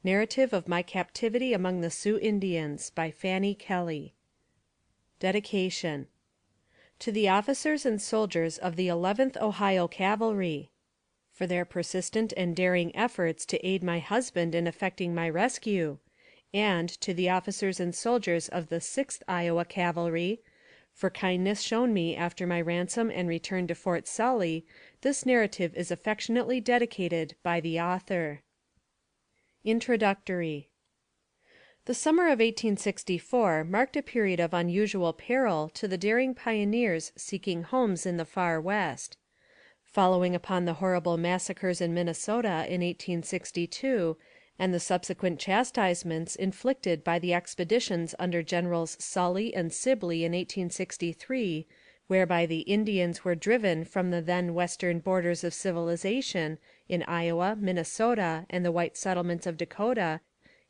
Narrative of My Captivity among the Sioux Indians by Fanny Kelly. Dedication. To the Officers and Soldiers of the 11th Ohio Cavalry, for their persistent and daring efforts to aid my husband in effecting my rescue, and to the Officers and Soldiers of the 6th Iowa Cavalry, for kindness shown me after my ransom and return to Fort Sully, this narrative is affectionately dedicated by the author. Introductory. The summer of 1864 marked a period of unusual peril to the daring pioneers seeking homes in the far West. Following upon the horrible massacres in Minnesota in 1862, and the subsequent chastisements inflicted by the expeditions under Generals Sully and Sibley in 1863, whereby the Indians were driven from the then western borders of civilization in Iowa, Minnesota, and the white settlements of Dakota,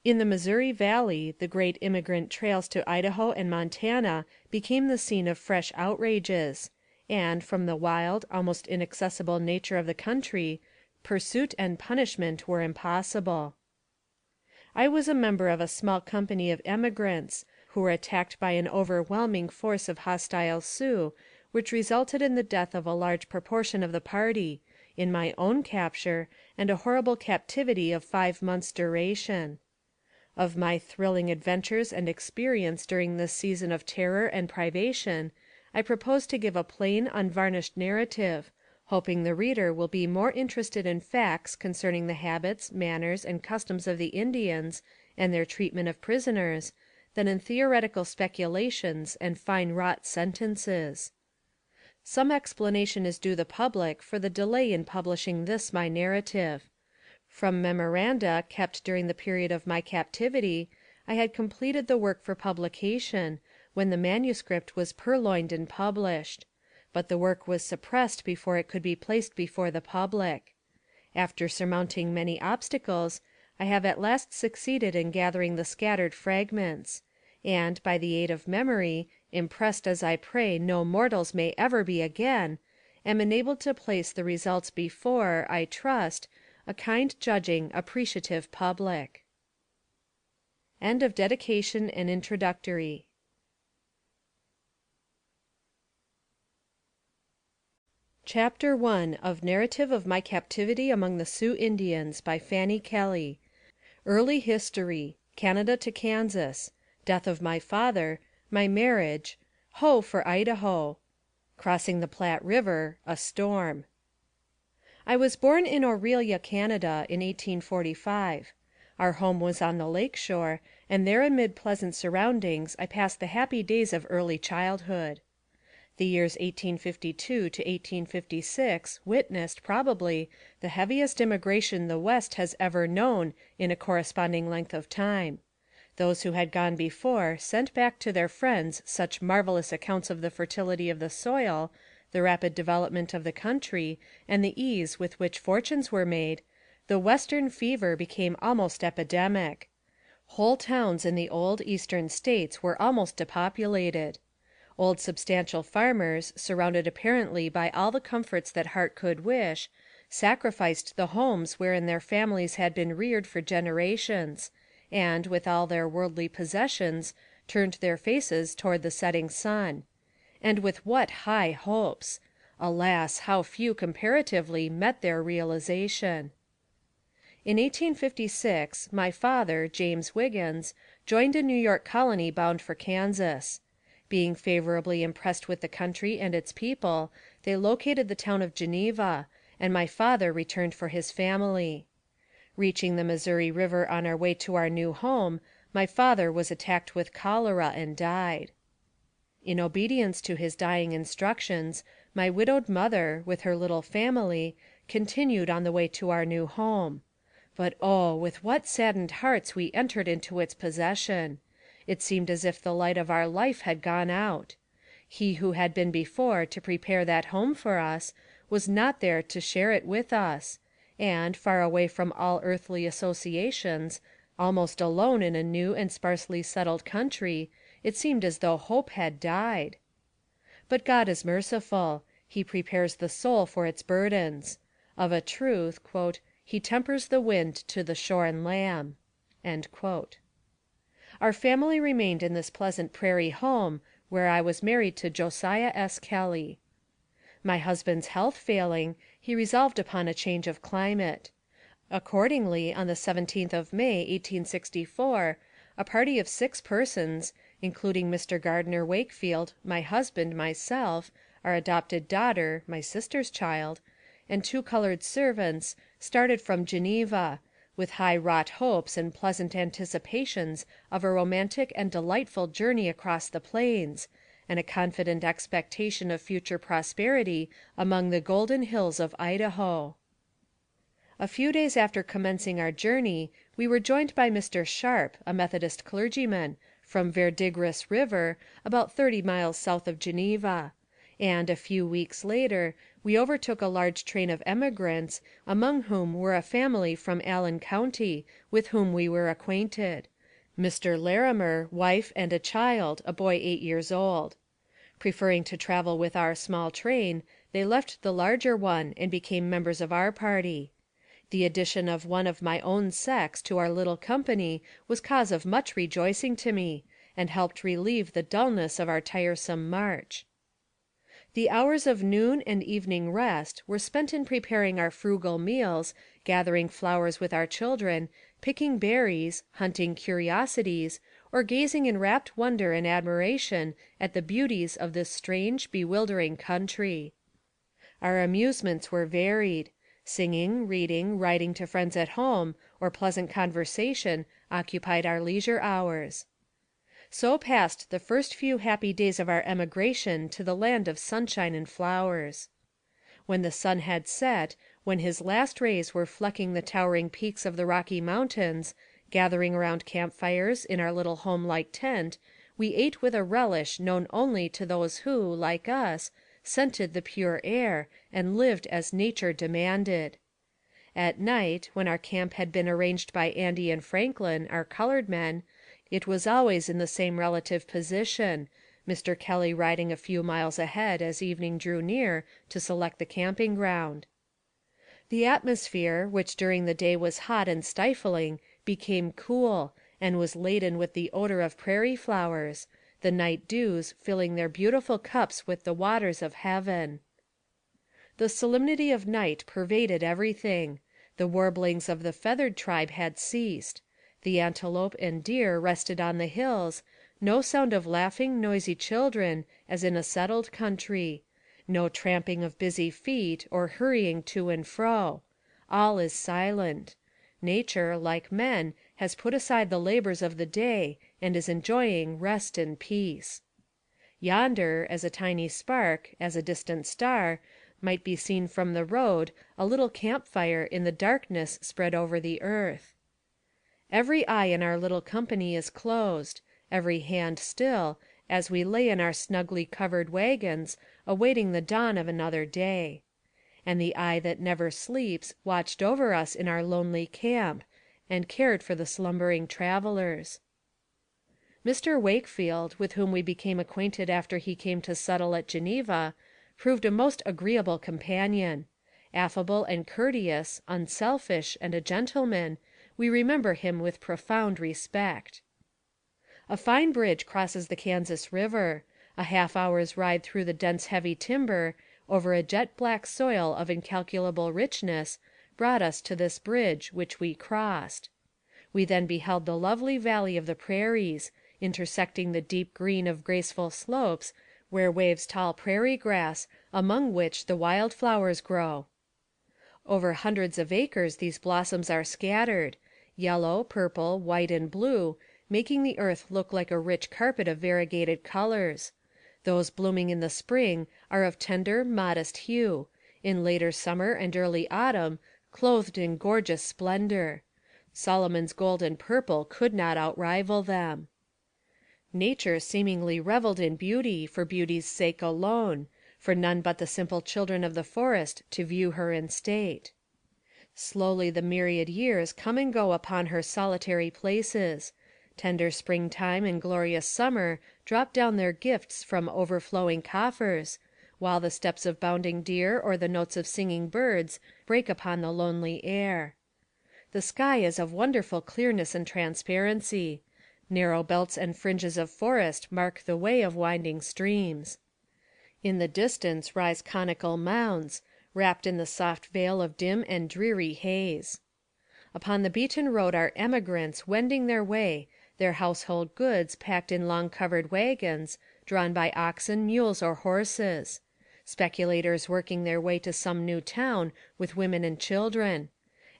in the Missouri Valley the great immigrant trails to Idaho and Montana became the scene of fresh outrages, and, from the wild, almost inaccessible nature of the country, pursuit and punishment were impossible. I was a member of a small company of emigrants, who were attacked by an overwhelming force of hostile Sioux, which resulted in the death of a large proportion of the party, in my own capture, and a horrible captivity of 5 months' duration. Of my thrilling adventures and experience during this season of terror and privation, I propose to give a plain, unvarnished narrative, hoping the reader will be more interested in facts concerning the habits, manners, and customs of the Indians, and their treatment of prisoners, than in theoretical speculations and fine-wrought sentences. Some explanation is due the public for the delay in publishing this my narrative. From memoranda kept during the period of my captivity, I had completed the work for publication, when the manuscript was purloined and published; but the work was suppressed before it could be placed before the public. After surmounting many obstacles, I have at last succeeded in gathering the scattered fragments, and, by the aid of memory, impressed as I pray no mortals may ever be again, am enabled to place the results before, I trust, a kind judging, appreciative public. End of dedication and introductory. Chapter 1 of Narrative of My Captivity among the Sioux Indians by Fanny Kelly. Early History. Canada to Kansas. Death of my father. My marriage. Ho for Idaho. Crossing the Platte River. A storm. I was born in Orillia, Canada, in 1845. Our home was on the lake shore, and there amid pleasant surroundings I passed the happy days of early childhood. The years 1852 to 1856 witnessed, probably, the heaviest immigration the West has ever known in a corresponding length of time. Those who had gone before sent back to their friends such marvelous accounts of the fertility of the soil, the rapid development of the country, and the ease with which fortunes were made, the Western fever became almost epidemic. Whole towns in the old Eastern states were almost depopulated. Old substantial farmers, surrounded apparently by all the comforts that heart could wish, sacrificed the homes wherein their families had been reared for generations, and, with all their worldly possessions, turned their faces toward the setting sun. And with what high hopes! Alas, how few comparatively met their realization! In 1856, my father, James Wiggins, joined a New York colony bound for Kansas. Being favorably impressed with the country and its people, they located the town of Geneva, and my father returned for his family. Reaching the Missouri River on our way to our new home, my father was attacked with cholera and died. In obedience to his dying instructions, my widowed mother, with her little family, continued on the way to our new home. But oh, with what saddened hearts we entered into its possession! It seemed as if the light of our life had gone out. He who had been before to prepare that home for us was not there to share it with us, and, far away from all earthly associations, almost alone in a new and sparsely settled country, it seemed as though hope had died. But God is merciful. He prepares the soul for its burdens. Of a truth, "He tempers the wind to the shorn lamb." Our family remained in this pleasant prairie home, where I was married to Josiah S. Kelly. My husband's health failing, he resolved upon a change of climate. Accordingly, on the 17th of May, 1864, a party of 6 persons, including Mr. Gardner Wakefield, my husband, myself, our adopted daughter, my sister's child, and 2 colored servants, started from Geneva, with high-wrought hopes and pleasant anticipations of a romantic and delightful journey across the plains, and a confident expectation of future prosperity among the golden hills of Idaho. A few days after commencing our journey, we were joined by Mr. Sharp, a Methodist clergyman, from Verdigris River, about 30 miles south of Geneva, and, a few weeks later, we overtook a large train of emigrants, among whom were a family from Allen County, with whom we were acquainted: Mr. Larimer, wife, and a child, a boy 8 years old. Preferring to travel with our small train, they left the larger one, and became members of our party. The addition of one of my own sex to our little company was cause of much rejoicing to me, and helped relieve the dullness of our tiresome march. The hours of noon and evening rest were spent in preparing our frugal meals, gathering flowers with our children, picking berries, hunting curiosities, or gazing in rapt wonder and admiration at the beauties of this strange, bewildering country. Our amusements were varied. Singing, reading, writing to friends at home, or pleasant conversation occupied our leisure hours. So passed the first few happy days of our emigration to the land of sunshine and flowers. When the sun had set, when his last rays were flecking the towering peaks of the Rocky Mountains, gathering around campfires in our little home-like tent, we ate with a relish known only to those who, like us, scented the pure air, and lived as nature demanded. At night, when our camp had been arranged by Andy and Franklin, our colored men, it was always in the same relative position, Mr. Kelly riding a few miles ahead as evening drew near to select the camping ground. The atmosphere, which during the day was hot and stifling, became cool, and was laden with the odor of prairie flowers, the night dews filling their beautiful cups with the waters of heaven. The solemnity of night pervaded everything. The warblings of the feathered tribe had ceased. The antelope and deer rested on the hills. No sound of laughing, noisy children, as in a settled country. No tramping of busy feet, or hurrying to and fro. All is silent. Nature, like men, has put aside the labors of the day, and is enjoying rest and peace. Yonder, as a tiny spark, as a distant star, might be seen from the road a little camp fire in the darkness spread over the earth. Every eye in our little company is closed, every hand still, as we lay in our snugly covered wagons, awaiting the dawn of another day. And the eye that never sleeps watched over us in our lonely camp, and cared for the slumbering travelers. Mr. Wakefield, with whom we became acquainted after he came to settle at Geneva, proved a most agreeable companion. Affable and courteous, unselfish, and a gentleman, we remember him with profound respect. A fine bridge crosses the Kansas River. A half-hour's ride through the dense heavy timber, over a jet-black soil of incalculable richness, brought us to this bridge, which we crossed. We then beheld the lovely valley of the prairies, intersecting the deep green of graceful slopes, where waves tall prairie grass, among which the wild flowers grow. Over hundreds of acres these blossoms are scattered, yellow, purple, white, and blue, making the earth look like a rich carpet of variegated colors. Those blooming in the spring are of tender, modest hue, in later summer and early autumn, clothed in gorgeous splendor. Solomon's gold and purple could not outrival them. Nature seemingly reveled in beauty for beauty's sake alone, for none but the simple children of the forest to view her in state. Slowly the myriad years come and go upon her solitary places. Tender springtime and glorious summer drop down their gifts from overflowing coffers, while the steps of bounding deer or the notes of singing birds break upon the lonely air. The sky is of wonderful clearness and transparency. Narrow belts and fringes of forest mark the way of winding streams. In the distance rise conical mounds, wrapped in the soft veil of dim and dreary haze. Upon the beaten road are emigrants wending their way, their household goods packed in long covered wagons, drawn by oxen, mules, or horses; speculators working their way to some new town with women and children;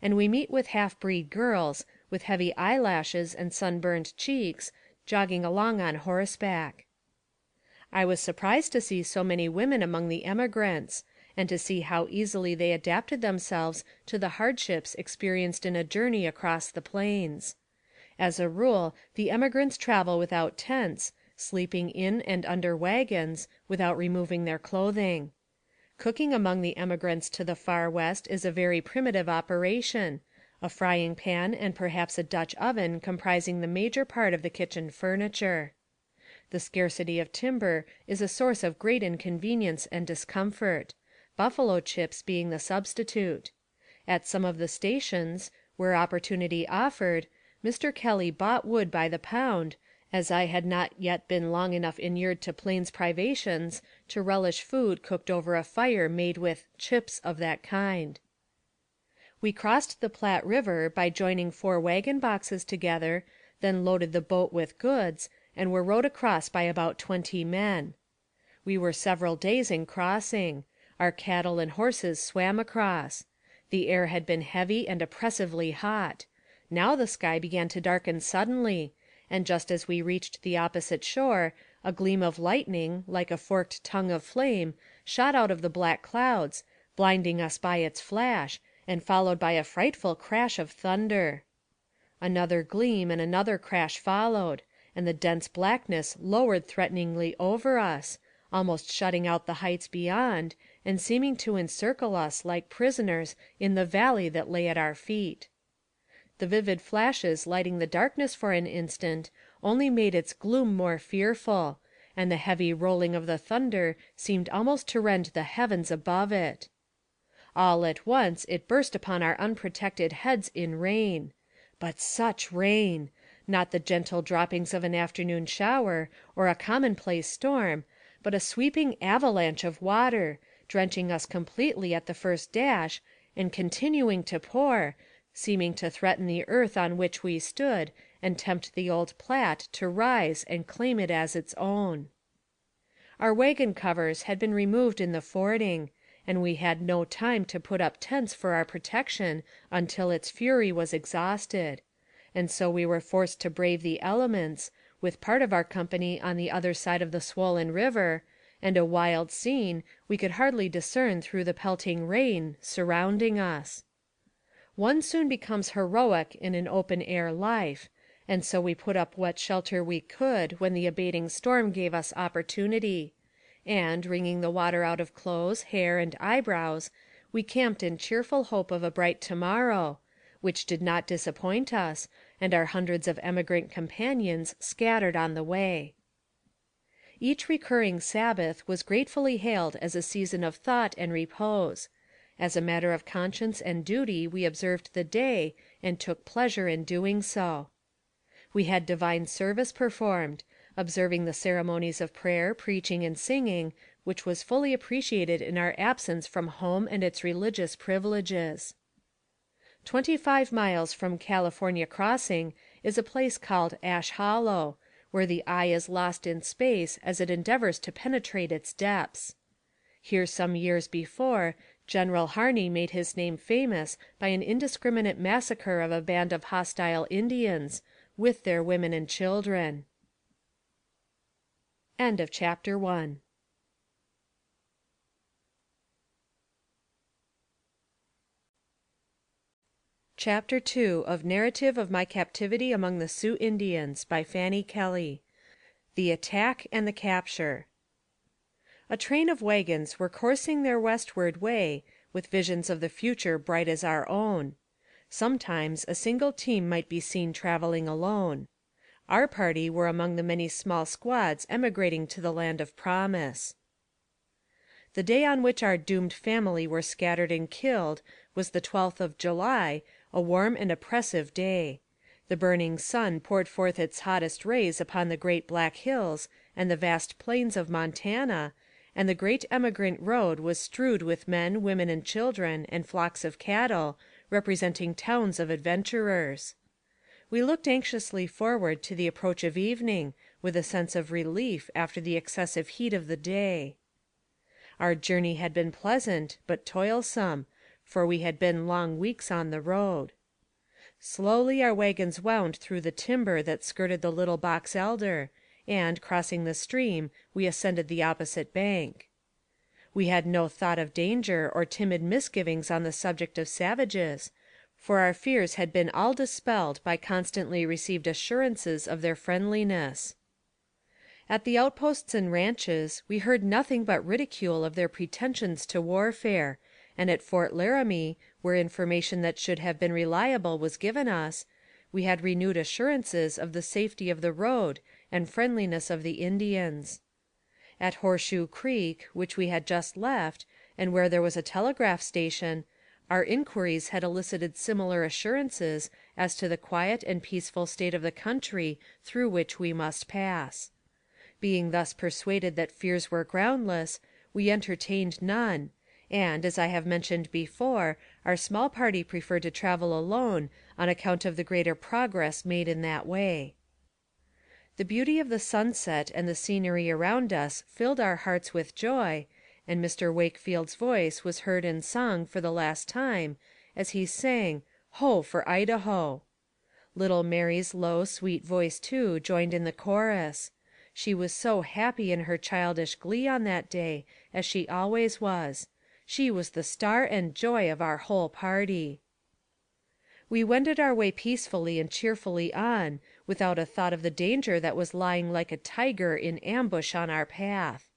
and we meet with half-breed girls, with heavy eyelashes and sunburned cheeks, jogging along on horseback. I was surprised to see so many women among the emigrants, and to see how easily they adapted themselves to the hardships experienced in a journey across the plains. As a rule, the emigrants travel without tents, sleeping in and under wagons, without removing their clothing. Cooking among the emigrants to the far west is a very primitive operation, a frying pan and perhaps a Dutch oven comprising the major part of the kitchen furniture. The scarcity of timber is a source of great inconvenience and discomfort, buffalo chips being the substitute. At some of the stations, where opportunity offered, Mr. Kelly bought wood by the pound, as I had not yet been long enough inured to plains privations to relish food cooked over a fire made with chips of that kind. We crossed the Platte River by joining 4 wagon boxes together, then loaded the boat with goods, and were rowed across by about 20 men. We were several days in crossing. Our cattle and horses swam across. The air had been heavy and oppressively hot. Now the sky began to darken suddenly, and just as we reached the opposite shore, a gleam of lightning, like a forked tongue of flame, shot out of the black clouds, blinding us by its flash, and followed by a frightful crash of thunder. Another gleam and another crash followed, and the dense blackness lowered threateningly over us, almost shutting out the heights beyond, and seeming to encircle us like prisoners in the valley that lay at our feet. The vivid flashes lighting the darkness for an instant only made its gloom more fearful, and the heavy rolling of the thunder seemed almost to rend the heavens above it. All at once it burst upon our unprotected heads in rain. But such rain! Not the gentle droppings of an afternoon shower, or a commonplace storm, but a sweeping avalanche of water, drenching us completely at the first dash, and continuing to pour, seeming to threaten the earth on which we stood, and tempt the old Platte to rise and claim it as its own. Our wagon covers had been removed in the fording, and we had no time to put up tents for our protection until its fury was exhausted, and so we were forced to brave the elements, with part of our company on the other side of the swollen river, and a wild scene we could hardly discern through the pelting rain surrounding us. One soon becomes heroic in an open air life, and so we put up what shelter we could when the abating storm gave us opportunity, and, wringing the water out of clothes, hair, and eyebrows, we camped in cheerful hope of a bright tomorrow, which did not disappoint us, and our hundreds of emigrant companions scattered on the way. Each recurring Sabbath was gratefully hailed as a season of thought and repose. As a matter of conscience and duty we observed the day, and took pleasure in doing so. We had divine service performed, observing the ceremonies of prayer, preaching, and singing, which was fully appreciated in our absence from home and its religious privileges. 25 miles from California Crossing is a place called Ash Hollow, where the eye is lost in space as it endeavors to penetrate its depths. Here some years before, General Harney made his name famous by an indiscriminate massacre of a band of hostile Indians, with their women and children. End of chapter 1. Chapter 2 of Narrative of My Captivity Among the Sioux Indians by Fanny Kelly. The Attack and the Capture. A train of wagons were coursing their westward way, with visions of the future bright as our own. Sometimes a single team might be seen traveling alone. Our party were among the many small squads emigrating to the land of promise. The day on which our doomed family were scattered and killed was the 12th of July, a warm and oppressive day. The burning sun poured forth its hottest rays upon the great Black Hills and the vast plains of Montana, and the great emigrant road was strewed with men, women, and children, and flocks of cattle, representing towns of adventurers. We looked anxiously forward to the approach of evening, with a sense of relief after the excessive heat of the day. Our journey had been pleasant, but toilsome, for we had been long weeks on the road. Slowly our wagons wound through the timber that skirted the little box elder, and, crossing the stream, we ascended the opposite bank. We had no thought of danger or timid misgivings on the subject of savages, for our fears had been all dispelled by constantly received assurances of their friendliness. At the outposts and ranches we heard nothing but ridicule of their pretensions to warfare, and at Fort Laramie, where information that should have been reliable was given us, we had renewed assurances of the safety of the road and friendliness of the Indians. At Horseshoe Creek, which we had just left, and where there was a telegraph station, our inquiries had elicited similar assurances as to the quiet and peaceful state of the country through which we must pass. Being thus persuaded that fears were groundless, we entertained none, and, as I have mentioned before, our small party preferred to travel alone on account of the greater progress made in that way. The beauty of the sunset and the scenery around us filled our hearts with joy, and Mr. Wakefield's voice was heard in song for the last time, as he sang, "Ho, for Idaho." Little Mary's low, sweet voice, too, joined in the chorus. She was so happy in her childish glee on that day, as she always was. She was the star and joy of our whole party. We wended our way peacefully and cheerfully on, without a thought of the danger that was lying like a tiger in ambush on our path.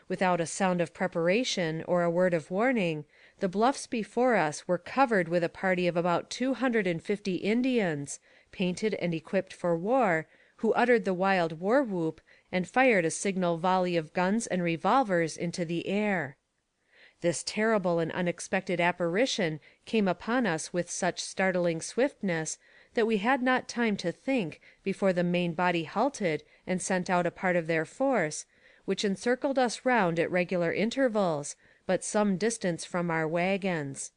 Without a sound of preparation or a word of warning, the bluffs before us were covered with a party of about 250 Indians, painted and equipped for war, who uttered the wild war whoop and fired a signal volley of guns and revolvers into the air. This terrible and unexpected apparition came upon us with such startling swiftness that we had not time to think before the main body halted and sent out a part of their force, which encircled us round at regular intervals, but some distance from our wagons.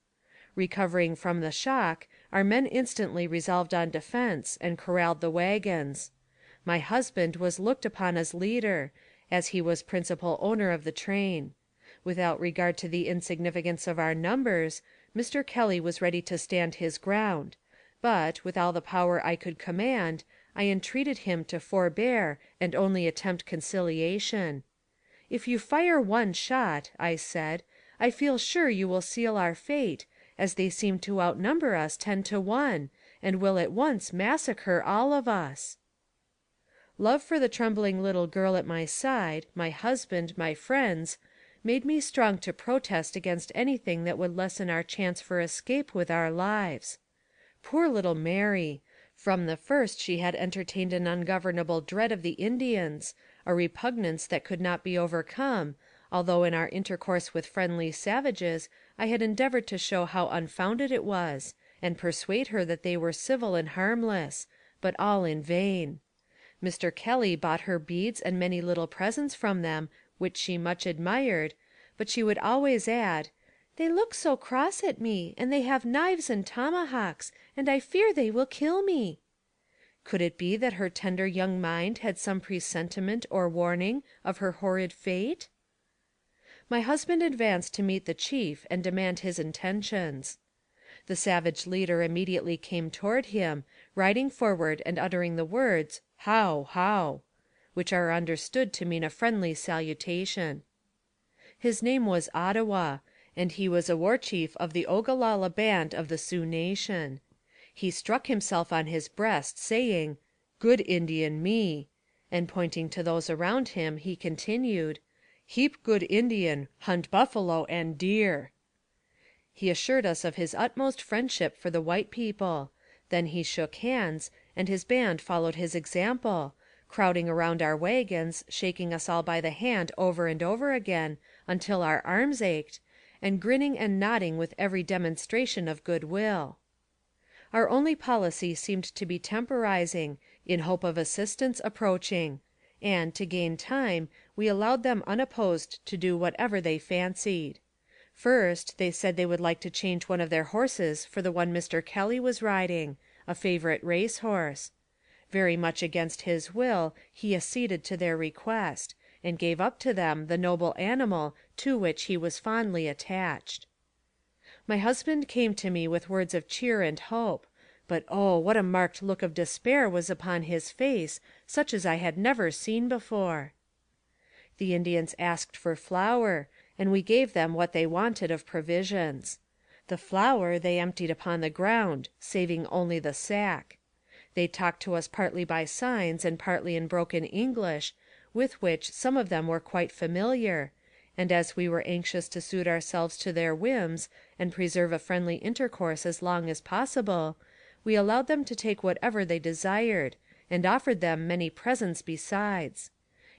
Recovering from the shock, our men instantly resolved on defense, and corralled the wagons. My husband was looked upon as leader, as he was principal owner of the train. Without regard to the insignificance of our numbers, Mr. Kelly was ready to stand his ground, but, with all the power I could command, I entreated him to forbear and only attempt conciliation. "If you fire one shot," I said, "I feel sure you will seal our fate, as they seem to outnumber us 10 to 1, and will at once massacre all of us." Love for the trembling little girl at my side, my husband, my friends, made me strong to protest against anything that would lessen our chance for escape with our lives. Poor little Mary! From the first she had entertained an ungovernable dread of the Indians, a repugnance that could not be overcome, although in our intercourse with friendly savages I had endeavored to show how unfounded it was, and persuade her that they were civil and harmless, but all in vain. Mr. Kelly bought her beads and many little presents from them, which she much admired, but she would always add, "They look so cross at me, and they have knives and tomahawks, and I fear they will kill me." Could it be that her tender young mind had some presentiment or warning of her horrid fate? My husband advanced to meet the chief and demand his intentions. The savage leader immediately came toward him, riding forward and uttering the words, "How, how," which are understood to mean a friendly salutation. His name was Ottawa, and he was a war chief of the Ogalalla band of the Sioux nation. He struck himself on his breast, saying, "Good Indian me," and pointing to those around him, he continued, "Heap good Indian, hunt buffalo and deer." He assured us of his utmost friendship for the white people. Then he shook hands, and his band followed his example, crowding around our wagons, shaking us all by the hand over and over again, until our arms ached, and grinning and nodding with every demonstration of good will. Our only policy seemed to be temporizing, in hope of assistance approaching, and, to gain time, we allowed them unopposed to do whatever they fancied. First, they said they would like to change one of their horses for the one Mr. Kelly was riding, a favorite race horse. Very much against his will, he acceded to their request, and gave up to them the noble animal to which he was fondly attached. My husband came to me with words of cheer and hope, but oh, what a marked look of despair was upon his face, such as I had never seen before. The Indians asked for flour, and we gave them what they wanted of provisions. The flour they emptied upon the ground, saving only the sack. They talked to us partly by signs and partly in broken English, with which some of them were quite familiar, and as we were anxious to suit ourselves to their whims and preserve a friendly intercourse as long as possible, we allowed them to take whatever they desired, and offered them many presents besides.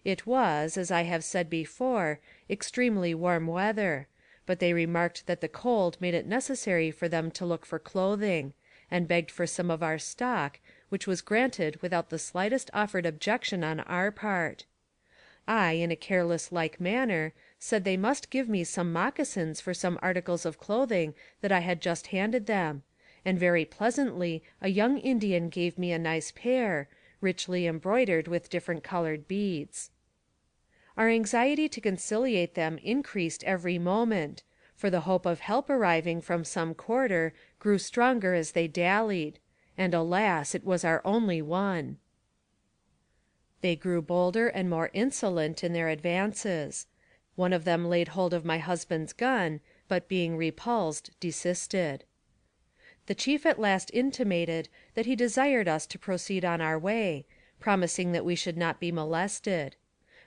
It was, as I have said before, extremely warm weather, but they remarked that the cold made it necessary for them to look for clothing, and begged for some of our stock, which was granted without the slightest offered objection on our part. I, in a careless like manner, said they must give me some moccasins for some articles of clothing that I had just handed them, and very pleasantly a young Indian gave me a nice pair, richly embroidered with different colored beads. Our anxiety to conciliate them increased every moment, for the hope of help arriving from some quarter grew stronger as they dallied, and alas, it was our only one. They grew bolder and more insolent in their advances. One of them laid hold of my husband's gun, but being repulsed, desisted. The chief at last intimated that he desired us to proceed on our way, promising that we should not be molested.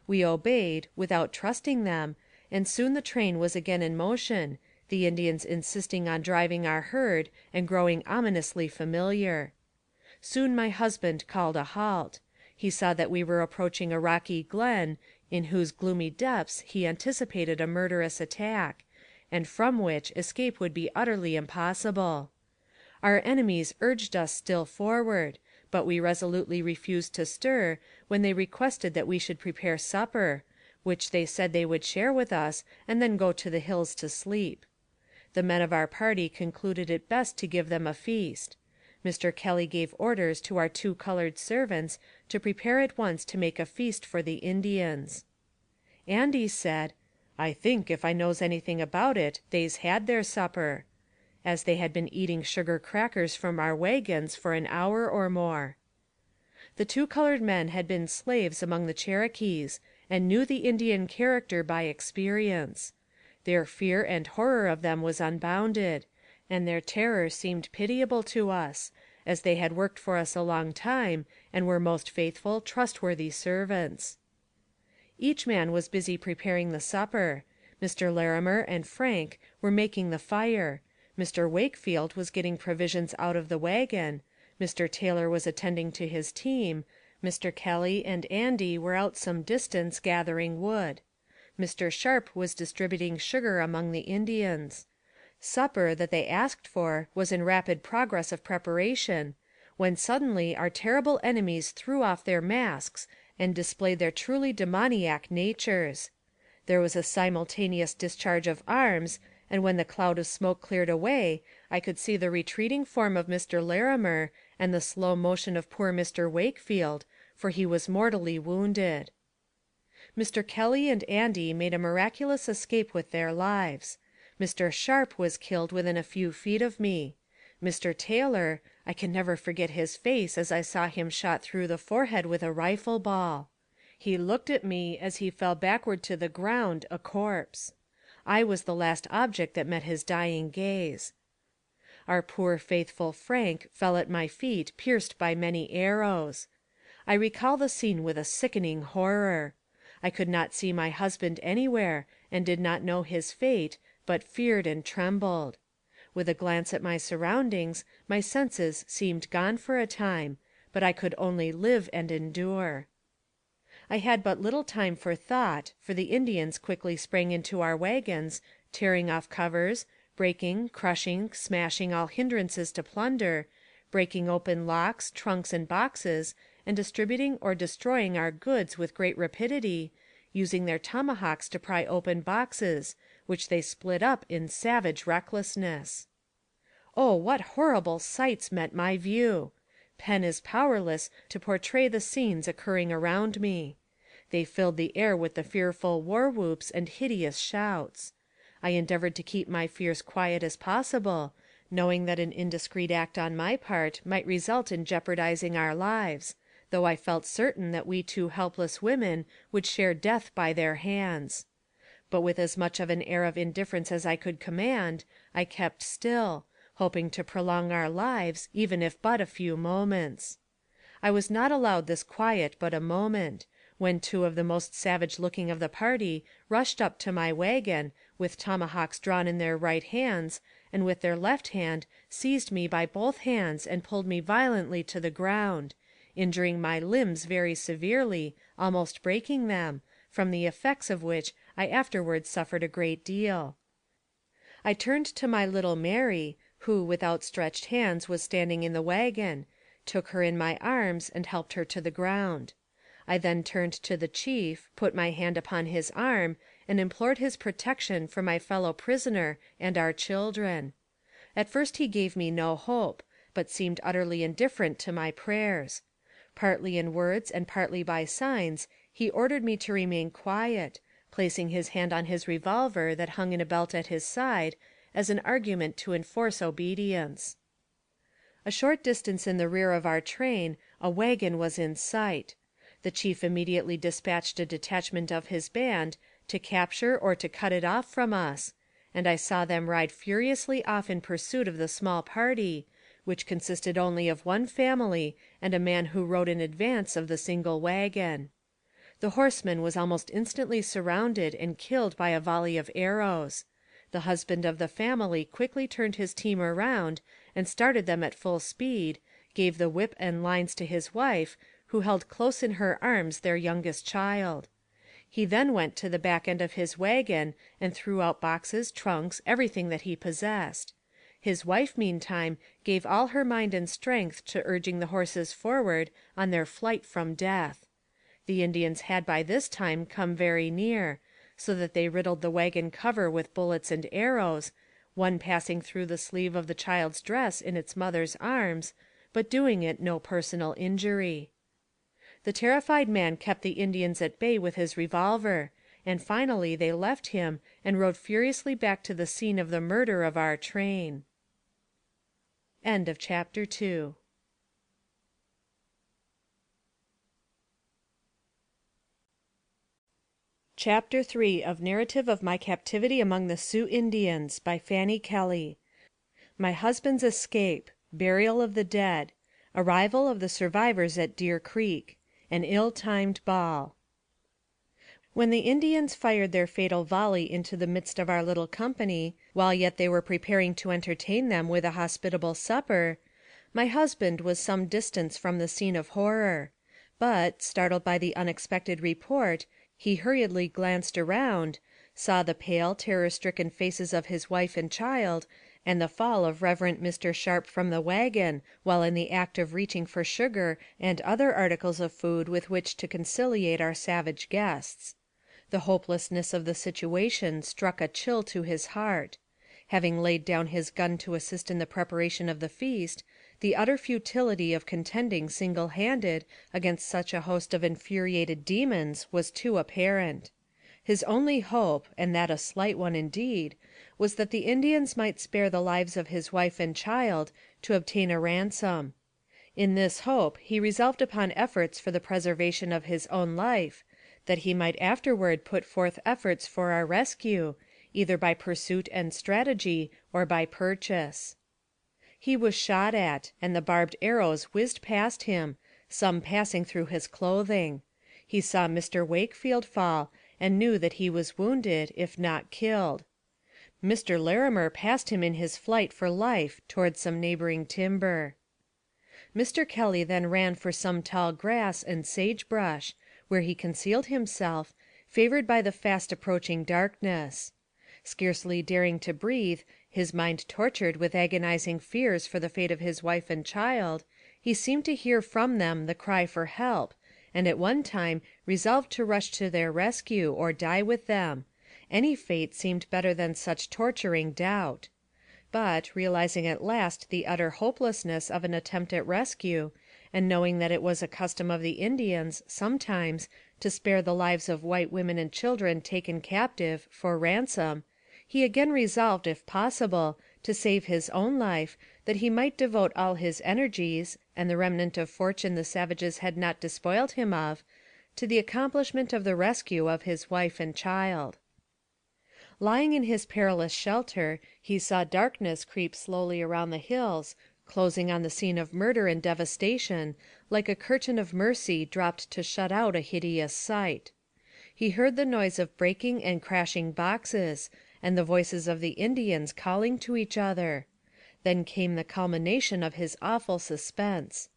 We obeyed, without trusting them, and soon the train was again in motion, the Indians insisting on driving our herd and growing ominously familiar. Soon my husband called a halt. He saw that we were approaching a rocky glen, in whose gloomy depths he anticipated a murderous attack, and from which escape would be utterly impossible. Our enemies urged us still forward, but we resolutely refused to stir, when they requested that we should prepare supper, which they said they would share with us, and then go to the hills to sleep. The men of our party concluded it best to give them a feast. Mr. Kelly gave orders to our 2 colored servants to prepare at once to make a feast for the Indians. Andy said, "I think, if I knows anything about it, they's had their supper," as they had been eating sugar crackers from our wagons for an hour or more. The 2 colored men had been slaves among the Cherokees, and knew the Indian character by experience. Their fear and horror of them was unbounded, and their terror seemed pitiable to us, as they had worked for us a long time, and were most faithful, trustworthy servants. Each man was busy preparing the supper. Mr. Larimer and Frank were making the fire. Mr. Wakefield was getting provisions out of the wagon. Mr. Taylor was attending to his team. Mr. Kelly and Andy were out some distance gathering wood. Mr. Sharp was distributing sugar among the Indians. Supper, that they asked for, was in rapid progress of preparation, when suddenly our terrible enemies threw off their masks and displayed their truly demoniac natures. There was a simultaneous discharge of arms, and when the cloud of smoke cleared away, I could see the retreating form of Mr. Larimer and the slow motion of poor Mr. Wakefield, for he was mortally wounded. Mr. Kelly and Andy made a miraculous escape with their lives. Mr. Sharp was killed within a few feet of me. Mr. Taylor, I can never forget his face as I saw him shot through the forehead with a rifle ball. He looked at me as he fell backward to the ground, a corpse. I was the last object that met his dying gaze. Our poor faithful Frank fell at my feet pierced by many arrows. I recall the scene with a sickening horror. I could not see my husband anywhere, and did not know his fate, but feared and trembled. With a glance at my surroundings, my senses seemed gone for a time, but I could only live and endure. I had but little time for thought, for the Indians quickly sprang into our wagons, tearing off covers, breaking, crushing, smashing all hindrances to plunder, breaking open locks, trunks, and boxes, and distributing or destroying our goods with great rapidity, using their tomahawks to pry open boxes, which they split up in savage recklessness. Oh, what horrible sights met my view! Pen is powerless to portray the scenes occurring around me. They filled the air with the fearful war whoops and hideous shouts. I endeavored to keep my fears quiet as possible, knowing that an indiscreet act on my part might result in jeopardizing our lives, though I felt certain that we two helpless women would share death by their hands. But with as much of an air of indifference as I could command, I kept still, hoping to prolong our lives, even if but a few moments. I was not allowed this quiet but a moment, when two of the most savage looking of the party rushed up to my wagon, with tomahawks drawn in their right hands, and with their left hand seized me by both hands and pulled me violently to the ground, injuring my limbs very severely, almost breaking them, from the effects of which I afterwards suffered a great deal. I turned to my little Mary, who with outstretched hands was standing in the wagon, took her in my arms, and helped her to the ground. I then turned to the chief, put my hand upon his arm, and implored his protection for my fellow prisoner and our children. At first he gave me no hope, but seemed utterly indifferent to my prayers. Partly in words and partly by signs, he ordered me to remain quiet, placing his hand on his revolver that hung in a belt at his side, as an argument to enforce obedience. A short distance in the rear of our train a wagon was in sight. The chief immediately dispatched a detachment of his band to capture or to cut it off from us, and I saw them ride furiously off in pursuit of the small party, which consisted only of one family and a man who rode in advance of the single wagon. The horseman was almost instantly surrounded and killed by a volley of arrows. The husband of the family quickly turned his team around and started them at full speed, gave the whip and lines to his wife, who held close in her arms their youngest child. He then went to the back end of his wagon and threw out boxes, trunks, everything that he possessed. His wife, meantime, gave all her mind and strength to urging the horses forward on their flight from death. The Indians had by this time come very near, so that they riddled the wagon cover with bullets and arrows, one passing through the sleeve of the child's dress in its mother's arms, but doing it no personal injury. The terrified man kept the Indians at bay with his revolver, and finally they left him and rode furiously back to the scene of the murder of our train. End of chapter 2. Chapter 3 of Narrative of My Captivity Among the Sioux Indians by Fanny Kelly. My Husband's Escape. Burial of the Dead. Arrival of the Survivors at Deer Creek. An ill-timed ball. When the Indians fired their fatal volley into the midst of our little company, while yet they were preparing to entertain them with a hospitable supper, my husband was some distance from the scene of horror; but, startled by the unexpected report, he hurriedly glanced around, saw the pale, terror-stricken faces of his wife and child, and the fall of Reverend Mr. Sharp from the wagon, while in the act of reaching for sugar and other articles of food with which to conciliate our savage guests. The hopelessness of the situation struck a chill to his heart. Having laid down his gun to assist in the preparation of the feast, the utter futility of contending single-handed against such a host of infuriated demons was too apparent. His only hope, and that a slight one indeed, was that the Indians might spare the lives of his wife and child to obtain a ransom. In this hope he resolved upon efforts for the preservation of his own life, that he might afterward put forth efforts for our rescue, either by pursuit and strategy or by purchase. He was shot at, and the barbed arrows whizzed past him, some passing through his clothing. He saw Mr. Wakefield fall, and knew that he was wounded, if not killed. Mr. Larimer passed him in his flight for life toward some neighboring timber. Mr. Kelly then ran for some tall grass and sagebrush, where he concealed himself, favored by the fast approaching darkness. Scarcely daring to breathe, His mind tortured with agonizing fears for the fate of his wife and child, he seemed to hear from them the cry for help, and at one time resolved to rush to their rescue, or die with them. Any fate seemed better than such torturing doubt. But, realizing at last the utter hopelessness of an attempt at rescue, and knowing that it was a custom of the Indians, sometimes, to spare the lives of white women and children taken captive, for ransom, he again resolved, if possible, to save his own life, that he might devote all his energies, and the remnant of fortune the savages had not despoiled him of, to the accomplishment of the rescue of his wife and child. Lying in his perilous shelter, he saw darkness creep slowly around the hills, closing on the scene of murder and devastation, like a curtain of mercy dropped to shut out a hideous sight. He heard the noise of breaking and crashing boxes, and the voices of the Indians calling to each other. Then came the culmination of his awful suspense.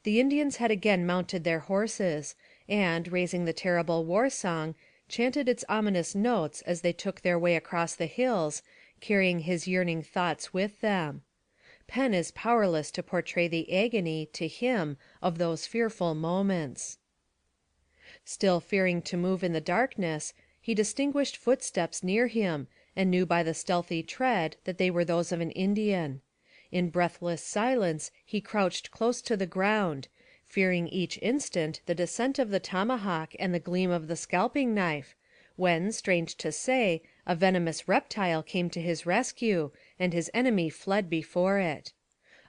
The Indians had again mounted their horses, and, raising the terrible war song, chanted its ominous notes as they took their way across the hills, carrying his yearning thoughts with them. Pen is powerless to portray the agony, to him, of those fearful moments. Still fearing to move in the darkness, he distinguished footsteps near him, and knew by the stealthy tread that they were those of an Indian. In breathless silence he crouched close to the ground, fearing each instant the descent of the tomahawk and the gleam of the scalping knife, when, strange to say, a venomous reptile came to his rescue, and his enemy fled before it.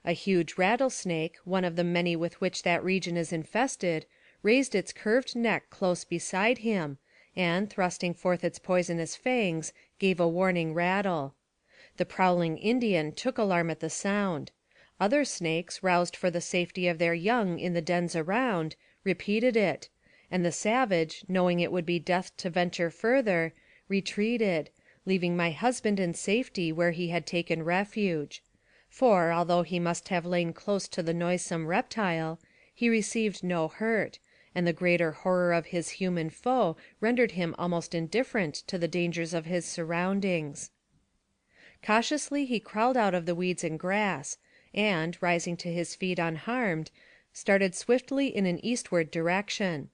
A huge rattlesnake, one of the many with which that region is infested, raised its curved neck close beside him, and, thrusting forth its poisonous fangs, gave a warning rattle. The prowling Indian took alarm at the sound. Other snakes, roused for the safety of their young in the dens around, repeated it, and the savage, knowing it would be death to venture further, retreated, leaving my husband in safety where he had taken refuge; for, although he must have lain close to the noisome reptile, he received no hurt, and the greater horror of his human foe rendered him almost indifferent to the dangers of his surroundings. Cautiously he crawled out of the weeds and grass, and, rising to his feet unharmed, started swiftly in an eastward direction.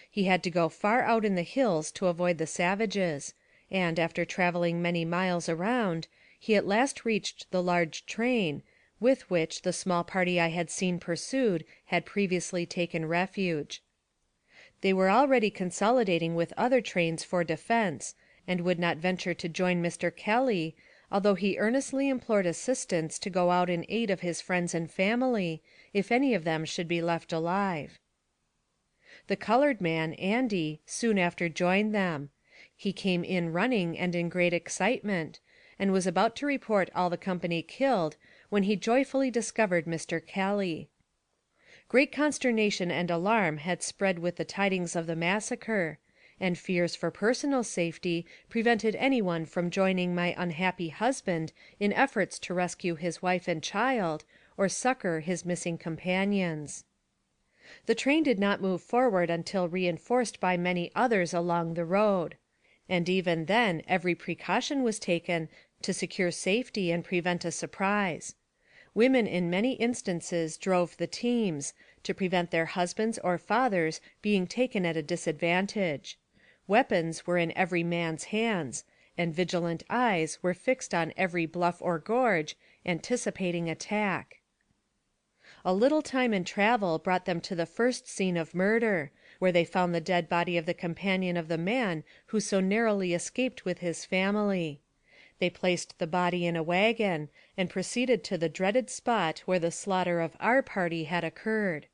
He had to go far out in the hills to avoid the savages, and, after traveling many miles around, he at last reached the large train, with which the small party I had seen pursued had previously taken refuge. They were already consolidating with other trains for defense, and would not venture to join Mr. Kelly, although he earnestly implored assistance to go out in aid of his friends and family, if any of them should be left alive. The colored man, Andy, soon after joined them. He came in running and in great excitement, and was about to report all the company killed, when he joyfully discovered Mr. Kelly. Great consternation and alarm had spread with the tidings of the massacre, and fears for personal safety prevented any one from joining my unhappy husband in efforts to rescue his wife and child, or succor his missing companions. The train did not move forward until reinforced by many others along the road, and even then every precaution was taken to secure safety and prevent a surprise. Women in many instances drove the teams, to prevent their husbands or fathers being taken at a disadvantage. Weapons were in every man's hands, and vigilant eyes were fixed on every bluff or gorge, anticipating attack. A little time and travel brought them to the first scene of murder, where they found the dead body of the companion of the man who so narrowly escaped with his family. They placed the body in a wagon, and proceeded to the dreaded spot where the slaughter of our party had occurred.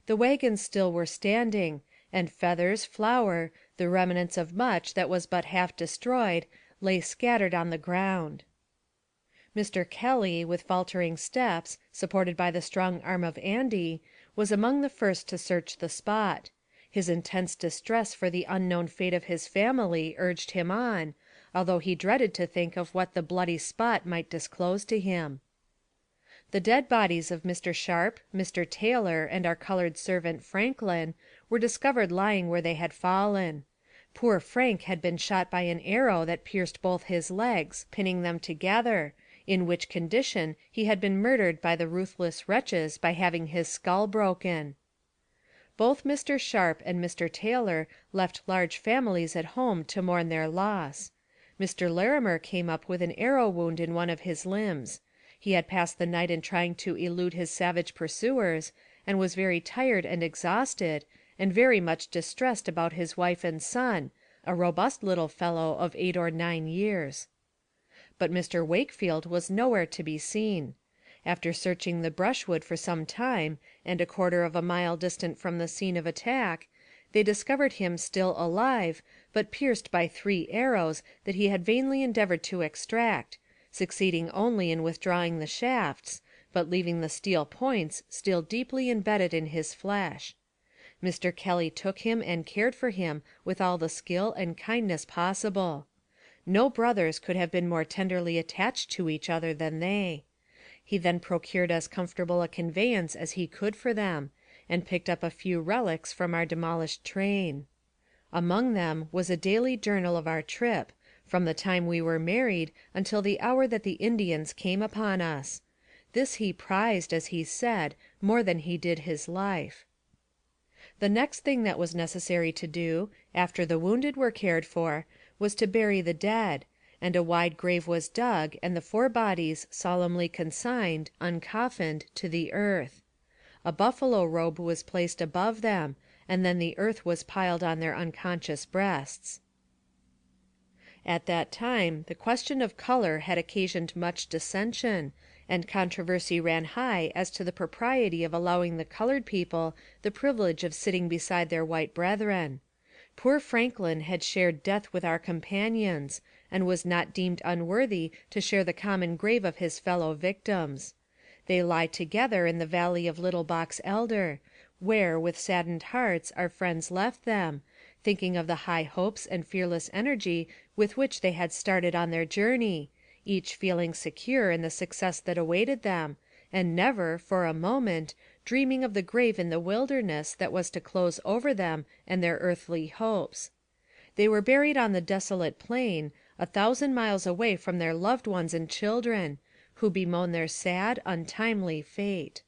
The wagons still were standing, and feathers, flour, the remnants of much that was but half destroyed, lay scattered on the ground. Mr. Kelly, with faltering steps, supported by the strong arm of Andy, was among the first to search the spot. His intense distress for the unknown fate of his family urged him on, although he dreaded to think of what the bloody spot might disclose to him. The dead bodies of Mr. Sharp, Mr. Taylor, and our colored servant Franklin were discovered lying where they had fallen. Poor Frank had been shot by an arrow that pierced both his legs, pinning them together, in which condition he had been murdered by the ruthless wretches by having his skull broken. Both Mr. Sharp and Mr. Taylor left large families at home to mourn their loss. Mr. Larimer came up with an arrow wound in one of his limbs. He had passed the night in trying to elude his savage pursuers, and was very tired and exhausted, and very much distressed about his wife and son, a robust little fellow of 8 or 9 years. But Mr. Wakefield was nowhere to be seen. After searching the brushwood for some time, and a quarter of a mile distant from the scene of attack, they discovered him still alive, but pierced by 3 arrows that he had vainly endeavored to extract, succeeding only in withdrawing the shafts, but leaving the steel points still deeply embedded in his flesh. Mr. Kelly took him and cared for him with all the skill and kindness possible. No brothers could have been more tenderly attached to each other than they. He then procured as comfortable a conveyance as he could for them, and picked up a few relics from our demolished train. Among them was a daily journal of our trip, from the time we were married until the hour that the Indians came upon us. This he prized, as he said, more than he did his life. The next thing that was necessary to do, after the wounded were cared for, was to bury the dead, and a wide grave was dug and the 4 bodies solemnly consigned, uncoffined, to the earth. A buffalo robe was placed above them, and then the earth was piled on their unconscious breasts. At that time the question of color had occasioned much dissension, and controversy ran high as to the propriety of allowing the colored people the privilege of sitting beside their white brethren. Poor Franklin had shared death with our companions, and was not deemed unworthy to share the common grave of his fellow victims. They lie together in the valley of Little Box Elder, where with saddened hearts our friends left them, thinking of the high hopes and fearless energy with which they had started on their journey, each feeling secure in the success that awaited them, and never, for a moment, dreaming of the grave in the wilderness that was to close over them and their earthly hopes. They were buried on the desolate plain, 1,000 miles away from their loved ones and children, who bemoan their sad, untimely fate.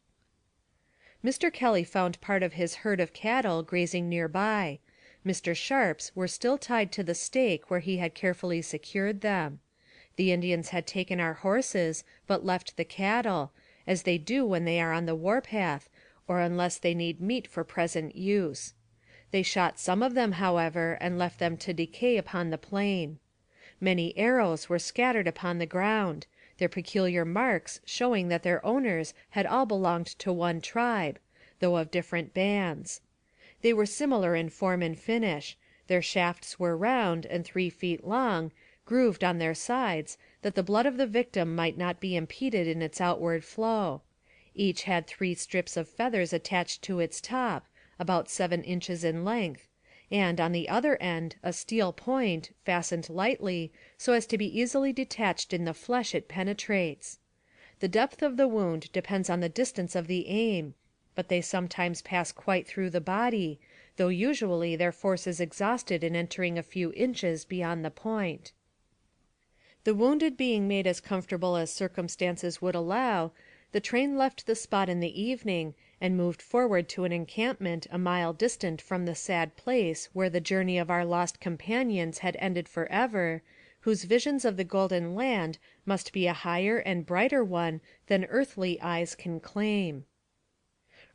Mr. Kelly found part of his herd of cattle grazing near by. Mr. Sharp's were still tied to the stake where he had carefully secured them. The Indians had taken our horses, but left the cattle, as they do when they are on the warpath, or unless they need meat for present use. They shot some of them, however, and left them to decay upon the plain. Many arrows were scattered upon the ground, their peculiar marks showing that their owners had all belonged to one tribe, though of different bands. They were similar in form and finish. Their shafts were round and 3 feet long, grooved on their sides, that the blood of the victim might not be impeded in its outward flow. Each had 3 strips of feathers attached to its top, about 7 inches in length, and on the other end a steel point, fastened lightly, so as to be easily detached in the flesh it penetrates. The depth of the wound depends on the distance of the aim, but they sometimes pass quite through the body, though usually their force is exhausted in entering a few inches beyond the point. The wounded being made as comfortable as circumstances would allow, the train left the spot in the evening, and moved forward to an encampment a mile distant from the sad place where the journey of our lost companions had ended forever, whose visions of the golden land must be a higher and brighter one than earthly eyes can claim.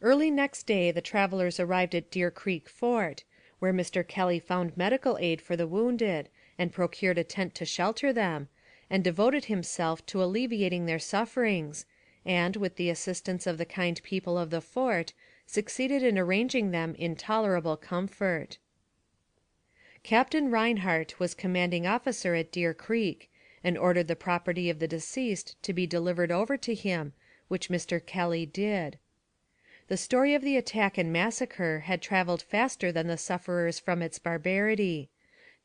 Early next day the travelers arrived at Deer Creek Fort, where Mr. Kelly found medical aid for the wounded, and procured a tent to shelter them, and devoted himself to alleviating their sufferings, and, with the assistance of the kind people of the fort, succeeded in arranging them in tolerable comfort. Captain Reinhardt was commanding officer at Deer Creek, and ordered the property of the deceased to be delivered over to him, which Mr. Kelly did. The story of the attack and massacre had traveled faster than the sufferers from its barbarity.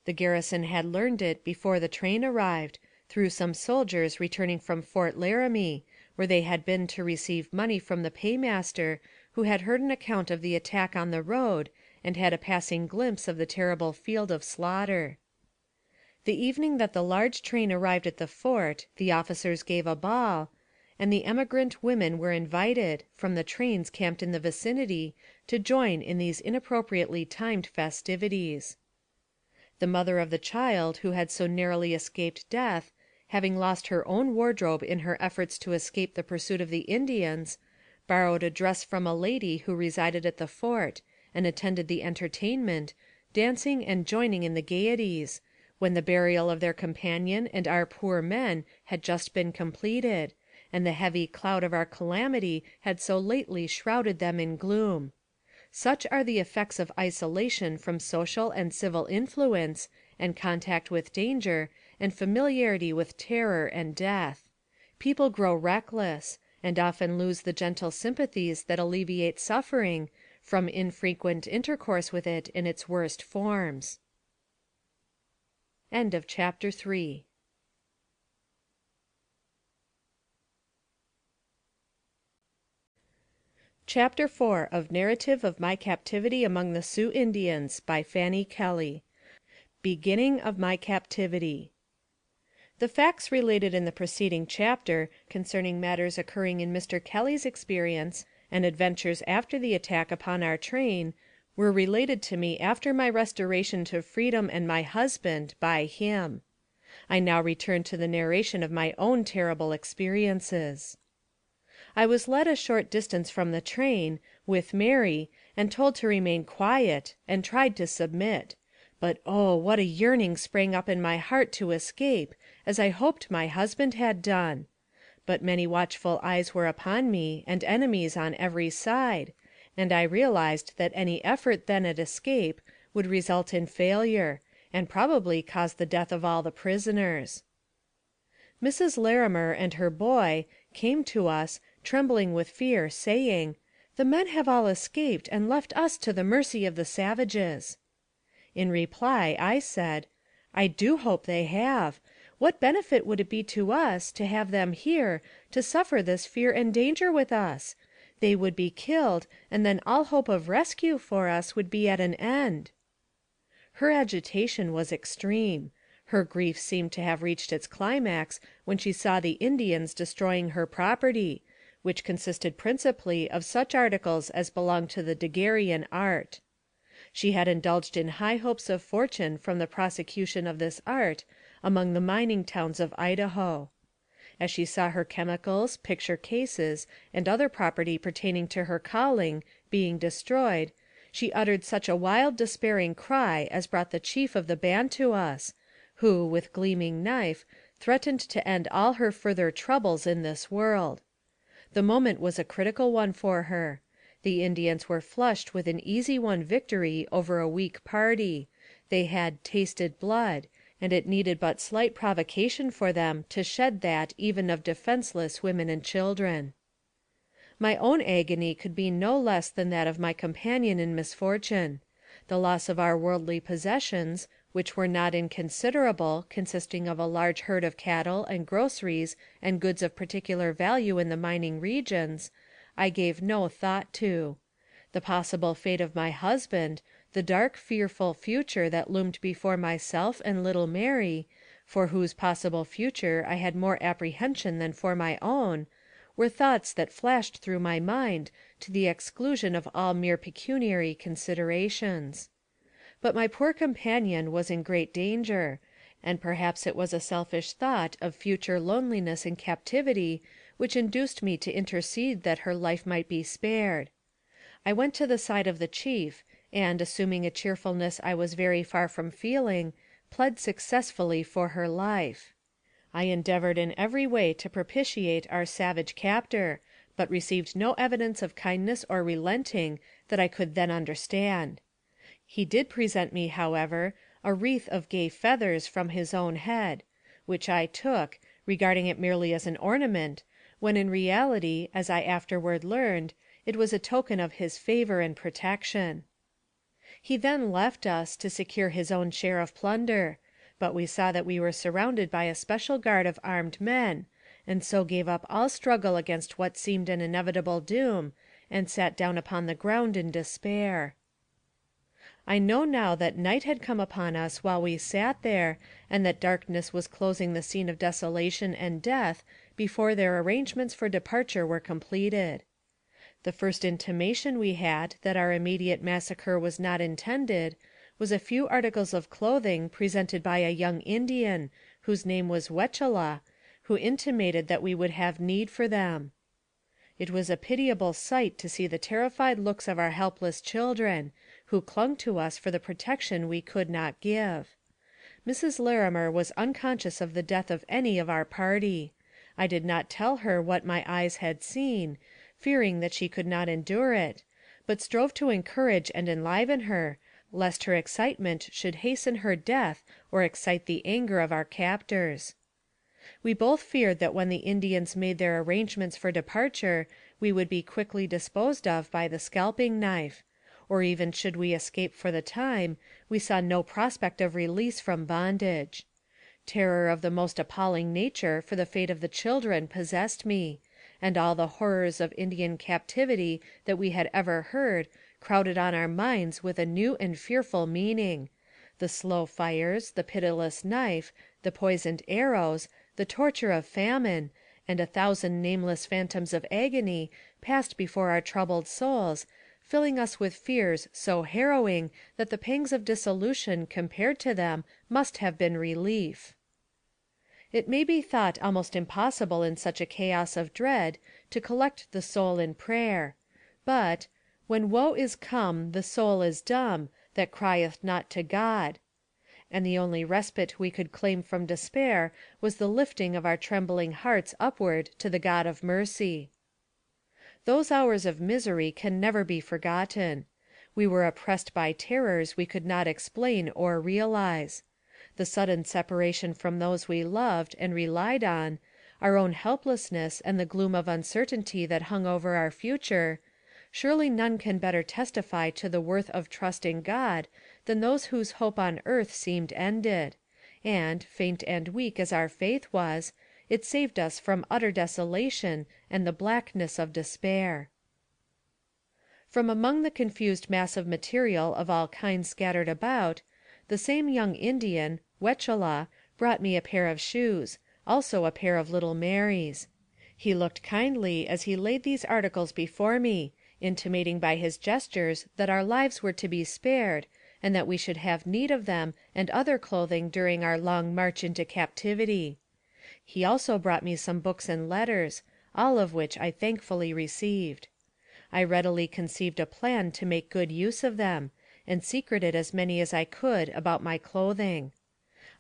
The garrison had learned it before the train arrived, through some soldiers returning from Fort Laramie, where they had been to receive money from the paymaster, who had heard an account of the attack on the road, and had a passing glimpse of the terrible field of slaughter. The evening that the large train arrived at the fort, the officers gave a ball, and the emigrant women were invited, from the trains camped in the vicinity, to join in these inappropriately timed festivities. The mother of the child who had so narrowly escaped death, having lost her own wardrobe in her efforts to escape the pursuit of the Indians, borrowed a dress from a lady who resided at the fort, and attended the entertainment, dancing and joining in the gayeties, when the burial of their companion and our poor men had just been completed, and the heavy cloud of our calamity had so lately shrouded them in gloom. Such are the effects of isolation from social and civil influence, and contact with danger, and familiarity with terror and death. People grow reckless, and often lose the gentle sympathies that alleviate suffering, from infrequent intercourse with it in its worst forms. End of chapter 3. Chapter 4 of Narrative of My Captivity among the Sioux Indians by Fanny Kelly. Beginning of My Captivity. The facts related in the preceding chapter concerning matters occurring in Mr. Kelly's experience and adventures after the attack upon our train were related to me after my restoration to freedom and my husband by him. I now return to the narration of my own terrible experiences. I was led a short distance from the train, with Mary, and told to remain quiet, and tried to submit. But oh, what a yearning sprang up in my heart to escape, as I hoped my husband had done! But many watchful eyes were upon me, and enemies on every side, and I realized that any effort then at escape would result in failure, and probably cause the death of all the prisoners. Mrs. Larimer and her boy came to us, trembling with fear, saying, "The men have all escaped and left us to the mercy of the savages." In reply, I said, "I do hope they have. What benefit would it be to us to have them here, to suffer this fear and danger with us? They would be killed, and then all hope of rescue for us would be at an end." Her agitation was extreme. Her grief seemed to have reached its climax when she saw the Indians destroying her property, which consisted principally of such articles as belonged to the Daguerrean art. She had indulged in high hopes of fortune from the prosecution of this art among the mining towns of Idaho. As she saw her chemicals, picture cases, and other property pertaining to her calling being destroyed, she uttered such a wild despairing cry as brought the chief of the band to us, who, with gleaming knife, threatened to end all her further troubles in this world. The moment was a critical one for her. The Indians were flushed with an easy won victory over a weak party. They had tasted blood, and it needed but slight provocation for them to shed that even of defenseless women and children. My own agony could be no less than that of my companion in misfortune. The loss of our worldly possessions, which were not inconsiderable, consisting of a large herd of cattle and groceries and goods of particular value in the mining regions, I gave no thought to. The possible fate of my husband, the dark, fearful future that loomed before myself and little Mary, for whose possible future I had more apprehension than for my own, were thoughts that flashed through my mind to the exclusion of all mere pecuniary considerations. But my poor companion was in great danger, and perhaps it was a selfish thought of future loneliness in captivity which induced me to intercede that her life might be spared. I went to the side of the chief, and, assuming a cheerfulness I was very far from feeling, pled successfully for her life. I endeavored in every way to propitiate our savage captor, but received no evidence of kindness or relenting that I could then understand. He did present me, however, a wreath of gay feathers from his own head, which I took, regarding it merely as an ornament, when in reality, as I afterward learned, it was a token of his favor and protection. He then left us, to secure his own share of plunder, but we saw that we were surrounded by a special guard of armed men, and so gave up all struggle against what seemed an inevitable doom, and sat down upon the ground in despair. I know now that night had come upon us while we sat there, and that darkness was closing the scene of desolation and death before their arrangements for departure were completed. The first intimation we had that our immediate massacre was not intended, was a few articles of clothing presented by a young Indian, whose name was Wechela, who intimated that we would have need for them. It was a pitiable sight to see the terrified looks of our helpless children, who clung to us for the protection we could not give. Mrs. Larimer was unconscious of the death of any of our party. I did not tell her what my eyes had seen, fearing that she could not endure it, but strove to encourage and enliven her, lest her excitement should hasten her death or excite the anger of our captors. We both feared that when the Indians made their arrangements for departure, we would be quickly disposed of by the scalping knife, or even should we escape for the time, we saw no prospect of release from bondage. Terror of the most appalling nature for the fate of the children possessed me, and all the horrors of Indian captivity that we had ever heard crowded on our minds with a new and fearful meaning. The slow fires, the pitiless knife, the poisoned arrows, the torture of famine, and 1,000 nameless phantoms of agony passed before our troubled souls, filling us with fears so harrowing that the pangs of dissolution compared to them must have been relief. It may be thought almost impossible in such a chaos of dread to collect the soul in prayer, but when woe is come, the soul is dumb, that crieth not to God, and the only respite we could claim from despair was the lifting of our trembling hearts upward to the God of mercy. Those hours of misery can never be forgotten. We were oppressed by terrors we could not explain or realize. The sudden separation from those we loved and relied on, our own helplessness, and the gloom of uncertainty that hung over our future, surely none can better testify to the worth of trust in God than those whose hope on earth seemed ended, and, faint and weak as our faith was, it saved us from utter desolation and the blackness of despair. From among the confused mass of material of all kinds scattered about, the same young Indian, Wechela, brought me a pair of shoes, also a pair of little Mary's. He looked kindly as he laid these articles before me, intimating by his gestures that our lives were to be spared, and that we should have need of them and other clothing during our long march into captivity. He also brought me some books and letters, all of which I thankfully received. I readily conceived a plan to make good use of them, and secreted as many as I could about my clothing.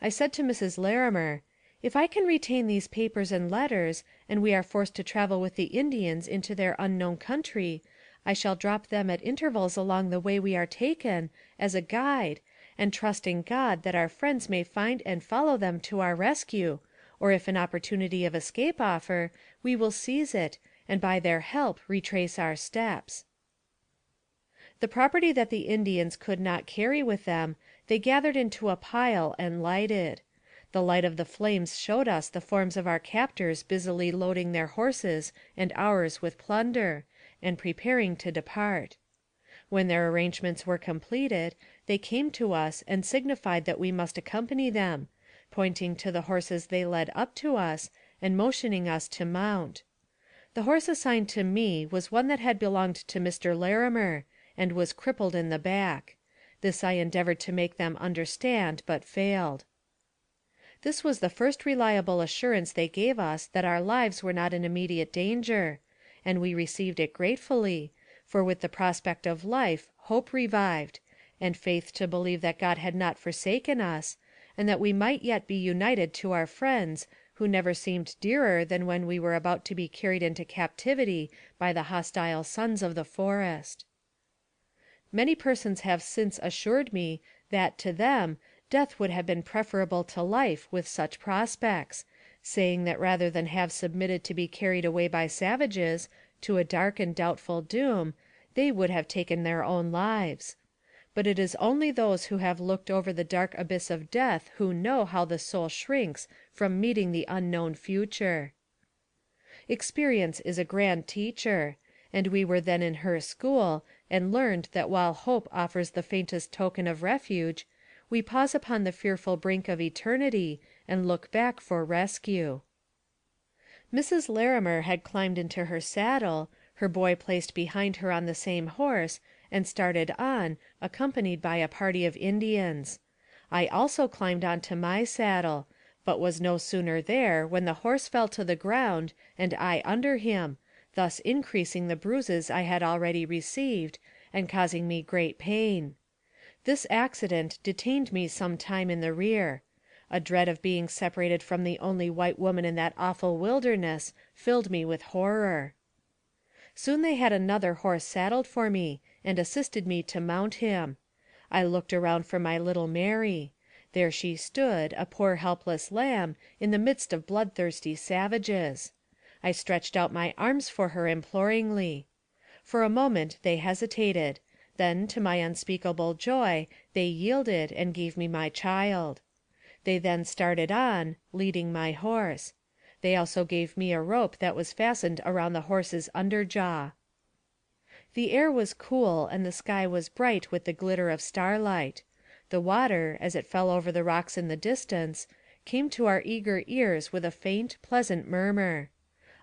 I said to Mrs. Larimer, "If I can retain these papers and letters, and we are forced to travel with the Indians into their unknown country, I shall drop them at intervals along the way we are taken, as a guide, and trust in God that our friends may find and follow them to our rescue, or if an opportunity of escape offer, we will seize it, and by their help retrace our steps." The property that the Indians could not carry with them, they gathered into a pile and lighted. The light of the flames showed us the forms of our captors busily loading their horses and ours with plunder, and preparing to depart. When their arrangements were completed, they came to us and signified that we must accompany them, pointing to the horses they led up to us, and motioning us to mount. The horse assigned to me was one that had belonged to Mr. Larimer, and was crippled in the back. This I endeavored to make them understand, but failed. This was the first reliable assurance they gave us that our lives were not in immediate danger, and we received it gratefully, for with the prospect of life, hope revived, and faith to believe that God had not forsaken us, and that we might yet be united to our friends, who never seemed dearer than when we were about to be carried into captivity by the hostile sons of the forest. Many persons have since assured me that, to them, death would have been preferable to life with such prospects, saying that rather than have submitted to be carried away by savages, to a dark and doubtful doom, they would have taken their own lives. But it is only those who have looked over the dark abyss of death who know how the soul shrinks from meeting the unknown future. Experience is a grand teacher, and we were then in her school, and learned that while hope offers the faintest token of refuge, we pause upon the fearful brink of eternity, and look back for rescue. Mrs. Larimer had climbed into her saddle, her boy placed behind her on the same horse, and started on, accompanied by a party of Indians. I also climbed onto my saddle, but was no sooner there when the horse fell to the ground, and I under him, thus increasing the bruises I had already received, and causing me great pain. This accident detained me some time in the rear. A dread of being separated from the only white woman in that awful wilderness filled me with horror. Soon they had another horse saddled for me, and assisted me to mount him. I looked around for my little Mary. There she stood, a poor helpless lamb, in the midst of bloodthirsty savages. I stretched out my arms for her imploringly. For a moment they hesitated. Then, to my unspeakable joy, they yielded, and gave me my child. They then started on, leading my horse. They also gave me a rope that was fastened around the horse's under jaw. The air was cool, and the sky was bright with the glitter of starlight. The water, as it fell over the rocks in the distance, came to our eager ears with a faint, pleasant murmur.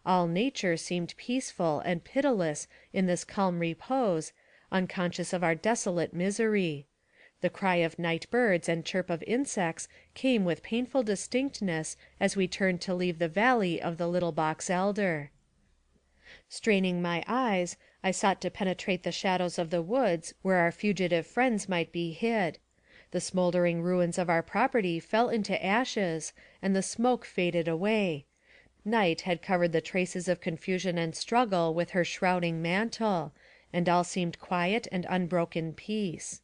All nature seemed peaceful and pitiless in this calm repose, unconscious of our desolate misery. The cry of night birds and chirp of insects came with painful distinctness as we turned to leave the valley of the little box elder. Straining my eyes, I sought to penetrate the shadows of the woods where our fugitive friends might be hid. The smoldering ruins of our property fell into ashes, and the smoke faded away. Night had covered the traces of confusion and struggle with her shrouding mantle, and all seemed quiet and unbroken peace.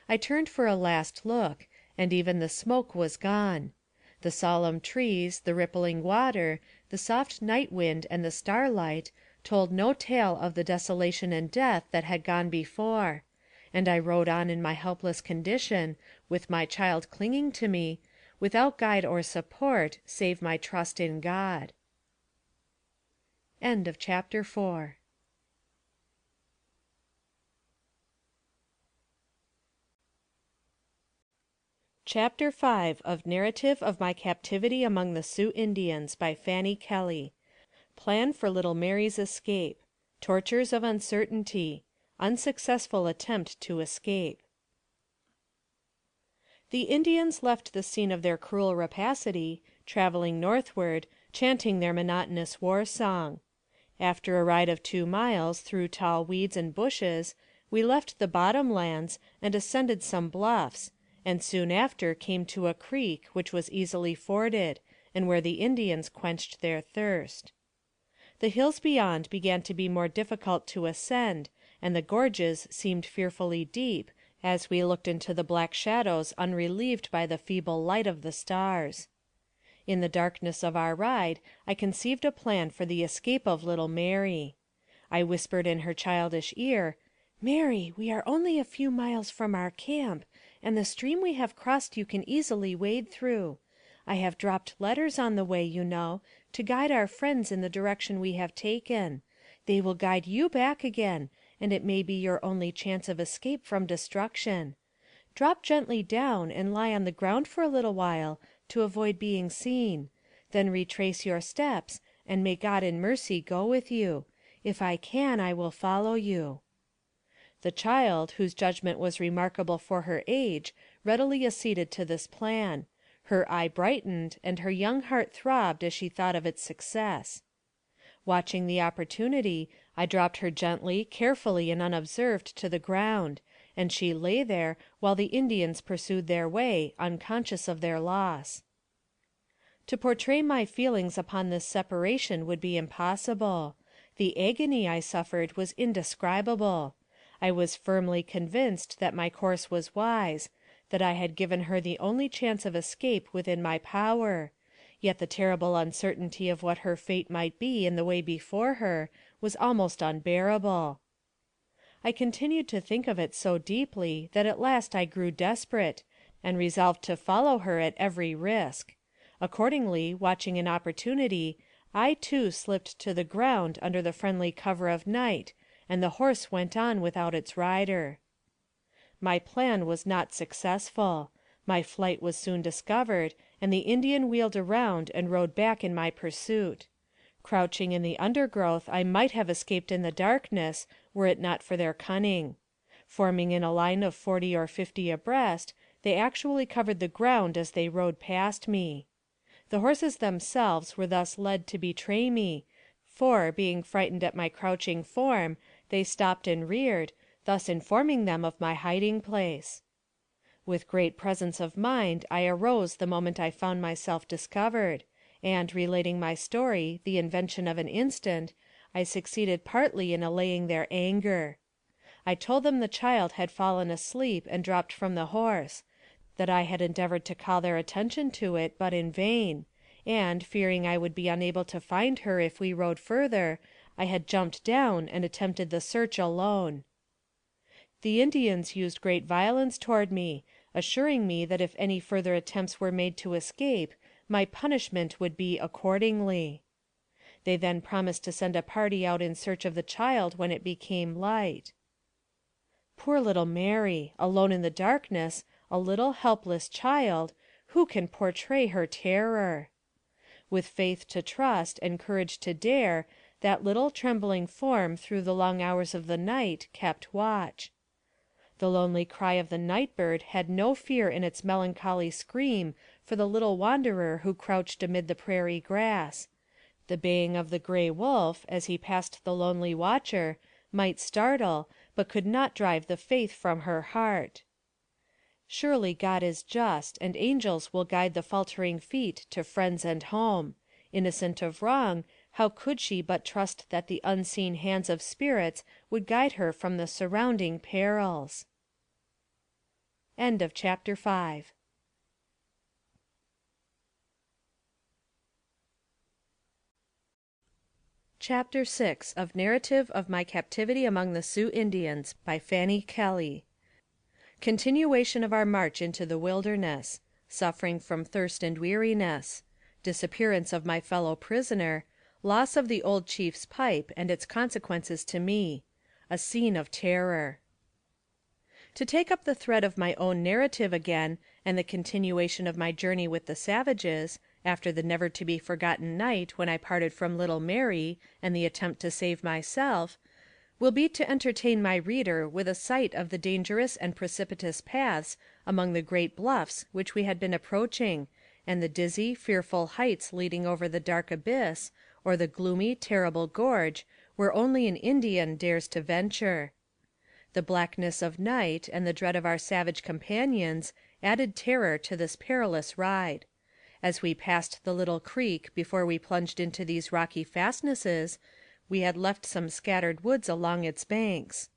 I turned for a last look, and even the smoke was gone. The solemn trees, the rippling water, the soft night wind, and the starlight, told no tale of the desolation and death that had gone before, and I rode on in my helpless condition, with my child clinging to me, without guide or support, save my trust in God. End of chapter 4. Chapter 5 of Narrative of My Captivity Among the Sioux Indians by Fanny Kelly. Plan for Little Mary's Escape. Tortures of Uncertainty. Unsuccessful Attempt to Escape. The Indians left the scene of their cruel rapacity, traveling northward, chanting their monotonous war song. After a ride of 2 miles through tall weeds and bushes, we left the bottom lands and ascended some bluffs, and soon after came to a creek which was easily forded, and where the Indians quenched their thirst. The hills beyond began to be more difficult to ascend, and the gorges seemed fearfully deep, as we looked into the black shadows unrelieved by the feeble light of the stars. In the darkness of our ride, I conceived a plan for the escape of little Mary. I whispered in her childish ear, "Mary, we are only a few miles from our camp, and the stream we have crossed you can easily wade through. I have dropped letters on the way, you know, to guide our friends in the direction we have taken. They will guide you back again, and it may be your only chance of escape from destruction. Drop gently down and lie on the ground for a little while to avoid being seen. Then retrace your steps, and may God in mercy go with you. If I can, I will follow you." The child, whose judgment was remarkable for her age, readily acceded to this plan. Her eye brightened, and her young heart throbbed as she thought of its success. Watching the opportunity, I dropped her gently, carefully, and unobserved to the ground, and she lay there while the Indians pursued their way, unconscious of their loss. To portray my feelings upon this separation would be impossible. The agony I suffered was indescribable. I was firmly convinced that my course was wise, that I had given her the only chance of escape within my power, yet the terrible uncertainty of what her fate might be in the way before her was almost unbearable. I continued to think of it so deeply that at last I grew desperate, and resolved to follow her at every risk. Accordingly, watching an opportunity, I, too, slipped to the ground under the friendly cover of night, and the horse went on without its rider. My plan was not successful. My flight was soon discovered, and the Indian wheeled around and rode back in my pursuit. Crouching in the undergrowth, I might have escaped in the darkness, were it not for their cunning. Forming in a line of 40 or 50 abreast, they actually covered the ground as they rode past me. The horses themselves were thus led to betray me, for, being frightened at my crouching form, they stopped and reared, thus informing them of my hiding place. With great presence of mind I arose the moment I found myself discovered, and, relating my story, the invention of an instant, I succeeded partly in allaying their anger. I told them the child had fallen asleep and dropped from the horse, that I had endeavored to call their attention to it, but in vain, and, fearing I would be unable to find her if we rode further, I had jumped down and attempted the search alone. The Indians used great violence toward me, assuring me that if any further attempts were made to escape, my punishment would be accordingly. They then promised to send a party out in search of the child when it became light. Poor little Mary, alone in the darkness, a little helpless child, who can portray her terror? With faith to trust and courage to dare, that little trembling form through the long hours of the night kept watch. The lonely cry of the night bird had no fear in its melancholy scream for the little wanderer who crouched amid the prairie grass. The baying of the gray wolf, as he passed the lonely watcher, might startle, but could not drive the faith from her heart. Surely God is just, and angels will guide the faltering feet to friends and home. Innocent of wrong, how could she but trust that the unseen hands of spirits would guide her from the surrounding perils? End of chapter 5. Chapter 6 of Narrative of My Captivity Among the Sioux Indians by Fanny Kelly. Continuation of our march into the wilderness. Suffering from thirst and weariness. Disappearance of my fellow prisoner. Loss of the old chief's pipe and its consequences to me. A scene of terror. To take up the thread of my own narrative again, and the continuation of my journey with the savages, after the never-to-be-forgotten night when I parted from little Mary, and the attempt to save myself, will be to entertain my reader with a sight of the dangerous and precipitous paths among the great bluffs which we had been approaching, and the dizzy, fearful heights leading over the dark abyss, or the gloomy, terrible gorge, where only an Indian dares to venture. The blackness of night, and the dread of our savage companions, added terror to this perilous ride. As we passed the little creek before we plunged into these rocky fastnesses, we had left some scattered woods along its banks.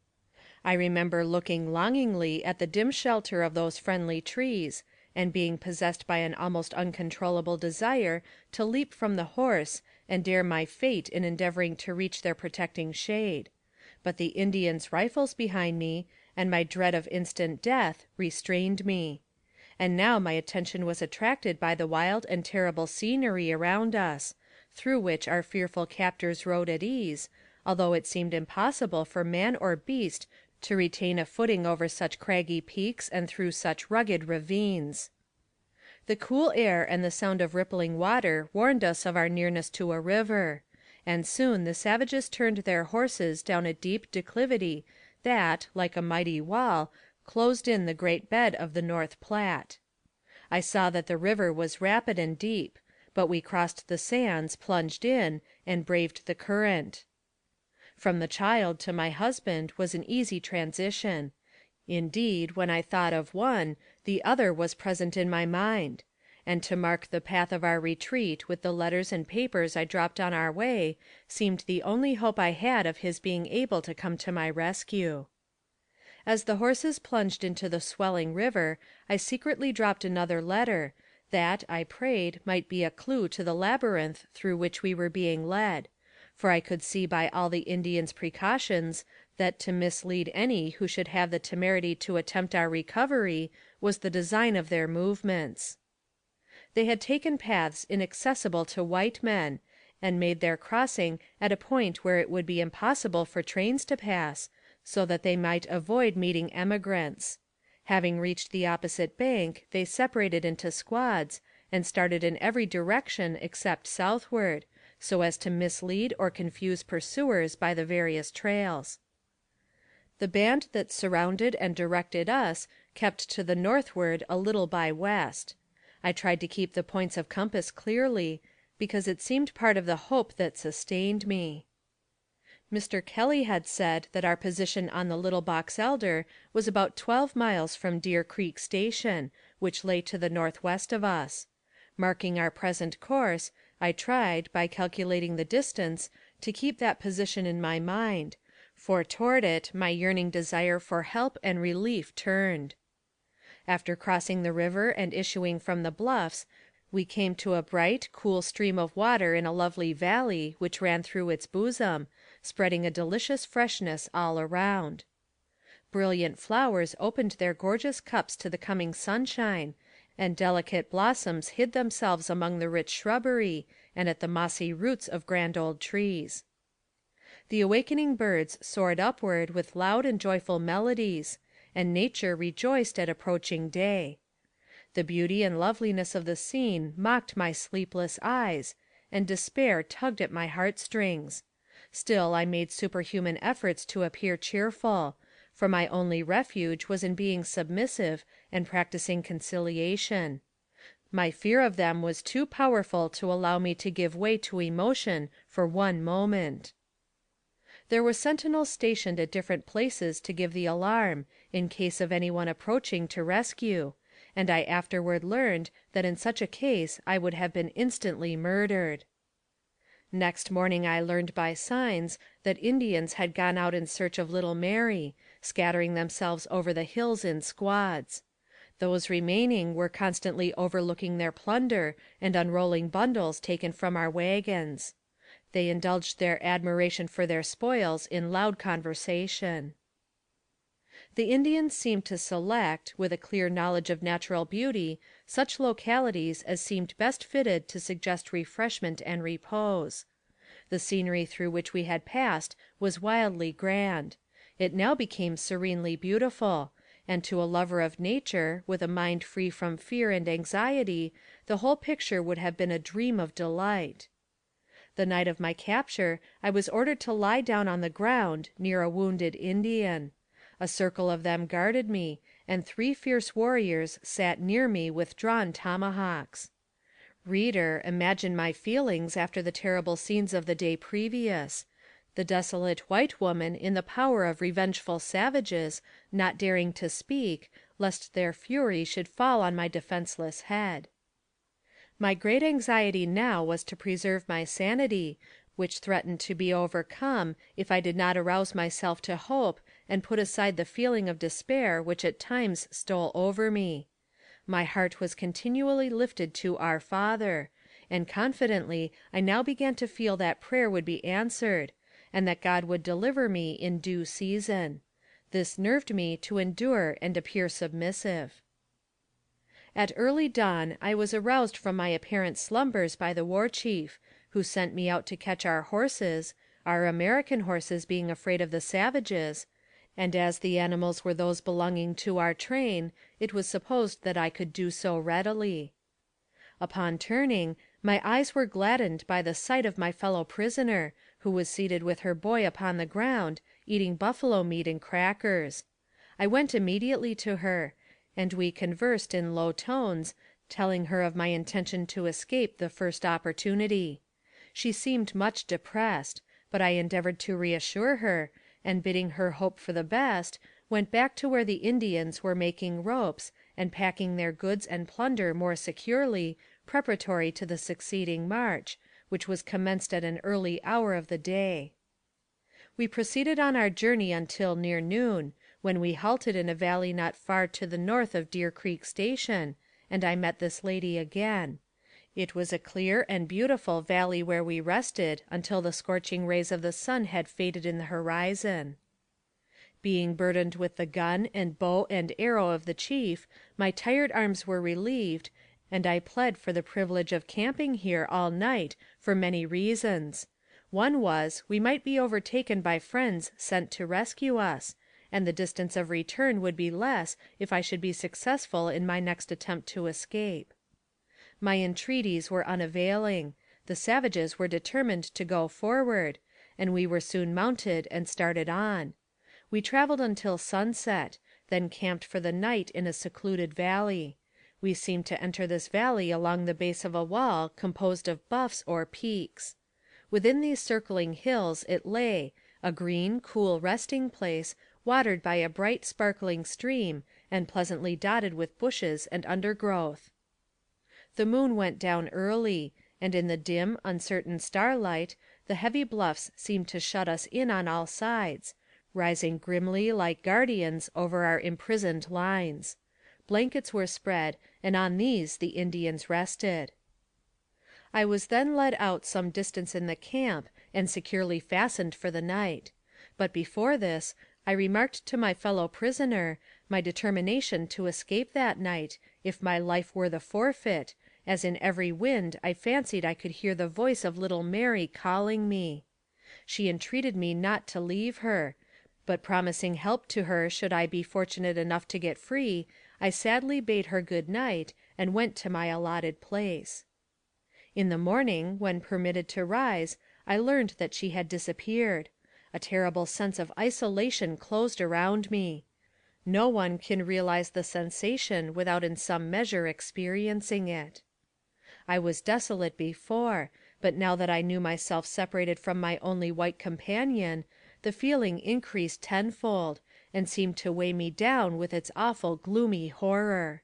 I remember looking longingly at the dim shelter of those friendly trees, and being possessed by an almost uncontrollable desire to leap from the horse and dare my fate in endeavoring to reach their protecting shade. But the Indians' rifles behind me, and my dread of instant death, restrained me. And now my attention was attracted by the wild and terrible scenery around us, through which our fearful captors rode at ease, although it seemed impossible for man or beast to retain a footing over such craggy peaks and through such rugged ravines. The cool air and the sound of rippling water warned us of our nearness to a river, and soon the savages turned their horses down a deep declivity that, like a mighty wall, closed in the great bed of the North Platte. I saw that the river was rapid and deep, but we crossed the sands, plunged in, and braved the current. From the child to my husband was an easy transition. Indeed, when I thought of one, the other was present in my mind; and to mark the path of our retreat with the letters and papers I dropped on our way seemed the only hope I had of his being able to come to my rescue. As the horses plunged into the swelling river, I secretly dropped another letter, that, I prayed, might be a clue to the labyrinth through which we were being led, for I could see by all the Indians' precautions that to mislead any who should have the temerity to attempt our recovery was the design of their movements. They had taken paths inaccessible to white men, and made their crossing at a point where it would be impossible for trains to pass, so that they might avoid meeting emigrants. Having reached the opposite bank, they separated into squads, and started in every direction except southward, so as to mislead or confuse pursuers by the various trails. The band that surrounded and directed us kept to the northward a little by west. I tried to keep the points of compass clearly, because it seemed part of the hope that sustained me. Mr. Kelly had said that our position on the Little Box Elder was about 12 miles from Deer Creek Station, which lay to the northwest of us. Marking our present course, I tried, by calculating the distance, to keep that position in my mind, for toward it my yearning desire for help and relief turned. After crossing the river and issuing from the bluffs, we came to a bright, cool stream of water in a lovely valley which ran through its bosom, spreading a delicious freshness all around. Brilliant flowers opened their gorgeous cups to the coming sunshine, and delicate blossoms hid themselves among the rich shrubbery and at the mossy roots of grand old trees. The awakening birds soared upward with loud and joyful melodies, and nature rejoiced at approaching day. The beauty and loveliness of the scene mocked my sleepless eyes, and despair tugged at my heartstrings. Still I made superhuman efforts to appear cheerful, for my only refuge was in being submissive and practicing conciliation. My fear of them was too powerful to allow me to give way to emotion for one moment. There were sentinels stationed at different places to give the alarm, in case of any one approaching to rescue, and I afterward learned that in such a case I would have been instantly murdered. Next morning I learned by signs that Indians had gone out in search of little Mary, scattering themselves over the hills in squads. Those remaining were constantly overlooking their plunder and unrolling bundles taken from our wagons. They indulged their admiration for their spoils in loud conversation. The Indians seemed to select, with a clear knowledge of natural beauty, such localities as seemed best fitted to suggest refreshment and repose. The scenery through which we had passed was wildly grand. It now became serenely beautiful, and to a lover of nature, with a mind free from fear and anxiety, the whole picture would have been a dream of delight. The night of my capture I was ordered to lie down on the ground, near a wounded Indian. A circle of them guarded me, and 3 fierce warriors sat near me with drawn tomahawks. Reader, imagine my feelings after the terrible scenes of the day previous. The desolate white woman in the power of revengeful savages, not daring to speak, lest their fury should fall on my defenseless head. My great anxiety now was to preserve my sanity, which threatened to be overcome if I did not arouse myself to hope and put aside the feeling of despair which at times stole over me. My heart was continually lifted to Our Father, and confidently I now began to feel that prayer would be answered, and that God would deliver me in due season. This nerved me to endure and appear submissive. At early dawn I was aroused from my apparent slumbers by the war chief, who sent me out to catch our horses, our American horses being afraid of the savages, and as the animals were those belonging to our train, it was supposed that I could do so readily. Upon turning, my eyes were gladdened by the sight of my fellow prisoner, who was seated with her boy upon the ground, eating buffalo meat and crackers. I went immediately to her, and we conversed in low tones, telling her of my intention to escape the first opportunity. She seemed much depressed, but I endeavored to reassure her, and bidding her hope for the best, went back to where the Indians were making ropes, and packing their goods and plunder more securely, preparatory to the succeeding march, which was commenced at an early hour of the day. We proceeded on our journey until near noon, when we halted in a valley not far to the north of Deer Creek Station, and I met this lady again. It was a clear and beautiful valley where we rested until the scorching rays of the sun had faded in the horizon. Being burdened with the gun and bow and arrow of the chief, my tired arms were relieved, and I pled for the privilege of camping here all night for many reasons. One was, we might be overtaken by friends sent to rescue us, and the distance of return would be less if I should be successful in my next attempt to escape. My entreaties were unavailing. The savages were determined to go forward, and we were soon mounted and started on. We traveled until sunset, then camped for the night in a secluded valley. We seemed to enter this valley along the base of a wall composed of bluffs or peaks. Within these circling hills it lay, a green, cool resting place, watered by a bright, sparkling stream, and pleasantly dotted with bushes and undergrowth. The moon went down early, and in the dim, uncertain starlight, the heavy bluffs seemed to shut us in on all sides, rising grimly like guardians over our imprisoned lines. Blankets were spread, and on these the Indians rested. I was then led out some distance in the camp, and securely fastened for the night. But before this, I remarked to my fellow prisoner, my determination to escape that night, if my life were the forfeit, as in every wind I fancied I could hear the voice of little Mary calling me. She entreated me not to leave her, but promising help to her should I be fortunate enough to get free, I sadly bade her good night, and went to my allotted place. In the morning, when permitted to rise, I learned that she had disappeared. A terrible sense of isolation closed around me. No one can realize the sensation without in some measure experiencing it. I was desolate before, but now that I knew myself separated from my only white companion, the feeling increased tenfold, and seemed to weigh me down with its awful gloomy horror.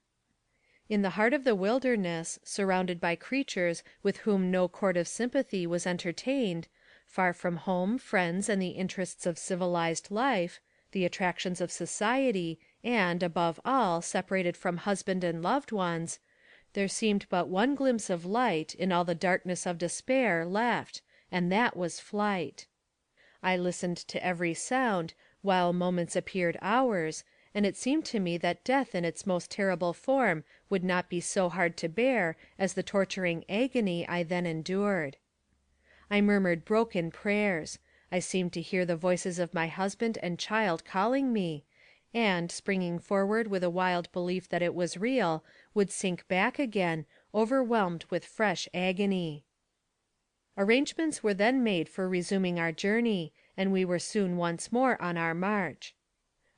In the heart of the wilderness, surrounded by creatures with whom no chord of sympathy was entertained, far from home, friends, and the interests of civilized life, the attractions of society, and, above all, separated from husband and loved ones, there seemed but one glimpse of light in all the darkness of despair left, and that was flight. I listened to every sound, while moments appeared hours, and it seemed to me that death in its most terrible form would not be so hard to bear as the torturing agony I then endured. I murmured broken prayers. I seemed to hear the voices of my husband and child calling me, and, springing forward with a wild belief that it was real, would sink back again, overwhelmed with fresh agony. Arrangements were then made for resuming our journey, and we were soon once more on our march.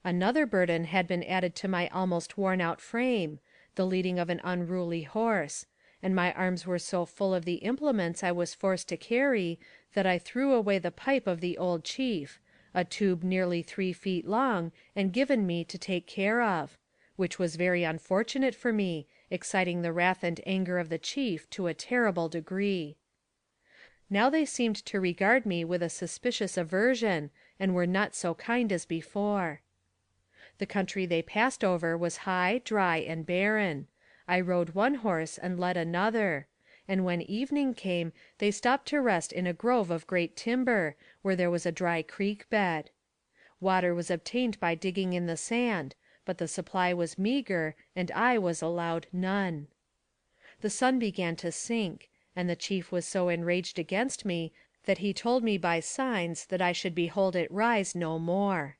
Another burden had been added to my almost worn-out frame, the leading of an unruly horse, and my arms were so full of the implements I was forced to carry, that I threw away the pipe of the old chief, a tube nearly 3 feet long, and given me to take care of, which was very unfortunate for me, exciting the wrath and anger of the chief to a terrible degree. Now they seemed to regard me with a suspicious aversion, and were not so kind as before. The country they passed over was high, dry, and barren. I rode one horse and led another, and when evening came they stopped to rest in a grove of great timber, where there was a dry creek bed. Water was obtained by digging in the sand, but the supply was meager, and I was allowed none. The sun began to sink, and the chief was so enraged against me that he told me by signs that I should behold it rise no more.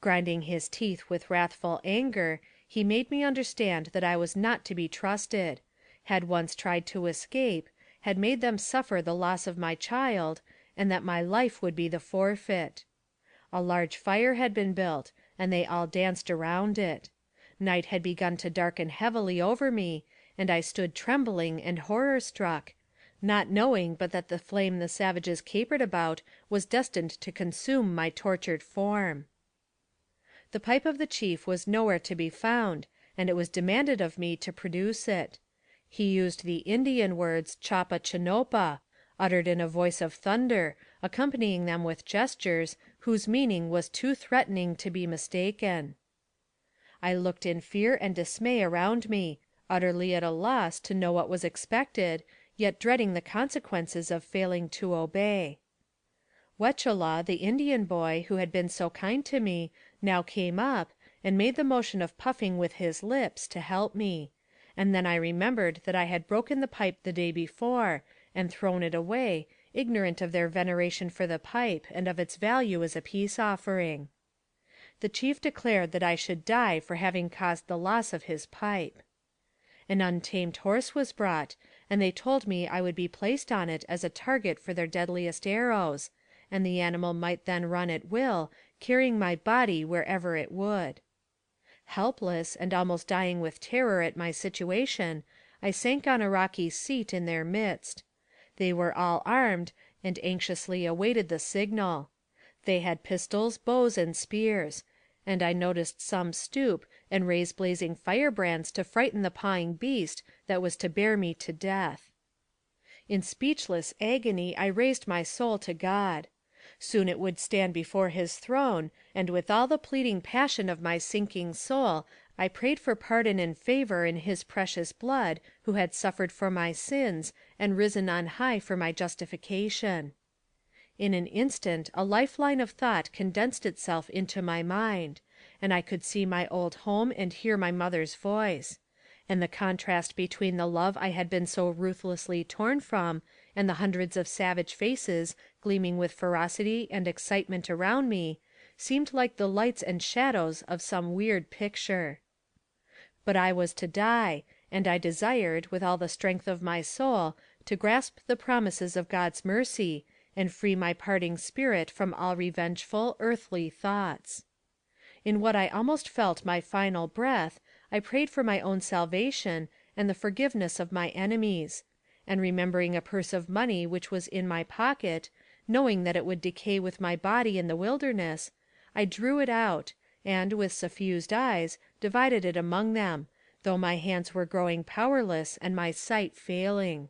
Grinding his teeth with wrathful anger, he made me understand that I was not to be trusted, had once tried to escape, had made them suffer the loss of my child, and that my life would be the forfeit. A large fire had been built, and they all danced around it. Night had begun to darken heavily over me, and I stood trembling and horror struck, not knowing but that the flame the savages capered about was destined to consume my tortured form. The pipe of the chief was nowhere to be found, and it was demanded of me to produce it. He used the Indian words chapa chanopa, uttered in a voice of thunder, accompanying them with gestures, whose meaning was too threatening to be mistaken. I looked in fear and dismay around me, utterly at a loss to know what was expected, yet dreading the consequences of failing to obey. Wechela, the Indian boy, who had been so kind to me, now came up, and made the motion of puffing with his lips, to help me; and then I remembered that I had broken the pipe the day before, and thrown it away, ignorant of their veneration for the pipe, and of its value as a peace offering. The chief declared that I should die for having caused the loss of his pipe. An untamed horse was brought, and they told me I would be placed on it as a target for their deadliest arrows, and the animal might then run at will, carrying my body wherever it would. Helpless, and almost dying with terror at my situation, I sank on a rocky seat in their midst. They were all armed, and anxiously awaited the signal. They had pistols, bows, and spears, and I noticed some stoop and raise blazing firebrands to frighten the pawing beast that was to bear me to death. In speechless agony I raised my soul to God. Soon it would stand before his throne, and with all the pleading passion of my sinking soul I prayed for pardon and favor in his precious blood, who had suffered for my sins, and risen on high for my justification. In an instant a lifeline of thought condensed itself into my mind, and I could see my old home and hear my mother's voice; and the contrast between the love I had been so ruthlessly torn from, and the hundreds of savage faces gleaming with ferocity and excitement around me, seemed like the lights and shadows of some weird picture. But I was to die, and I desired, with all the strength of my soul, to grasp the promises of God's mercy, and free my parting spirit from all revengeful, earthly thoughts. In what I almost felt my final breath, I prayed for my own salvation, and the forgiveness of my enemies; and remembering a purse of money which was in my pocket, knowing that it would decay with my body in the wilderness, I drew it out, and, with suffused eyes, divided it among them, though my hands were growing powerless, and my sight failing.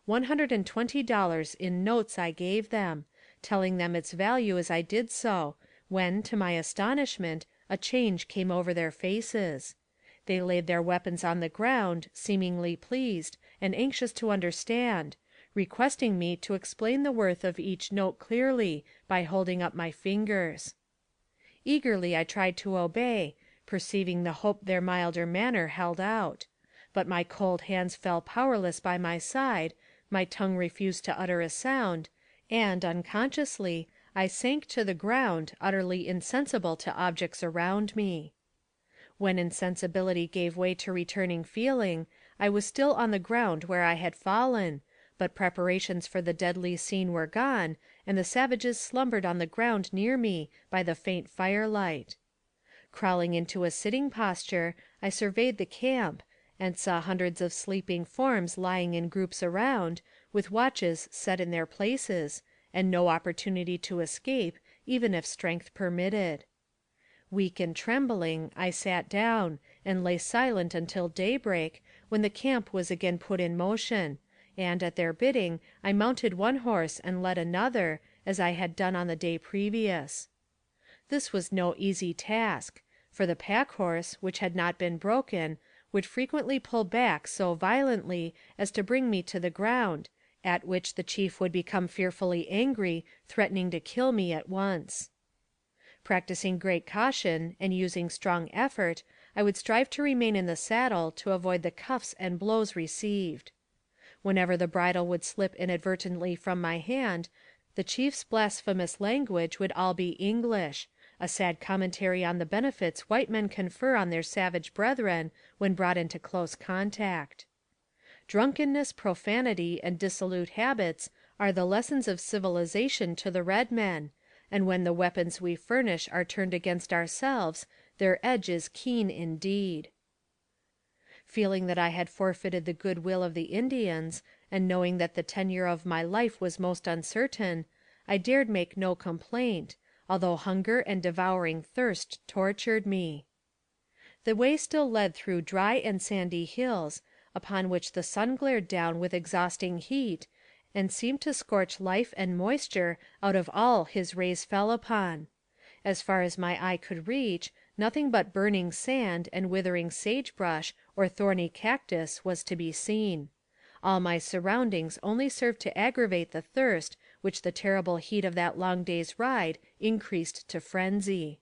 $120 in notes I gave them, telling them its value as I did so, when, to my astonishment, a change came over their faces. They laid their weapons on the ground, seemingly pleased, and anxious to understand, requesting me to explain the worth of each note clearly, by holding up my fingers. Eagerly I tried to obey, perceiving the hope their milder manner held out; but my cold hands fell powerless by my side, my tongue refused to utter a sound, and, unconsciously, I sank to the ground, utterly insensible to objects around me. When insensibility gave way to returning feeling, I was still on the ground where I had fallen, but preparations for the deadly scene were gone, and the savages slumbered on the ground near me, by the faint firelight. Crawling into a sitting posture, I surveyed the camp, and saw hundreds of sleeping forms lying in groups around, with watches set in their places, and no opportunity to escape, even if strength permitted. Weak and trembling, I sat down, and lay silent until daybreak, when the camp was again put in motion, and, at their bidding, I mounted one horse and led another, as I had done on the day previous. This was no easy task, for the pack horse, which had not been broken, would frequently pull back so violently as to bring me to the ground, at which the chief would become fearfully angry, threatening to kill me at once. Practicing great caution, and using strong effort, I would strive to remain in the saddle to avoid the cuffs and blows received. Whenever the bridle would slip inadvertently from my hand, the chief's blasphemous language would all be English, a sad commentary on the benefits white men confer on their savage brethren when brought into close contact. Drunkenness, profanity, and dissolute habits are the lessons of civilization to the red men, and when the weapons we furnish are turned against ourselves, their edge is keen indeed. Feeling that I had forfeited the good will of the Indians, and knowing that the tenure of my life was most uncertain, I dared make no complaint, although hunger and devouring thirst tortured me. The way still led through dry and sandy hills, upon which the sun glared down with exhausting heat, and seemed to scorch life and moisture out of all his rays fell upon. As far as my eye could reach, nothing but burning sand and withering sagebrush or thorny cactus was to be seen. All my surroundings only served to aggravate the thirst which the terrible heat of that long day's ride increased to frenzy.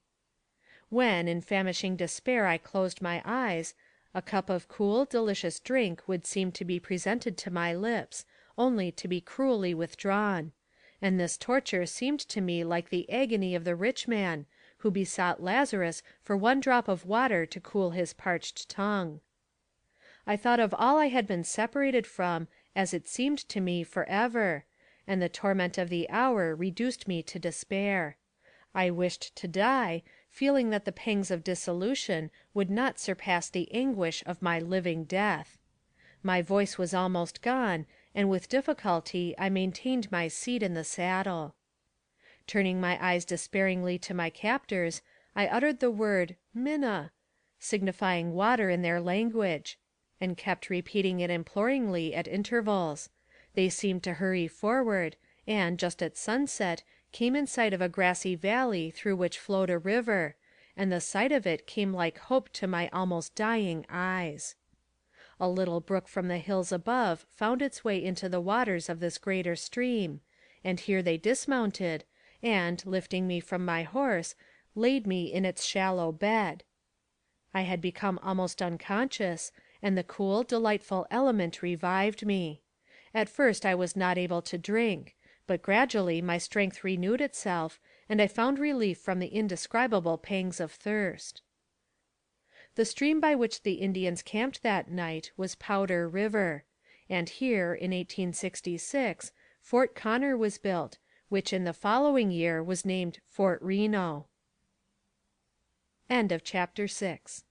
When, in famishing despair, I closed my eyes, A cup of cool, delicious drink would seem to be presented to my lips, only to be cruelly withdrawn; and this torture seemed to me like the agony of the rich man, who besought Lazarus for one drop of water to cool his parched tongue. I thought of all I had been separated from, as it seemed to me, forever, and the torment of the hour reduced me to despair. I wished to die, feeling that the pangs of dissolution would not surpass the anguish of my living death. My voice was almost gone, and with difficulty I maintained my seat in the saddle. Turning my eyes despairingly to my captors, I uttered the word Minna, signifying water in their language, and kept repeating it imploringly at intervals. They seemed to hurry forward, and, just at sunset, came in sight of a grassy valley through which flowed a river, and the sight of it came like hope to my almost dying eyes. A little brook from the hills above found its way into the waters of this greater stream, and here they dismounted, and, lifting me from my horse, laid me in its shallow bed. I had become almost unconscious, and the cool, delightful element revived me. At first I was not able to drink, but gradually my strength renewed itself, and I found relief from the indescribable pangs of thirst. The stream by which the Indians camped that night was Powder River, and here, in 1866, Fort Conner was built, which in the following year was named Fort Reno. End of chapter 6.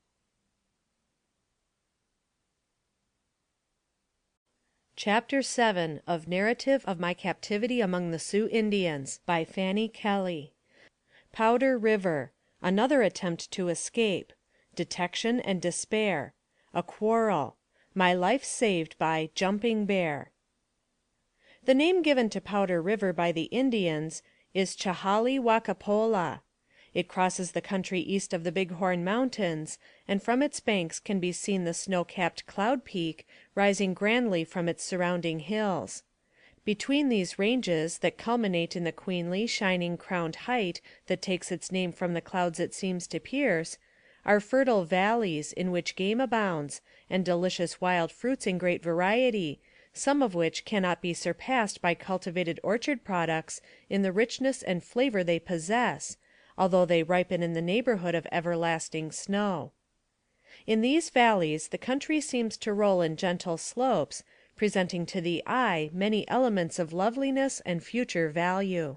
Chapter 7 of Narrative of My Captivity Among the Sioux Indians, by Fanny Kelly. Powder River. Another attempt to escape. Detection and despair. A quarrel. My life saved by Jumping Bear. The name given to Powder River by the Indians is Chahali-Wacapola. It crosses the country east of the Bighorn Mountains, and from its banks can be seen the snow-capped Cloud Peak rising grandly from its surrounding hills. Between these ranges, that culminate in the queenly, shining crowned height that takes its name from the clouds it seems to pierce, are fertile valleys, in which game abounds, and delicious wild fruits in great variety, some of which cannot be surpassed by cultivated orchard products in the richness and flavor they possess, although they ripen in the neighborhood of everlasting snow. In these valleys the country seems to roll in gentle slopes, presenting to the eye many elements of loveliness and future value.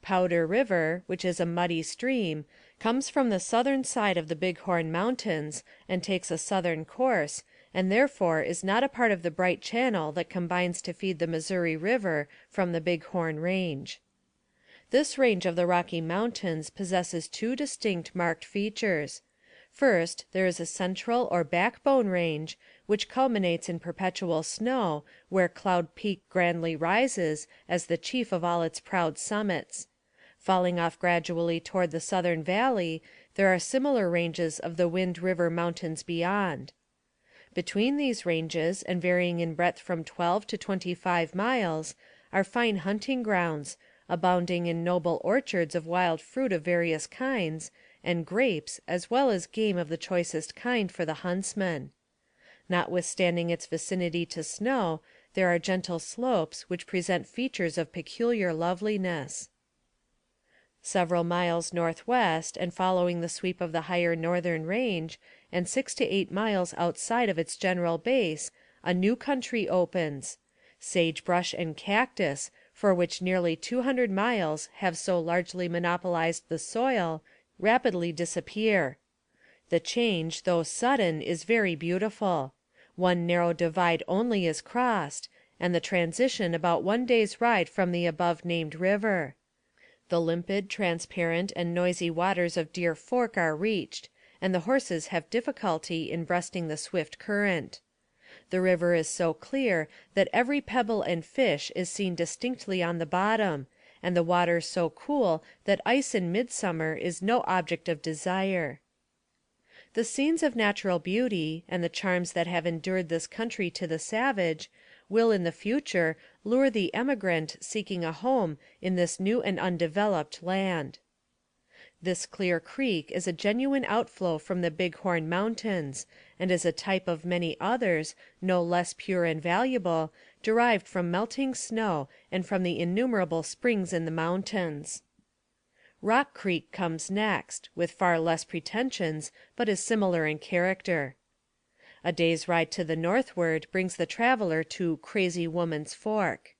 Powder River, which is a muddy stream, comes from the southern side of the Bighorn Mountains, and takes a southern course, and therefore is not a part of the bright channel that combines to feed the Missouri River from the Bighorn Range. This range of the Rocky Mountains possesses two distinct marked features. First, there is a central or backbone range, which culminates in perpetual snow, where Cloud Peak grandly rises, as the chief of all its proud summits. Falling off gradually toward the southern valley, there are similar ranges of the Wind River Mountains beyond. Between these ranges, and varying in breadth from 12 to 25 miles, are fine hunting grounds, abounding in noble orchards of wild fruit of various kinds, and grapes, as well as game of the choicest kind for the huntsman. Notwithstanding its vicinity to snow, there are gentle slopes which present features of peculiar loveliness. Several miles northwest, and following the sweep of the higher northern range, and 6 to 8 miles outside of its general base, a new country opens. Sagebrush and cactus, for which nearly 200 miles have so largely monopolized the soil, rapidly disappear. The change, though sudden, is very beautiful. One narrow divide only is crossed, and the transition about one day's ride from the above named river. The limpid, transparent, and noisy waters of Deer Fork are reached, and the horses have difficulty in breasting the swift current. The river is so clear that every pebble and fish is seen distinctly on the bottom, and the water so cool that ice in midsummer is no object of desire. The scenes of natural beauty, and the charms that have endeared this country to the savage, will in the future lure the emigrant seeking a home in this new and undeveloped land. This Clear Creek is a genuine outflow from the Big Horn Mountains, and is a type of many others, no less pure and valuable, derived from melting snow and from the innumerable springs in the mountains. Rock Creek comes next, with far less pretensions, but is similar in character. A day's ride to the northward brings the traveler to Crazy Woman's Fork.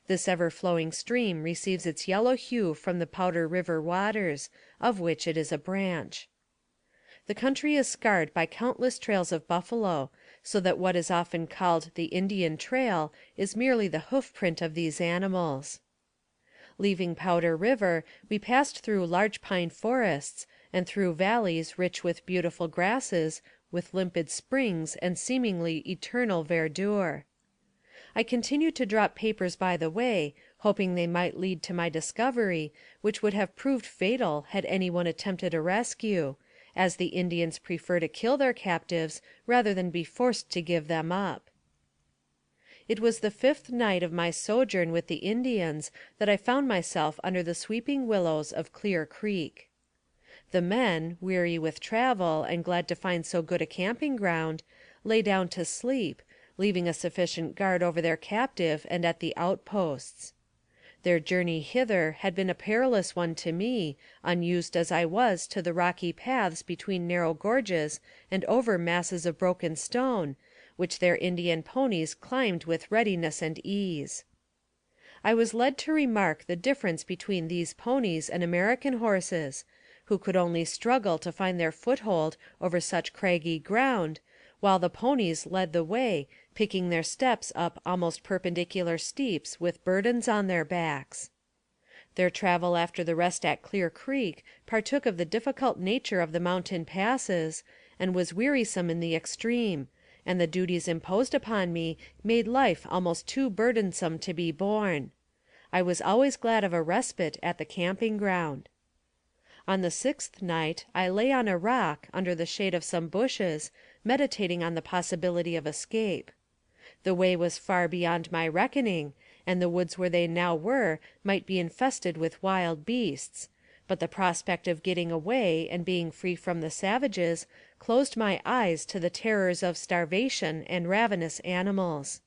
This ever-flowing stream receives its yellow hue from the Powder River waters, of which it is a branch. The country is scarred by countless trails of buffalo, so that what is often called the Indian Trail is merely the hoof print of these animals. Leaving Powder River, we passed through large pine forests, and through valleys rich with beautiful grasses, with limpid springs and seemingly eternal verdure. I continued to drop papers by the way, hoping they might lead to my discovery, which would have proved fatal had any one attempted a rescue, as the Indians prefer to kill their captives rather than be forced to give them up. It was the 5th night of my sojourn with the Indians that I found myself under the sweeping willows of Clear Creek. The men, weary with travel, and glad to find so good a camping ground, lay down to sleep, leaving a sufficient guard over their captive and at the outposts. Their journey hither had been a perilous one to me, unused as I was to the rocky paths between narrow gorges and over masses of broken stone, which their Indian ponies climbed with readiness and ease. I was led to remark the difference between these ponies and American horses, who could only struggle to find their foothold over such craggy ground, while the ponies led the way, picking their steps up almost perpendicular steeps with burdens on their backs. Their travel after the rest at Clear Creek partook of the difficult nature of the mountain passes, and was wearisome in the extreme, and the duties imposed upon me made life almost too burdensome to be borne. I was always glad of a respite at the camping ground. On the 6th night I lay on a rock, under the shade of some bushes, meditating on the possibility of escape. The way was far beyond my reckoning, and the woods where they now were might be infested with wild beasts, but the prospect of getting away and being free from the savages closed my eyes to the terrors of starvation and ravenous animals.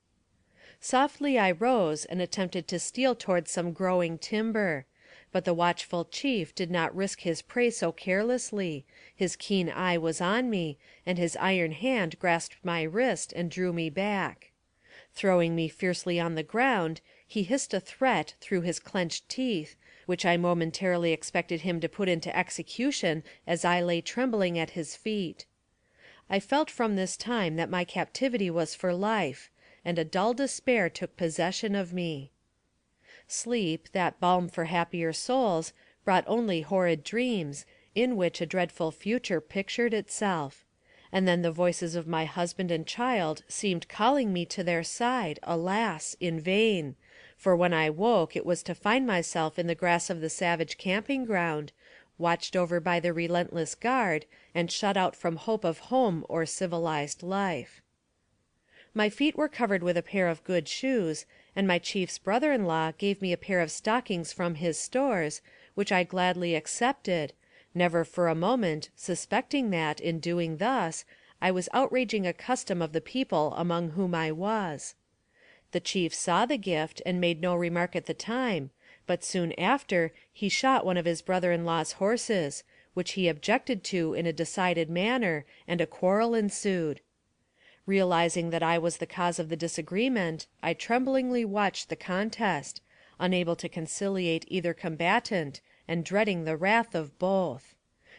Softly I rose and attempted to steal toward some growing timber, but the watchful chief did not risk his prey so carelessly. His keen eye was on me, and his iron hand grasped my wrist and drew me back. Throwing me fiercely on the ground, he hissed a threat through his clenched teeth, which I momentarily expected him to put into execution as I lay trembling at his feet. I felt from this time that my captivity was for life, and a dull despair took possession of me. Sleep, that balm for happier souls, brought only horrid dreams, in which a dreadful future pictured itself. And then the voices of my husband and child seemed calling me to their side, alas! in vain, for when I woke it was to find myself in the grass of the savage camping ground, watched over by the relentless guard, and shut out from hope of home or civilized life. My feet were covered with a pair of good shoes, and my chief's brother-in-law gave me a pair of stockings from his stores, which I gladly accepted, never for a moment suspecting that, in doing thus, I was outraging a custom of the people among whom I was. The chief saw the gift, and made no remark at the time, but soon after he shot one of his brother-in-law's horses, which he objected to in a decided manner, and a quarrel ensued. Realizing that I was the cause of the disagreement, I tremblingly watched the contest, unable to conciliate either combatant, and dreading the wrath of both.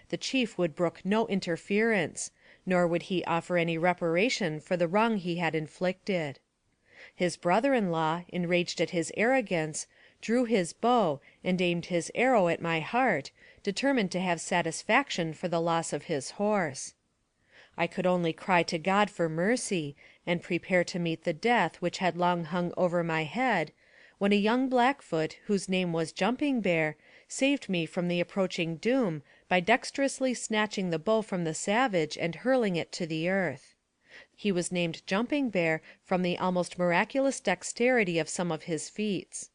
The chief would brook no interference, nor would he offer any reparation for the wrong he had inflicted. His brother-in-law, enraged at his arrogance, drew his bow, and aimed his arrow at my heart, determined to have satisfaction for the loss of his horse. I could only cry to God for mercy, and prepare to meet the death which had long hung over my head, when a young Blackfoot, whose name was Jumping Bear, saved me from the approaching doom by dexterously snatching the bow from the savage and hurling it to the earth. He was named Jumping Bear from the almost miraculous dexterity of some of his feats.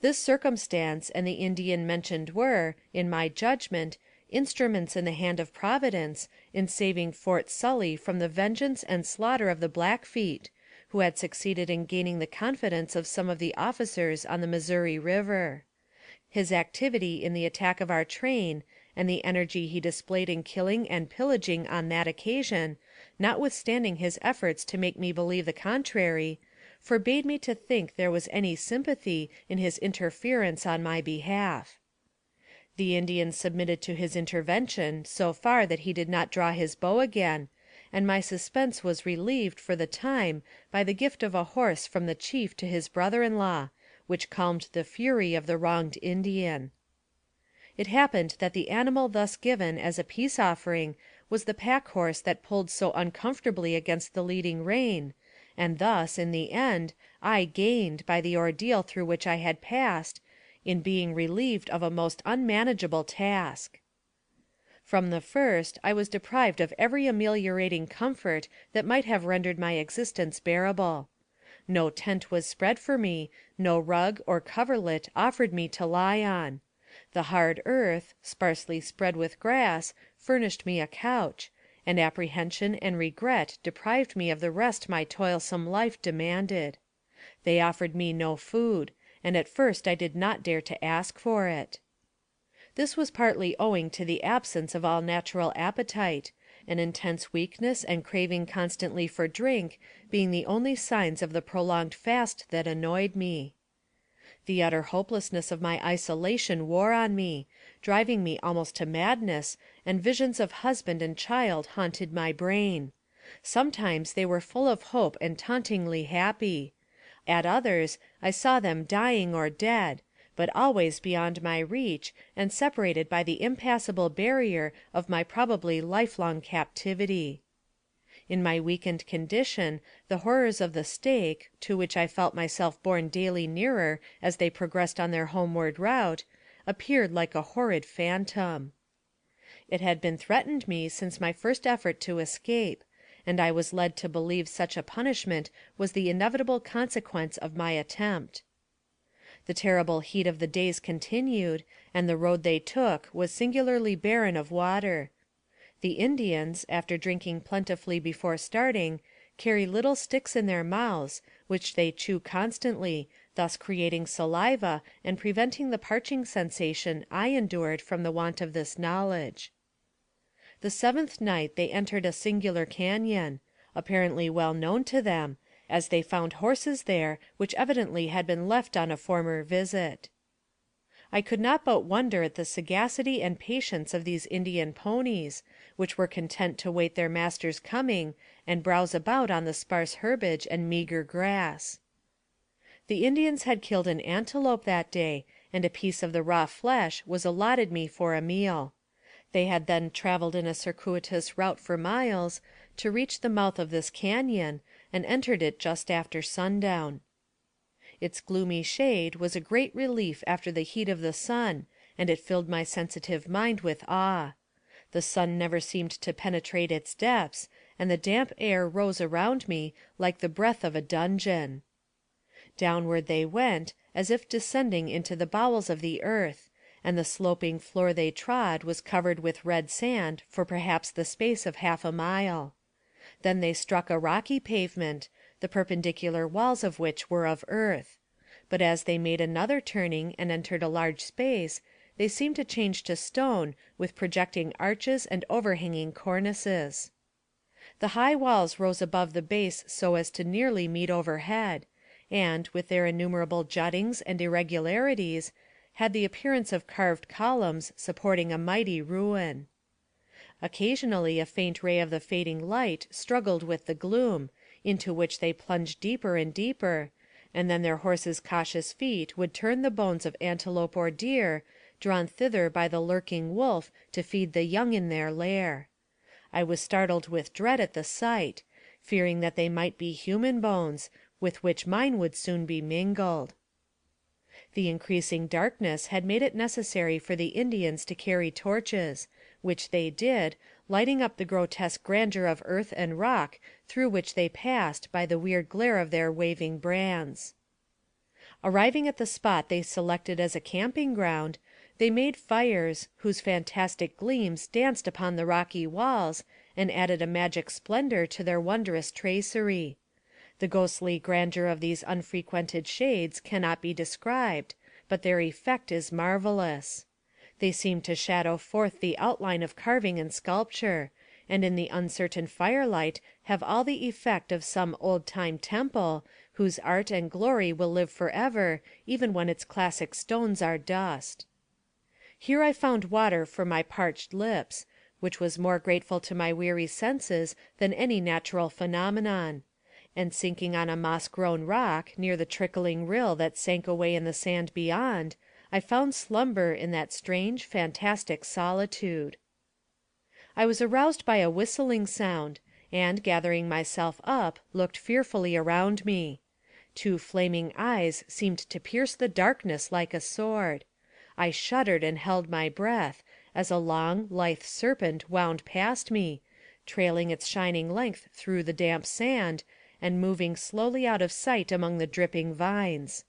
This circumstance and the Indian mentioned were, in my judgment, instruments in the hand of Providence in saving Fort Sully from the vengeance and slaughter of the Blackfeet, who had succeeded in gaining the confidence of some of the officers on the Missouri River. His activity in the attack of our train, and the energy he displayed in killing and pillaging on that occasion, notwithstanding his efforts to make me believe the contrary, forbade me to think there was any sympathy in his interference on my behalf. The Indians submitted to his intervention so far that he did not draw his bow again, and my suspense was relieved for the time by the gift of a horse from the chief to his brother-in-law, which calmed the fury of the wronged Indian. It happened that the animal thus given as a peace offering was the pack horse that pulled so uncomfortably against the leading rein, and thus, in the end, I gained by the ordeal through which I had passed, in being relieved of a most unmanageable task. From the first, I was deprived of every ameliorating comfort that might have rendered my existence bearable. No tent was spread for me, no rug or coverlet offered me to lie on. The hard earth, sparsely spread with grass, furnished me a couch, and apprehension and regret deprived me of the rest my toilsome life demanded. They offered me no food, and at first I did not dare to ask for it. This was partly owing to the absence of all natural appetite, an intense weakness and craving constantly for drink being the only signs of the prolonged fast that annoyed me. The utter hopelessness of my isolation wore on me, driving me almost to madness, and visions of husband and child haunted my brain. Sometimes they were full of hope and tauntingly happy. At others I saw them dying or dead, but always beyond my reach, and separated by the impassable barrier of my probably lifelong captivity. In my weakened condition, the horrors of the stake, to which I felt myself borne daily nearer as they progressed on their homeward route, appeared like a horrid phantom. It had been threatened me since my first effort to escape, and I was led to believe such a punishment was the inevitable consequence of my attempt. The terrible heat of the days continued, and the road they took was singularly barren of water. The Indians, after drinking plentifully before starting, carry little sticks in their mouths, which they chew constantly, thus creating saliva and preventing the parching sensation I endured from the want of this knowledge. The 7th night they entered a singular canon, apparently well known to them, as they found horses there which evidently had been left on a former visit. I could not but wonder at the sagacity and patience of these Indian ponies, which were content to wait their master's coming, and browse about on the sparse herbage and meager grass. The Indians had killed an antelope that day, and a piece of the raw flesh was allotted me for a meal. They had then traveled in a circuitous route for miles, to reach the mouth of this canon, and entered it just after sundown. Its gloomy shade was a great relief after the heat of the sun, and it filled my sensitive mind with awe. The sun never seemed to penetrate its depths, and the damp air rose around me like the breath of a dungeon. Downward they went, as if descending into the bowels of the earth, and the sloping floor they trod was covered with red sand for perhaps the space of half a mile. Then they struck a rocky pavement, the perpendicular walls of which were of earth; but as they made another turning and entered a large space, they seemed to change to stone, with projecting arches and overhanging cornices. The high walls rose above the base so as to nearly meet overhead, and, with their innumerable juttings and irregularities, had the appearance of carved columns supporting a mighty ruin. Occasionally a faint ray of the fading light struggled with the gloom, into which they plunged deeper and deeper, and then their horses' cautious feet would turn the bones of antelope or deer, drawn thither by the lurking wolf to feed the young in their lair. I was startled with dread at the sight, fearing that they might be human bones, with which mine would soon be mingled. The increasing darkness had made it necessary for the Indians to carry torches, which they did, lighting up the grotesque grandeur of earth and rock through which they passed by the weird glare of their waving brands. Arriving at the spot they selected as a camping ground, they made fires, whose fantastic gleams danced upon the rocky walls, and added a magic splendor to their wondrous tracery. The ghostly grandeur of these unfrequented shades cannot be described, but their effect is marvelous. They seem to shadow forth the outline of carving and sculpture, and in the uncertain firelight have all the effect of some old-time temple, whose art and glory will live forever, even when its classic stones are dust. Here I found water for my parched lips, which was more grateful to my weary senses than any natural phenomenon; and sinking on a moss-grown rock near the trickling rill that sank away in the sand beyond, I found slumber in that strange, fantastic solitude. I was aroused by a whistling sound, and, gathering myself up, looked fearfully around me. Two flaming eyes seemed to pierce the darkness like a sword. I shuddered and held my breath, as a long, lithe serpent wound past me, trailing its shining length through the damp sand, and moving slowly out of sight among the dripping vines.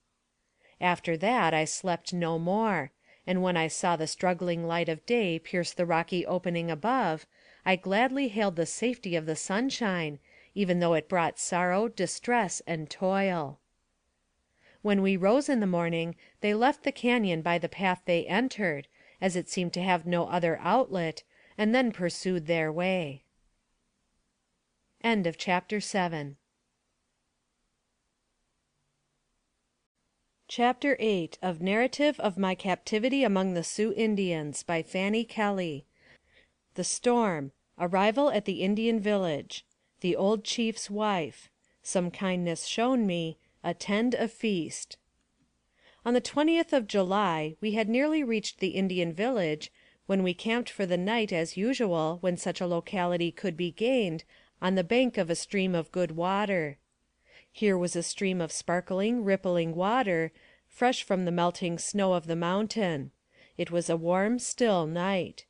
After that I slept no more, and when I saw the struggling light of day pierce the rocky opening above, I gladly hailed the safety of the sunshine, even though it brought sorrow, distress, and toil. When we rose in the morning, they left the cañon by the path they entered, as it seemed to have no other outlet, and then pursued their way. End of chapter 7. Chapter 8 of Narrative of My Captivity among the Sioux Indians by Fanny Kelly. The Storm. Arrival at the Indian Village. The Old Chief's Wife. Some Kindness Shown Me. Attend a Feast. On the 20th of July, we had nearly reached the Indian village, when we camped for the night as usual, when such a locality could be gained, on the bank of a stream of good water. Here was a stream of sparkling, rippling water, fresh from the melting snow of the mountain. It was a warm, still night.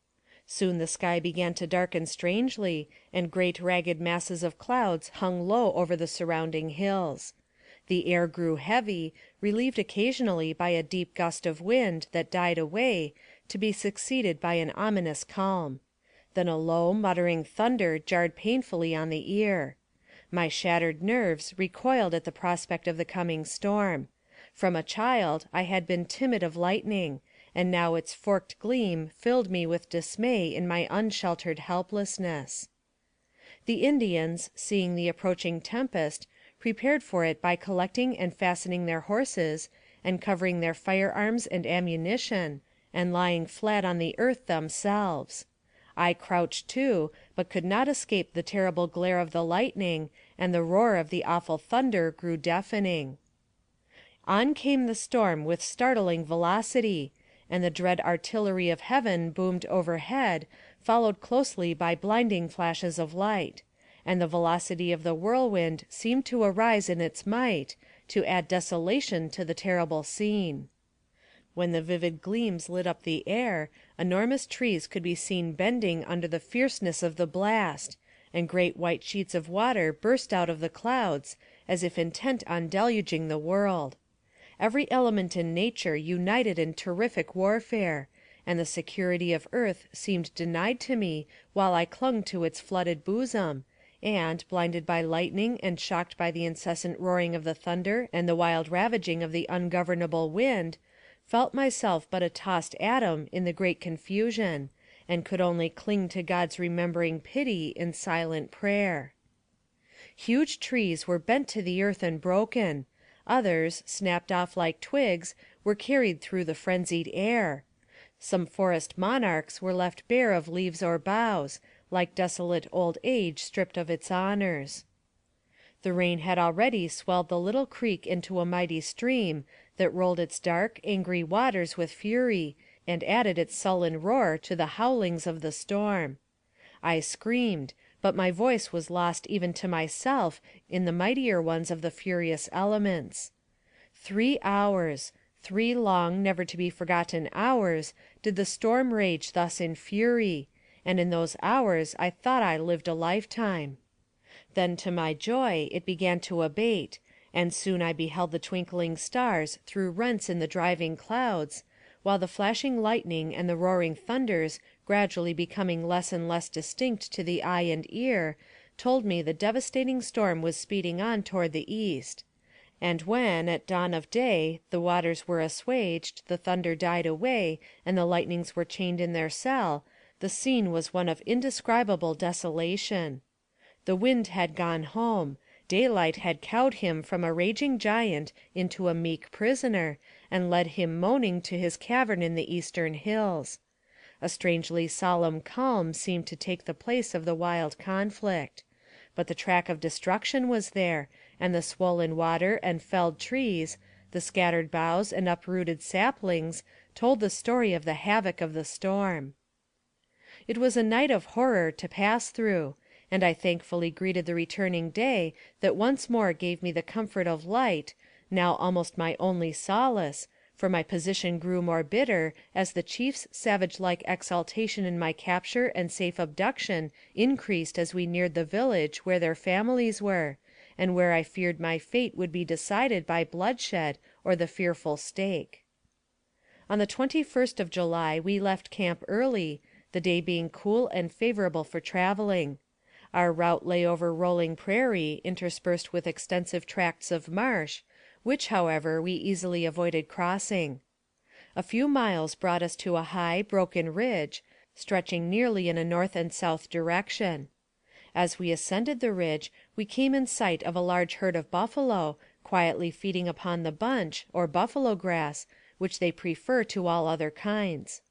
Soon the sky began to darken strangely, and great ragged masses of clouds hung low over the surrounding hills. The air grew heavy, relieved occasionally by a deep gust of wind that died away, to be succeeded by an ominous calm. Then a low, muttering thunder jarred painfully on the ear. My shattered nerves recoiled at the prospect of the coming storm. From a child I had been timid of lightning, and now its forked gleam filled me with dismay in my unsheltered helplessness. The Indians, seeing the approaching tempest, prepared for it by collecting and fastening their horses, and covering their firearms and ammunition, and lying flat on the earth themselves. I crouched too, but could not escape the terrible glare of the lightning, and the roar of the awful thunder grew deafening. On came the storm with startling velocity, and the dread artillery of heaven boomed overhead, followed closely by blinding flashes of light, and the velocity of the whirlwind seemed to arise in its might, to add desolation to the terrible scene. When the vivid gleams lit up the air, enormous trees could be seen bending under the fierceness of the blast, and great white sheets of water burst out of the clouds, as if intent on deluging the world. Every element in nature united in terrific warfare, and the security of earth seemed denied to me while I clung to its flooded bosom, and, blinded by lightning and shocked by the incessant roaring of the thunder and the wild ravaging of the ungovernable wind, felt myself but a tossed atom in the great confusion, and could only cling to God's remembering pity in silent prayer. Huge trees were bent to the earth and broken; others, snapped off like twigs, were carried through the frenzied air. Some forest monarchs were left bare of leaves or boughs, like desolate old age stripped of its honors. The rain had already swelled the little creek into a mighty stream, that rolled its dark, angry waters with fury, and added its sullen roar to the howlings of the storm. I screamed, but my voice was lost even to myself in the mightier ones of the furious elements. 3 hours, 3 long, never to be forgotten hours, did the storm rage thus in fury, and in those hours I thought I lived a lifetime. Then to my joy it began to abate, and soon I beheld the twinkling stars through rents in the driving clouds, while the flashing lightning and the roaring thunders, gradually becoming less and less distinct to the eye and ear, told me the devastating storm was speeding on toward the east. And when, at dawn of day, the waters were assuaged, the thunder died away, and the lightnings were chained in their cell, the scene was one of indescribable desolation. The wind had gone home. Daylight had cowed him from a raging giant into a meek prisoner, and led him moaning to his cavern in the eastern hills. A strangely solemn calm seemed to take the place of the wild conflict. But the track of destruction was there, and the swollen water and felled trees, the scattered boughs and uprooted saplings, told the story of the havoc of the storm. It was a night of horror to pass through, and I thankfully greeted the returning day that once more gave me the comfort of light, now almost my only solace, for my position grew more bitter as the chief's savage-like exultation in my capture and safe abduction increased as we neared the village where their families were, and where I feared my fate would be decided by bloodshed or the fearful stake. On the 21st of July we left camp early, the day being cool and favorable for traveling. Our route lay over rolling prairie, interspersed with extensive tracts of marsh, which, however, we easily avoided crossing. A few miles brought us to a high, broken ridge, stretching nearly in a north and south direction. As we ascended the ridge, we came in sight of a large herd of buffalo, quietly feeding upon the bunch, or buffalo grass, which they prefer to all other kinds.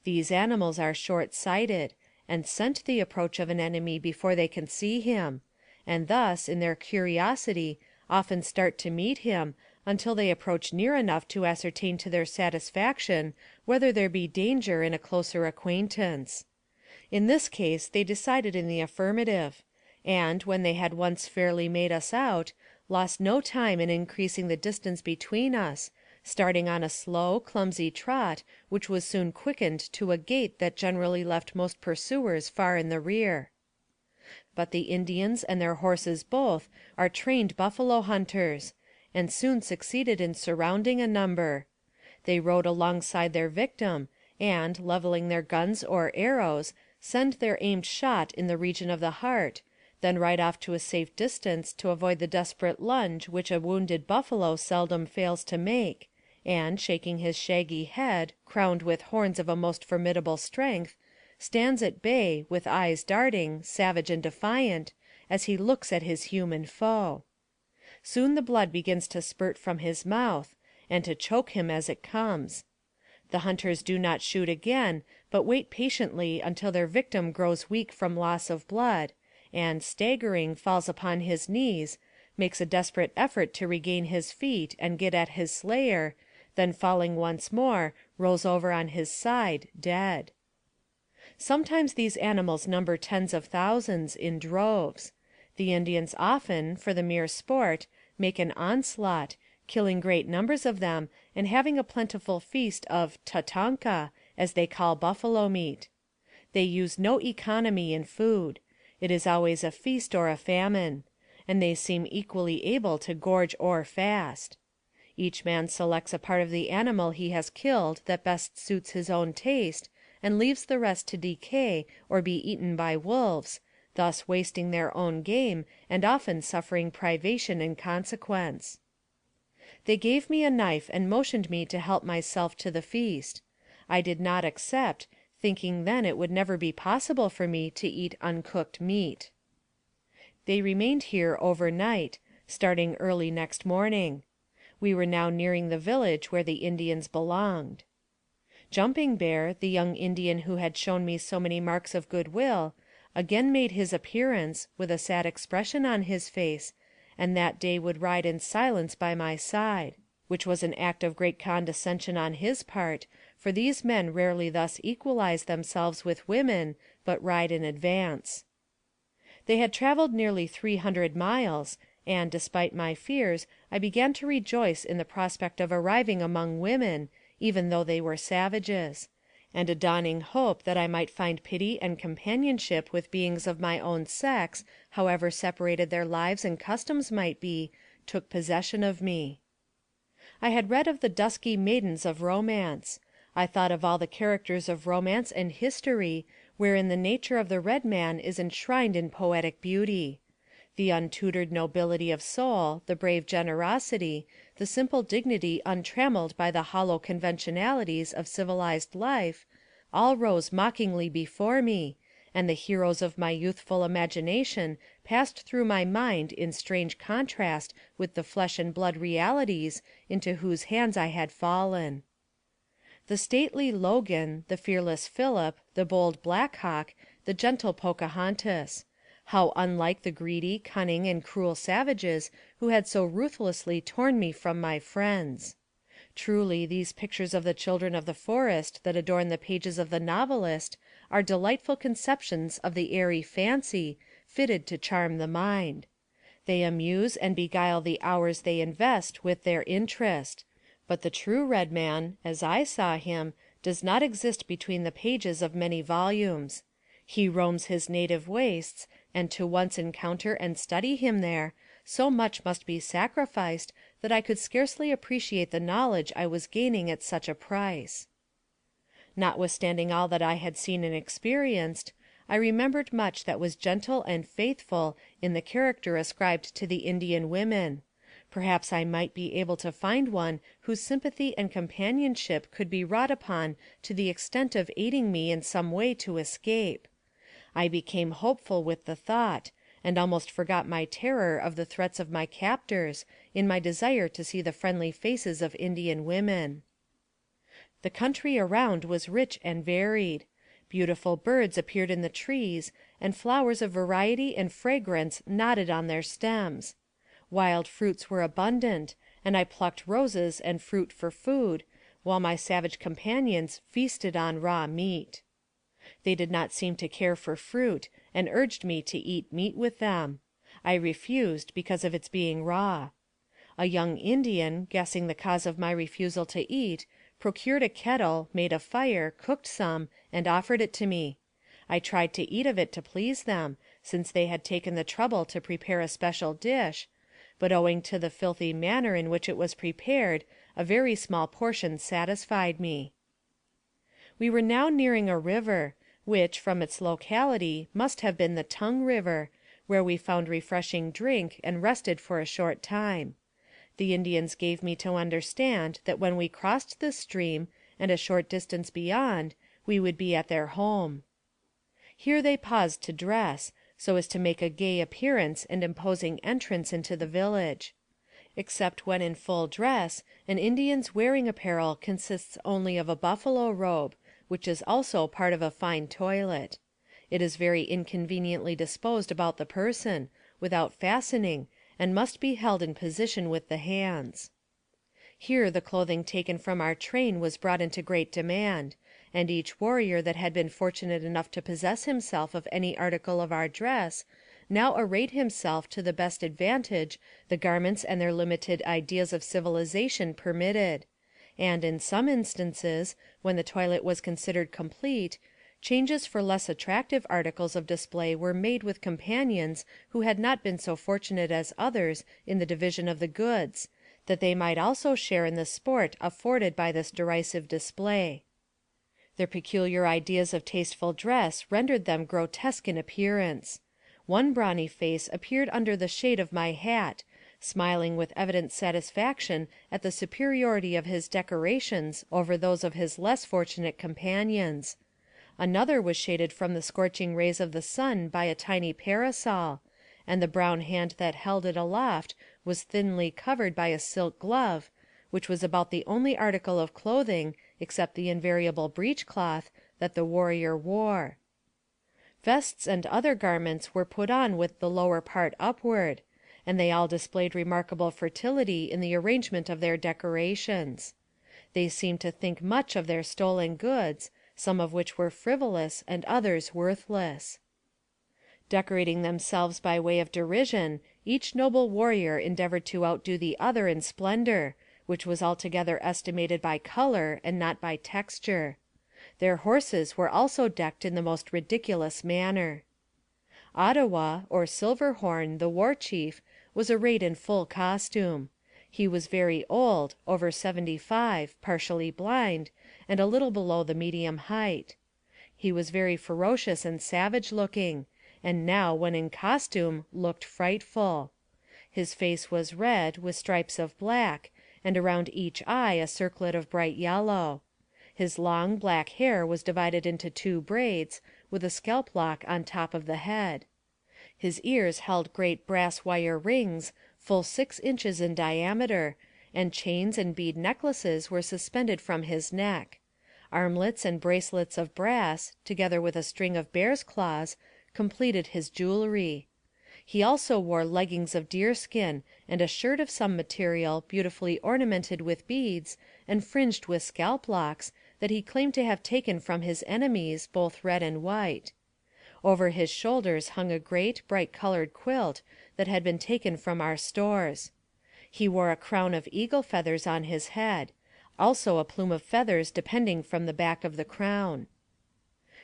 These animals are short-sighted, and scent the approach of an enemy before they can see him, and thus, in their curiosity, often start to meet him, until they approach near enough to ascertain to their satisfaction whether there be danger in a closer acquaintance. In this case they decided in the affirmative, and, when they had once fairly made us out, lost no time in increasing the distance between us, starting on a slow, clumsy trot, which was soon quickened to a gait that generally left most pursuers far in the rear. But the Indians and their horses both are trained buffalo hunters, and soon succeeded in surrounding a number. They rode alongside their victim, and, leveling their guns or arrows, send their aimed shot in the region of the heart, then ride off to a safe distance to avoid the desperate lunge which a wounded buffalo seldom fails to make, and, shaking his shaggy head, crowned with horns of a most formidable strength, stands at bay, with eyes darting, savage and defiant, as he looks at his human foe. Soon the blood begins to spurt from his mouth, and to choke him as it comes. The hunters do not shoot again, but wait patiently until their victim grows weak from loss of blood, and, staggering, falls upon his knees, makes a desperate effort to regain his feet and get at his slayer, then falling once more, rolls over on his side, dead. Sometimes these animals number tens of thousands, in droves. The Indians often, for the mere sport, make an onslaught, killing great numbers of them, and having a plentiful feast of tatanka, as they call buffalo meat. They use no economy in food. It is always a feast or a famine, and they seem equally able to gorge or fast. Each man selects a part of the animal he has killed that best suits his own taste, and leaves the rest to decay or be eaten by wolves, thus wasting their own game, and often suffering privation in consequence. They gave me a knife and motioned me to help myself to the feast. I did not accept, thinking then it would never be possible for me to eat uncooked meat. They remained here overnight, starting early next morning. We were now nearing the village where the Indians belonged. Jumping Bear, the young Indian who had shown me so many marks of goodwill, again made his appearance, with a sad expression on his face, and that day would ride in silence by my side, which was an act of great condescension on his part, for these men rarely thus equalize themselves with women, but ride in advance. They had traveled nearly 300 miles, and, despite my fears, I began to rejoice in the prospect of arriving among women, even though they were savages, and a dawning hope that I might find pity and companionship with beings of my own sex, however separated their lives and customs might be, took possession of me. I had read of the dusky maidens of romance. I thought of all the characters of romance and history, wherein the nature of the red man is enshrined in poetic beauty. The untutored nobility of soul, the brave generosity, the simple dignity untrammeled by the hollow conventionalities of civilized life, all rose mockingly before me, and the heroes of my youthful imagination passed through my mind in strange contrast with the flesh and blood realities into whose hands I had fallen. The stately Logan, the fearless Philip, the bold Black Hawk, the gentle Pocahontas. How unlike the greedy, cunning, and cruel savages who had so ruthlessly torn me from my friends. Truly, these pictures of the children of the forest that adorn the pages of the novelist are delightful conceptions of the airy fancy, fitted to charm the mind. They amuse and beguile the hours they invest with their interest, but the true red man, as I saw him, does not exist between the pages of many volumes. He roams his native wastes, and to once encounter and study him there, so much must be sacrificed that I could scarcely appreciate the knowledge I was gaining at such a price. Notwithstanding all that I had seen and experienced, I remembered much that was gentle and faithful in the character ascribed to the Indian women. Perhaps I might be able to find one whose sympathy and companionship could be wrought upon to the extent of aiding me in some way to escape. I became hopeful with the thought, and almost forgot my terror of the threats of my captors in my desire to see the friendly faces of Indian women. The country around was rich and varied. Beautiful birds appeared in the trees, and flowers of variety and fragrance nodded on their stems. Wild fruits were abundant, and I plucked roses and fruit for food, while my savage companions feasted on raw meat. They did not seem to care for fruit, and urged me to eat meat with them. I refused, because of its being raw. A young Indian, guessing the cause of my refusal to eat, procured a kettle, made a fire, cooked some, and offered it to me. I tried to eat of it to please them, since they had taken the trouble to prepare a special dish, but owing to the filthy manner in which it was prepared, a very small portion satisfied me. We were now nearing a river, which, from its locality, must have been the Tongue River, where we found refreshing drink, and rested for a short time. The Indians gave me to understand that when we crossed this stream, and a short distance beyond, we would be at their home. Here they paused to dress, so as to make a gay appearance and imposing entrance into the village. Except when in full dress, an Indian's wearing apparel consists only of a buffalo robe, which is also part of a fine toilet. It is very inconveniently disposed about the person, without fastening, and must be held in position with the hands. Here the clothing taken from our train was brought into great demand, and each warrior that had been fortunate enough to possess himself of any article of our dress, now arrayed himself to the best advantage the garments and their limited ideas of civilization permitted, and, in some instances, when the toilet was considered complete, changes for less attractive articles of display were made with companions who had not been so fortunate as others in the division of the goods, that they might also share in the sport afforded by this derisive display. Their peculiar ideas of tasteful dress rendered them grotesque in appearance. One brawny face appeared under the shade of my hat, smiling with evident satisfaction at the superiority of his decorations over those of his less fortunate companions. Another was shaded from the scorching rays of the sun by a tiny parasol, and the brown hand that held it aloft was thinly covered by a silk glove, which was about the only article of clothing, except the invariable breech-cloth, that the warrior wore. Vests and other garments were put on with the lower part upward, and they all displayed remarkable fertility in the arrangement of their decorations. They seemed to think much of their stolen goods, some of which were frivolous and others worthless. Decorating themselves by way of derision, each noble warrior endeavored to outdo the other in splendor, which was altogether estimated by color and not by texture. Their horses were also decked in the most ridiculous manner. Ottawa, or Silverhorn, the war chief, was arrayed in full costume. He was very old, over 75, partially blind, and a little below the medium height. He was very ferocious and savage looking, and now, when in costume, looked frightful. His face was red, with stripes of black, and around each eye a circlet of bright yellow. His long, black hair was divided into 2 braids, with a scalp lock on top of the head. His ears held great brass wire rings, full 6 inches in diameter, and chains and bead necklaces were suspended from his neck. Armlets and bracelets of brass, together with a string of bear's claws, completed his jewelry. He also wore leggings of deerskin, and a shirt of some material beautifully ornamented with beads and fringed with scalp locks, that he claimed to have taken from his enemies, both red and white. Over his shoulders hung a great, bright-colored quilt that had been taken from our stores. He wore a crown of eagle feathers on his head, also a plume of feathers depending from the back of the crown.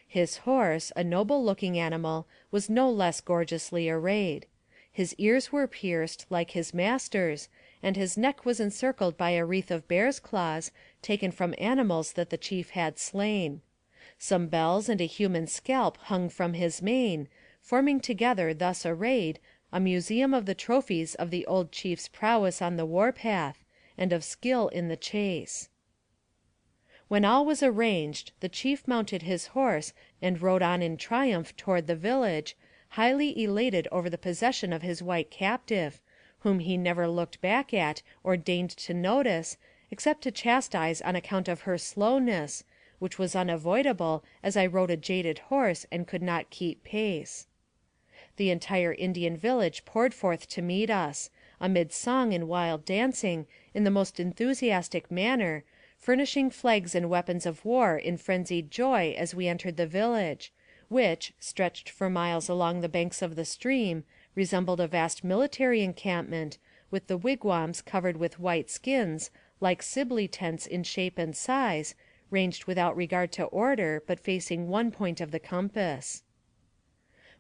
His horse, a noble-looking animal, was no less gorgeously arrayed. His ears were pierced, like his master's, and his neck was encircled by a wreath of bear's claws, taken from animals that the chief had slain. Some bells and a human scalp hung from his mane, forming together, thus arrayed, a museum of the trophies of the old chief's prowess on the war-path, and of skill in the chase. When all was arranged, the chief mounted his horse and rode on in triumph toward the village, highly elated over the possession of his white captive, whom he never looked back at or deigned to notice, except to chastise on account of her slowness, which was unavoidable, as I rode a jaded horse and could not keep pace. The entire Indian village poured forth to meet us, amid song and wild dancing, in the most enthusiastic manner, furnishing flags and weapons of war in frenzied joy as we entered the village, which, stretched for miles along the banks of the stream, resembled a vast military encampment, with the wigwams covered with white skins, like Sibley tents in shape and size, ranged without regard to order, but facing one point of the compass.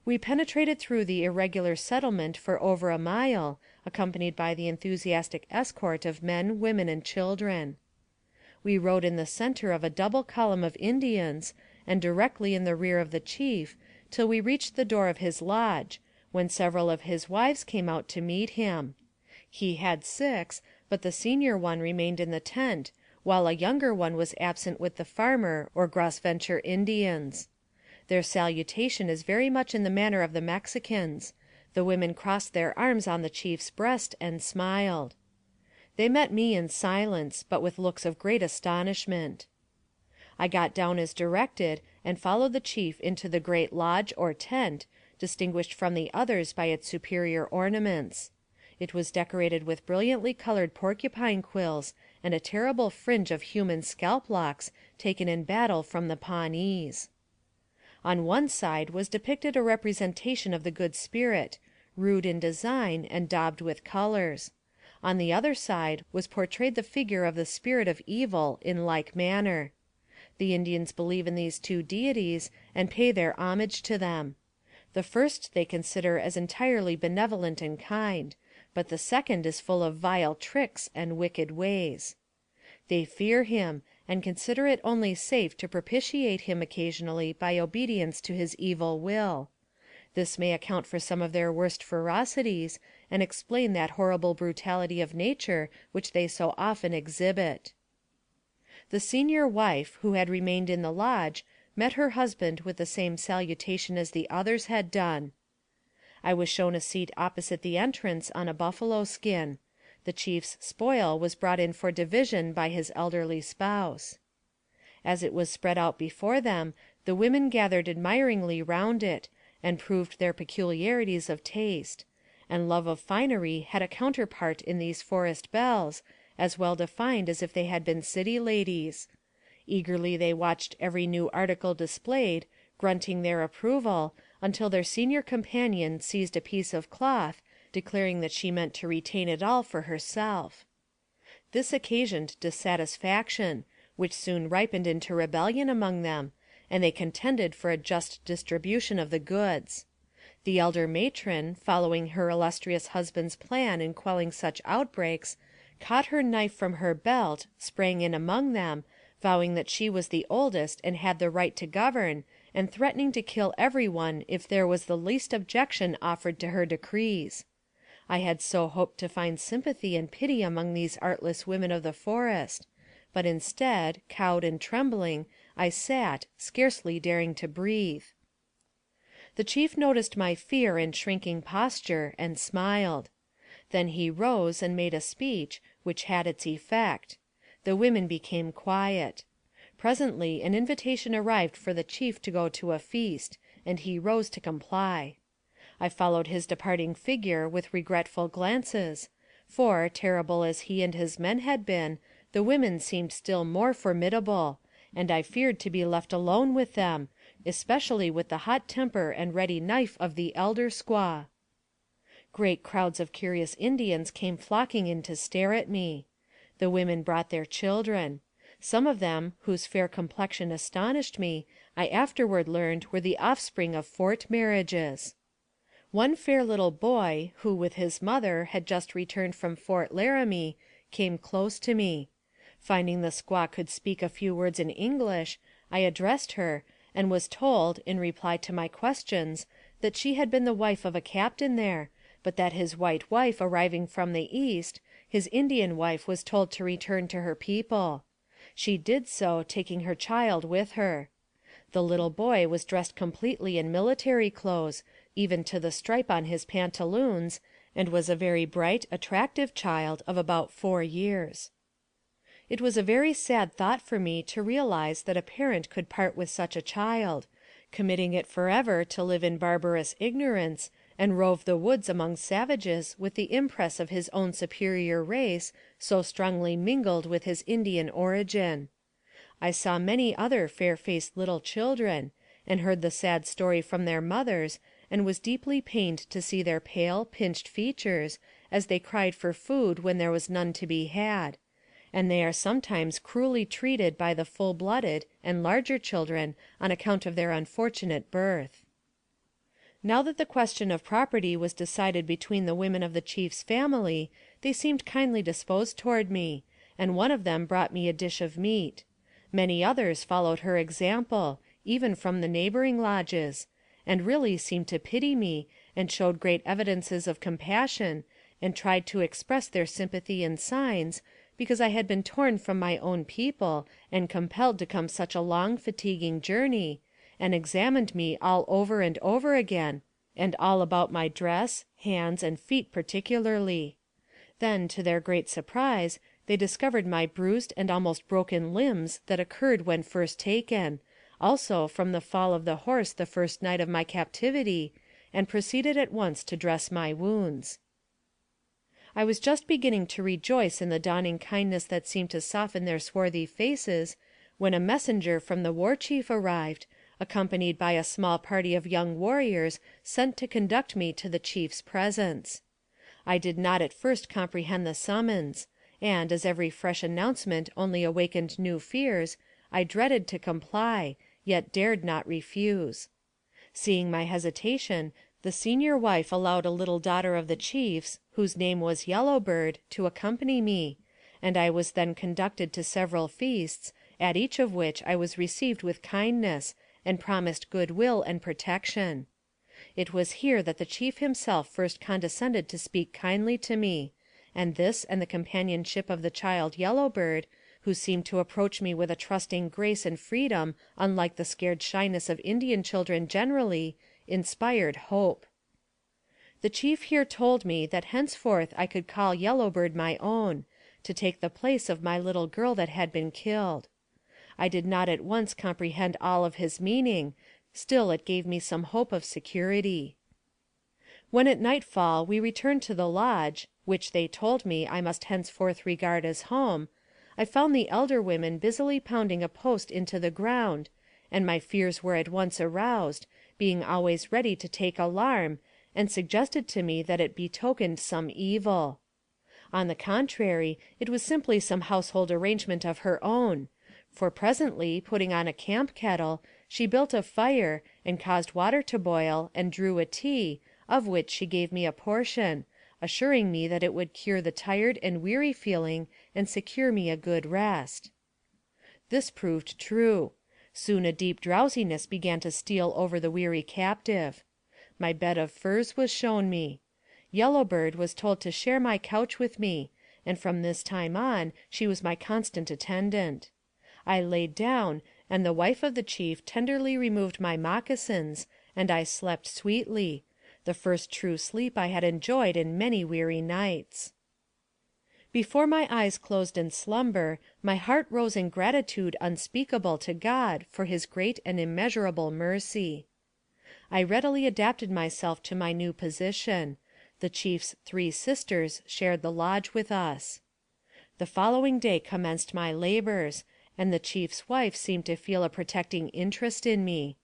We penetrated through the irregular settlement for over a mile, accompanied by the enthusiastic escort of men, women, and children. We rode in the center of a double column of Indians, and directly in the rear of the chief, till we reached the door of his lodge, when several of his wives came out to meet him. He had 6, but the senior one remained in the tent, while a younger one was absent with the farmer or Gros Ventre Indians. Their salutation is very much in the manner of the Mexicans. The women crossed their arms on the chief's breast and smiled. They met me in silence, but with looks of great astonishment. I got down as directed, and followed the chief into the great lodge or tent, distinguished from the others by its superior ornaments. It was decorated with brilliantly colored porcupine quills, and a terrible fringe of human scalp locks taken in battle from the Pawnees. On one side was depicted a representation of the Good Spirit, rude in design and daubed with colors. On the other side was portrayed the figure of the Spirit of Evil in like manner. The Indians believe in these 2 deities, and pay their homage to them. The first they consider as entirely benevolent and kind, but the second is full of vile tricks and wicked ways. They fear him, and consider it only safe to propitiate him occasionally by obedience to his evil will. This may account for some of their worst ferocities, and explain that horrible brutality of nature which they so often exhibit. The senior wife, who had remained in the lodge, met her husband with the same salutation as the others had done. I was shown a seat opposite the entrance on a buffalo skin. The chief's spoil was brought in for division by his elderly spouse. As it was spread out before them, the women gathered admiringly round it, and proved their peculiarities of taste; and love of finery had a counterpart in these forest belles, as well defined as if they had been city ladies. Eagerly they watched every new article displayed, grunting their approval, until their senior companion seized a piece of cloth, declaring that she meant to retain it all for herself. This occasioned dissatisfaction, which soon ripened into rebellion among them, and they contended for a just distribution of the goods. The elder matron, following her illustrious husband's plan in quelling such outbreaks, caught her knife from her belt, sprang in among them, vowing that she was the oldest and had the right to govern, and threatening to kill every one if there was the least objection offered to her decrees. I had so hoped to find sympathy and pity among these artless women of the forest, but instead, cowed and trembling, I sat, scarcely daring to breathe. The chief noticed my fear and shrinking posture, and smiled. Then he rose and made a speech, which had its effect. The women became quiet. Presently an invitation arrived for the chief to go to a feast, and he rose to comply. I followed his departing figure with regretful glances, for, terrible as he and his men had been, the women seemed still more formidable, and I feared to be left alone with them, especially with the hot temper and ready knife of the elder squaw. Great crowds of curious Indians came flocking in to stare at me. The women brought their children. Some of them, whose fair complexion astonished me, I afterward learned were the offspring of fort marriages. One fair little boy, who with his mother had just returned from Fort Laramie, came close to me. Finding the squaw could speak a few words in English, I addressed her, and was told, in reply to my questions, that she had been the wife of a captain there, but that his white wife arriving from the East, his Indian wife was told to return to her people. She did so, taking her child with her. The little boy was dressed completely in military clothes, even to the stripe on his pantaloons, and was a very bright, attractive child of about 4 years. It was a very sad thought for me to realize that a parent could part with such a child, committing it forever to live in barbarous ignorance, and rove the woods among savages with the impress of his own superior race so strongly mingled with his Indian origin. I saw many other fair-faced little children, and heard the sad story from their mothers, and was deeply pained to see their pale, pinched features, as they cried for food when there was none to be had; and they are sometimes cruelly treated by the full-blooded and larger children on account of their unfortunate birth. Now that the question of property was decided between the women of the chief's family, they seemed kindly disposed toward me, and one of them brought me a dish of meat. Many others followed her example, even from the neighboring lodges, and really seemed to pity me, and showed great evidences of compassion, and tried to express their sympathy in signs, because I had been torn from my own people, and compelled to come such a long, fatiguing journey, and examined me all over and over again, and all about my dress, hands, and feet particularly. Then, to their great surprise, they discovered my bruised and almost broken limbs that occurred when first taken, also from the fall of the horse the first night of my captivity, and proceeded at once to dress my wounds. I was just beginning to rejoice in the dawning kindness that seemed to soften their swarthy faces, when a messenger from the war chief arrived, accompanied by a small party of young warriors sent to conduct me to the chief's presence. I did not at first comprehend the summons, and, as every fresh announcement only awakened new fears, I dreaded to comply, yet dared not refuse. Seeing my hesitation, the senior wife allowed a little daughter of the chief's, whose name was Yellow Bird, to accompany me, and I was then conducted to several feasts, at each of which I was received with kindness, and promised good will and protection. It was here that the chief himself first condescended to speak kindly to me, and this and the companionship of the child Yellow Bird, who seemed to approach me with a trusting grace and freedom unlike the scared shyness of Indian children generally, inspired hope. The chief here told me that henceforth I could call Yellow Bird my own, to take the place of my little girl that had been killed. I did not at once comprehend all of his meaning, still it gave me some hope of security. When at nightfall we returned to the lodge, which they told me I must henceforth regard as home, I found the elder women busily pounding a post into the ground, and my fears were at once aroused, being always ready to take alarm, and suggested to me that it betokened some evil. On the contrary, it was simply some household arrangement of her own, for presently, putting on a camp kettle, she built a fire, and caused water to boil, and drew a tea, of which she gave me a portion, assuring me that it would cure the tired and weary feeling and secure me a good rest. This proved true. Soon a deep drowsiness began to steal over the weary captive. My bed of furs was shown me. Yellow Bird was told to share my couch with me, and from this time on she was my constant attendant. I laid down, and the wife of the chief tenderly removed my moccasins, and I slept sweetly, the first true sleep I had enjoyed in many weary nights. Before my eyes closed in slumber, my heart rose in gratitude unspeakable to God for his great and immeasurable mercy. I readily adapted myself to my new position. The chief's 3 sisters shared the lodge with us. The following day commenced my labors, and the chief's wife seemed to feel a protecting interest in me.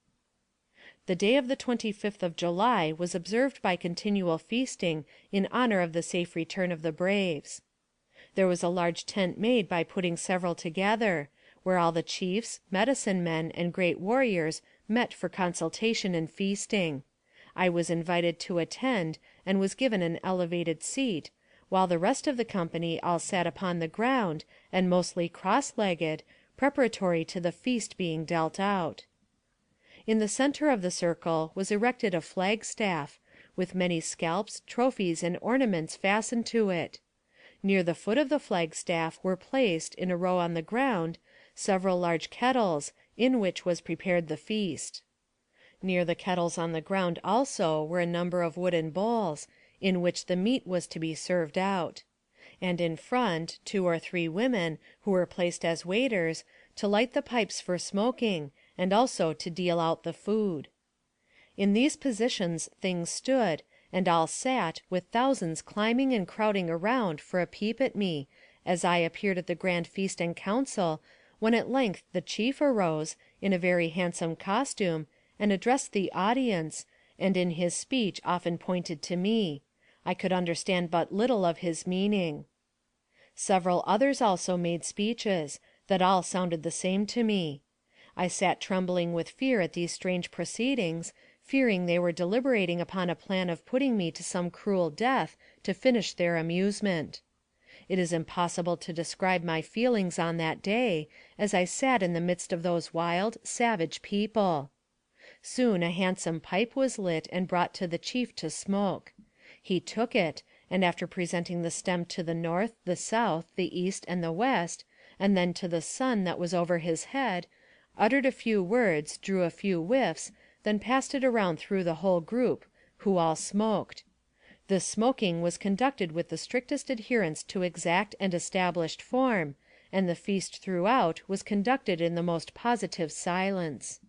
The day of the 25th of July was observed by continual feasting in honor of the safe return of the braves. There was a large tent made by putting several together, where all the chiefs, medicine men, and great warriors met for consultation and feasting. I was invited to attend, and was given an elevated seat, while the rest of the company all sat upon the ground, and mostly cross-legged, preparatory to the feast being dealt out. In the center of the circle was erected a flagstaff, with many scalps, trophies, and ornaments fastened to it. Near the foot of the flagstaff were placed, in a row on the ground, several large kettles, in which was prepared the feast. Near the kettles on the ground also were a number of wooden bowls, in which the meat was to be served out; and in front 2 or 3 women, who were placed as waiters, to light the pipes for smoking, and also to deal out the food. In these positions things stood, and all sat, with thousands climbing and crowding around for a peep at me, as I appeared at the grand feast and council, when at length the chief arose, in a very handsome costume, and addressed the audience, and in his speech often pointed to me. I could understand but little of his meaning. Several others also made speeches, that all sounded the same to me. I sat trembling with fear at these strange proceedings, fearing they were deliberating upon a plan of putting me to some cruel death to finish their amusement. It is impossible to describe my feelings on that day, as I sat in the midst of those wild, savage people. Soon a handsome pipe was lit and brought to the chief to smoke. He took it, and after presenting the stem to the north, the south, the east, and the west, and then to the sun that was over his head, uttered a few words, drew a few whiffs, then passed it around through the whole group, who all smoked. This smoking was conducted with the strictest adherence to exact and established form, and the feast throughout was conducted in the most positive silence.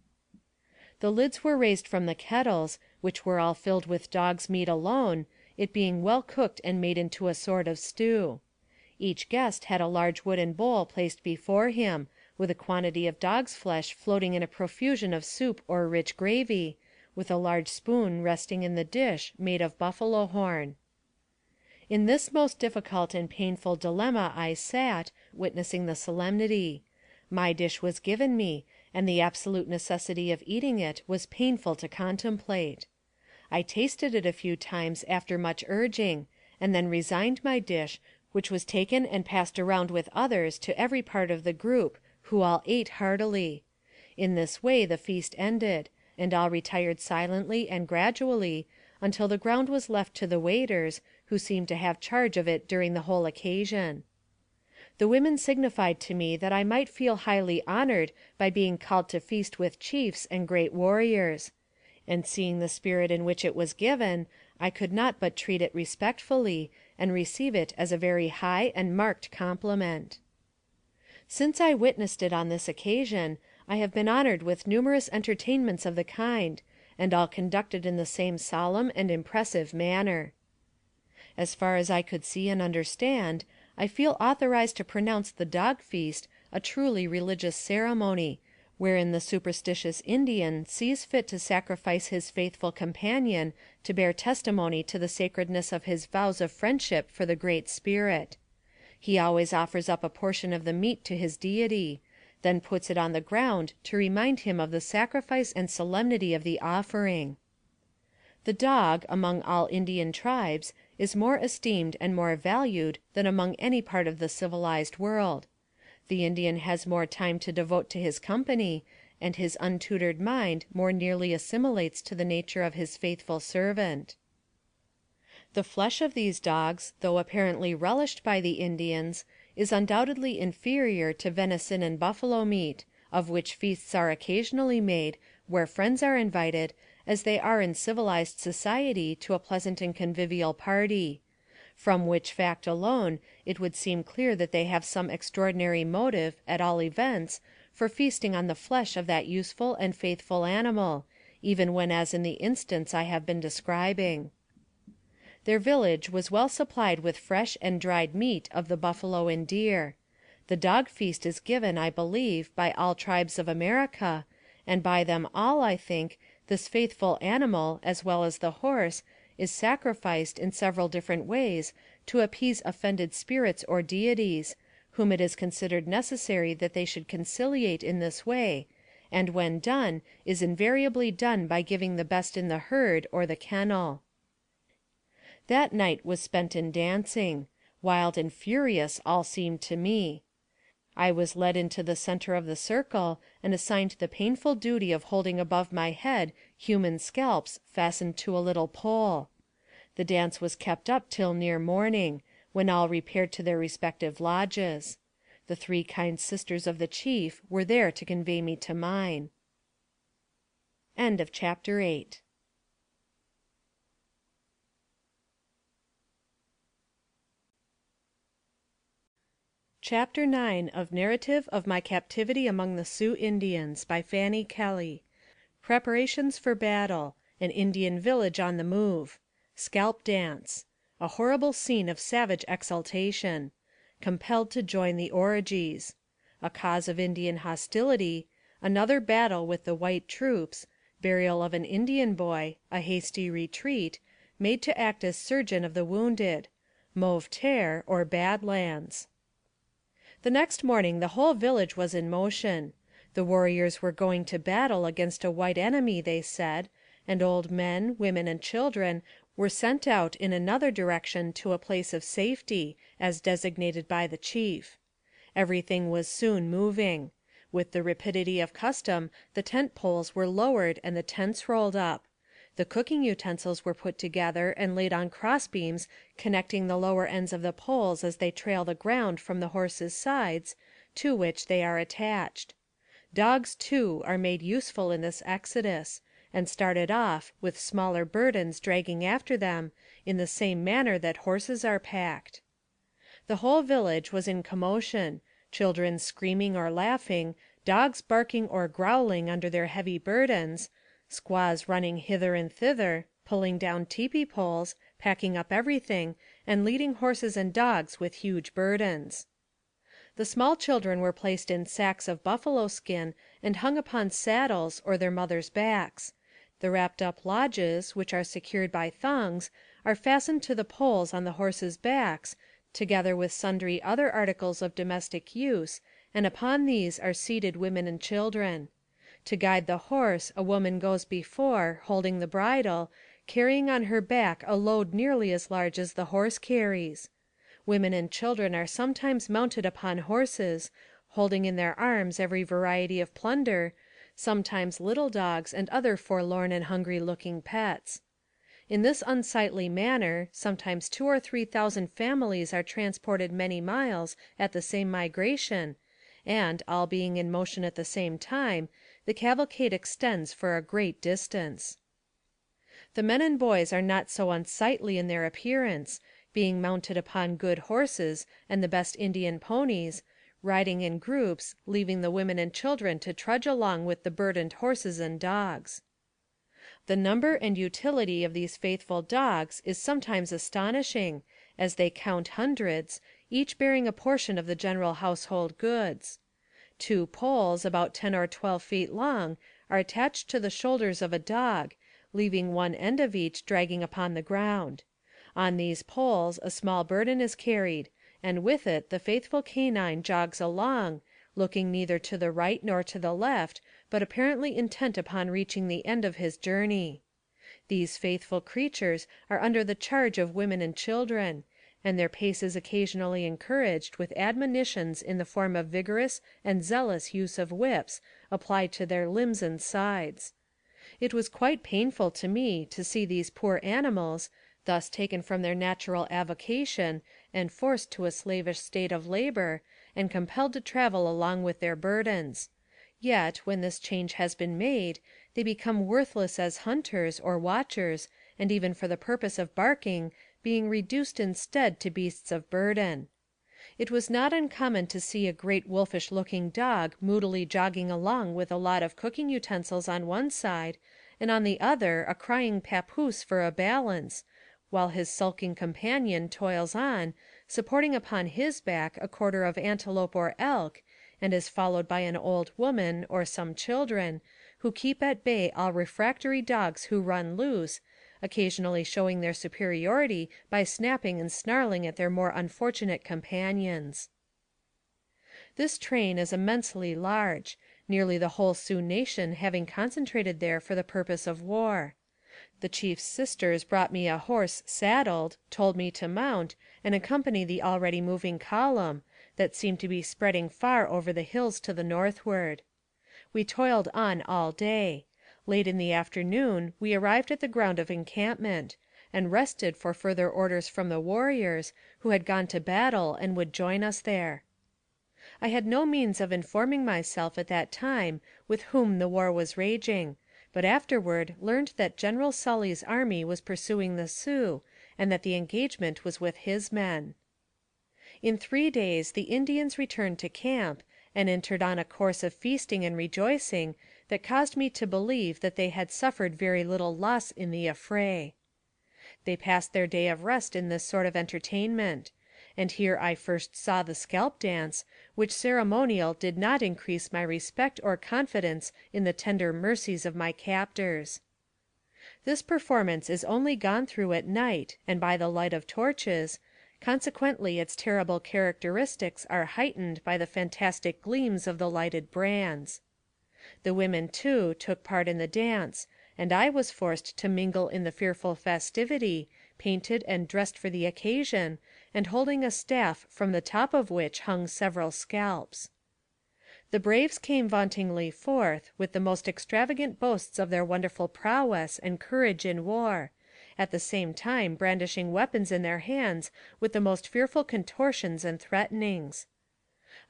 The lids were raised from the kettles, which were all filled with dog's meat alone, it being well cooked and made into a sort of stew. Each guest had a large wooden bowl placed before him, with a quantity of dog's flesh floating in a profusion of soup or rich gravy, with a large spoon resting in the dish made of buffalo horn. In this most difficult and painful dilemma I sat, witnessing the solemnity. My dish was given me, and the absolute necessity of eating it was painful to contemplate. I tasted it a few times after much urging, and then resigned my dish, which was taken and passed around with others to every part of the group, who all ate heartily. In this way the feast ended, and all retired silently and gradually, until the ground was left to the waiters, who seemed to have charge of it during the whole occasion. The women signified to me that I might feel highly honored by being called to feast with chiefs and great warriors; and seeing the spirit in which it was given, I could not but treat it respectfully, and receive it as a very high and marked compliment. Since I witnessed it on this occasion, I have been honored with numerous entertainments of the kind, and all conducted in the same solemn and impressive manner. As far as I could see and understand, I feel authorized to pronounce the dog feast a truly religious ceremony, wherein the superstitious Indian sees fit to sacrifice his faithful companion to bear testimony to the sacredness of his vows of friendship for the Great Spirit. He always offers up a portion of the meat to his deity, then puts it on the ground to remind him of the sacrifice and solemnity of the offering. The dog, among all Indian tribes, is more esteemed and more valued than among any part of the civilized world. The Indian has more time to devote to his company, and his untutored mind more nearly assimilates to the nature of his faithful servant. The flesh of these dogs, though apparently relished by the Indians, is undoubtedly inferior to venison and buffalo meat, of which feasts are occasionally made, where friends are invited, as they are in civilized society to a pleasant and convivial party; from which fact alone it would seem clear that they have some extraordinary motive, at all events, for feasting on the flesh of that useful and faithful animal, even when as in the instance I have been describing. Their village was well supplied with fresh and dried meat of the buffalo and deer. The dog feast is given, I believe, by all tribes of America, and by them all, I think, this faithful animal, as well as the horse, is sacrificed in several different ways to appease offended spirits or deities, whom it is considered necessary that they should conciliate in this way, and when done, is invariably done by giving the best in the herd or the kennel. That night was spent in dancing. Wild and furious all seemed to me. I was led into the center of the circle, and assigned the painful duty of holding above my head human scalps fastened to a little pole. The dance was kept up till near morning, when all repaired to their respective lodges. The 3 kind sisters of the chief were there to convey me to mine. Chapter 9 of Narrative of My Captivity among the Sioux Indians, by Fanny Kelly. Preparations for Battle. An Indian Village on the Move. Scalp Dance. A horrible scene of savage exultation. Compelled to join the orgies. A cause of Indian hostility. Another battle with the white troops. Burial of an Indian boy. A hasty retreat. Made to act as surgeon of the wounded. Mauve Terre, or Bad Lands. The next morning the whole village was in motion. The warriors were going to battle against a white enemy, they said, and old men, women, and children were sent out in another direction to a place of safety, as designated by the chief. Everything was soon moving. With the rapidity of custom, the tent poles were lowered and the tents rolled up. The cooking utensils were put together and laid on crossbeams connecting the lower ends of the poles as they trail the ground from the horses' sides, to which they are attached. Dogs, too, are made useful in this exodus, and started off with smaller burdens dragging after them, in the same manner that horses are packed. The whole village was in commotion, children screaming or laughing, dogs barking or growling under their heavy burdens, squaws running hither and thither, pulling down teepee poles, packing up everything, and leading horses and dogs with huge burdens. The small children were placed in sacks of buffalo skin and hung upon saddles or their mothers' backs. The wrapped-up lodges, which are secured by thongs, are fastened to the poles on the horses' backs, together with sundry other articles of domestic use, and upon these are seated women and children. To guide the horse a woman goes before, holding the bridle, carrying on her back a load nearly as large as the horse carries. Women and children are sometimes mounted upon horses, holding in their arms every variety of plunder, sometimes little dogs and other forlorn and hungry looking pets. In this unsightly manner, sometimes 2,000 or 3,000 families are transported many miles at the same migration, and, all being in motion at the same time, the cavalcade extends for a great distance. The men and boys are not so unsightly in their appearance, being mounted upon good horses and the best Indian ponies, riding in groups, leaving the women and children to trudge along with the burdened horses and dogs. The number and utility of these faithful dogs is sometimes astonishing, as they count hundreds, each bearing a portion of the general household goods. 2 poles, about 10 or 12 feet long, are attached to the shoulders of a dog, leaving one end of each dragging upon the ground. On these poles a small burden is carried, and with it the faithful canine jogs along, looking neither to the right nor to the left, but apparently intent upon reaching the end of his journey. These faithful creatures are under the charge of women and children, and their pace is occasionally encouraged with admonitions in the form of vigorous and zealous use of whips applied to their limbs and sides. It was quite painful to me to see these poor animals, thus taken from their natural avocation, and forced to a slavish state of labor, and compelled to travel along with their burdens. Yet, when this change has been made, they become worthless as hunters, or watchers, and even for the purpose of barking, being reduced instead to beasts of burden. It was not uncommon to see a great wolfish looking dog moodily jogging along with a lot of cooking utensils on one side, and on the other a crying papoose for a balance, while his sulking companion toils on, supporting upon his back a quarter of antelope or elk, and is followed by an old woman, or some children, who keep at bay all refractory dogs who run loose, occasionally showing their superiority by snapping and snarling at their more unfortunate companions. This train is immensely large, nearly the whole Sioux nation having concentrated there for the purpose of war. The chief's sisters brought me a horse saddled, told me to mount, and accompany the already moving column, that seemed to be spreading far over the hills to the northward. We toiled on all day. Late in the afternoon we arrived at the ground of encampment, and rested for further orders from the warriors, who had gone to battle and would join us there. I had no means of informing myself at that time with whom the war was raging, but afterward learned that General Sully's army was pursuing the Sioux, and that the engagement was with his men. In 3 days the Indians returned to camp, and entered on a course of feasting and rejoicing that caused me to believe that they had suffered very little loss in the affray. They passed their day of rest in this sort of entertainment, and here I first saw the scalp dance, which ceremonial did not increase my respect or confidence in the tender mercies of my captors. This performance is only gone through at night and by the light of torches, consequently its terrible characteristics are heightened by the fantastic gleams of the lighted brands. The women, too, took part in the dance, and I was forced to mingle in the fearful festivity, painted and dressed for the occasion, and holding a staff from the top of which hung several scalps. The braves came vauntingly forth, with the most extravagant boasts of their wonderful prowess and courage in war, at the same time brandishing weapons in their hands with the most fearful contortions and threatenings.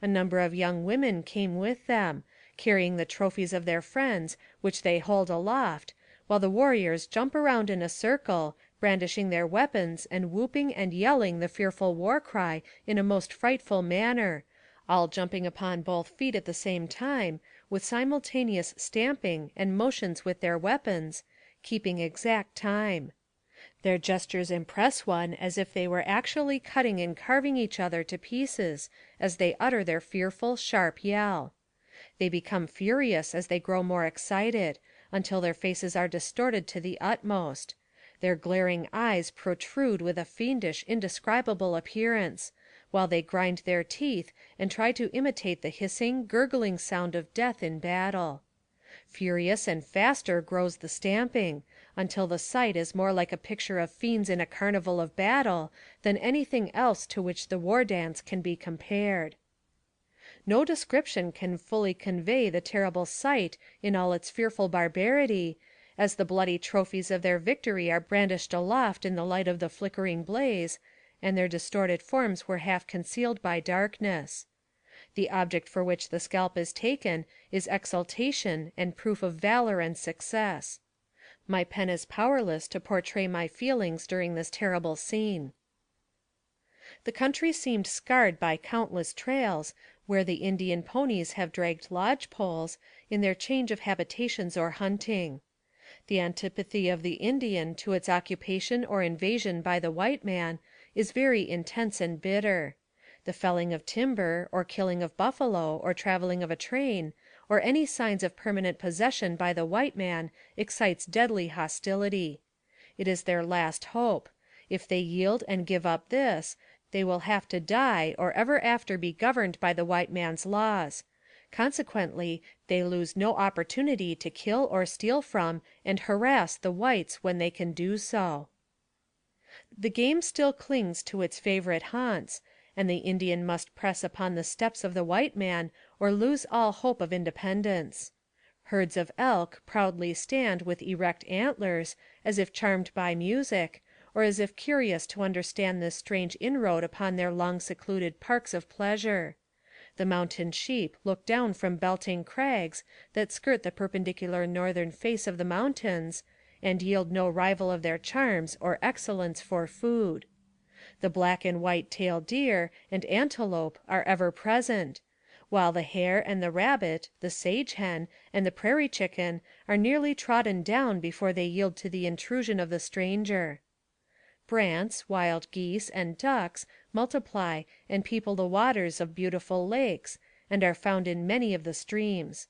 A number of young women came with them, carrying the trophies of their friends, which they hold aloft, while the warriors jump around in a circle, brandishing their weapons and whooping and yelling the fearful war cry in a most frightful manner, all jumping upon both feet at the same time, with simultaneous stamping and motions with their weapons, keeping exact time. Their gestures impress one as if they were actually cutting and carving each other to pieces as they utter their fearful, sharp yell. They become furious as they grow more excited, until their faces are distorted to the utmost. Their glaring eyes protrude with a fiendish, indescribable appearance, while they grind their teeth and try to imitate the hissing, gurgling sound of death in battle. Furious and faster grows the stamping, until the sight is more like a picture of fiends in a carnival of battle than anything else to which the war dance can be compared. No description can fully convey the terrible sight in all its fearful barbarity, as the bloody trophies of their victory are brandished aloft in the light of the flickering blaze, and their distorted forms were half concealed by darkness. The object for which the scalp is taken is exultation and proof of valor and success. My pen is powerless to portray my feelings during this terrible scene. The country seemed scarred by countless trails, where the Indian ponies have dragged lodge poles, in their change of habitations or hunting. The antipathy of the Indian to its occupation or invasion by the white man is very intense and bitter. The felling of timber, or killing of buffalo, or traveling of a train, or any signs of permanent possession by the white man excites deadly hostility. It is their last hope. If they yield and give up this, they will have to die or ever after be governed by the white man's laws. Consequently, they lose no opportunity to kill or steal from and harass the whites when they can do so. The game still clings to its favorite haunts, and the Indian must press upon the steps of the white man or lose all hope of independence. Herds of elk proudly stand with erect antlers, as if charmed by music, or as if curious to understand this strange inroad upon their long secluded parks of pleasure. The mountain sheep look down from belting crags that skirt the perpendicular northern face of the mountains, and yield no rival of their charms or excellence for food. The black and white tail deer and antelope are ever present, while the hare and the rabbit, the sage hen, and the prairie chicken are nearly trodden down before they yield to the intrusion of the stranger. Brants, wild geese, and ducks multiply and people the waters of beautiful lakes, and are found in many of the streams.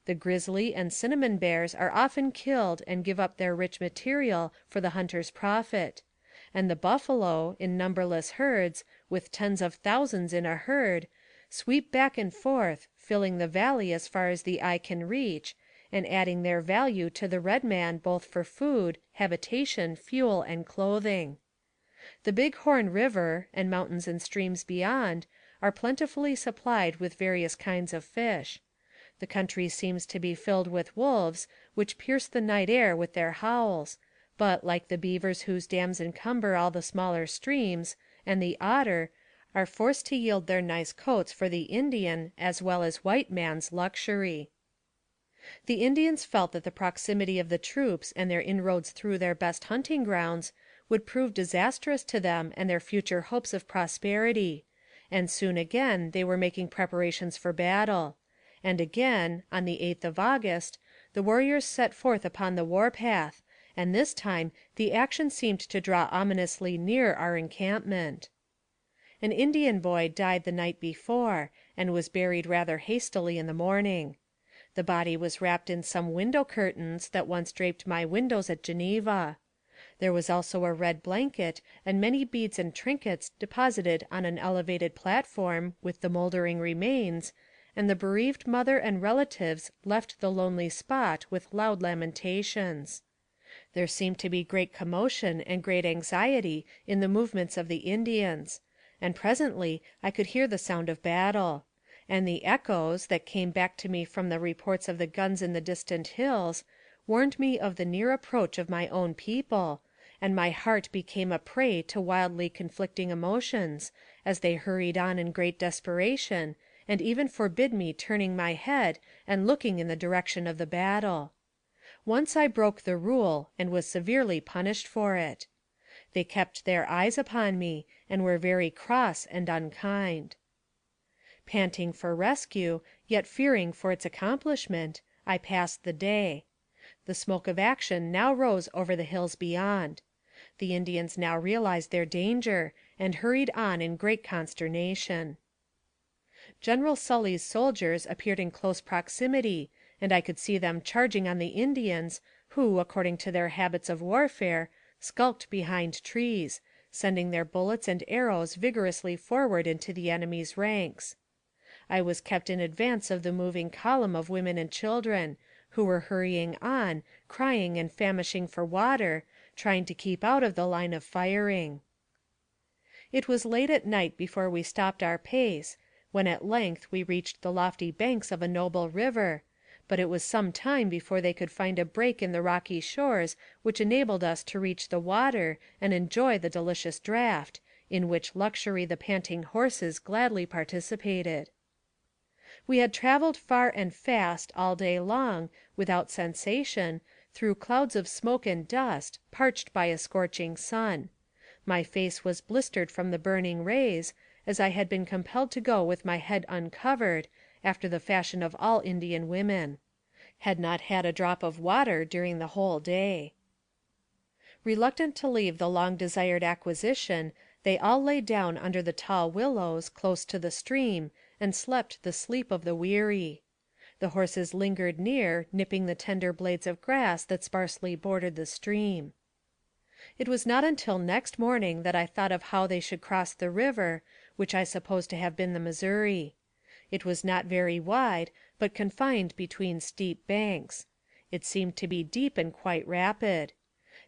The grizzly and cinnamon bears are often killed and give up their rich material for the hunter's profit, and the buffalo, in numberless herds, with tens of thousands in a herd, sweep back and forth, filling the valley as far as the eye can reach, and adding their value to the red man both for food, habitation, fuel, and clothing. The Big Horn River, and mountains and streams beyond, are plentifully supplied with various kinds of fish. The country seems to be filled with wolves, which pierce the night air with their howls, but, like the beavers whose dams encumber all the smaller streams, and the otter, are forced to yield their nice coats for the Indian as well as white man's luxury. The Indians felt that the proximity of the troops and their inroads through their best hunting grounds would prove disastrous to them and their future hopes of prosperity, and soon again they were making preparations for battle; and again, on the 8th of August, the warriors set forth upon the war-path, and this time the action seemed to draw ominously near our encampment. An Indian boy died the night before, and was buried rather hastily in the morning. The body was wrapped in some window curtains that once draped my windows at Geneva. There was also a red blanket and many beads and trinkets deposited on an elevated platform with the moldering remains, and the bereaved mother and relatives left the lonely spot with loud lamentations. There seemed to be great commotion and great anxiety in the movements of the Indians, and presently I could hear the sound of battle; and the echoes, that came back to me from the reports of the guns in the distant hills, warned me of the near approach of my own people, and my heart became a prey to wildly conflicting emotions, as they hurried on in great desperation, and even forbid me turning my head and looking in the direction of the battle. Once I broke the rule, and was severely punished for it. They kept their eyes upon me, and were very cross and unkind. Panting for rescue, yet fearing for its accomplishment, I passed the day. The smoke of action now rose over the hills beyond. The Indians now realized their danger, and hurried on in great consternation. General Sully's soldiers appeared in close proximity, and I could see them charging on the Indians, who, according to their habits of warfare, skulked behind trees, sending their bullets and arrows vigorously forward into the enemy's ranks. I was kept in advance of the moving column of women and children, who were hurrying on, crying and famishing for water, trying to keep out of the line of firing. It was late at night before we stopped our pace, when at length we reached the lofty banks of a noble river, but it was some time before they could find a break in the rocky shores which enabled us to reach the water and enjoy the delicious draught, in which luxury the panting horses gladly participated. We had traveled far and fast all day long, without cessation, through clouds of smoke and dust, parched by a scorching sun. My face was blistered from the burning rays, as I had been compelled to go with my head uncovered, after the fashion of all Indian women. Had not had a drop of water during the whole day. Reluctant to leave the long desired acquisition, they all lay down under the tall willows, close to the stream, and slept the sleep of the weary. The horses lingered near, nipping the tender blades of grass that sparsely bordered the stream. It was not until next morning that I thought of how they should cross the river, which I supposed to have been the Missouri. It was not very wide, but confined between steep banks. It seemed to be deep and quite rapid.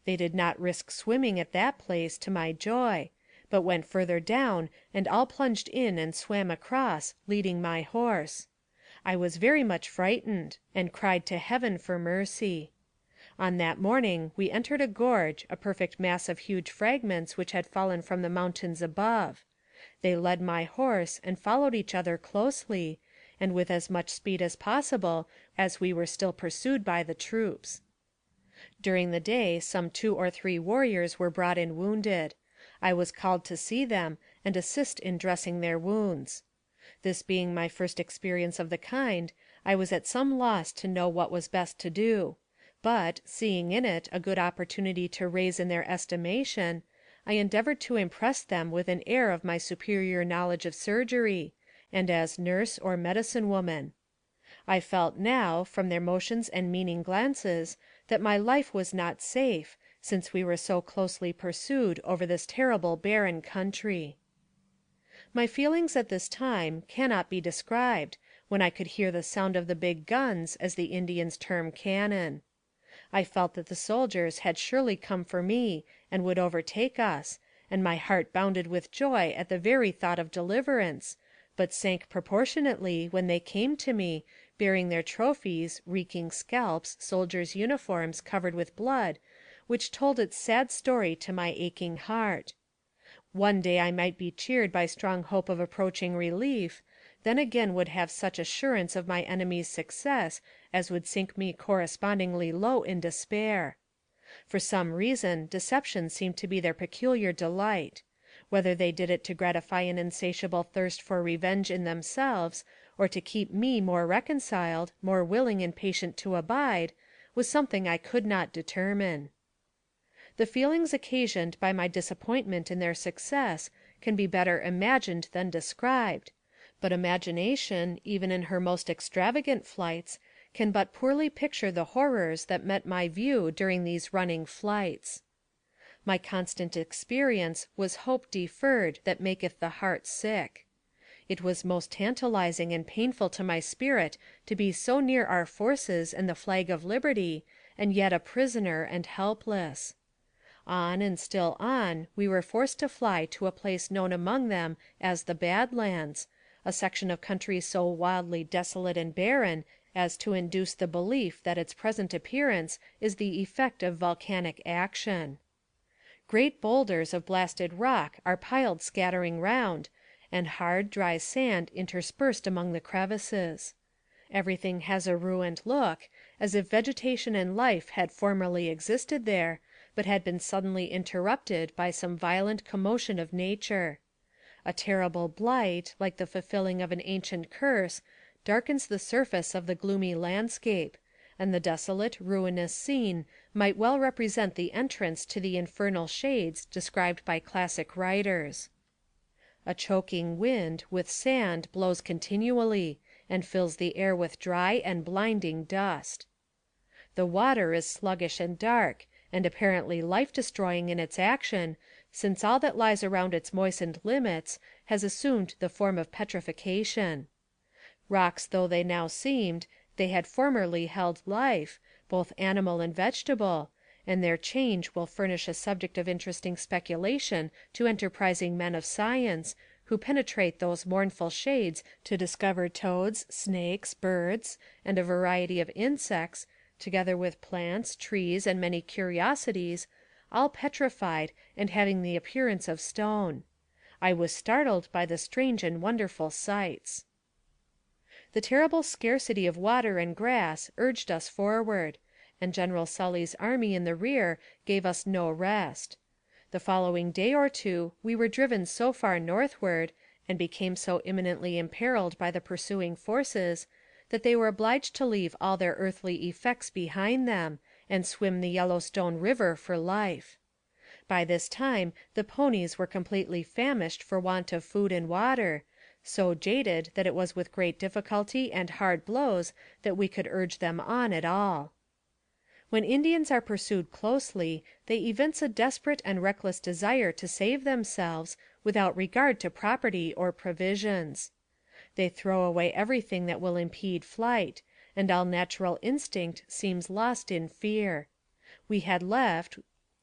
They did not risk swimming at that place, to my joy, but went further down and all plunged in and swam across, leading my horse. I was very much frightened, and cried to heaven for mercy. On that morning we entered a gorge, a perfect mass of huge fragments which had fallen from the mountains above. They led my horse, and followed each other closely, and with as much speed as possible, as we were still pursued by the troops. During the day some 2 or 3 warriors were brought in wounded. I was called to see them, and assist in dressing their wounds. This being my first experience of the kind, I was at some loss to know what was best to do; but, seeing in it a good opportunity to raise in their estimation, I endeavored to impress them with an air of my superior knowledge of surgery, and as nurse or medicine woman. I felt now, from their motions and meaning glances, that my life was not safe, since we were so closely pursued over this terrible barren country. My feelings at this time cannot be described, when I could hear the sound of the big guns, as the Indians term cannon. I felt that the soldiers had surely come for me, and would overtake us, and my heart bounded with joy at the very thought of deliverance, but sank proportionately when they came to me, bearing their trophies, reeking scalps, soldiers' uniforms covered with blood, which told its sad story to my aching heart. One day I might be cheered by strong hope of approaching relief, then again would have such assurance of my enemy's success as would sink me correspondingly low in despair. For some reason, deception seemed to be their peculiar delight. Whether they did it to gratify an insatiable thirst for revenge in themselves, or to keep me more reconciled, more willing and patient to abide, was something I could not determine. The feelings occasioned by my disappointment in their success can be better imagined than described, but imagination, even in her most extravagant flights, can but poorly picture the horrors that met my view during these running flights. My constant experience was hope deferred that maketh the heart sick. It was most tantalizing and painful to my spirit to be so near our forces and the flag of liberty, and yet a prisoner and helpless. On and still on, we were forced to fly to a place known among them as the Bad Lands, a section of country so wildly desolate and barren as to induce the belief that its present appearance is the effect of volcanic action. Great boulders of blasted rock are piled scattering round, and hard, dry sand interspersed among the crevices. Everything has a ruined look, as if vegetation and life had formerly existed there, but had been suddenly interrupted by some violent commotion of nature. A terrible blight, like the fulfilling of an ancient curse, darkens the surface of the gloomy landscape, and the desolate, ruinous scene might well represent the entrance to the infernal shades described by classic writers. A choking wind, with sand, blows continually, and fills the air with dry and blinding dust. The water is sluggish and dark, and apparently life-destroying in its action, since all that lies around its moistened limits has assumed the form of petrification. Rocks though they now seemed, they had formerly held life, both animal and vegetable, and their change will furnish a subject of interesting speculation to enterprising men of science, who penetrate those mournful shades to discover toads, snakes, birds, and a variety of insects, together with plants, trees, and many curiosities, all petrified and having the appearance of stone. I was startled by the strange and wonderful sights. The terrible scarcity of water and grass urged us forward, and General Sully's army in the rear gave us no rest. The following day or two we were driven so far northward, and became so imminently imperiled by the pursuing forces, that they were obliged to leave all their earthly effects behind them, and swim the Yellowstone River for life. By this time the ponies were completely famished for want of food and water, so jaded that it was with great difficulty and hard blows that we could urge them on at all. When Indians are pursued closely, they evince a desperate and reckless desire to save themselves, without regard to property or provisions. They throw away everything that will impede flight, and all natural instinct seems lost in fear. We had left,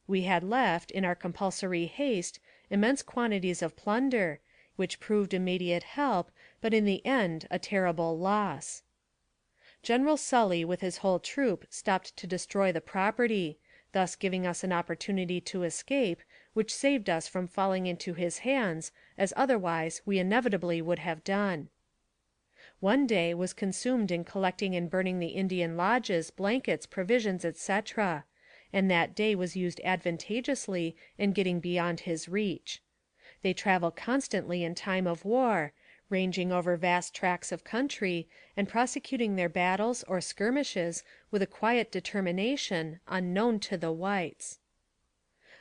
in our compulsory haste, immense quantities of plunder, which proved immediate help, but in the end a terrible loss. General Sully with his whole troop stopped to destroy the property, thus giving us an opportunity to escape, which saved us from falling into his hands, as otherwise we inevitably would have done. One day was consumed in collecting and burning the Indian lodges, blankets, provisions, etc., and that day was used advantageously in getting beyond his reach. They travel constantly in time of war, ranging over vast tracts of country, and prosecuting their battles or skirmishes with a quiet determination unknown to the whites.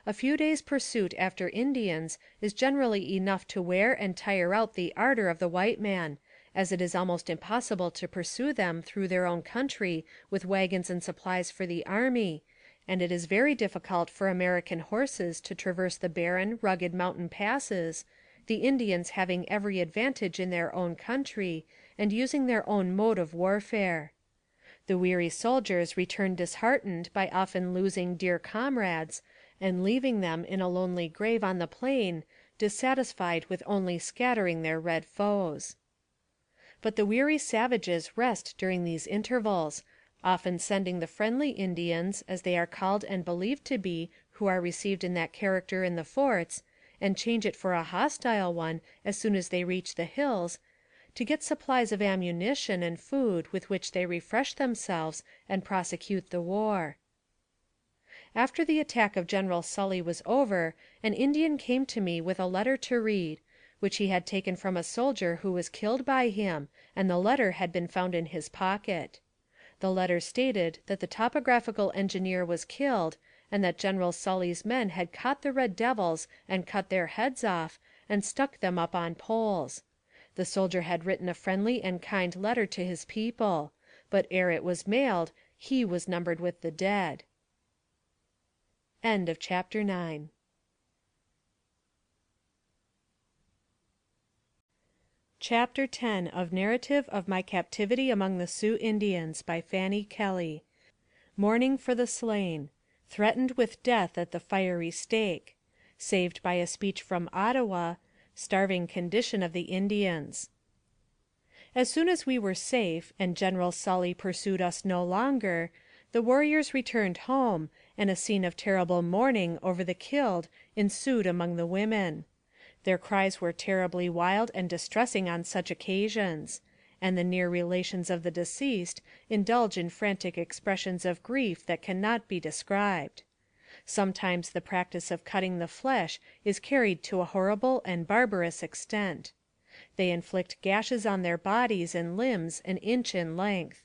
A few days' pursuit after Indians is generally enough to wear and tire out the ardor of the white man, as it is almost impossible to pursue them through their own country with wagons and supplies for the army, and it is very difficult for American horses to traverse the barren, rugged mountain passes, the Indians having every advantage in their own country, and using their own mode of warfare. The weary soldiers return disheartened by often losing dear comrades, and leaving them in a lonely grave on the plain, dissatisfied with only scattering their red foes. But the weary savages rest during these intervals, often sending the friendly Indians, as they are called and believed to be, who are received in that character in the forts, and change it for a hostile one as soon as they reach the hills, to get supplies of ammunition and food with which they refresh themselves and prosecute the war. After the attack of General Sully was over, an Indian came to me with a letter to read, which he had taken from a soldier who was killed by him, and the letter had been found in his pocket. The letter stated that the topographical engineer was killed, and that General Sully's men had caught the red devils and cut their heads off, and stuck them up on poles. The soldier had written a friendly and kind letter to his people, but ere it was mailed he was numbered with the dead. End of chapter 9. Chapter 10 of Narrative of My Captivity Among the Sioux Indians by Fanny Kelly. Mourning for the slain. Threatened with death at the fiery stake. Saved by a speech from Ottawa. Starving condition of the Indians. As soon as we were safe, and General Sully pursued us no longer, the warriors returned home, and a scene of terrible mourning over the killed ensued among the women. Their cries were terribly wild and distressing on such occasions, and the near relations of the deceased indulge in frantic expressions of grief that cannot be described. Sometimes the practice of cutting the flesh is carried to a horrible and barbarous extent. They inflict gashes on their bodies and limbs an inch in length.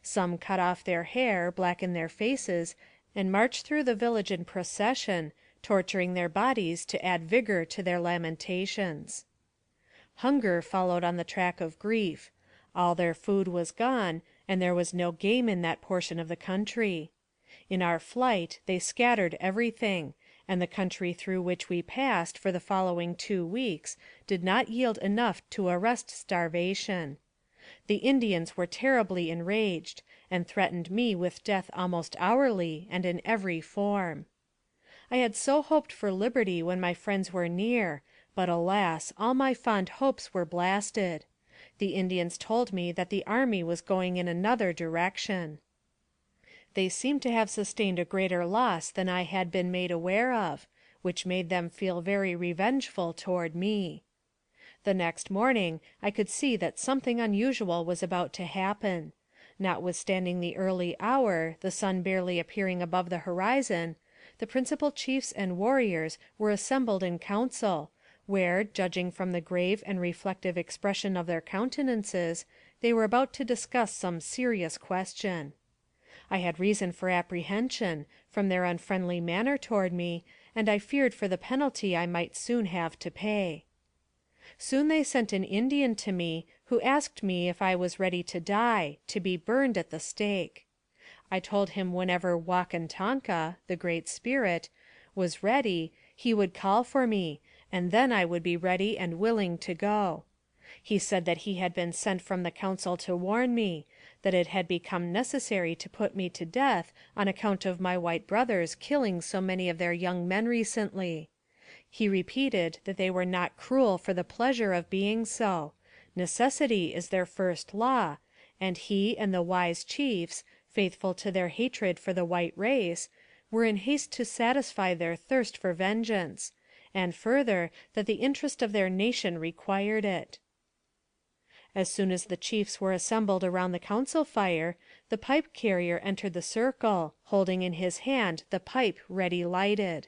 Some cut off their hair, blacken their faces, and march through the village in procession, torturing their bodies to add vigor to their lamentations. Hunger followed on the track of grief. All their food was gone, and there was no game in that portion of the country. In our flight they scattered everything, and the country through which we passed for the following 2 weeks did not yield enough to arrest starvation. The Indians were terribly enraged, and threatened me with death almost hourly, and in every form. I had so hoped for liberty when my friends were near, but alas, all my fond hopes were blasted. The Indians told me that the army was going in another direction. They seemed to have sustained a greater loss than I had been made aware of, which made them feel very revengeful toward me. The next morning I could see that something unusual was about to happen. Notwithstanding the early hour, the sun barely appearing above the horizon, the principal chiefs and warriors were assembled in council, where, judging from the grave and reflective expression of their countenances, they were about to discuss some serious question. I had reason for apprehension, from their unfriendly manner toward me, and I feared for the penalty I might soon have to pay. Soon they sent an Indian to me, who asked me if I was ready to die, to be burned at the stake. I told him whenever Wakantanka, the Great Spirit, was ready, he would call for me, and then I would be ready and willing to go. He said that he had been sent from the council to warn me, that it had become necessary to put me to death on account of my white brothers killing so many of their young men recently. He repeated that they were not cruel for the pleasure of being so. Necessity is their first law, and he and the wise chiefs, faithful to their hatred for the white race, were in haste to satisfy their thirst for vengeance, and further, that the interest of their nation required it. As soon as the chiefs were assembled around the council fire, the pipe carrier entered the circle, holding in his hand the pipe ready lighted.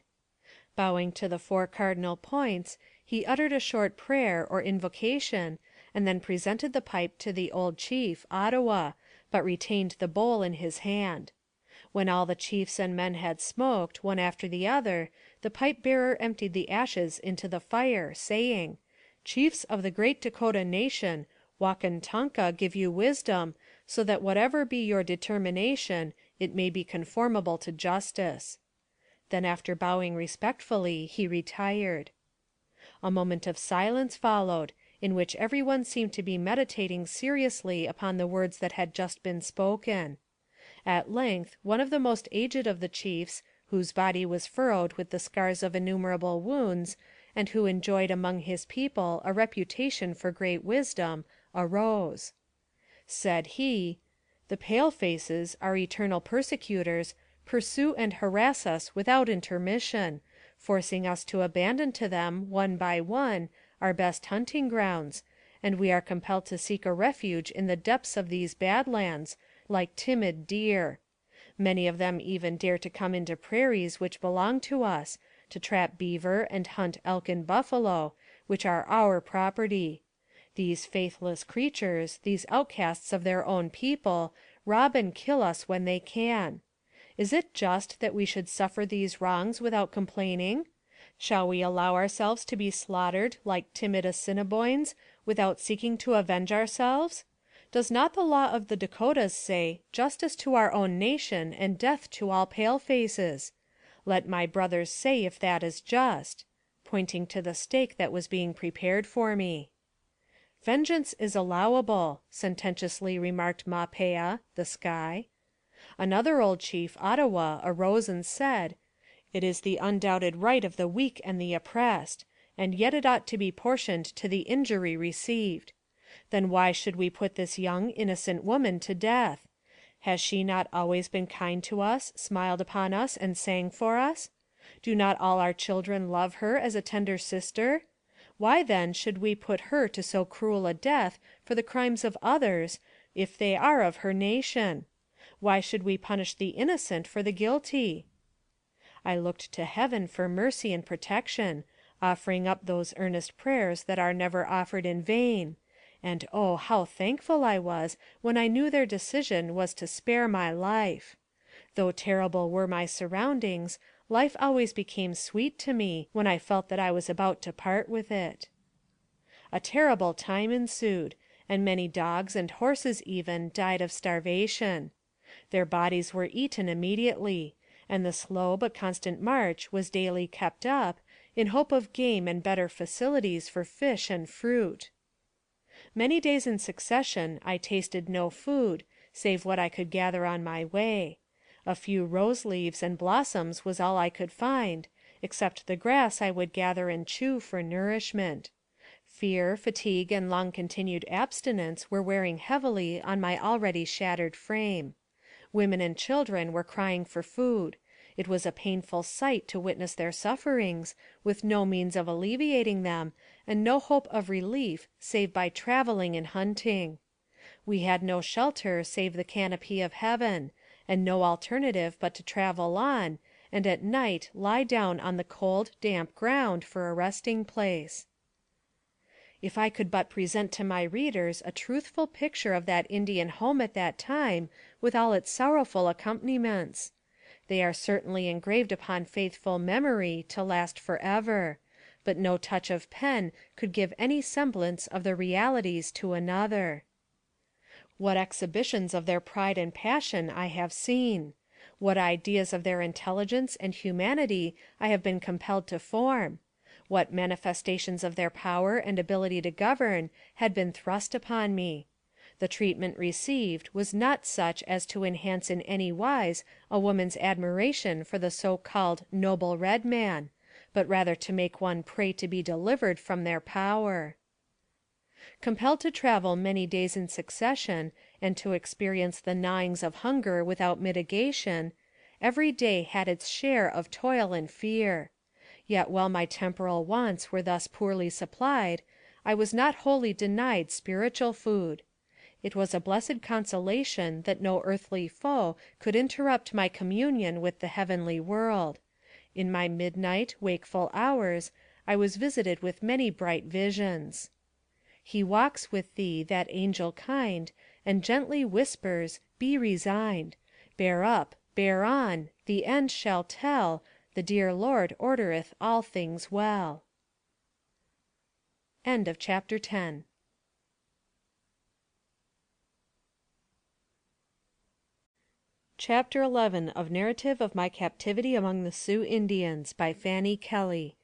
Bowing to the 4 cardinal points, he uttered a short prayer or invocation, and then presented the pipe to the old chief, Ottawa, but retained the bowl in his hand. When all the chiefs and men had smoked, one after the other, the pipe bearer emptied the ashes into the fire, saying, "Chiefs of the great Dakota nation, Wakantanka give you wisdom, so that whatever be your determination, it may be conformable to justice." Then after bowing respectfully, he retired. A moment of silence followed, in which every one seemed to be meditating seriously upon the words that had just been spoken. At length, one of the most aged of the chiefs, whose body was furrowed with the scars of innumerable wounds, and who enjoyed among his people a reputation for great wisdom, arose. Said he, "The pale-faces, our eternal persecutors, pursue and harass us without intermission, forcing us to abandon to them, one by one, our best hunting grounds, and we are compelled to seek a refuge in the depths of these bad lands, like timid deer. Many of them even dare to come into prairies which belong to us, to trap beaver and hunt elk and buffalo, which are our property. These faithless creatures, these outcasts of their own people, rob and kill us when they can. Is it just that we should suffer these wrongs without complaining? Shall we allow ourselves to be slaughtered like timid Assiniboines, without seeking to avenge ourselves? Does not the law of the Dakotas say, justice to our own nation and death to all pale-faces? Let my brothers say if that is just," pointing to the steak that was being prepared for me. "Vengeance is allowable," sententiously remarked Mapea, the sky. Another old chief, Ottawa, arose and said, "It is the undoubted right of the weak and the oppressed, and yet it ought to be portioned to the injury received. Then why should we put this young, innocent woman to death? Has she not always been kind to us, smiled upon us, and sang for us? Do not all our children love her as a tender sister? Why, then, should we put her to so cruel a death for the crimes of others, if they are of her nation? Why should we punish the innocent for the guilty?" I looked to heaven for mercy and protection, offering up those earnest prayers that are never offered in vain, and oh, how thankful I was when I knew their decision was to spare my life. Though terrible were my surroundings, life always became sweet to me when I felt that I was about to part with it. A terrible time ensued, and many dogs and horses even died of starvation. Their bodies were eaten immediately, and the slow but constant march was daily kept up, in hope of game and better facilities for fish and fruit. Many days in succession I tasted no food, save what I could gather on my way. A few rose leaves and blossoms was all I could find, except the grass I would gather and chew for nourishment. Fear, fatigue, and long-continued abstinence were wearing heavily on my already shattered frame. Women and children were crying for food. It was a painful sight to witness their sufferings, with no means of alleviating them, and no hope of relief save by traveling and hunting. We had no shelter save the canopy of heaven, and no alternative but to travel on, and at night lie down on the cold, damp ground for a resting place. If I could but present to my readers a truthful picture of that Indian home at that time, with all its sorrowful accompaniments! They are certainly engraved upon faithful memory to last forever, but no touch of pen could give any semblance of the realities to another. What exhibitions of their pride and passion I have seen! What ideas of their intelligence and humanity I have been compelled to form! What manifestations of their power and ability to govern had been thrust upon me? The treatment received was not such as to enhance in any wise a woman's admiration for the so-called noble red man, but rather to make one pray to be delivered from their power. Compelled to travel many days in succession, and to experience the gnawings of hunger without mitigation, every day had its share of toil and fear. Yet while my temporal wants were thus poorly supplied, I was not wholly denied spiritual food. It was a blessed consolation that no earthly foe could interrupt my communion with the heavenly world. In my midnight, wakeful hours, I was visited with many bright visions. He walks with thee, that angel kind, and gently whispers, be resigned. Bear up, bear on, the end shall tell, the dear Lord ordereth all things well. End of chapter 10. Chapter 11 of Narrative of My Captivity among the Sioux Indians, by Fanny Kelly.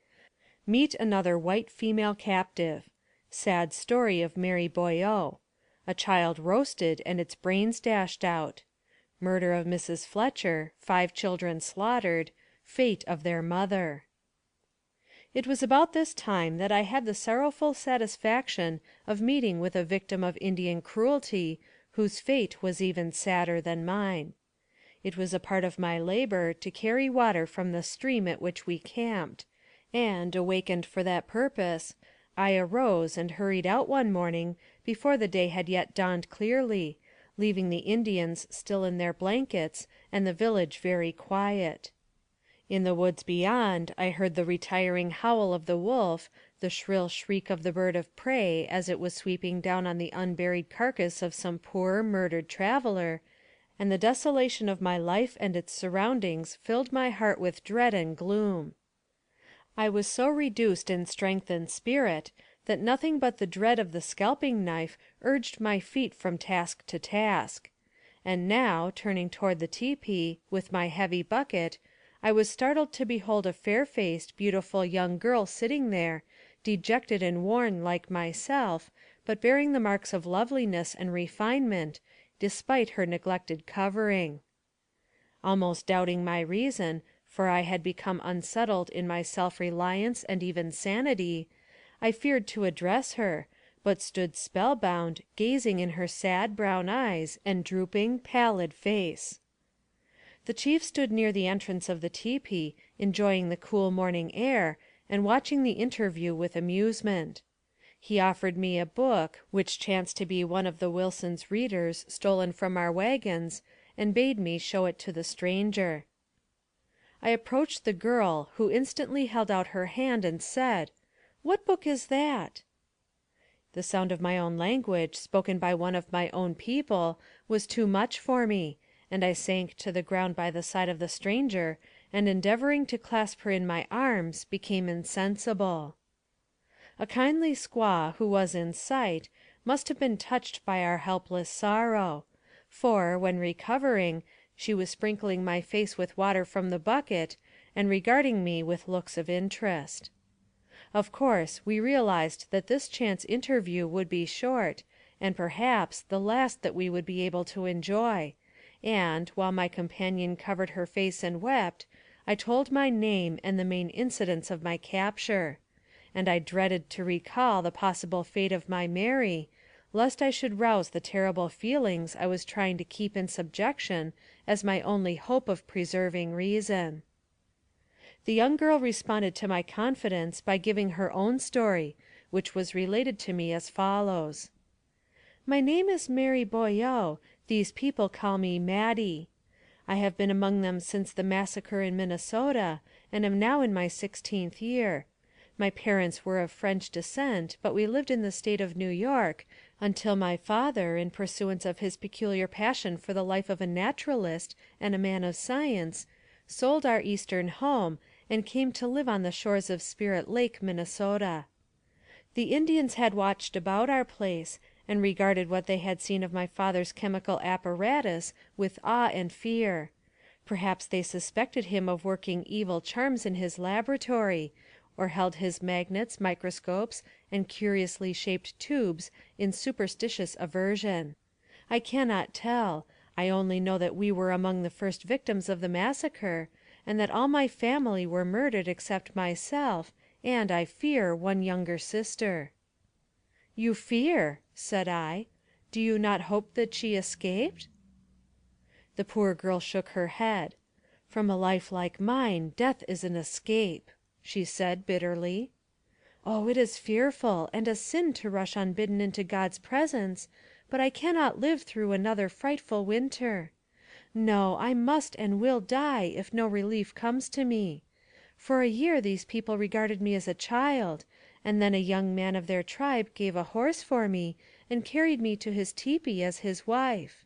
Meet another white female captive. Sad story of Mary Boyeau. A child roasted and its brains dashed out. Murder of Mrs. Fletcher, 5 children slaughtered. Fate of their mother. It was about this time that I had the sorrowful satisfaction of meeting with a victim of Indian cruelty, whose fate was even sadder than mine. It was a part of my labor to carry water from the stream at which we camped, and, awakened for that purpose, I arose and hurried out one morning before the day had yet dawned clearly, leaving the Indians still in their blankets and the village very quiet. In the woods beyond I heard the retiring howl of the wolf, the shrill shriek of the bird of prey as it was sweeping down on the unburied carcass of some poor, murdered traveler, and the desolation of my life and its surroundings filled my heart with dread and gloom. I was so reduced in strength and spirit that nothing but the dread of the scalping knife urged my feet from task to task. And now, turning toward the tepee, with my heavy bucket, I was startled to behold a fair-faced, beautiful young girl sitting there, dejected and worn like myself, but bearing the marks of loveliness and refinement, despite her neglected covering. Almost doubting my reason, for I had become unsettled in my self-reliance and even sanity, I feared to address her, but stood spellbound, gazing in her sad brown eyes and drooping, pallid face. The chief stood near the entrance of the tepee, enjoying the cool morning air, and watching the interview with amusement. He offered me a book, which chanced to be one of the Wilson's Readers stolen from our wagons, and bade me show it to the stranger. I approached the girl, who instantly held out her hand and said, "What book is that?" The sound of my own language, spoken by one of my own people, was too much for me, and I sank to the ground by the side of the stranger, and endeavoring to clasp her in my arms, became insensible. A kindly squaw, who was in sight, must have been touched by our helpless sorrow, for, when recovering, she was sprinkling my face with water from the bucket, and regarding me with looks of interest. Of course, we realized that this chance interview would be short, and perhaps the last that we would be able to enjoy, and, while my companion covered her face and wept, I told my name and the main incidents of my capture, and I dreaded to recall the possible fate of my Mary, lest I should rouse the terrible feelings I was trying to keep in subjection as my only hope of preserving reason. The young girl responded to my confidence by giving her own story, which was related to me as follows. My name is Mary Boyeau. These people call me Maddie. I have been among them since the massacre in Minnesota, and am now in my 16th year. My parents were of French descent, but we lived in the state of New York, until my father, in pursuance of his peculiar passion for the life of a naturalist and a man of science, sold our eastern home, and came to live on the shores of Spirit Lake, Minnesota. The Indians had watched about our place, and regarded what they had seen of my father's chemical apparatus with awe and fear. Perhaps they suspected him of working evil charms in his laboratory, or held his magnets, microscopes, and curiously shaped tubes in superstitious aversion. I cannot tell. I only know that we were among the first victims of the massacre, and that all my family were murdered except myself, and, I fear, one younger sister." "You fear," said I. "Do you not hope that she escaped?" The poor girl shook her head. "From a life like mine, death is an escape," she said bitterly. "Oh, it is fearful, and a sin to rush unbidden into God's presence, but I cannot live through another frightful winter. No, I must and will die if no relief comes to me. For a year these people regarded me as a child, and then a young man of their tribe gave a horse for me and carried me to his tepee as his wife."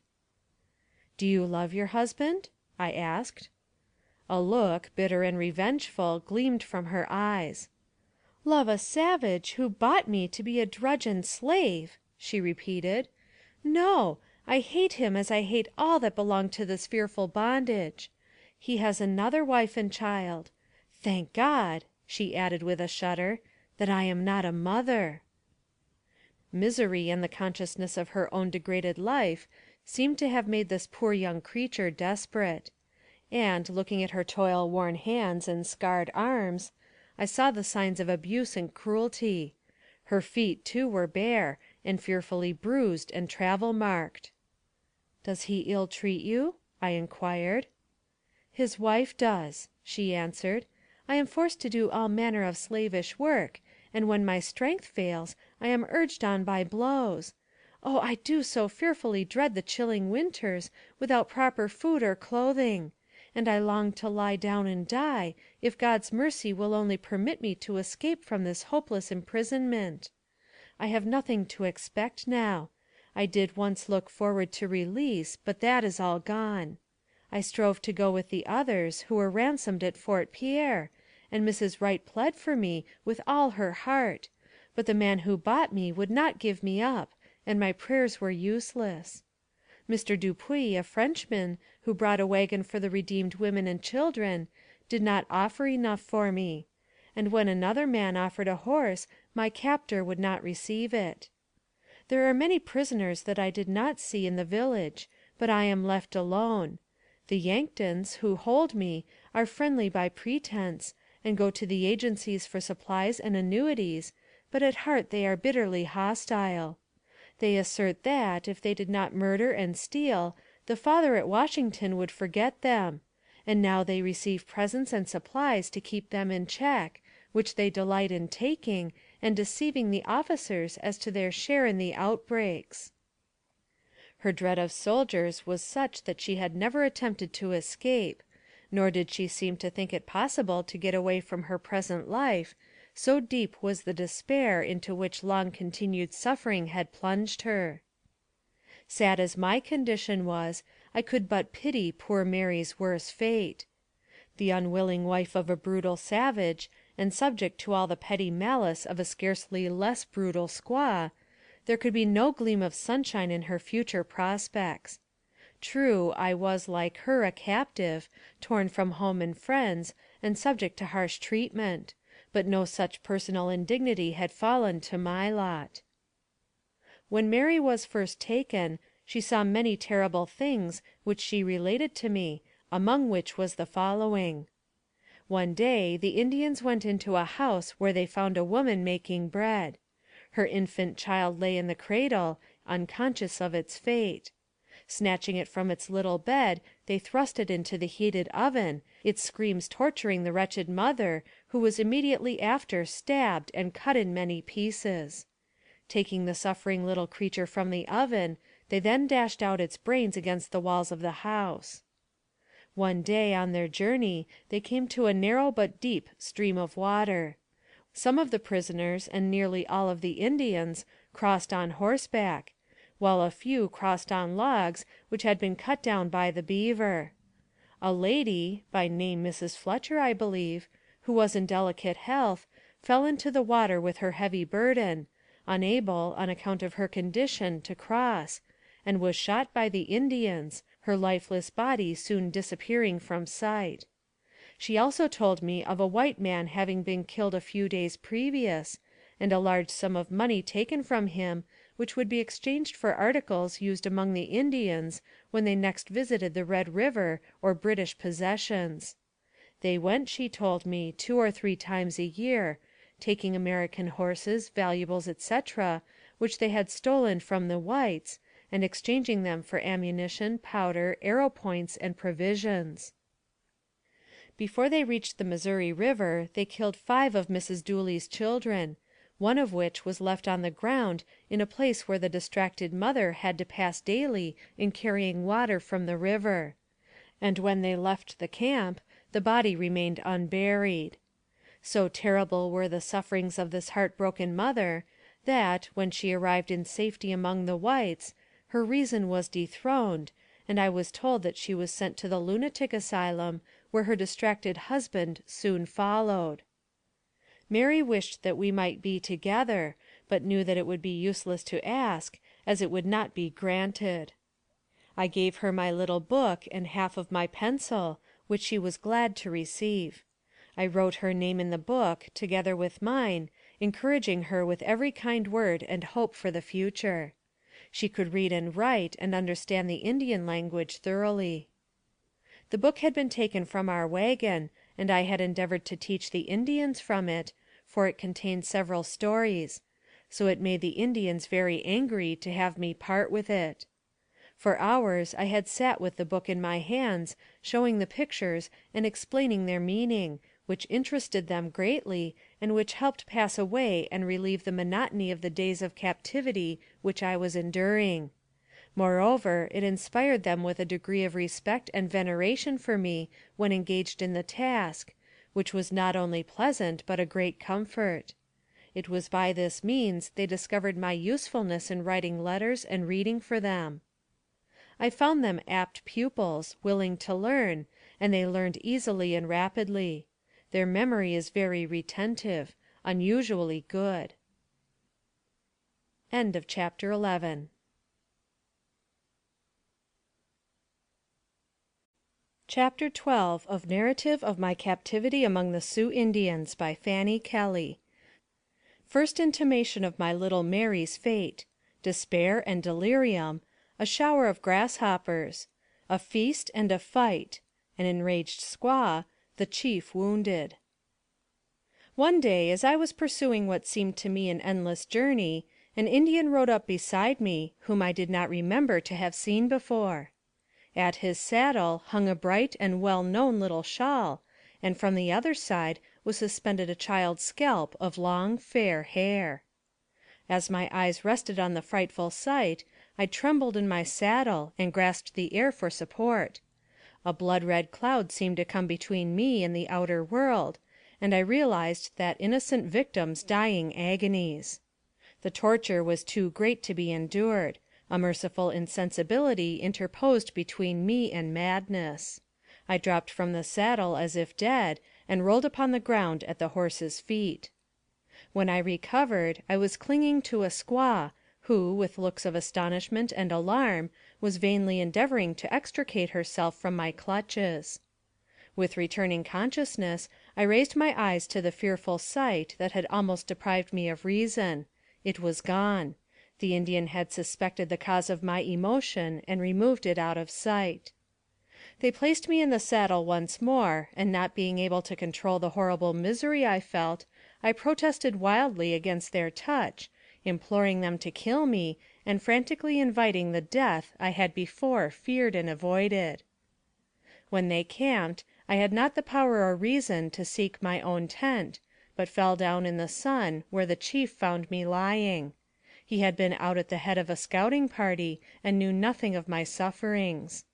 "Do you love your husband?" I asked. A look, bitter and revengeful, gleamed from her eyes. "Love a savage who bought me to be a drudge and slave!" she repeated. "No, I hate him as I hate all that belong to this fearful bondage. He has another wife and child. Thank God," she added with a shudder, "that I am not a mother." Misery and the consciousness of her own degraded life seemed to have made this poor young creature desperate; and, looking at her toil-worn hands and scarred arms, I saw the signs of abuse and cruelty. Her feet, too, were bare, and fearfully bruised and travel-marked. "Does he ill-treat you?" I inquired. "His wife does," she answered. "I am forced to do all manner of slavish work, and when my strength fails, I am urged on by blows. Oh, I do so fearfully dread the chilling winters, without proper food or clothing; and I long to lie down and die, if God's mercy will only permit me to escape from this hopeless imprisonment. I have nothing to expect now. I did once look forward to release, but that is all gone. I strove to go with the others, who were ransomed at Fort Pierre, and Mrs. Wright pled for me with all her heart, but the man who bought me would not give me up, and my prayers were useless. Mr. Dupuy, a Frenchman, who brought a wagon for the redeemed women and children, did not offer enough for me; and when another man offered a horse, my captor would not receive it. There are many prisoners that I did not see in the village, but I am left alone. The Yanktons, who hold me, are friendly by pretense, and go to the agencies for supplies and annuities, but at heart they are bitterly hostile. They assert that, if they did not murder and steal, the father at Washington would forget them; and now they receive presents and supplies to keep them in check, which they delight in taking, and deceiving the officers as to their share in the outbreaks." Her dread of soldiers was such that she had never attempted to escape, nor did she seem to think it possible to get away from her present life, so deep was the despair into which long continued suffering had plunged her. Sad as my condition was, I could but pity poor Mary's worse fate. The unwilling wife of a brutal savage, and subject to all the petty malice of a scarcely less brutal squaw, there could be no gleam of sunshine in her future prospects. True, I was, like her, a captive, torn from home and friends, and subject to harsh treatment, but no such personal indignity had fallen to my lot. When Mary was first taken, she saw many terrible things which she related to me, among which was the following. One day the Indians went into a house where they found a woman making bread. Her infant child lay in the cradle, unconscious of its fate. Snatching it from its little bed, they thrust it into the heated oven, its screams torturing the wretched mother, who was immediately after stabbed and cut in many pieces. Taking the suffering little creature from the oven, they then dashed out its brains against the walls of the house. One day, on their journey, they came to a narrow but deep stream of water. Some of the prisoners, and nearly all of the Indians, crossed on horseback, while a few crossed on logs which had been cut down by the beaver. A lady, by name Mrs. Fletcher, I believe, who was in delicate health, fell into the water with her heavy burden, unable, on account of her condition, to cross, and was shot by the Indians, her lifeless body soon disappearing from sight. She also told me of a white man having been killed a few days previous, and a large sum of money taken from him, which would be exchanged for articles used among the Indians when they next visited the Red River or British possessions. They went, she told me, 2 or 3 times a year, taking American horses, valuables, etc., which they had stolen from the whites, and exchanging them for ammunition, powder, arrow points, and provisions. Before they reached the Missouri River, they killed 5 of Mrs. Dooley's children, one of which was left on the ground in a place where the distracted mother had to pass daily in carrying water from the river; and when they left the camp, the body remained unburied. So terrible were the sufferings of this heartbroken mother, that, when she arrived in safety among the whites, her reason was dethroned, and I was told that she was sent to the lunatic asylum, where her distracted husband soon followed. Mary wished that we might be together, but knew that it would be useless to ask, as it would not be granted. I gave her my little book and half of my pencil, which she was glad to receive. I wrote her name in the book, together with mine, encouraging her with every kind word and hope for the future. She could read and write, and understand the Indian language thoroughly. The book had been taken from our wagon, and I had endeavored to teach the Indians from it, for it contained several stories; so it made the Indians very angry to have me part with it. For hours I had sat with the book in my hands, showing the pictures and explaining their meaning, which interested them greatly, and which helped pass away and relieve the monotony of the days of captivity which I was enduring. Moreover, it inspired them with a degree of respect and veneration for me when engaged in the task, which was not only pleasant but a great comfort. It was by this means they discovered my usefulness in writing letters and reading for them. I found them apt pupils, willing to learn, and they learned easily and rapidly. Their memory is very retentive, unusually good. End of chapter 11. Chapter 12 of Narrative of My Captivity among the Sioux Indians by Fanny Kelly. First intimation of my little Mary's fate. Despair and delirium. A shower of grasshoppers. A feast and a fight. An enraged squaw. The chief wounded. One day, as I was pursuing what seemed to me an endless journey, an Indian rode up beside me, whom I did not remember to have seen before. At his saddle hung a bright and well-known little shawl, and from the other side was suspended a child's scalp of long, fair hair. As my eyes rested on the frightful sight, I trembled in my saddle, and grasped the air for support. A blood-red cloud seemed to come between me and the outer world, and I realized that innocent victim's dying agonies. The torture was too great to be endured. A merciful insensibility interposed between me and madness. I dropped from the saddle as if dead, and rolled upon the ground at the horse's feet. When I recovered, I was clinging to a squaw, who, with looks of astonishment and alarm, was vainly endeavoring to extricate herself from my clutches. With returning consciousness, I raised my eyes to the fearful sight that had almost deprived me of reason. It was gone. The Indian had suspected the cause of my emotion, and removed it out of sight. They placed me in the saddle once more, and not being able to control the horrible misery I felt, I protested wildly against their touch, imploring them to kill me, and frantically inviting the death I had before feared and avoided. When they camped, I had not the power or reason to seek my own tent, but fell down in the sun, where the chief found me lying. He had been out at the head of a scouting party, and knew nothing of my sufferings.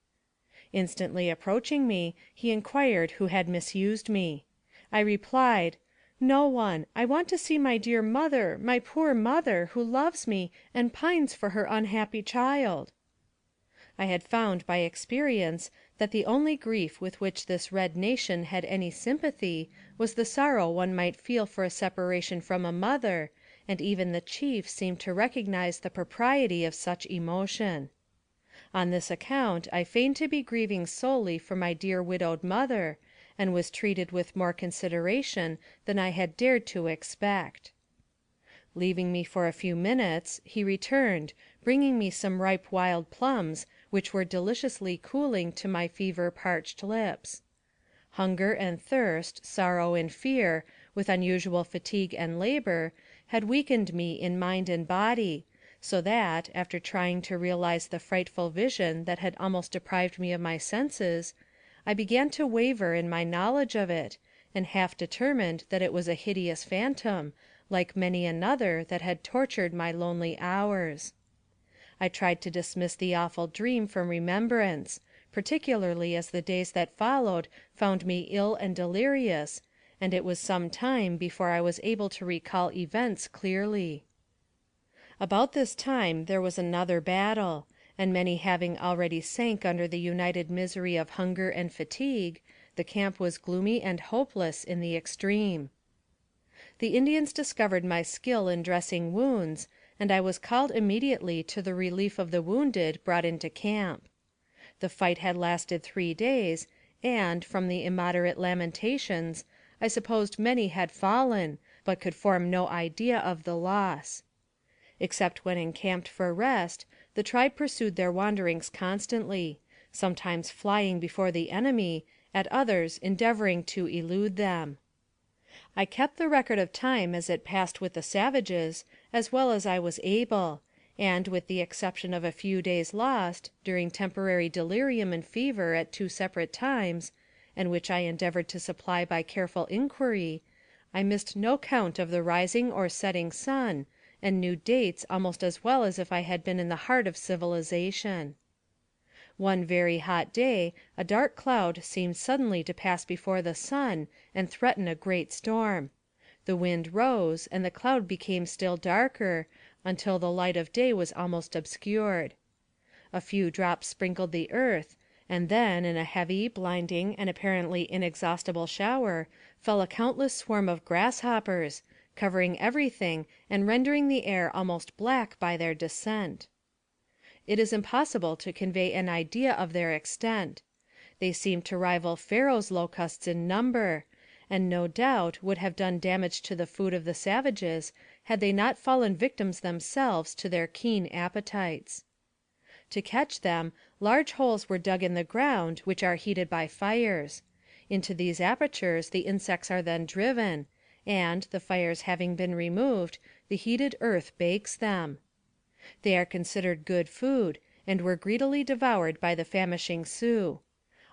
Instantly approaching me, he inquired who had misused me. I replied, "No one. I want to see my dear mother, my poor mother, who loves me, and pines for her unhappy child." I had found by experience that the only grief with which this red nation had any sympathy was the sorrow one might feel for a separation from a mother, and even the chief seemed to recognize the propriety of such emotion. On this account I feigned to be grieving solely for my dear widowed mother, and was treated with more consideration than I had dared to expect. Leaving me for a few minutes, he returned, bringing me some ripe wild plums, which were deliciously cooling to my fever-parched lips. Hunger and thirst, sorrow and fear, with unusual fatigue and labor, had weakened me in mind and body, so that, after trying to realize the frightful vision that had almost deprived me of my senses, I began to waver in my knowledge of it, and half determined that it was a hideous phantom, like many another that had tortured my lonely hours. I tried to dismiss the awful dream from remembrance, particularly as the days that followed found me ill and delirious, and it was some time before I was able to recall events clearly. About this time there was another battle, and many having already sank under the united misery of hunger and fatigue, the camp was gloomy and hopeless in the extreme. The Indians discovered my skill in dressing wounds, and I was called immediately to the relief of the wounded brought into camp. The fight had lasted 3 days, and, from the immoderate lamentations, I supposed many had fallen, but could form no idea of the loss. Except when encamped for rest, the tribe pursued their wanderings constantly, sometimes flying before the enemy, at others endeavoring to elude them. I kept the record of time as it passed with the savages, as well as I was able, and, with the exception of a few days lost, during temporary delirium and fever at 2 separate times, and which I endeavored to supply by careful inquiry, I missed no count of the rising or setting sun, and knew dates almost as well as if I had been in the heart of civilization. One very hot day, a dark cloud seemed suddenly to pass before the sun, and threaten a great storm. The wind rose, and the cloud became still darker, until the light of day was almost obscured. A few drops sprinkled the earth, and then, in a heavy, blinding, and apparently inexhaustible shower, fell a countless swarm of grasshoppers, covering everything and rendering the air almost black by their descent. It is impossible to convey an idea of their extent. They seemed to rival Pharaoh's locusts in number, and no doubt would have done damage to the food of the savages had they not fallen victims themselves to their keen appetites. To catch them, large holes were dug in the ground, which are heated by fires. Into these apertures the insects are then driven, and, the fires having been removed, the heated earth bakes them. They are considered good food, and were greedily devoured by the famishing Sioux.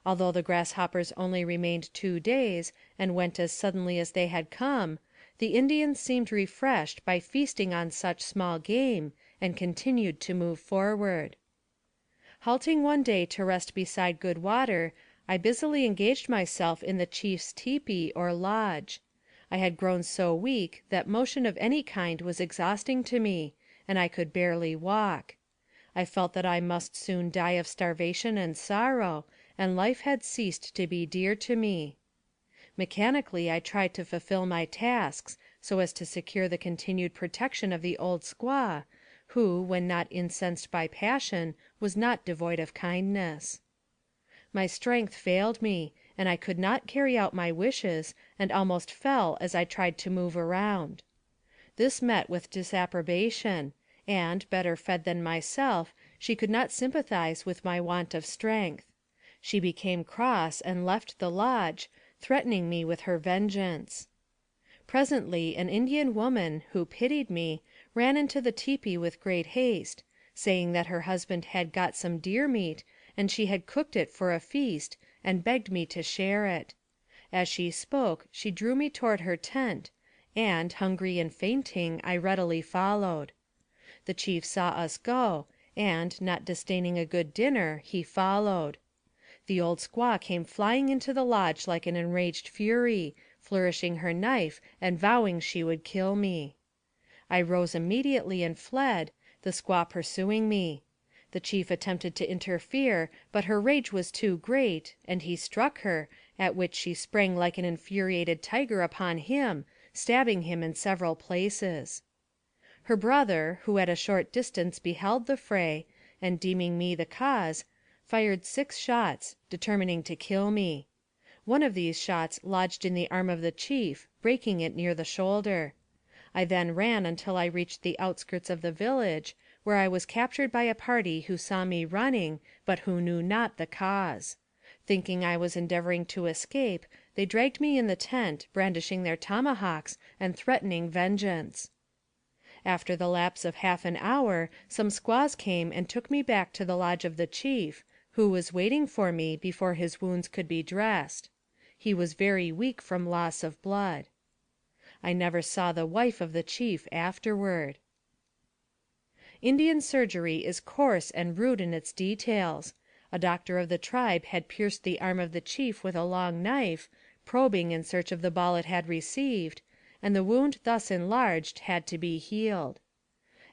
Although the grasshoppers only remained 2 days, and went as suddenly as they had come, the Indians seemed refreshed by feasting on such small game, and continued to move forward. Halting one day to rest beside good water, I busily engaged myself in the chief's tepee, or lodge. I had grown so weak that motion of any kind was exhausting to me, and I could barely walk. I felt that I must soon die of starvation and sorrow, and life had ceased to be dear to me. Mechanically I tried to fulfill my tasks, so as to secure the continued protection of the old squaw, who, when not incensed by passion, was not devoid of kindness. My strength failed me, and I could not carry out my wishes, and almost fell as I tried to move around. This met with disapprobation, and, better fed than myself, she could not sympathize with my want of strength. She became cross and left the lodge, threatening me with her vengeance. Presently an Indian woman, who pitied me, ran into the tepee with great haste, saying that her husband had got some deer meat, and she had cooked it for a feast, and begged me to share it. As she spoke, she drew me toward her tent, and, hungry and fainting, I readily followed. The chief saw us go, and, not disdaining a good dinner, he followed. The old squaw came flying into the lodge like an enraged fury, flourishing her knife and vowing she would kill me. I rose immediately and fled, the squaw pursuing me. The chief attempted to interfere, but her rage was too great, and he struck her, at which she sprang like an infuriated tiger upon him, stabbing him in several places. Her brother, who at a short distance beheld the fray, and deeming me the cause, fired 6 shots, determining to kill me. One of these shots lodged in the arm of the chief, breaking it near the shoulder. I then ran until I reached the outskirts of the village, where I was captured by a party who saw me running, but who knew not the cause. Thinking I was endeavoring to escape, they dragged me in the tent, brandishing their tomahawks and threatening vengeance. After the lapse of half an hour, some squaws came and took me back to the lodge of the chief, who was waiting for me before his wounds could be dressed. He was very weak from loss of blood. I never saw the wife of the chief afterward. Indian surgery is coarse and rude in its details. A doctor of the tribe had pierced the arm of the chief with a long knife, probing in search of the ball it had received, and the wound thus enlarged had to be healed.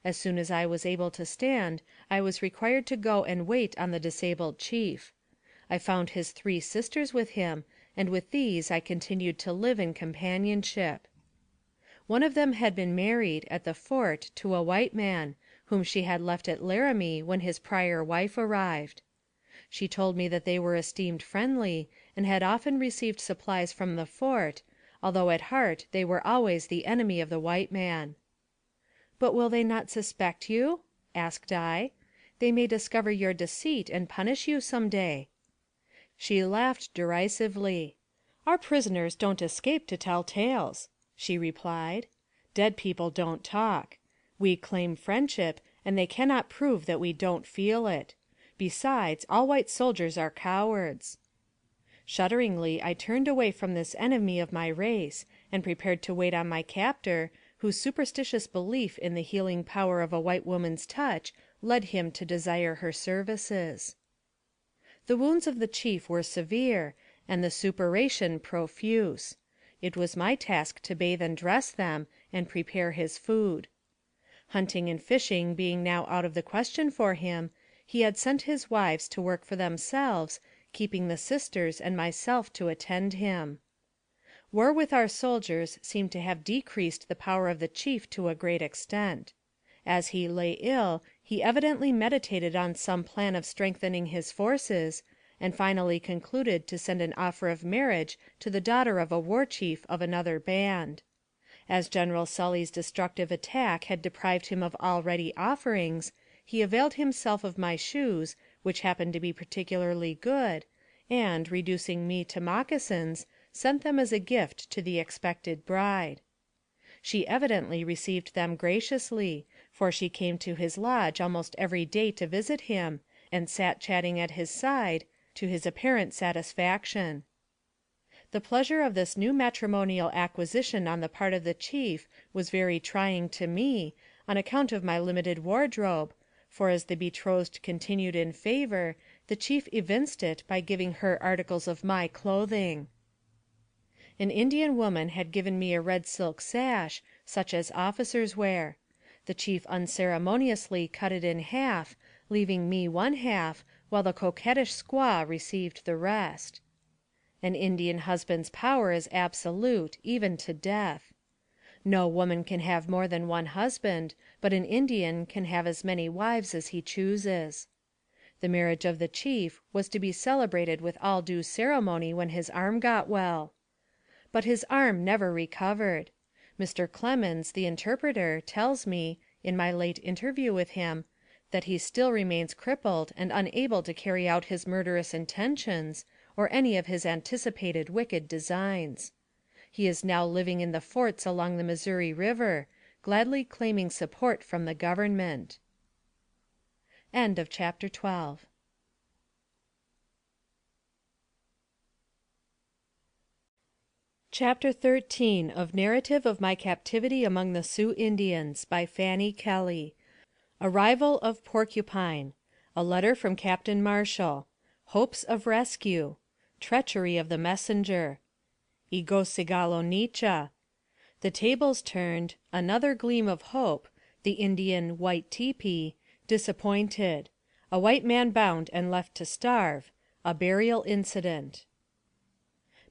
As soon as I was able to stand, I was required to go and wait on the disabled chief. I found his 3 sisters with him, and with these I continued to live in companionship. One of them had been married, at the fort, to a white man, whom she had left at Laramie when his prior wife arrived. She told me that they were esteemed friendly, and had often received supplies from the fort, although at heart they were always the enemy of the white man. "But will they not suspect you?" asked I. "They may discover your deceit and punish you some day." She laughed derisively. "Our prisoners don't escape to tell tales," she replied. "Dead people don't talk. We claim friendship, and they cannot prove that we don't feel it. Besides, all white soldiers are cowards." Shudderingly I turned away from this enemy of my race, and prepared to wait on my captor, whose superstitious belief in the healing power of a white woman's touch led him to desire her services. The wounds of the chief were severe, and the suppuration profuse. It was my task to bathe and dress them, and prepare his food. Hunting and fishing being now out of the question for him, he had sent his wives to work for themselves, keeping the sisters and myself to attend him. War with our soldiers seemed to have decreased the power of the chief to a great extent. As he lay ill, he evidently meditated on some plan of strengthening his forces, and finally concluded to send an offer of marriage to the daughter of a war chief of another band. As General Sully's destructive attack had deprived him of all ready offerings, he availed himself of my shoes, which happened to be particularly good, and, reducing me to moccasins, sent them as a gift to the expected bride. She evidently received them graciously, for she came to his lodge almost every day to visit him, and sat chatting at his side, to his apparent satisfaction. The pleasure of this new matrimonial acquisition on the part of the chief was very trying to me, on account of my limited wardrobe, for as the betrothed continued in favor, the chief evinced it by giving her articles of my clothing. An Indian woman had given me a red silk sash, such as officers wear. The chief unceremoniously cut it in half, leaving me one half, while the coquettish squaw received the rest. An Indian husband's power is absolute, even to death. No woman can have more than one husband, but an Indian can have as many wives as he chooses. The marriage of the chief was to be celebrated with all due ceremony when his arm got well. But his arm never recovered. Mr. Clemens, the interpreter, tells me, in my late interview with him, that he still remains crippled and unable to carry out his murderous intentions, or any of his anticipated wicked designs. He is now living in the forts along the Missouri River, gladly claiming support from the government. End of chapter 12. Chapter 13 of Narrative of My Captivity Among the Sioux Indians by Fanny Kelly. Arrival of Porcupine. A letter from Captain Marshall. Hopes of rescue. Treachery of the messenger. Igosigalo The tables turned. Another gleam of hope. The Indian white teepee. Disappointed. A white man bound and left to starve. A burial incident.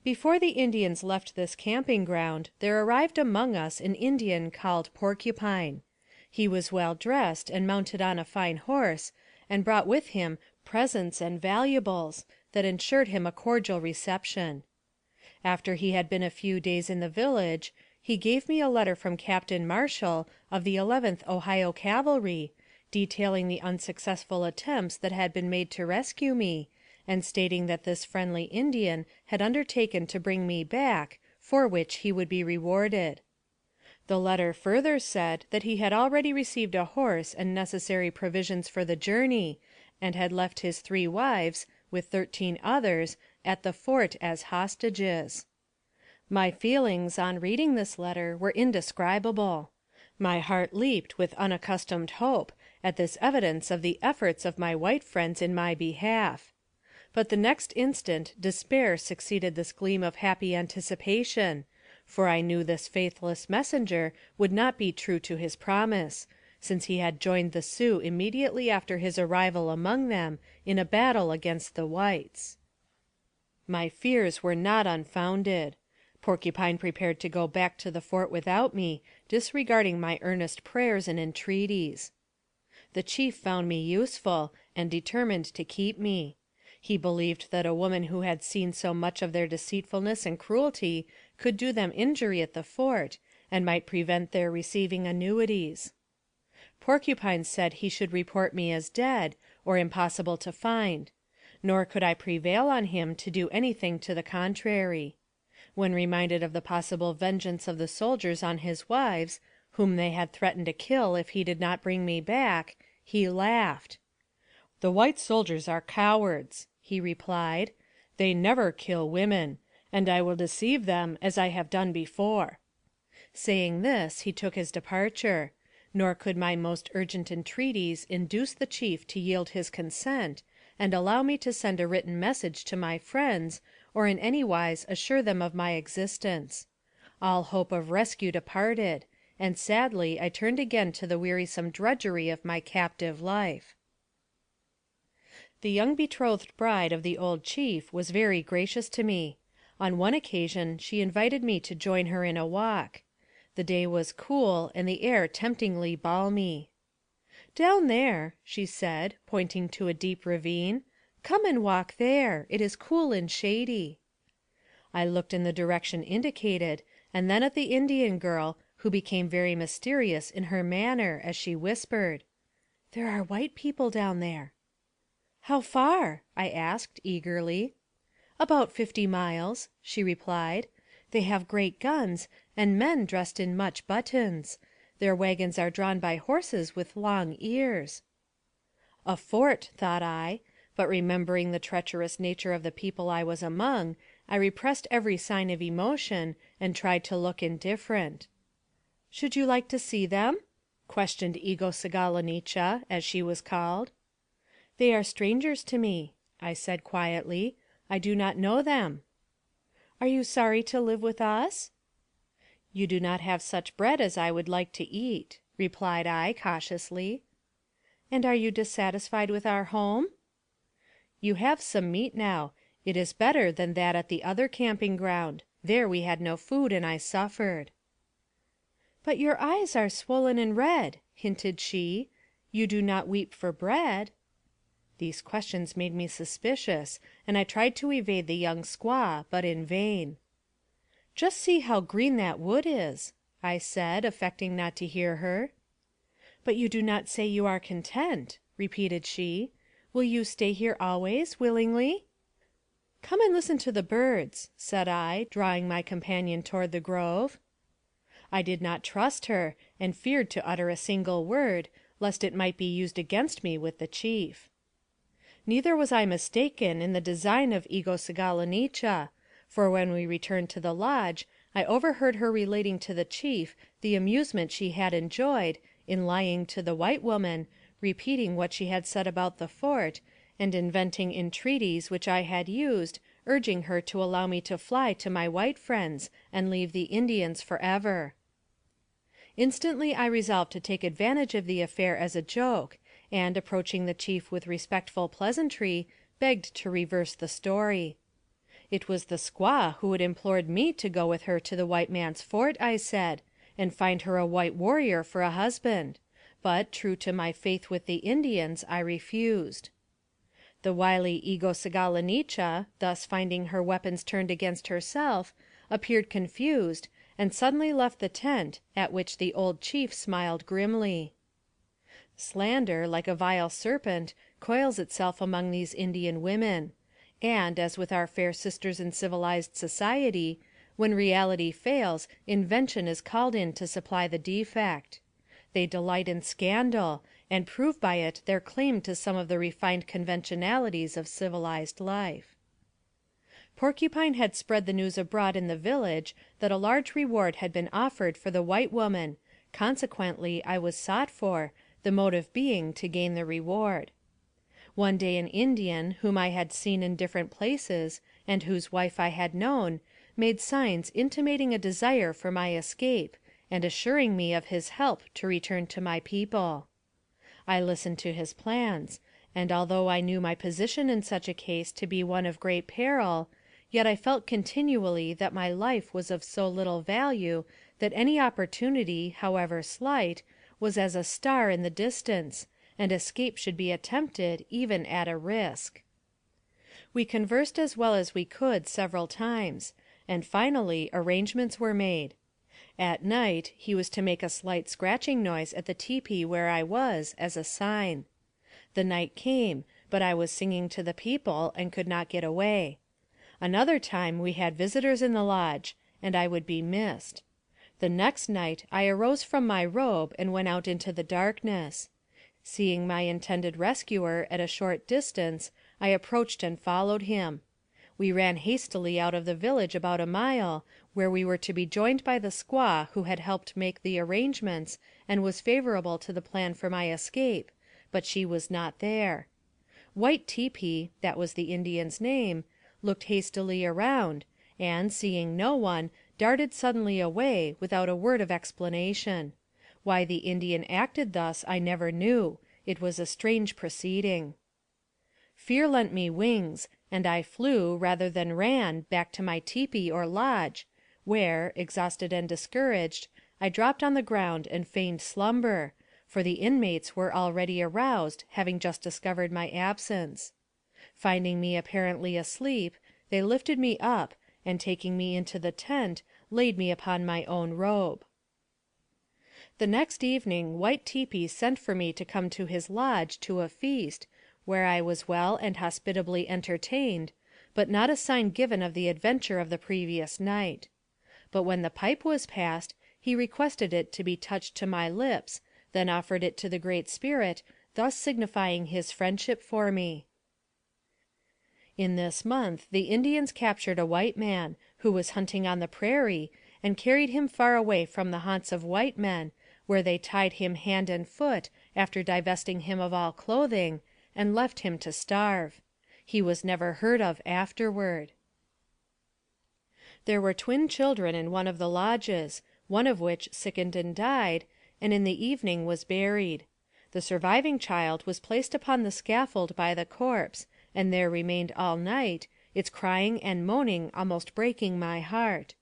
Before the Indians left this camping ground, there arrived among us an Indian called Porcupine. He was well dressed, and mounted on a fine horse, and brought with him presents and valuables, that ensured him a cordial reception. After he had been a few days in the village, he gave me a letter from Captain Marshall of the 11th Ohio Cavalry, detailing the unsuccessful attempts that had been made to rescue me, and stating that this friendly Indian had undertaken to bring me back, for which he would be rewarded. The letter further said that he had already received a horse and necessary provisions for the journey, and had left his 3 wives, with 13 others, at the fort as hostages. My feelings on reading this letter were indescribable. My heart leaped with unaccustomed hope at this evidence of the efforts of my white friends in my behalf. But the next instant despair succeeded this gleam of happy anticipation, for I knew this faithless messenger would not be true to his promise, since he had joined the Sioux immediately after his arrival among them in a battle against the whites. My fears were not unfounded. Porcupine prepared to go back to the fort without me, disregarding my earnest prayers and entreaties. The chief found me useful, and determined to keep me. He believed that a woman who had seen so much of their deceitfulness and cruelty could do them injury at the fort, and might prevent their receiving annuities. Porcupine said he should report me as dead, or impossible to find, nor could I prevail on him to do anything to the contrary. When reminded of the possible vengeance of the soldiers on his wives, whom they had threatened to kill if he did not bring me back, he laughed. "The white soldiers are cowards," he replied. "They never kill women, and I will deceive them as I have done before." Saying this, he took his departure, nor could my most urgent entreaties induce the chief to yield his consent, and allow me to send a written message to my friends, or in any wise assure them of my existence. All hope of rescue departed, and sadly I turned again to the wearisome drudgery of my captive life. The young betrothed bride of the old chief was very gracious to me. On one occasion she invited me to join her in a walk. The day was cool, and the air temptingly balmy. "Down there," she said, pointing to a deep ravine. "Come and walk there. It is cool and shady." I looked in the direction indicated, and then at the Indian girl, who became very mysterious in her manner as she whispered, "There are white people down there." "How far?" I asked, eagerly. "About 50 miles," she replied. "They have great guns, and men dressed in much buttons. Their wagons are drawn by horses with long ears." A fort, thought I, but remembering the treacherous nature of the people I was among, I repressed every sign of emotion, and tried to look indifferent. "Should you like to see them?" questioned Ogalalla, as she was called. "They are strangers to me," I said quietly. "I do not know them." "Are you sorry to live with us?" "You do not have such bread as I would like to eat," replied I, cautiously. "And are you dissatisfied with our home?" "You have some meat now. It is better than that at the other camping ground. There we had no food, and I suffered." "But your eyes are swollen and red," hinted she. "You do not weep for bread." These questions made me suspicious, and I tried to evade the young squaw, but in vain. "Just see how green that wood is," I said, affecting not to hear her. "But you do not say you are content," repeated she. "Will you stay here always, willingly?" "Come and listen to the birds," said I, drawing my companion toward the grove. I did not trust her, and feared to utter a single word, lest it might be used against me with the chief. Neither was I mistaken in the design of Ogalalla, for when we returned to the lodge, I overheard her relating to the chief the amusement she had enjoyed, in lying to the white woman, repeating what she had said about the fort, and inventing entreaties which I had used, urging her to allow me to fly to my white friends, and leave the Indians forever. Instantly I resolved to take advantage of the affair as a joke, and, approaching the chief with respectful pleasantry, begged to reverse the story. It was the squaw who had implored me to go with her to the white man's fort, I said, and find her a white warrior for a husband, but, true to my faith with the Indians, I refused. The wily Ogalalla, thus finding her weapons turned against herself, appeared confused, and suddenly left the tent, at which the old chief smiled grimly. Slander, like a vile serpent, coils itself among these Indian women, and, as with our fair sisters in civilized society, when reality fails, invention is called in to supply the defect. They delight in scandal, and prove by it their claim to some of the refined conventionalities of civilized life. Porcupine had spread the news abroad in the village that a large reward had been offered for the white woman, consequently I was sought for, the motive being to gain the reward. One day an Indian, whom I had seen in different places, and whose wife I had known, made signs intimating a desire for my escape, and assuring me of his help to return to my people. I listened to his plans, and although I knew my position in such a case to be one of great peril, yet I felt continually that my life was of so little value that any opportunity, however slight, was as a star in the distance, and escape should be attempted even at a risk. We conversed as well as we could several times, and finally arrangements were made. At night he was to make a slight scratching noise at the tepee where I was, as a sign. The night came, but I was singing to the people and could not get away. Another time we had visitors in the lodge, and I would be missed. The next night I arose from my robe and went out into the darkness. Seeing my intended rescuer at a short distance, I approached and followed him. We ran hastily out of the village about a mile, where we were to be joined by the squaw who had helped make the arrangements and was favorable to the plan for my escape, but she was not there. White Teepee, that was the Indian's name, looked hastily around, and, seeing no one, darted suddenly away, without a word of explanation. Why the Indian acted thus I never knew. It was a strange proceeding. Fear lent me wings, and I flew, rather than ran, back to my tepee or lodge, where, exhausted and discouraged, I dropped on the ground and feigned slumber, for the inmates were already aroused, having just discovered my absence. Finding me apparently asleep, they lifted me up, and taking me into the tent, laid me upon my own robe. The next evening White Teepee sent for me to come to his lodge to a feast, where I was well and hospitably entertained, but not a sign given of the adventure of the previous night. But when the pipe was passed, he requested it to be touched to my lips, then offered it to the Great Spirit, thus signifying his friendship for me. In this month the Indians captured a white man, who was hunting on the prairie, and carried him far away from the haunts of white men, where they tied him hand and foot, after divesting him of all clothing, and left him to starve. He was never heard of afterward. There were twin children in one of the lodges, one of which sickened and died, and in the evening was buried. The surviving child was placed upon the scaffold by the corpse, and there remained all night, its crying and moaning almost breaking my heart.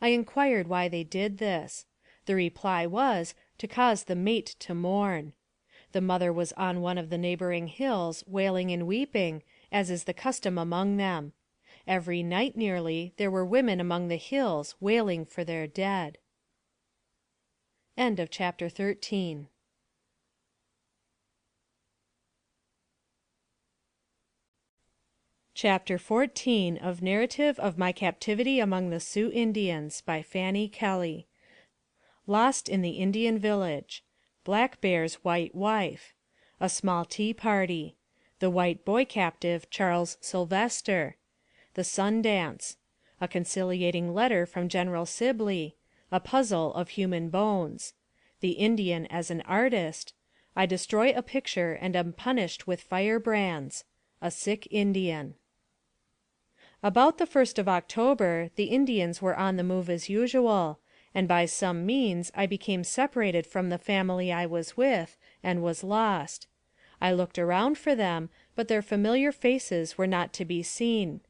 I inquired why they did this. The reply was, to cause the mate to mourn. The mother was on one of the neighboring hills, wailing and weeping, as is the custom among them. Every night nearly there were women among the hills wailing for their dead. End of chapter 13. Chapter 14 of Narrative of My Captivity among the Sioux Indians by Fanny Kelly. Lost in the Indian Village. Black Bear's White Wife. A Small Tea Party. The White Boy Captive, Charles Sylvester. The Sun Dance. A Conciliating Letter from General Sibley. A Puzzle of Human Bones. The Indian as an Artist. I Destroy a Picture and am Punished with Firebrands. A Sick Indian. About the 1st of October, the Indians were on the move as usual, and by some means I became separated from the family I was with, and was lost. I looked around for them, but their familiar faces were not to be seen.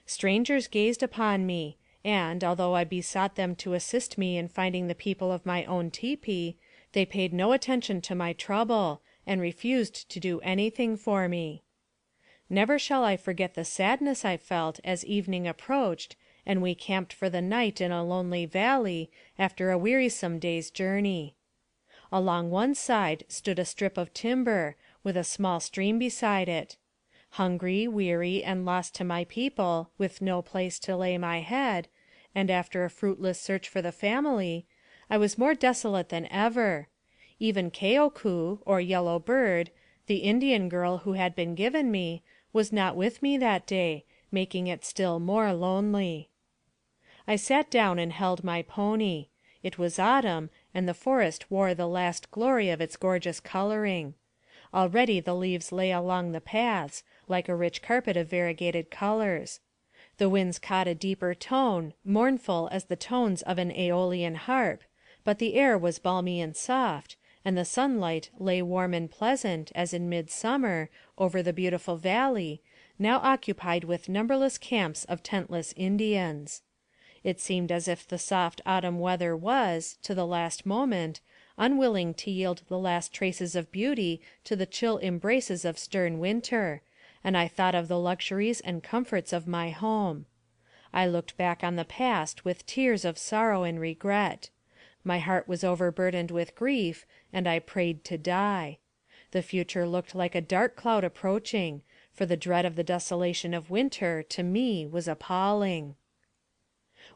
Strangers gazed upon me, and, although I besought them to assist me in finding the people of my own tepee, they paid no attention to my trouble, and refused to do anything for me. Never shall I forget the sadness I felt as evening approached, and we camped for the night in a lonely valley, after a wearisome day's journey. Along one side stood a strip of timber, with a small stream beside it. Hungry, weary, and lost to my people, with no place to lay my head, and after a fruitless search for the family, I was more desolate than ever. Even Keokoo, or Yellow Bird, the Indian girl who had been given me, was not with me that day, making it still more lonely. I sat down and held my pony. It was autumn, and the forest wore the last glory of its gorgeous coloring. Already the leaves lay along the paths, like a rich carpet of variegated colors. The winds caught a deeper tone, mournful as the tones of an Aeolian harp, but the air was balmy and soft, and the sunlight lay warm and pleasant, as in midsummer, over the beautiful valley, now occupied with numberless camps of tentless Indians. It seemed as if the soft autumn weather was, to the last moment, unwilling to yield the last traces of beauty to the chill embraces of stern winter, and I thought of the luxuries and comforts of my home. I looked back on the past with tears of sorrow and regret. My heart was overburdened with grief, and I prayed to die. The future looked like a dark cloud approaching, for the dread of the desolation of winter to me was appalling.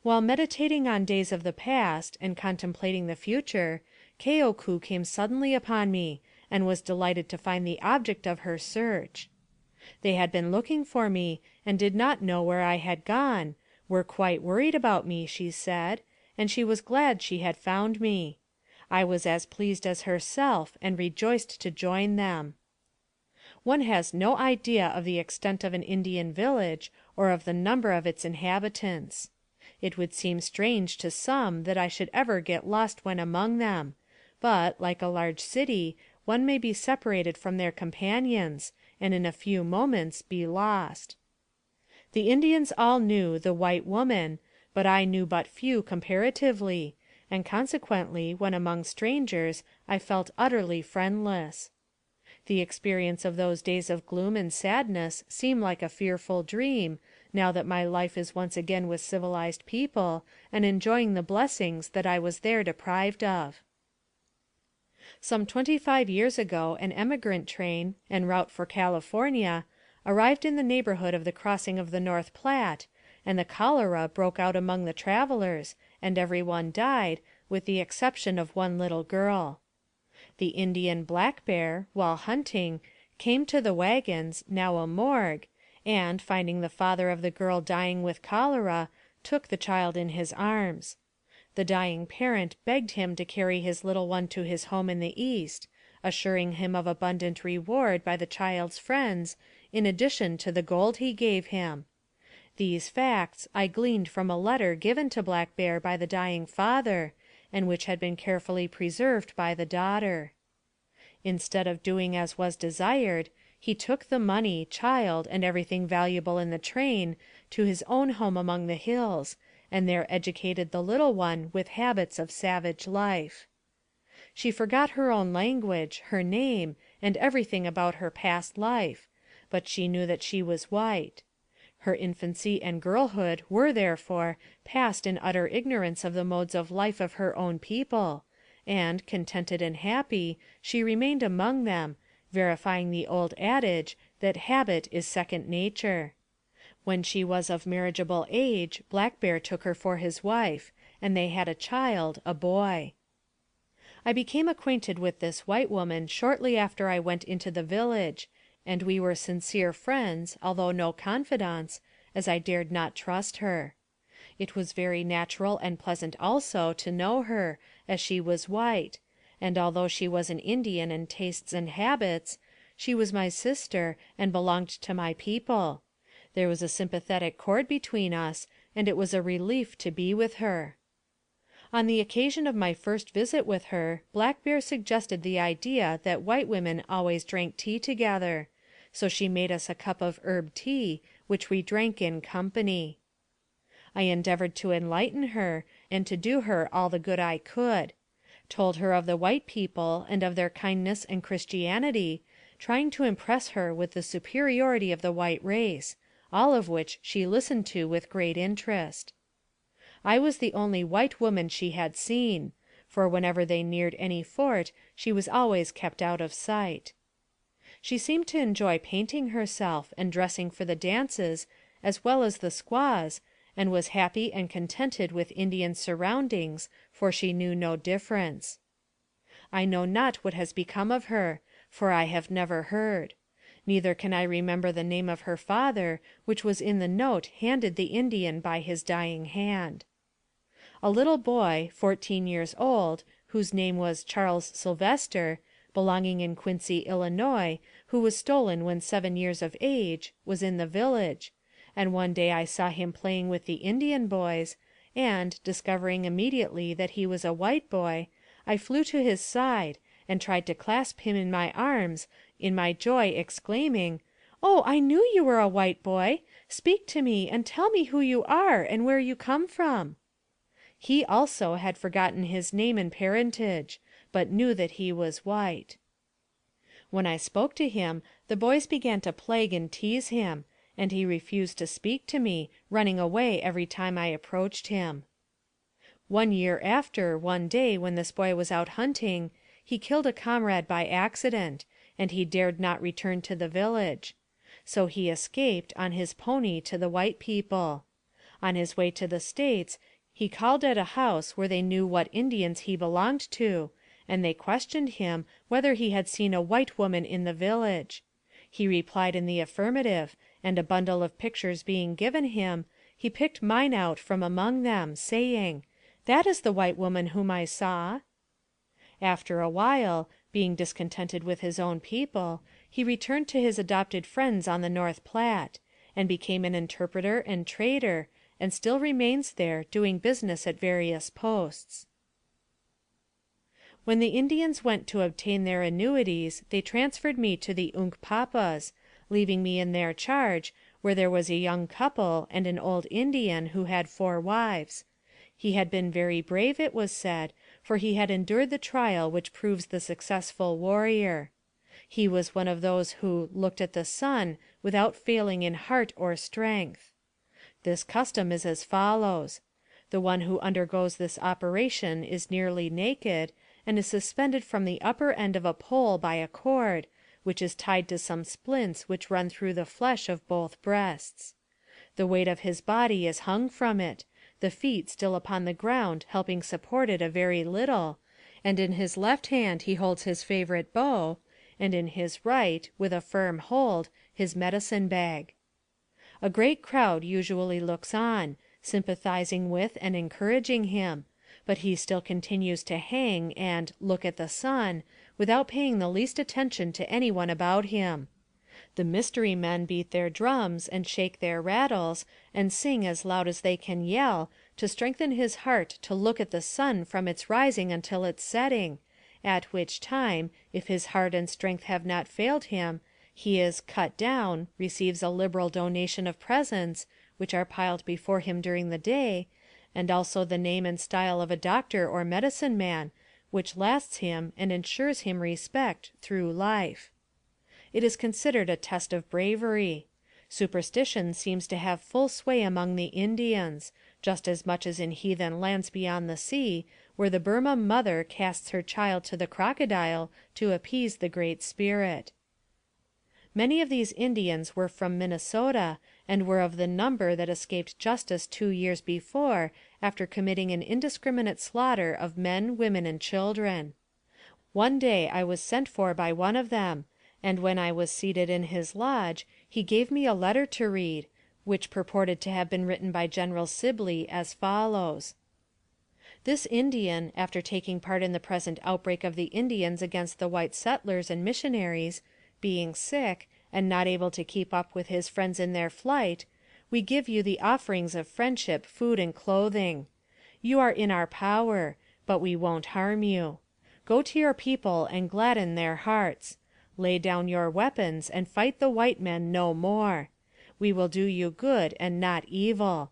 While meditating on days of the past, and contemplating the future, Keokoo came suddenly upon me, and was delighted to find the object of her search. They had been looking for me, and did not know where I had gone, were quite worried about me, she said, and she was glad she had found me. I was as pleased as herself, and rejoiced to join them. One has no idea of the extent of an Indian village, or of the number of its inhabitants. It would seem strange to some that I should ever get lost when among them, but, like a large city, one may be separated from their companions, and in a few moments be lost. The Indians all knew the white woman, but I knew but few comparatively, and consequently, when among strangers, I felt utterly friendless. The experience of those days of gloom and sadness seem like a fearful dream, now that my life is once again with civilized people, and enjoying the blessings that I was there deprived of. Some 25 years ago an emigrant train, en route for California, arrived in the neighborhood of the crossing of the North Platte, and the cholera broke out among the travelers, and every one died, with the exception of one little girl. The Indian Black Bear, while hunting, came to the wagons, now a morgue, and, finding the father of the girl dying with cholera, took the child in his arms. The dying parent begged him to carry his little one to his home in the East, assuring him of abundant reward by the child's friends, in addition to the gold he gave him. These facts I gleaned from a letter given to Black Bear by the dying father, and which had been carefully preserved by the daughter. Instead of doing as was desired, he took the money, child, and everything valuable in the train, to his own home among the hills, and there educated the little one with habits of savage life. She forgot her own language, her name, and everything about her past life, but she knew that she was white. Her infancy and girlhood were, therefore, passed in utter ignorance of the modes of life of her own people, and, contented and happy, she remained among them, verifying the old adage that habit is second nature. When she was of marriageable age, Black Bear took her for his wife, and they had a child, a boy. I became acquainted with this white woman shortly after I went into the village, and we were sincere friends, although no confidants, as I dared not trust her. It was very natural and pleasant also to know her, as she was white, and although she was an Indian in tastes and habits, she was my sister, and belonged to my people. There was a sympathetic cord between us, and it was a relief to be with her. On the occasion of my first visit with her, Black Bear suggested the idea that white women always drank tea together, so she made us a cup of herb tea, which we drank in company. I endeavored to enlighten her, and to do her all the good I could; told her of the white people, and of their kindness and Christianity, trying to impress her with the superiority of the white race, all of which she listened to with great interest. I was the only white woman she had seen, for whenever they neared any fort she was always kept out of sight. She seemed to enjoy painting herself and dressing for the dances as well as the squaws, and was happy and contented with Indian surroundings, for she knew no difference. I know not what has become of her, for I have never heard. Neither can I remember the name of her father, which was in the note handed the Indian by his dying hand. A little boy, 14 years old, whose name was Charles Sylvester, belonging in Quincy, Illinois, who was stolen when 7 years of age, was in the village, and one day I saw him playing with the Indian boys, and, discovering immediately that he was a white boy, I flew to his side, and tried to clasp him in my arms, in my joy exclaiming, "Oh, I knew you were a white boy! Speak to me, and tell me who you are, and where you come from." He also had forgotten his name and parentage, but knew that he was white. When I spoke to him, the boys began to plague and tease him, and he refused to speak to me, running away every time I approached him. 1 year after, one day, when this boy was out hunting, he killed a comrade by accident, and he dared not return to the village. So he escaped, on his pony, to the white people. On his way to the States, he called at a house where they knew what Indians he belonged to, and they questioned him whether he had seen a white woman in the village. He replied in the affirmative, and a bundle of pictures being given him, he picked mine out from among them, saying, "That is the white woman whom I saw." After a while, being discontented with his own people, he returned to his adopted friends on the North Platte, and became an interpreter and trader, and still remains there, doing business at various posts. When the Indians went to obtain their annuities, they transferred me to the Unkpapas, leaving me in their charge, where there was a young couple and an old Indian who had 4 wives. He had been very brave, it was said, for he had endured the trial which proves the successful warrior. He was one of those who looked at the sun without failing in heart or strength. This custom is as follows: the one who undergoes this operation is nearly naked, and is suspended from the upper end of a pole by a cord, which is tied to some splints which run through the flesh of both breasts. The weight of his body is hung from it, the feet still upon the ground helping support it a very little, and in his left hand he holds his favorite bow, and in his right, with a firm hold, his medicine bag. A great crowd usually looks on, sympathizing with and encouraging him, but he still continues to hang and "look at the sun," without paying the least attention to any one about him. The mystery men beat their drums and shake their rattles, and sing as loud as they can yell, to strengthen his heart to look at the sun from its rising until its setting, at which time, if his heart and strength have not failed him, he is "cut down," receives a liberal donation of presents, which are piled before him during the day, and also the name and style of a doctor or medicine man, which lasts him and ensures him respect through life. It is considered a test of bravery. Superstition seems to have full sway among the Indians, just as much as in heathen lands beyond the sea, where the Burma mother casts her child to the crocodile to appease the Great Spirit. Many of these Indians were from Minnesota, and were of the number that escaped justice 2 years before, after committing an indiscriminate slaughter of men, women, and children. One day I was sent for by one of them, and when I was seated in his lodge, he gave me a letter to read, which purported to have been written by General Sibley, as follows: This Indian, after taking part in the present outbreak of the Indians against the white settlers and missionaries, being sick, and not able to keep up with his friends in their flight, we give you the offerings of friendship, food, and clothing. You are in our power, but we won't harm you. Go to your people and gladden their hearts. Lay down your weapons and fight the white men no more. We will do you good and not evil.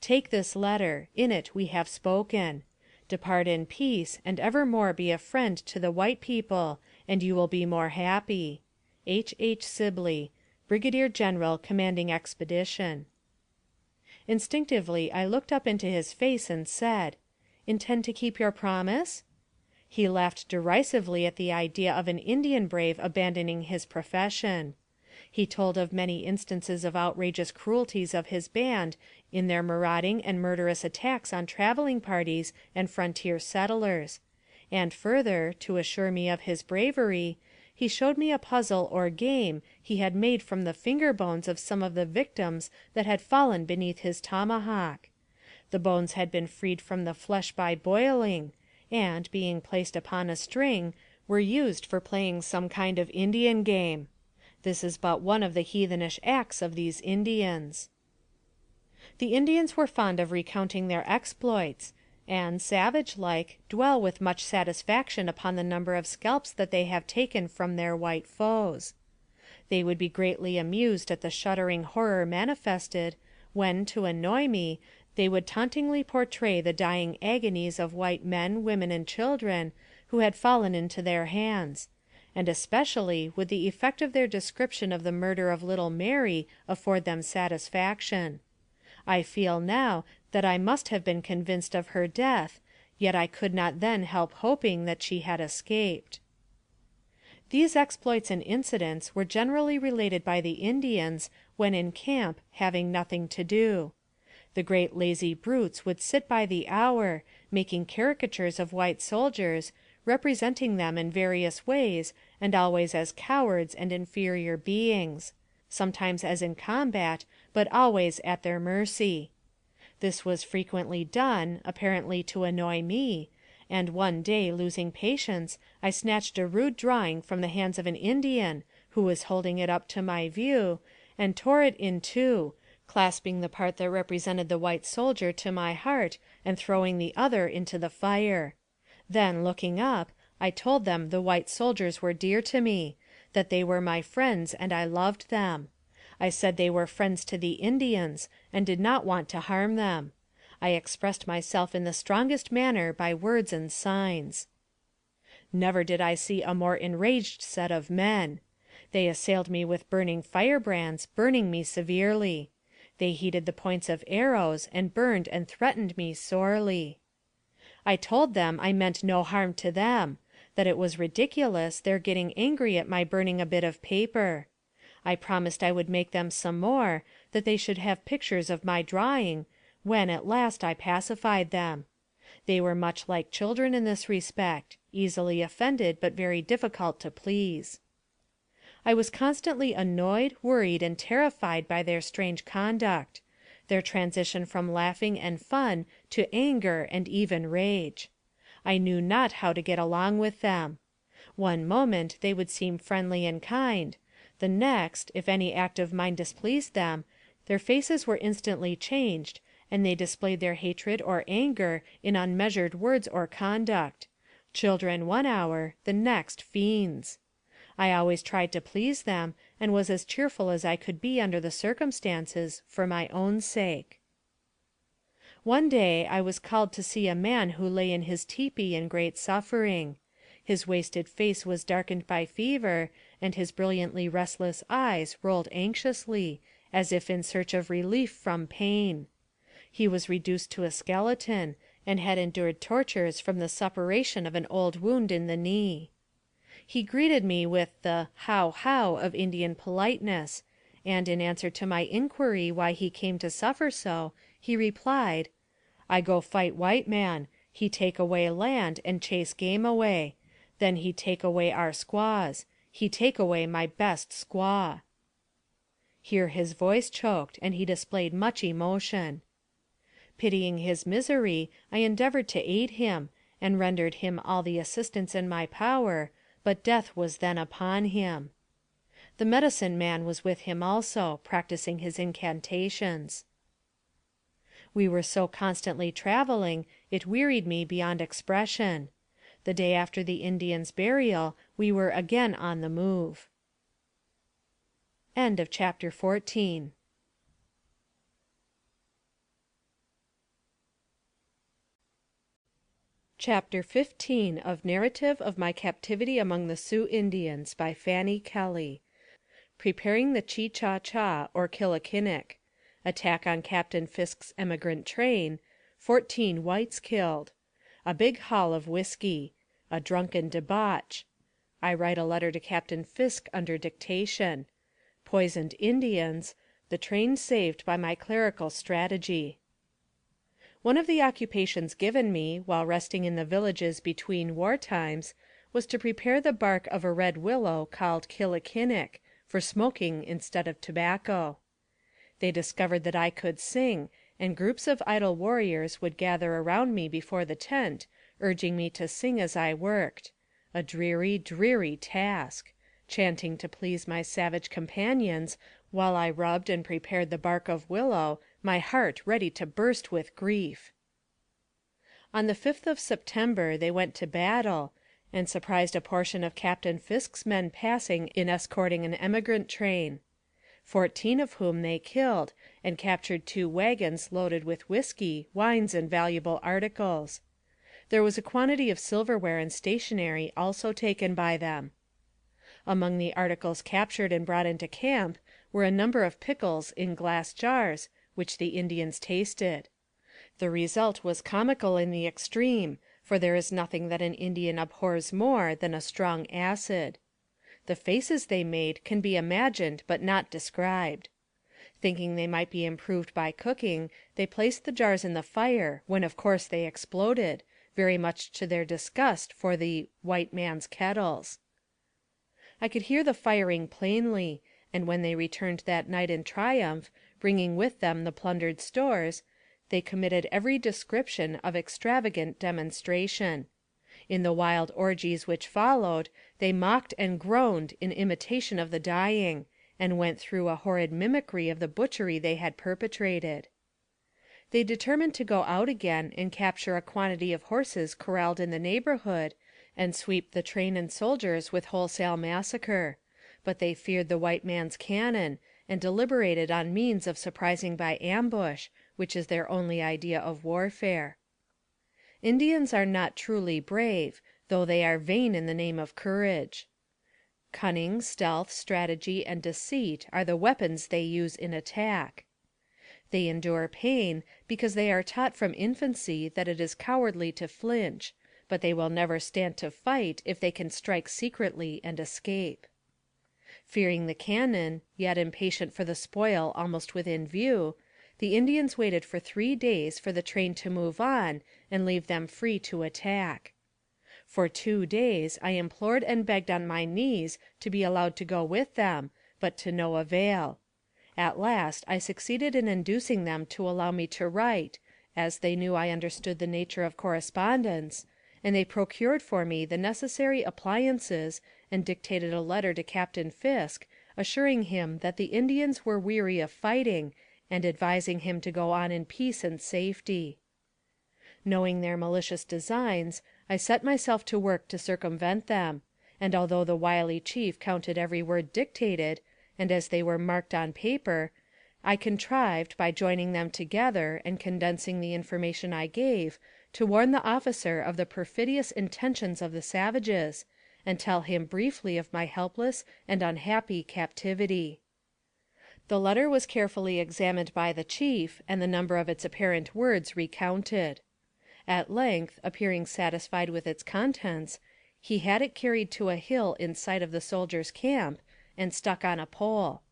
Take this letter, in it we have spoken. Depart in peace, and evermore be a friend to the white people, and you will be more happy. H. Sibley, Brigadier General, Commanding Expedition. Instinctively I looked up into his face and said, "Intend to keep your promise?" He laughed derisively at the idea of an Indian brave abandoning his profession. He told of many instances of outrageous cruelties of his band in their marauding and murderous attacks on traveling parties and frontier settlers; and further, to assure me of his bravery, he showed me a puzzle or game he had made from the finger bones of some of the victims that had fallen beneath his tomahawk. The bones had been freed from the flesh by boiling, and, being placed upon a string, were used for playing some kind of Indian game. This is but one of the heathenish acts of these Indians. The Indians were fond of recounting their exploits, and, savage-like, dwell with much satisfaction upon the number of scalps that they have taken from their white foes. They would be greatly amused at the shuddering horror manifested, when, to annoy me, they would tauntingly portray the dying agonies of white men, women, and children, who had fallen into their hands; and especially would the effect of their description of the murder of little Mary afford them satisfaction. I feel now that I must have been convinced of her death, yet I could not then help hoping that she had escaped. These exploits and incidents were generally related by the Indians when in camp having nothing to do. The great lazy brutes would sit by the hour, making caricatures of white soldiers, representing them in various ways, and always as cowards and inferior beings; sometimes as in combat, but always at their mercy. This was frequently done, apparently to annoy me, and one day, losing patience, I snatched a rude drawing from the hands of an Indian, who was holding it up to my view, and tore it in two, clasping the part that represented the white soldier to my heart, and throwing the other into the fire. Then, looking up, I told them the white soldiers were dear to me, that they were my friends and I loved them. I said they were friends to the Indians, and did not want to harm them. I expressed myself in the strongest manner by words and signs. Never did I see a more enraged set of men. They assailed me with burning firebrands, burning me severely. They heated the points of arrows, and burned and threatened me sorely. I told them I meant no harm to them, that it was ridiculous their getting angry at my burning a bit of paper. I promised I would make them some more, that they should have pictures of my drawing, when at last I pacified them. They were much like children in this respect, easily offended but very difficult to please. I was constantly annoyed, worried, and terrified by their strange conduct, their transition from laughing and fun to anger and even rage. I knew not how to get along with them. One moment they would seem friendly and kind; the next, if any act of mine displeased them, their faces were instantly changed, and they displayed their hatred or anger in unmeasured words or conduct; children one hour, the next fiends. I always tried to please them, and was as cheerful as I could be under the circumstances, for my own sake. One day I was called to see a man who lay in his tepee in great suffering. His wasted face was darkened by fever, and his brilliantly restless eyes rolled anxiously, as if in search of relief from pain. He was reduced to a skeleton, and had endured tortures from the suppuration of an old wound in the knee. He greeted me with the how of Indian politeness, and in answer to my inquiry why he came to suffer so, he replied, "I go fight white man. He take away land and chase game away. Then he take away our squaws. He take away my best squaw." Here his voice choked, and he displayed much emotion. Pitying his misery, I endeavored to aid him, and rendered him all the assistance in my power, but death was then upon him. The medicine man was with him also, practicing his incantations. We were so constantly traveling, it wearied me beyond expression. The day after the Indians' burial, we were again on the move. End of chapter 14. Chapter 15 of Narrative of My Captivity among the Sioux Indians by Fanny Kelly. Preparing the Chi-Cha-Cha, or Killikinnick. Attack on Captain Fisk's emigrant train. 14 whites killed. A big haul of whiskey. A drunken debauch. I write a letter to Captain Fisk under dictation. Poisoned Indians. The train saved by my clerical strategy. One of the occupations given me, while resting in the villages between war times, was to prepare the bark of a red willow called Killikinnick, for smoking instead of tobacco. They discovered that I could sing, and groups of idle warriors would gather around me before the tent, urging me to sing as I worked. A dreary, dreary task! Chanting to please my savage companions, while I rubbed and prepared the bark of willow, my heart ready to burst with grief. On the 5th of September they went to battle, and surprised a portion of Captain Fisk's men passing in escorting an emigrant train. 14 of whom they killed, and captured 2 wagons loaded with whiskey, wines, and valuable articles. There was a quantity of silverware and stationery also taken by them. Among the articles captured and brought into camp were a number of pickles in glass jars, which the Indians tasted. The result was comical in the extreme, for there is nothing that an Indian abhors more than a strong acid. The faces they made can be imagined but not described. Thinking they might be improved by cooking, they placed the jars in the fire, when of course they exploded, very much to their disgust for the "white man's kettles." I could hear the firing plainly, and when they returned that night in triumph, bringing with them the plundered stores, they committed every description of extravagant demonstration. In the wild orgies which followed, they mocked and groaned in imitation of the dying, and went through a horrid mimicry of the butchery they had perpetrated. They determined to go out again and capture a quantity of horses corralled in the neighborhood, and sweep the train and soldiers with wholesale massacre, but they feared the white man's cannon, and deliberated on means of surprising by ambush, which is their only idea of warfare. Indians are not truly brave, though they are vain in the name of courage. Cunning, stealth, strategy, and deceit are the weapons they use in attack. They endure pain, because they are taught from infancy that it is cowardly to flinch, but they will never stand to fight if they can strike secretly and escape. Fearing the cannon, yet impatient for the spoil almost within view, the Indians waited for 3 days for the train to move on and leave them free to attack. For 2 days I implored and begged on my knees to be allowed to go with them, but to no avail. At last I succeeded in inducing them to allow me to write, as they knew I understood the nature of correspondence, and they procured for me the necessary appliances and dictated a letter to Captain Fisk, assuring him that the Indians were weary of fighting, and advising him to go on in peace and safety. Knowing their malicious designs, I set myself to work to circumvent them, and although the wily chief counted every word dictated, and as they were marked on paper, I contrived, by joining them together and condensing the information I gave, to warn the officer of the perfidious intentions of the savages, and tell him briefly of my helpless and unhappy captivity. The letter was carefully examined by the chief, and the number of its apparent words recounted. At length, appearing satisfied with its contents, he had it carried to a hill in sight of the soldiers' camp, and stuck on a pole.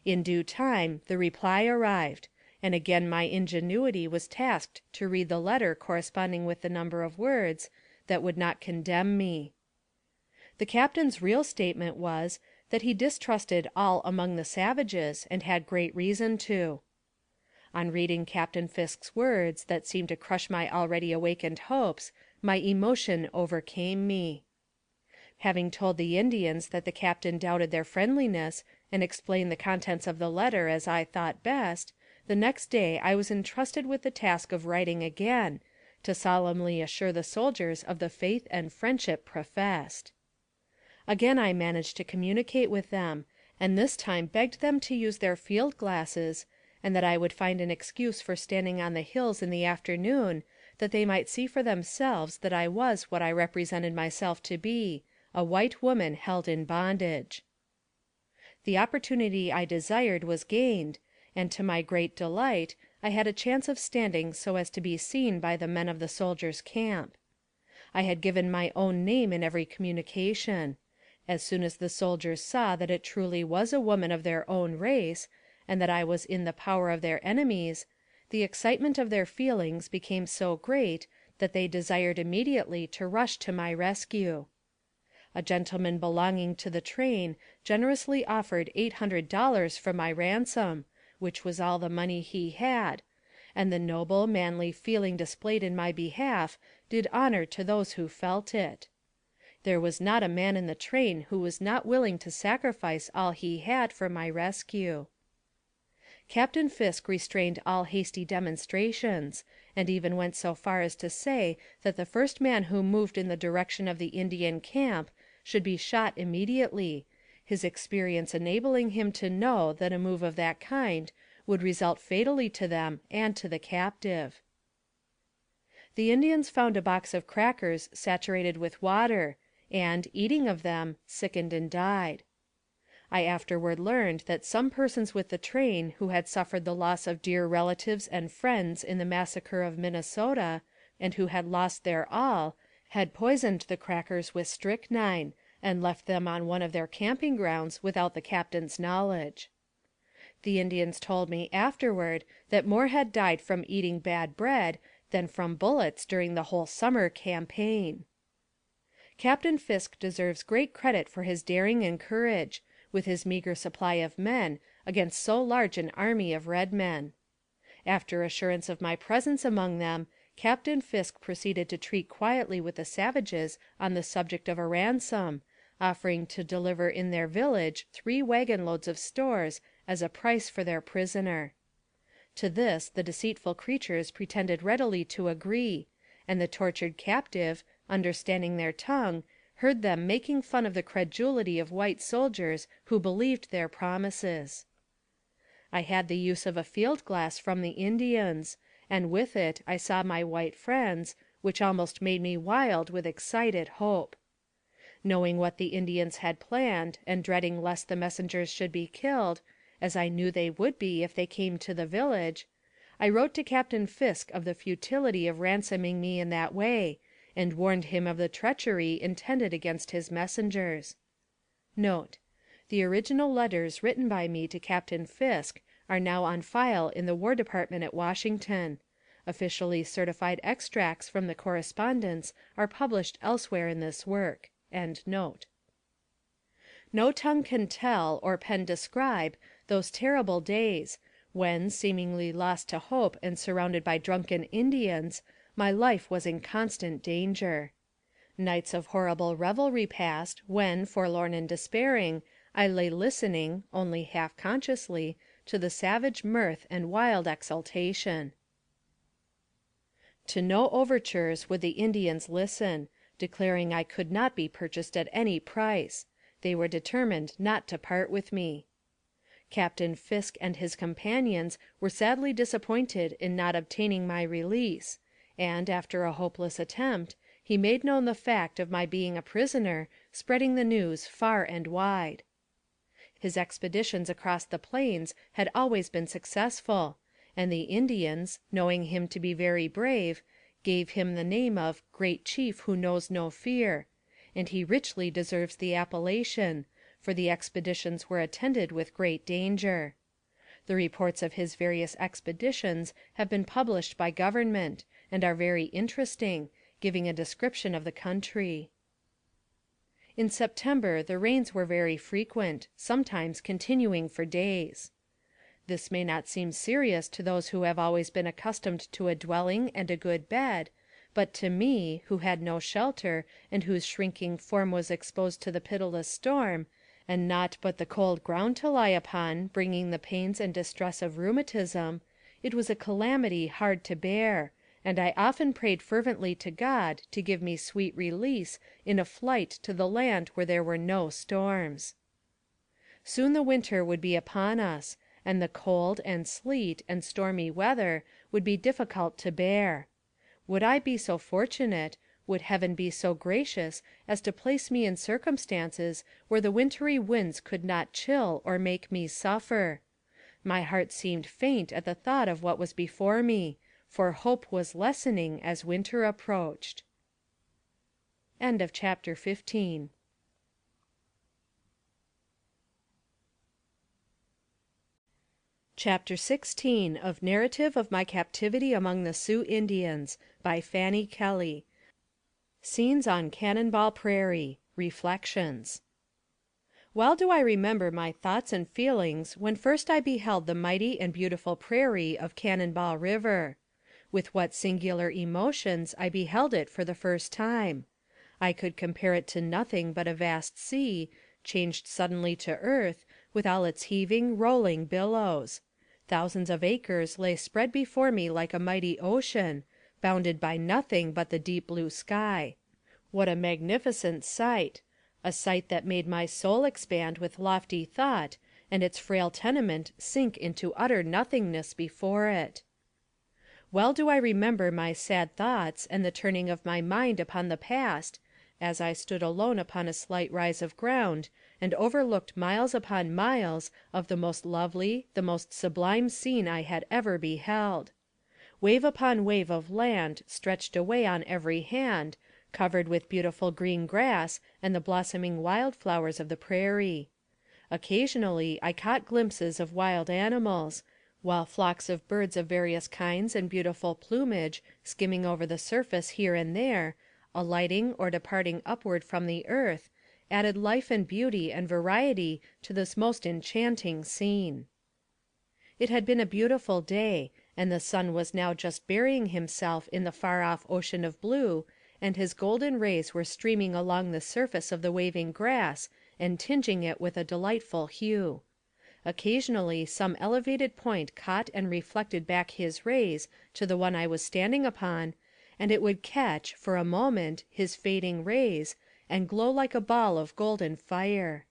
In due time the reply arrived, and again my ingenuity was tasked to read the letter corresponding with the number of words that would not condemn me. The captain's real statement was, that he distrusted all among the savages, and had great reason to. On reading Captain Fisk's words, that seemed to crush my already awakened hopes, my emotion overcame me. Having told the Indians that the captain doubted their friendliness, and explained the contents of the letter as I thought best, the next day I was entrusted with the task of writing again, to solemnly assure the soldiers of the faith and friendship professed. Again I managed to communicate with them, and this time begged them to use their field glasses, and that I would find an excuse for standing on the hills in the afternoon, that they might see for themselves that I was what I represented myself to be, a white woman held in bondage. The opportunity I desired was gained, and to my great delight, I had a chance of standing so as to be seen by the men of the soldiers' camp. I had given my own name in every communication. As soon as the soldiers saw that it truly was a woman of their own race, and that I was in the power of their enemies, the excitement of their feelings became so great that they desired immediately to rush to my rescue. A gentleman belonging to the train generously offered $800 for my ransom, which was all the money he had, and the noble, manly feeling displayed in my behalf did honor to those who felt it. There was not a man in the train who was not willing to sacrifice all he had for my rescue. Captain Fisk restrained all hasty demonstrations, and even went so far as to say that the first man who moved in the direction of the Indian camp should be shot immediately, his experience enabling him to know that a move of that kind would result fatally to them and to the captive. The Indians found a box of crackers saturated with water, and, eating of them, sickened and died. I afterward learned that some persons with the train who had suffered the loss of dear relatives and friends in the massacre of Minnesota, and who had lost their all, had poisoned the crackers with strychnine, and left them on one of their camping grounds without the captain's knowledge. The Indians told me afterward that more had died from eating bad bread than from bullets during the whole summer campaign. Captain Fisk deserves great credit for his daring and courage, with his meager supply of men, against so large an army of red men. After assurance of my presence among them, Captain Fisk proceeded to treat quietly with the savages on the subject of a ransom, offering to deliver in their village 3 wagon loads of stores as a price for their prisoner. To this the deceitful creatures pretended readily to agree, and the tortured captive, understanding their tongue, heard them making fun of the credulity of white soldiers who believed their promises. I had the use of a field glass from the Indians, and with it I saw my white friends, which almost made me wild with excited hope. Knowing what the Indians had planned, and dreading lest the messengers should be killed, as I knew they would be if they came to the village, I wrote to Captain Fisk of the futility of ransoming me in that way, and warned him of the treachery intended against his messengers. Note: The original letters written by me to Captain Fisk are now on file in the War Department at Washington. Officially certified extracts from the correspondence are published elsewhere in this work. No tongue can tell, or pen describe, those terrible days, when, seemingly lost to hope and surrounded by drunken Indians, my life was in constant danger. Nights of horrible revelry passed, when, forlorn and despairing, I lay listening, only half consciously, to the savage mirth and wild exultation. To no overtures would the Indians listen, declaring I could not be purchased at any price. They were determined not to part with me. Captain Fisk and his companions were sadly disappointed in not obtaining my release, and, after a hopeless attempt, he made known the fact of my being a prisoner, spreading the news far and wide. His expeditions across the plains had always been successful, and the Indians, knowing him to be very brave, gave him the name of Great Chief who knows no fear, and he richly deserves the appellation, for the expeditions were attended with great danger. The reports of his various expeditions have been published by government, and are very interesting, giving a description of the country. In September the rains were very frequent, sometimes continuing for days. This may not seem serious to those who have always been accustomed to a dwelling and a good bed, but to me, who had no shelter, and whose shrinking form was exposed to the pitiless storm, and naught but the cold ground to lie upon, bringing the pains and distress of rheumatism, it was a calamity hard to bear, and I often prayed fervently to God to give me sweet release in a flight to the land where there were no storms. Soon the winter would be upon us, and the cold, and sleet, and stormy weather would be difficult to bear. Would I be so fortunate, Would heaven be so gracious as to place me in circumstances where the wintry winds could not chill or make me suffer. My heart seemed faint at the thought of what was before me, for hope was lessening as winter approached. End of chapter 15. Chapter 16 of Narrative of My Captivity Among the Sioux Indians by Fanny Kelly. Scenes on Cannonball Prairie. Reflections. Well do I remember my thoughts and feelings when first I beheld the mighty and beautiful prairie of Cannonball River. With what singular emotions I beheld it for the first time. I could compare it to nothing but a vast sea, changed suddenly to earth, with all its heaving, rolling billows. Thousands of acres lay spread before me like a mighty ocean, bounded by nothing but the deep blue sky. What a magnificent sight! A sight that made my soul expand with lofty thought, and its frail tenement sink into utter nothingness before it. Well do I remember my sad thoughts and the turning of my mind upon the past, as I stood alone upon a slight rise of ground, and overlooked miles upon miles of the most lovely, the most sublime scene I had ever beheld. Wave upon wave of land stretched away on every hand, covered with beautiful green grass and the blossoming wild flowers of the prairie. Occasionally I caught glimpses of wild animals, while flocks of birds of various kinds and beautiful plumage, skimming over the surface here and there, alighting or departing upward from the earth, added life and beauty and variety to this most enchanting scene. It had been a beautiful day, and the sun was now just burying himself in the far-off ocean of blue, and his golden rays were streaming along the surface of the waving grass and tinging it with a delightful hue. Occasionally some elevated point caught and reflected back his rays to the one I was standing upon, and it would catch, for a moment, his fading rays, and glow like a ball of golden fire.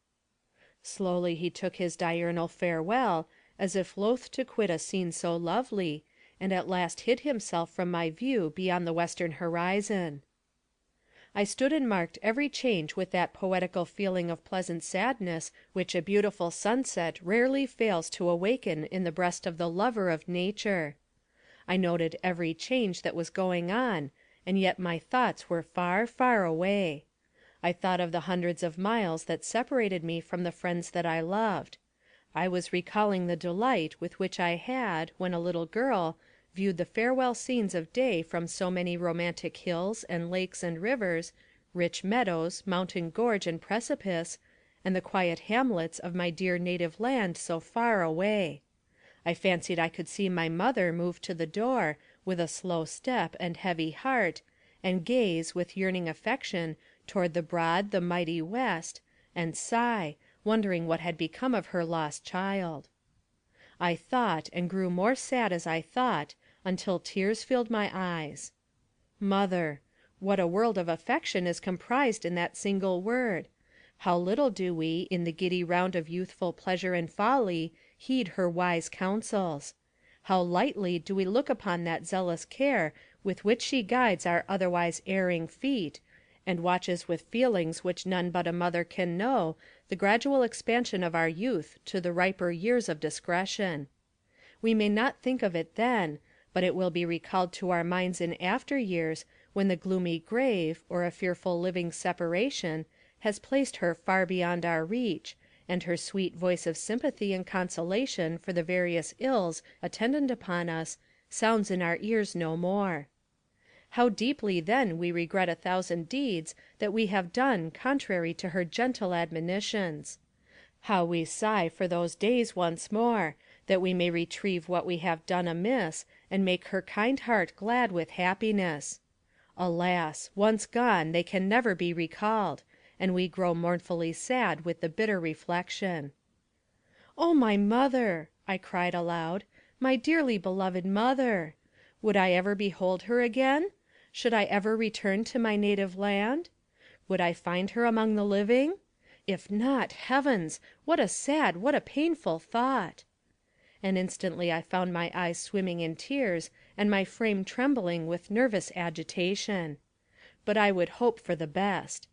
Slowly he took his diurnal farewell, as if loath to quit a scene so lovely, and at last hid himself from my view beyond the western horizon. I stood and marked every change with that poetical feeling of pleasant sadness which a beautiful sunset rarely fails to awaken in the breast of the lover of nature. I noted every change that was going on, and yet my thoughts were far, far away. I thought of the hundreds of miles that separated me from the friends that I loved. I was recalling the delight with which I had, when a little girl, viewed the farewell scenes of day from so many romantic hills and lakes and rivers, rich meadows, mountain gorge and precipice, and the quiet hamlets of my dear native land so far away. I fancied I could see my mother move to the door, with a slow step and heavy heart, and gaze, with yearning affection, toward the broad, the mighty west, and sigh, wondering what had become of her lost child. I thought, and grew more sad as I thought, until tears filled my eyes. Mother! What a world of affection is comprised in that single word! How little do we, in the giddy round of youthful pleasure and folly, heed her wise counsels! How lightly do we look upon that zealous care with which she guides our otherwise erring feet, and watches with feelings which none but a mother can know, the gradual expansion of our youth to the riper years of discretion. We may not think of it then, but it will be recalled to our minds in after years, when the gloomy grave, or a fearful living separation, has placed her far beyond our reach, and her sweet voice of sympathy and consolation for the various ills attendant upon us sounds in our ears no more. How deeply then we regret a thousand deeds that we have done contrary to her gentle admonitions! How we sigh for those days once more, that we may retrieve what we have done amiss, and make her kind heart glad with happiness! Alas! once gone, they can never be recalled, and we grow mournfully sad with the bitter reflection. "Oh, my mother!" I cried aloud, "my dearly beloved mother! Would I ever behold her again? Should I ever return to my native land? Would I find her among the living? If not, heavens! what a sad, what a painful thought!" And instantly I found my eyes swimming in tears, and my frame trembling with nervous agitation. but I would hope for the best.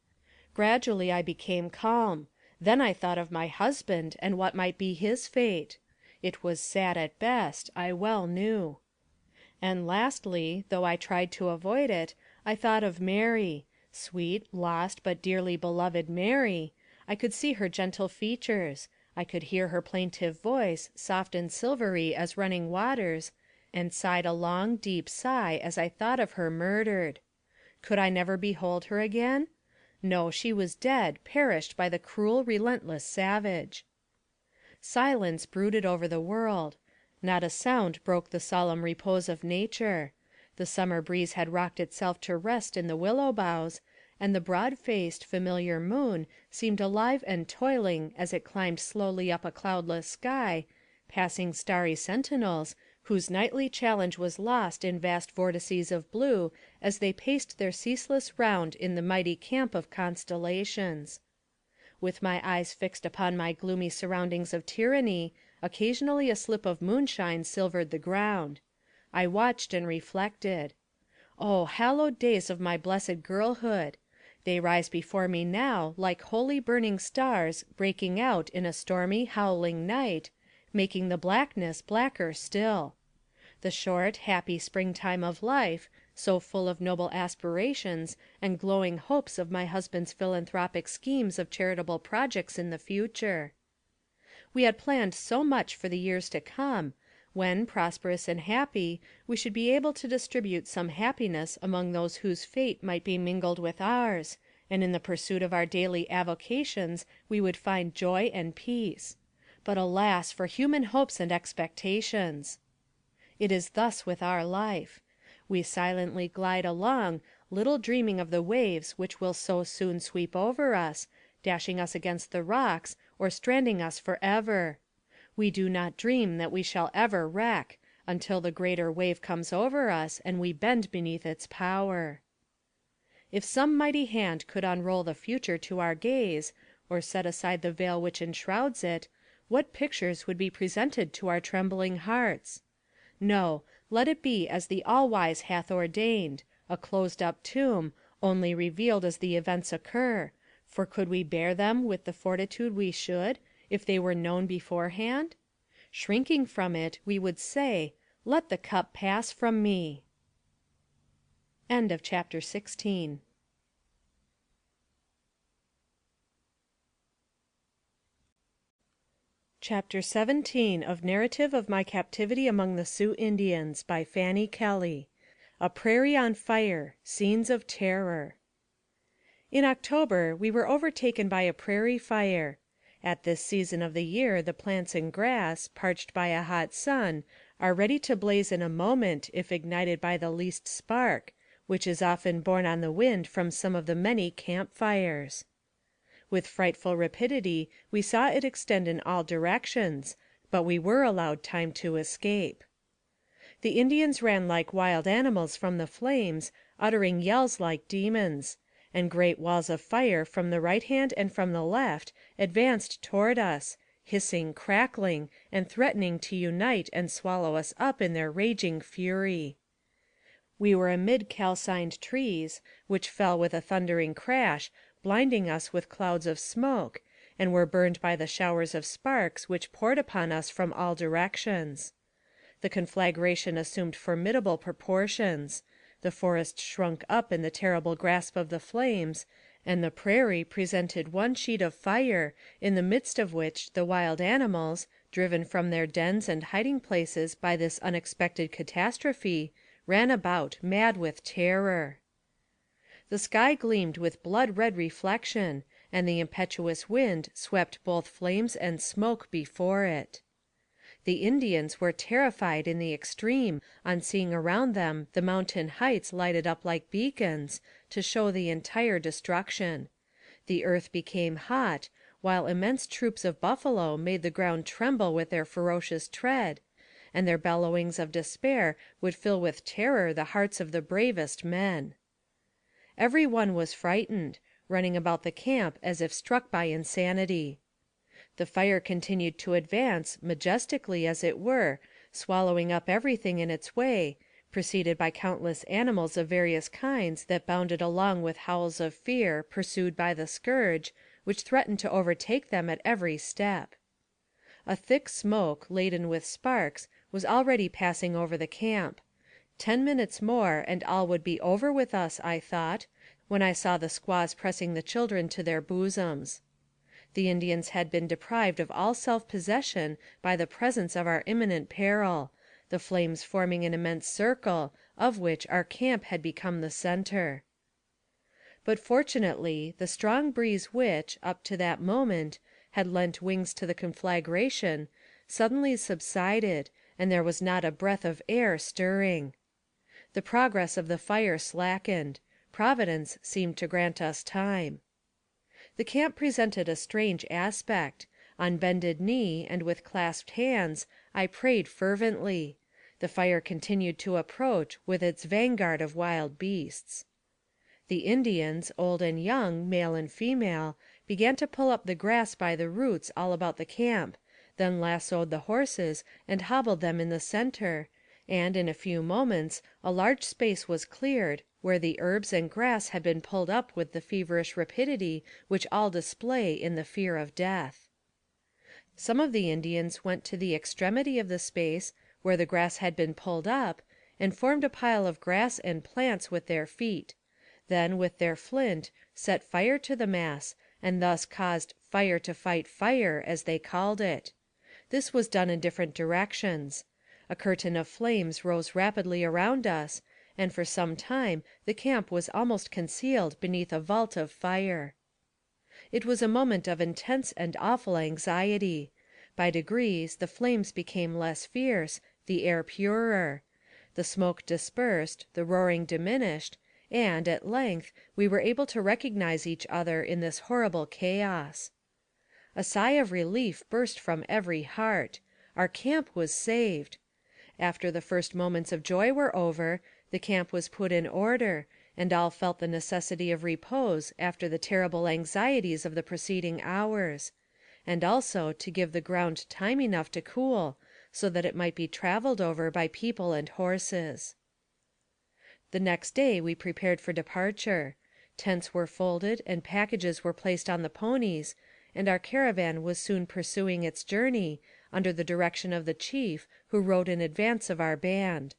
Gradually I became calm. Then I thought of my husband, and what might be his fate. It was sad at best, I well knew. And lastly, though I tried to avoid it, I thought of Mary, sweet, lost, but dearly beloved Mary. I could see her gentle features. I could hear her plaintive voice, soft and silvery as running waters, and sighed a long, deep sigh as I thought of her murdered. Could I never behold her again? No, she was dead, perished by the cruel, relentless savage. Silence brooded over the world. Not a sound broke the solemn repose of nature. The summer breeze had rocked itself to rest in the willow boughs, and the broad-faced, familiar moon seemed alive and toiling as it climbed slowly up a cloudless sky, passing starry sentinels, whose nightly challenge was lost in vast vortices of blue as they paced their ceaseless round in the mighty camp of constellations. With my eyes fixed upon my gloomy surroundings of tyranny, occasionally a slip of moonshine silvered the ground. I watched and reflected. Oh, hallowed days of my blessed girlhood! They rise before me now like holy burning stars breaking out in a stormy, howling night, making the blackness blacker still. The short, happy springtime of life, so full of noble aspirations and glowing hopes of my husband's philanthropic schemes of charitable projects in the future. We had planned so much for the years to come, when, prosperous and happy, we should be able to distribute some happiness among those whose fate might be mingled with ours, and in the pursuit of our daily avocations we would find joy and peace. But alas for human hopes and expectations! It is thus with our life. We silently glide along, little dreaming of the waves which will so soon sweep over us, dashing us against the rocks, or stranding us forever. We do not dream that we shall ever wreck, until the greater wave comes over us, and we bend beneath its power. If some mighty hand could unroll the future to our gaze, or set aside the veil which enshrouds it, what pictures would be presented to our trembling hearts? No, let it be as the All-Wise hath ordained, a closed-up tomb, only revealed as the events occur, for could we bear them with the fortitude we should, if they were known beforehand? Shrinking from it, we would say, "Let the cup pass from me." End of chapter 16. Chapter 17 of Narrative of My Captivity among the Sioux Indians, by Fanny Kelly. A Prairie on Fire. Scenes of Terror. In October we were overtaken by a prairie fire. At this season of the year the plants and grass, parched by a hot sun, are ready to blaze in a moment if ignited by the least spark, which is often borne on the wind from some of the many camp fires. With frightful rapidity we saw it extend in all directions, but we were allowed time to escape. The Indians ran like wild animals from the flames, uttering yells like demons, and great walls of fire from the right hand and from the left advanced toward us, hissing, crackling, and threatening to unite and swallow us up in their raging fury. We were amid calcined trees, which fell with a thundering crash, blinding us with clouds of smoke, and were burned by the showers of sparks which poured upon us from all directions. The conflagration assumed formidable proportions. The forest shrunk up in the terrible grasp of the flames, and the prairie presented one sheet of fire, in the midst of which the wild animals, driven from their dens and hiding places by this unexpected catastrophe, ran about, mad with terror. The sky gleamed with blood-red reflection, and the impetuous wind swept both flames and smoke before it. The Indians were terrified in the extreme on seeing around them the mountain heights lighted up like beacons, to show the entire destruction. The earth became hot, while immense troops of buffalo made the ground tremble with their ferocious tread, and their bellowings of despair would fill with terror the hearts of the bravest men. Every one was frightened, running about the camp as if struck by insanity. The fire continued to advance, majestically as it were, swallowing up everything in its way, preceded by countless animals of various kinds that bounded along with howls of fear, pursued by the scourge, which threatened to overtake them at every step. A thick smoke, laden with sparks, was already passing over the camp. 10 minutes more, and all would be over with us, I thought, when I saw the squaws pressing the children to their bosoms. The Indians had been deprived of all self-possession by the presence of our imminent peril, the flames forming an immense circle, of which our camp had become the center. But fortunately, the strong breeze which, up to that moment, had lent wings to the conflagration, suddenly subsided, and there was not a breath of air stirring. The progress of the fire slackened. Providence seemed to grant us time. The camp presented a strange aspect. On bended knee, and with clasped hands, I prayed fervently. The fire continued to approach, with its vanguard of wild beasts. The Indians, old and young, male and female, began to pull up the grass by the roots all about the camp, then lassoed the horses and hobbled them in the center, and, in a few moments, a large space was cleared, where the herbs and grass had been pulled up with the feverish rapidity which all display in the fear of death. Some of the Indians went to the extremity of the space, where the grass had been pulled up, and formed a pile of grass and plants with their feet; then, with their flint, set fire to the mass, and thus caused fire to fight fire, as they called it. This was done in different directions. A curtain of flames rose rapidly around us, and for some time the camp was almost concealed beneath a vault of fire. It was a moment of intense and awful anxiety. By degrees the flames became less fierce, the air purer. The smoke dispersed, the roaring diminished, and, at length, we were able to recognize each other in this horrible chaos. A sigh of relief burst from every heart. Our camp was saved. After the first moments of joy were over, the camp was put in order, and all felt the necessity of repose after the terrible anxieties of the preceding hours, and also to give the ground time enough to cool, so that it might be traveled over by people and horses. The next day we prepared for departure. Tents were folded and packages were placed on the ponies, and our caravan was soon pursuing its journey, under the direction of the chief, who rode in advance of our band.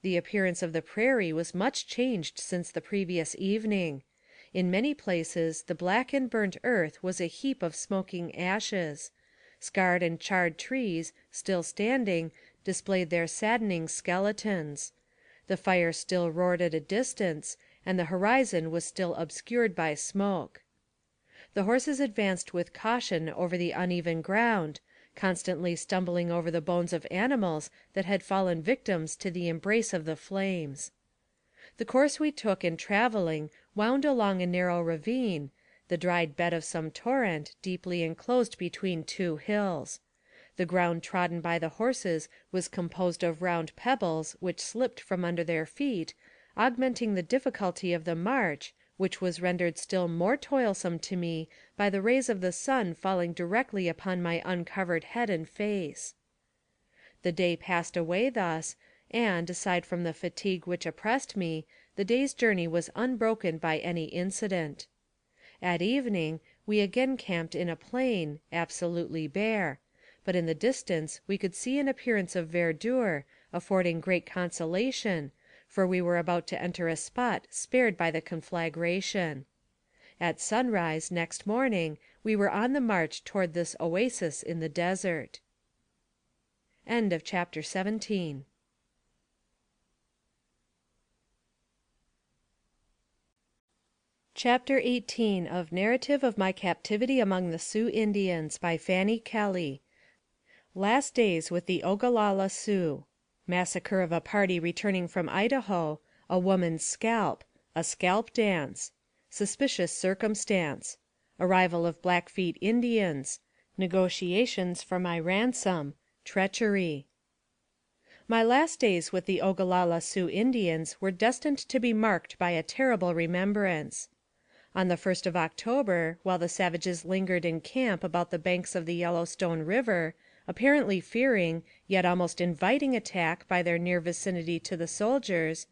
The appearance of the prairie was much changed since the previous evening. In many places the black and burnt earth was a heap of smoking ashes. Scarred and charred trees, still standing, displayed their saddening skeletons. The fire still roared at a distance, and the horizon was still obscured by smoke. The horses advanced with caution over the uneven ground, constantly stumbling over the bones of animals that had fallen victims to the embrace of the flames. The course we took in traveling wound along a narrow ravine, the dried bed of some torrent, deeply enclosed between two hills. The ground trodden by the horses was composed of round pebbles which slipped from under their feet, augmenting the difficulty of the march, which was rendered still more toilsome to me by the rays of the sun falling directly upon my uncovered head and face. The day passed away thus, and, aside from the fatigue which oppressed me, the day's journey was unbroken by any incident. At evening, we again camped in a plain, absolutely bare, but in the distance we could see an appearance of verdure, affording great consolation, for we were about to enter a spot spared by the conflagration. At sunrise, next morning, we were on the march toward this oasis in the desert. End of chapter 17. Chapter 18 of Narrative of My Captivity Among the Sioux Indians by Fanny Kelly. Last days with the Ogalalla Sioux. Massacre of a party returning from Idaho. A woman's scalp. A scalp dance. Suspicious circumstance. Arrival of Blackfeet Indians. Negotiations for my ransom. Treachery. My last days with the Ogalalla Sioux Indians were destined to be marked by a terrible remembrance. On the 1st of October, while the savages lingered in camp about the banks of the Yellowstone River, apparently fearing, yet almost inviting attack by their near vicinity to the soldiers,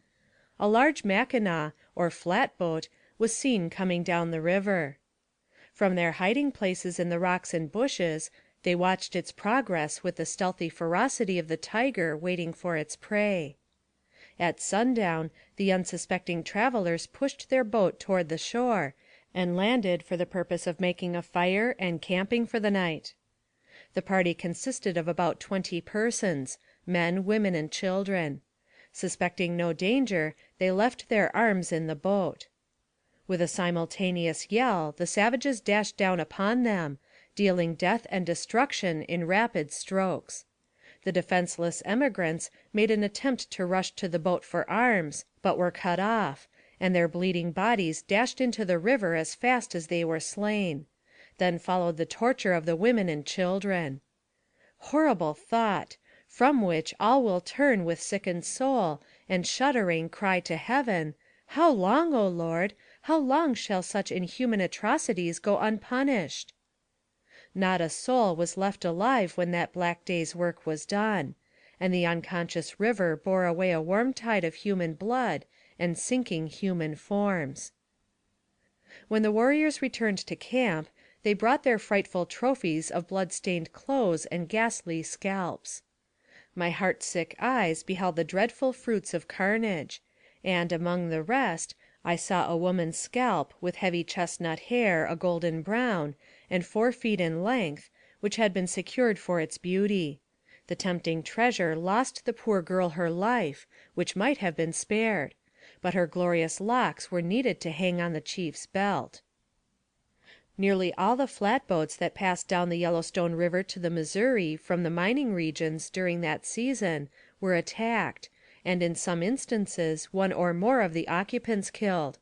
a large Mackinaw, or flatboat, was seen coming down the river. From their hiding places in the rocks and bushes, they watched its progress with the stealthy ferocity of the tiger waiting for its prey. At sundown, the unsuspecting travelers pushed their boat toward the shore, and landed for the purpose of making a fire and camping for the night. The party consisted of about 20 persons, men, women, and children. Suspecting no danger, they left their arms in the boat. With a simultaneous yell, the savages dashed down upon them, dealing death and destruction in rapid strokes. The defenseless emigrants made an attempt to rush to the boat for arms, but were cut off, and their bleeding bodies dashed into the river as fast as they were slain. Then followed the torture of the women and children. Horrible thought! From which all will turn with sickened soul, and shuddering cry to heaven, "How long, O Lord? How long shall such inhuman atrocities go unpunished?" Not a soul was left alive when that black day's work was done, and the unconscious river bore away a warm tide of human blood and sinking human forms. When the warriors returned to camp, they brought their frightful trophies of blood-stained clothes and ghastly scalps. My heart-sick eyes beheld the dreadful fruits of carnage, and, among the rest, I saw a woman's scalp with heavy chestnut hair, a golden brown, and 4 feet in length, which had been secured for its beauty. The tempting treasure lost the poor girl her life, which might have been spared, but her glorious locks were needed to hang on the chief's belt. Nearly all the flatboats that passed down the Yellowstone River to the Missouri from the mining regions during that season were attacked, and in some instances one or more of the occupants killed.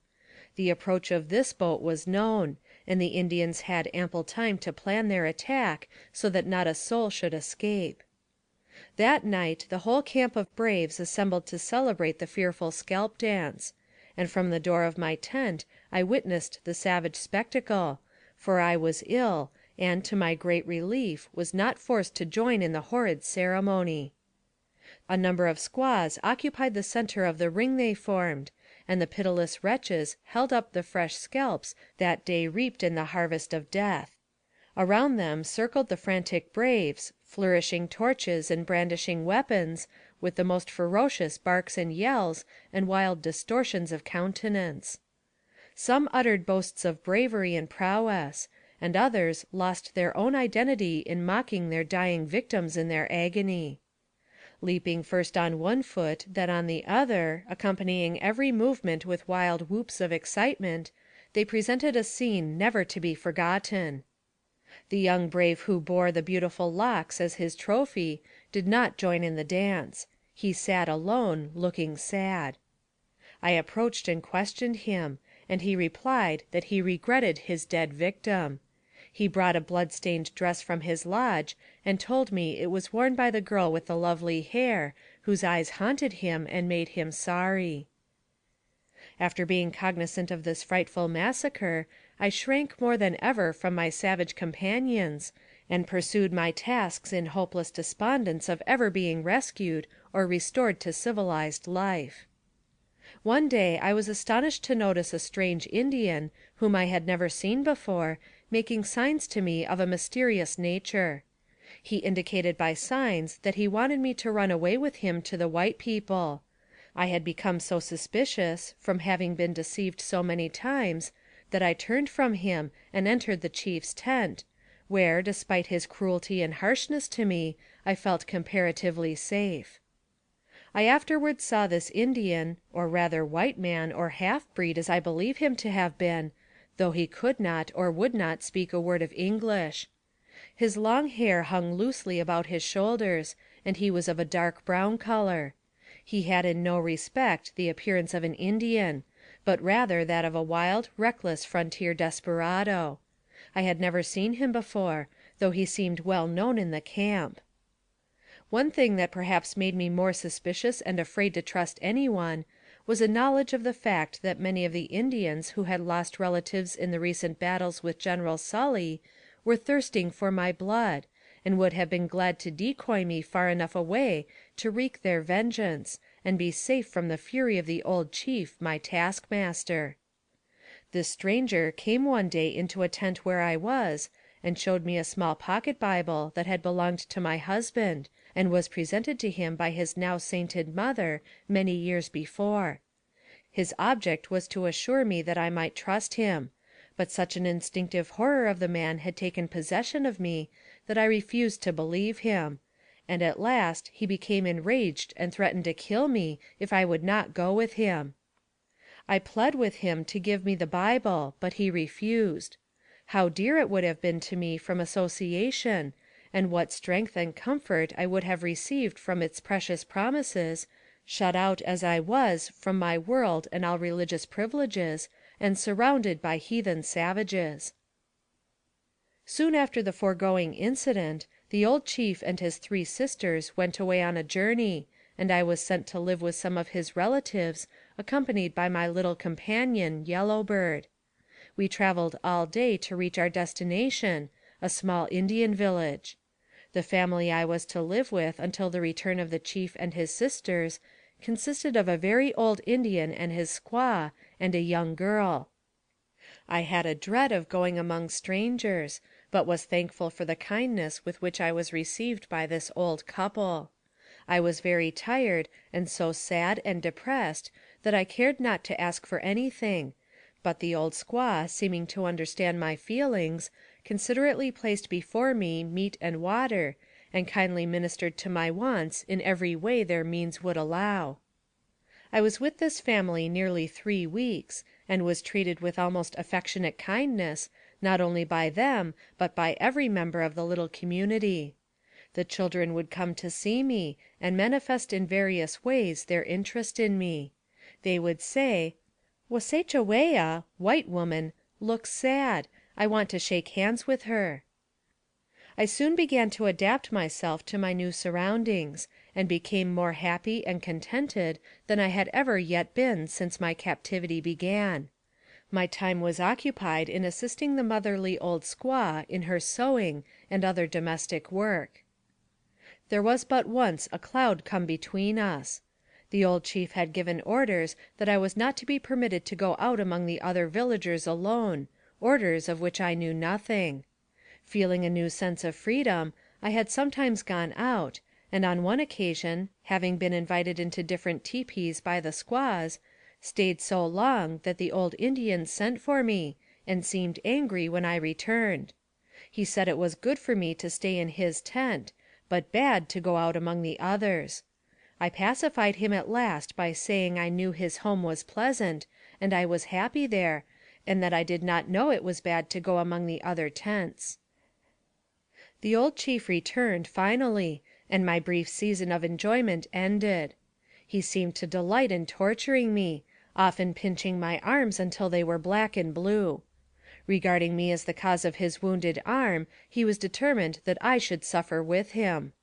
The approach of this boat was known, and the Indians had ample time to plan their attack so that not a soul should escape. That night the whole camp of braves assembled to celebrate the fearful scalp dance, and from the door of my tent I witnessed the savage spectacle, for I was ill, and, to my great relief, was not forced to join in the horrid ceremony. A number of squaws occupied the center of the ring they formed, and the pitiless wretches held up the fresh scalps that day reaped in the harvest of death. Around them circled the frantic braves, flourishing torches and brandishing weapons, with the most ferocious barks and yells, and wild distortions of countenance. Some uttered boasts of bravery and prowess, and others lost their own identity in mocking their dying victims in their agony. Leaping first on one foot, then on the other, accompanying every movement with wild whoops of excitement, they presented a scene never to be forgotten. The young brave who bore the beautiful locks as his trophy did not join in the dance. He sat alone, looking sad. I approached and questioned him, and he replied that he regretted his dead victim. He brought a blood-stained dress from his lodge, and told me it was worn by the girl with the lovely hair, whose eyes haunted him and made him sorry. After being cognizant of this frightful massacre, I shrank more than ever from my savage companions, and pursued my tasks in hopeless despondence of ever being rescued or restored to civilized life. One day I was astonished to notice a strange Indian, whom I had never seen before, making signs to me of a mysterious nature. He indicated by signs that he wanted me to run away with him to the white people. I had become so suspicious, from having been deceived so many times, that I turned from him and entered the chief's tent, where, despite his cruelty and harshness to me, I felt comparatively safe. I afterward saw this Indian, or rather white man, or half-breed, as I believe him to have been, though he could not or would not speak a word of English. His long hair hung loosely about his shoulders, and he was of a dark brown color. He had in no respect the appearance of an Indian, but rather that of a wild, reckless frontier desperado. I had never seen him before, though he seemed well known in the camp. One thing that perhaps made me more suspicious and afraid to trust any one, was a knowledge of the fact that many of the Indians who had lost relatives in the recent battles with General Sully were thirsting for my blood, and would have been glad to decoy me far enough away to wreak their vengeance, and be safe from the fury of the old chief, my taskmaster. This stranger came one day into a tent where I was, and showed me a small pocket Bible that had belonged to my husband, and was presented to him by his now sainted mother many years before. His object was to assure me that I might trust him, but such an instinctive horror of the man had taken possession of me that I refused to believe him, and at last he became enraged and threatened to kill me if I would not go with him. I pled with him to give me the Bible, but he refused. How dear it would have been to me from association, and what strength and comfort I would have received from its precious promises, shut out as I was from my world and all religious privileges, and surrounded by heathen savages. Soon after the foregoing incident, the old chief and his 3 sisters went away on a journey, and I was sent to live with some of his relatives, accompanied by my little companion, Yellow Bird. We traveled all day to reach our destination, a small Indian village. The family I was to live with until the return of the chief and his sisters consisted of a very old Indian and his squaw, and a young girl. I had a dread of going among strangers, but was thankful for the kindness with which I was received by this old couple. I was very tired, and so sad and depressed that I cared not to ask for anything, but the old squaw, seeming to understand my feelings, considerately placed before me meat and water, and kindly ministered to my wants in every way their means would allow. I was with this family nearly 3 weeks, and was treated with almost affectionate kindness, not only by them, but by every member of the little community. The children would come to see me, and manifest in various ways their interest in me. They would say, "Wasechawea (white woman) looks sad. I want to shake hands with her." I soon began to adapt myself to my new surroundings, and became more happy and contented than I had ever yet been since my captivity began. My time was occupied in assisting the motherly old squaw in her sewing and other domestic work. There was but once a cloud come between us. The old chief had given orders that I was not to be permitted to go out among the other villagers alone, orders of which I knew nothing. Feeling a new sense of freedom, I had sometimes gone out, and on one occasion, having been invited into different teepees by the squaws, stayed so long that the old Indian sent for me, and seemed angry when I returned. He said it was good for me to stay in his tent, but bad to go out among the others. I pacified him at last by saying I knew his home was pleasant, and I was happy there, and that I did not know it was bad to go among the other tents. The old chief returned, finally, and my brief season of enjoyment ended. He seemed to delight in torturing me, often pinching my arms until they were black and blue. Regarding me as the cause of his wounded arm, he was determined that I should suffer with him.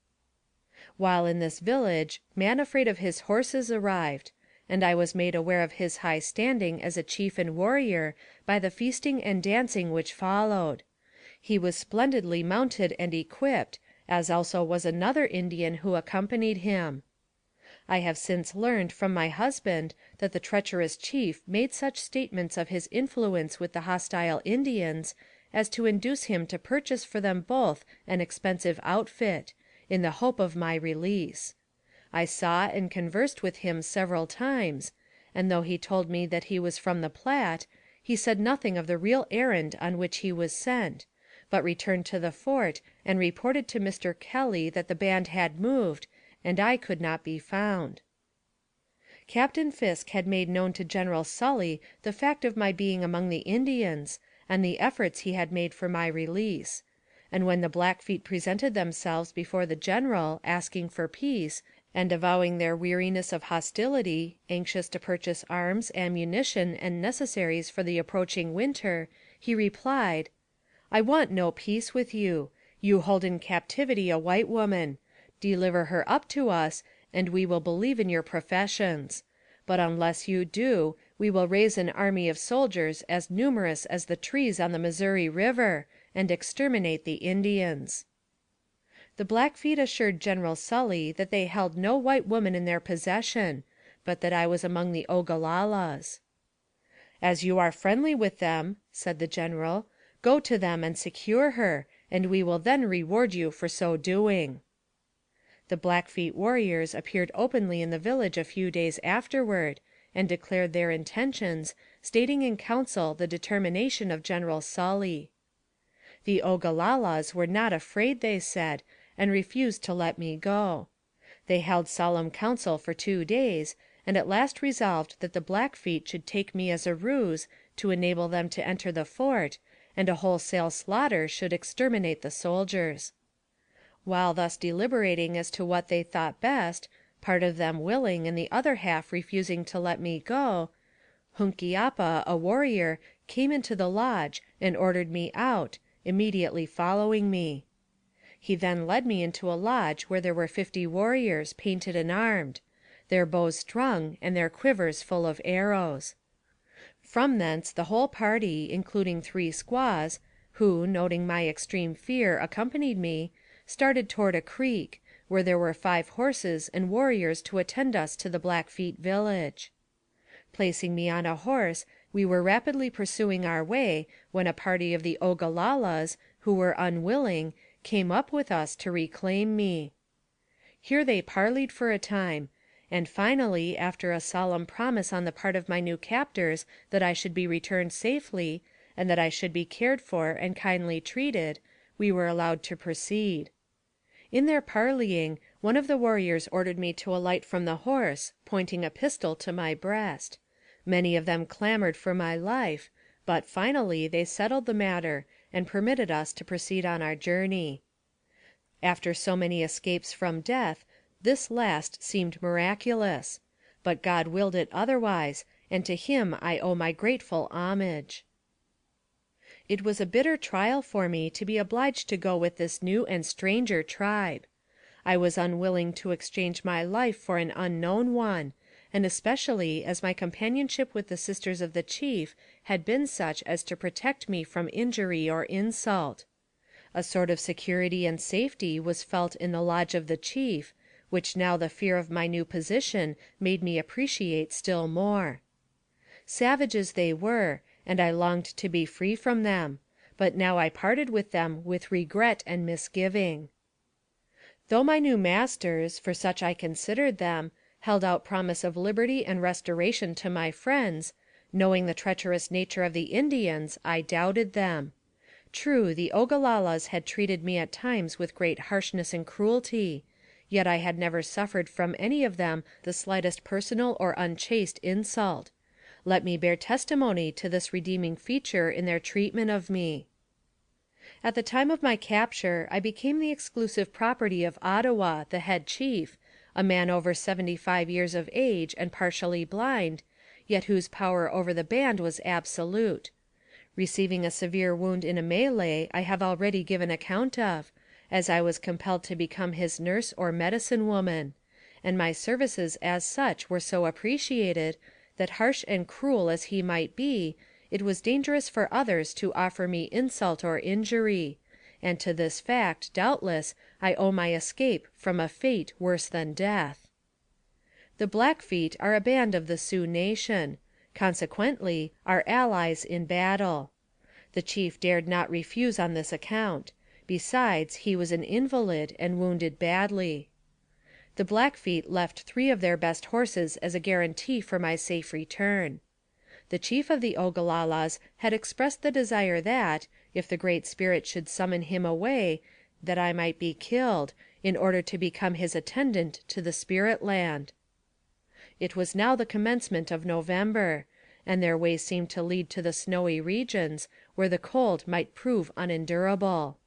While in this village, Man Afraid of His Horses arrived, and I was made aware of his high standing as a chief and warrior by the feasting and dancing which followed. He was splendidly mounted and equipped, as also was another Indian who accompanied him. I have since learned from my husband that the treacherous chief made such statements of his influence with the hostile Indians as to induce him to purchase for them both an expensive outfit, in the hope of my release. I saw and conversed with him several times, and though he told me that he was from the Platte, he said nothing of the real errand on which he was sent, but returned to the fort and reported to Mr. Kelly that the band had moved, and I could not be found. Captain Fisk had made known to General Sully the fact of my being among the Indians, and the efforts he had made for my release; and when the Blackfeet presented themselves before the General, asking for peace, and avowing their weariness of hostility, anxious to purchase arms, ammunition, and necessaries for the approaching winter, he replied: "I want no peace with you. You hold in captivity a white woman. Deliver her up to us, and we will believe in your professions. But unless you do, we will raise an army of soldiers as numerous as the trees on the Missouri River, and exterminate the Indians." The Blackfeet assured General Sully that they held no white woman in their possession, but that I was among the Ogalallas. "As you are friendly with them," said the General, "go to them and secure her, and we will then reward you for so doing." The Blackfeet warriors appeared openly in the village a few days afterward, and declared their intentions, stating in council the determination of General Sully. The Ogalallas were not afraid, they said, and refused to let me go. They held solemn council for 2 days, and at last resolved that the Blackfeet should take me as a ruse to enable them to enter the fort, and a wholesale slaughter should exterminate the soldiers. While thus deliberating as to what they thought best, part of them willing and the other half refusing to let me go, Hunkiapa, a warrior, came into the lodge and ordered me out, immediately following me. He then led me into a lodge where there were 50 warriors, painted and armed, their bows strung and their quivers full of arrows. From thence the whole party, including 3 squaws, who, noting my extreme fear, accompanied me, started toward a creek, where there were 5 horses and warriors to attend us to the Blackfeet village. Placing me on a horse, we were rapidly pursuing our way, when a party of the Ogalallas, who were unwilling, came up with us to reclaim me. Here they parleyed for a time, and finally, after a solemn promise on the part of my new captors that I should be returned safely, and that I should be cared for and kindly treated, we were allowed to proceed. In their parleying, one of the warriors ordered me to alight from the horse, pointing a pistol to my breast. Many of them clamored for my life, but finally they settled the matter, and permitted us to proceed on our journey. After so many escapes from death, this last seemed miraculous, but God willed it otherwise, and to him I owe my grateful homage. It was a bitter trial for me to be obliged to go with this new and stranger tribe. I was unwilling to exchange my life for an unknown one, and especially as my companionship with the sisters of the chief had been such as to protect me from injury or insult. A sort of security and safety was felt in the lodge of the chief, which now the fear of my new position made me appreciate still more. Savages they were, and I longed to be free from them, but now I parted with them with regret and misgiving. Though my new masters, for such I considered them, held out promise of liberty and restoration to my friends, knowing the treacherous nature of the Indians, I doubted them. True, the Ogalallas had treated me at times with great harshness and cruelty, yet I had never suffered from any of them the slightest personal or unchaste insult. Let me bear testimony to this redeeming feature in their treatment of me. At the time of my capture, I became the exclusive property of Ottawa, the head chief, a man over 75 years of age and partially blind, yet whose power over the band was absolute. Receiving a severe wound in a melee I have already given account of, as I was compelled to become his nurse or medicine woman, and my services as such were so appreciated, that harsh and cruel as he might be, it was dangerous for others to offer me insult or injury, and to this fact, doubtless, I owe my escape from a fate worse than death. The Blackfeet are a band of the Sioux nation, consequently, are allies in battle. The chief dared not refuse on this account; besides, he was an invalid, and wounded badly. The Blackfeet left 3 of their best horses as a guarantee for my safe return. The chief of the Ogalallas had expressed the desire that, if the Great Spirit should summon him away, that I might be killed, in order to become his attendant to the spirit land. It was now the commencement of November, and their way seemed to lead to the snowy regions, where the cold might prove unendurable.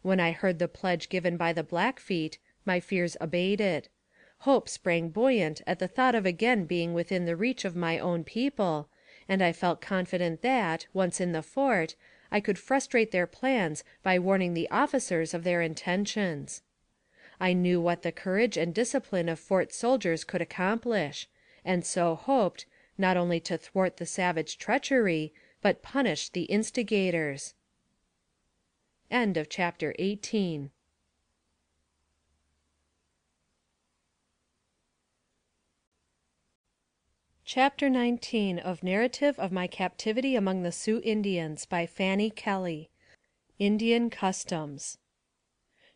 When I heard the pledge given by the Blackfeet, my fears abated. Hope sprang buoyant at the thought of again being within the reach of my own people, and I felt confident that, once in the fort, I could frustrate their plans by warning the officers of their intentions. I knew what the courage and discipline of fort soldiers could accomplish, and so hoped, not only to thwart the savage treachery, but punish the instigators. Chapter 19. Chapter 19 of Narrative of My Captivity among the Sioux Indians by Fanny Kelly. Indian Customs.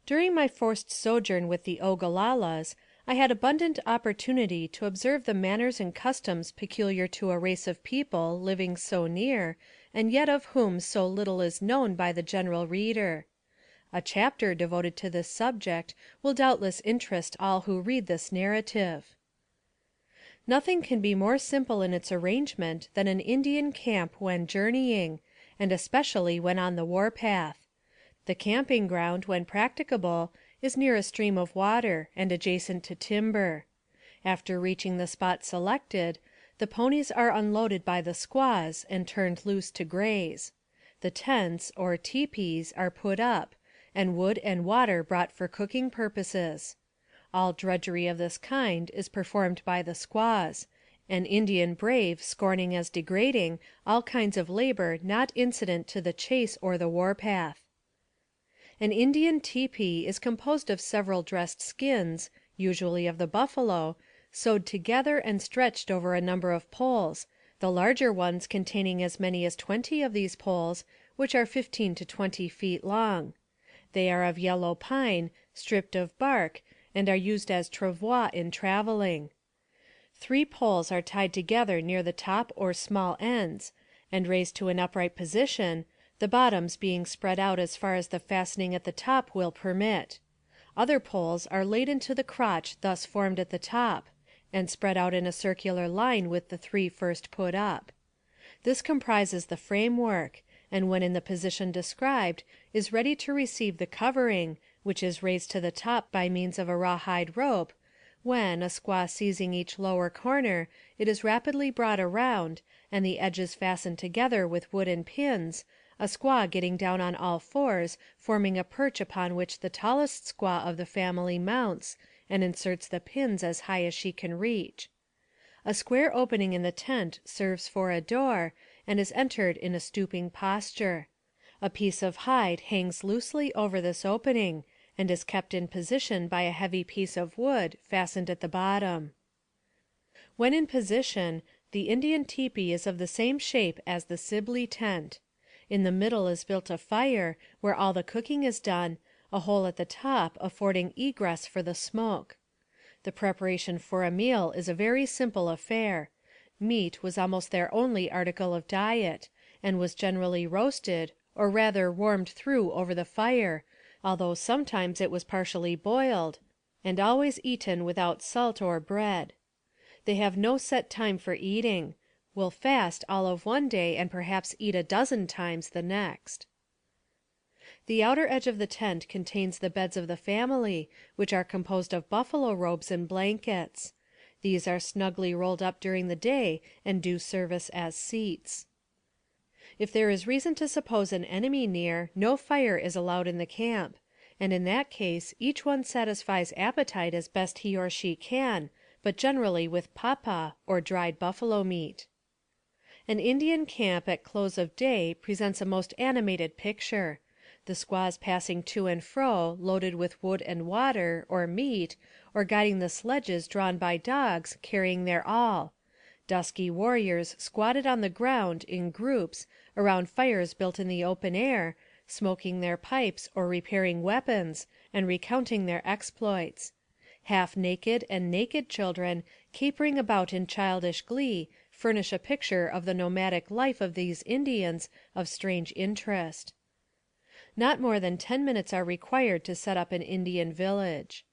During my forced sojourn with the Ogalallas, I had abundant opportunity to observe the manners and customs peculiar to a race of people living so near, and yet of whom so little is known by the general reader. A chapter devoted to this subject will doubtless interest all who read this narrative. Nothing can be more simple in its arrangement than an Indian camp when journeying, and especially when on the warpath. The camping ground, when practicable, is near a stream of water, and adjacent to timber. After reaching the spot selected, the ponies are unloaded by the squaws and turned loose to graze. The tents, or teepees, are put up, and wood and water brought for cooking purposes. All drudgery of this kind is performed by the squaws, an Indian brave scorning as degrading all kinds of labor not incident to the chase or the warpath. An Indian tepee is composed of several dressed skins, usually of the buffalo, sewed together and stretched over a number of poles, the larger ones containing as many as 20 of these poles, which are 15 to 20 feet long. They are of yellow pine, stripped of bark, and are used as travois in traveling. 3 poles are tied together near the top or small ends, and raised to an upright position, the bottoms being spread out as far as the fastening at the top will permit. Other poles are laid into the crotch thus formed at the top, and spread out in a circular line with the 3 first put up. This comprises the framework, and when in the position described, is ready to receive the covering, which is raised to the top by means of a rawhide rope, when, a squaw seizing each lower corner, it is rapidly brought around, and the edges fastened together with wooden pins, a squaw getting down on all fours, forming a perch upon which the tallest squaw of the family mounts, and inserts the pins as high as she can reach. A square opening in the tent serves for a door, and is entered in a stooping posture. A piece of hide hangs loosely over this opening, and is kept in position by a heavy piece of wood fastened at the bottom. When in position, the Indian tepee is of the same shape as the Sibley tent. In the middle is built a fire, where all the cooking is done, a hole at the top affording egress for the smoke. The preparation for a meal is a very simple affair. Meat was almost their only article of diet, and was generally roasted, or rather warmed through over the fire, although sometimes it was partially boiled, and always eaten without salt or bread. They have no set time for eating, will fast all of one day and perhaps eat a dozen times the next. The outer edge of the tent contains the beds of the family, which are composed of buffalo robes and blankets. These are snugly rolled up during the day and do service as seats. If there is reason to suppose an enemy near, no fire is allowed in the camp, and in that case each one satisfies appetite as best he or she can, but generally with papa, or dried buffalo meat. An Indian camp at close of day presents a most animated picture. The squaws passing to and fro, loaded with wood and water, or meat, or guiding the sledges drawn by dogs, carrying their all. Dusky warriors squatted on the ground, in groups, around fires built in the open air, smoking their pipes or repairing weapons, and recounting their exploits. Half-naked and naked children, capering about in childish glee, furnish a picture of the nomadic life of these Indians of strange interest. Not more than 10 minutes are required to set up an Indian village.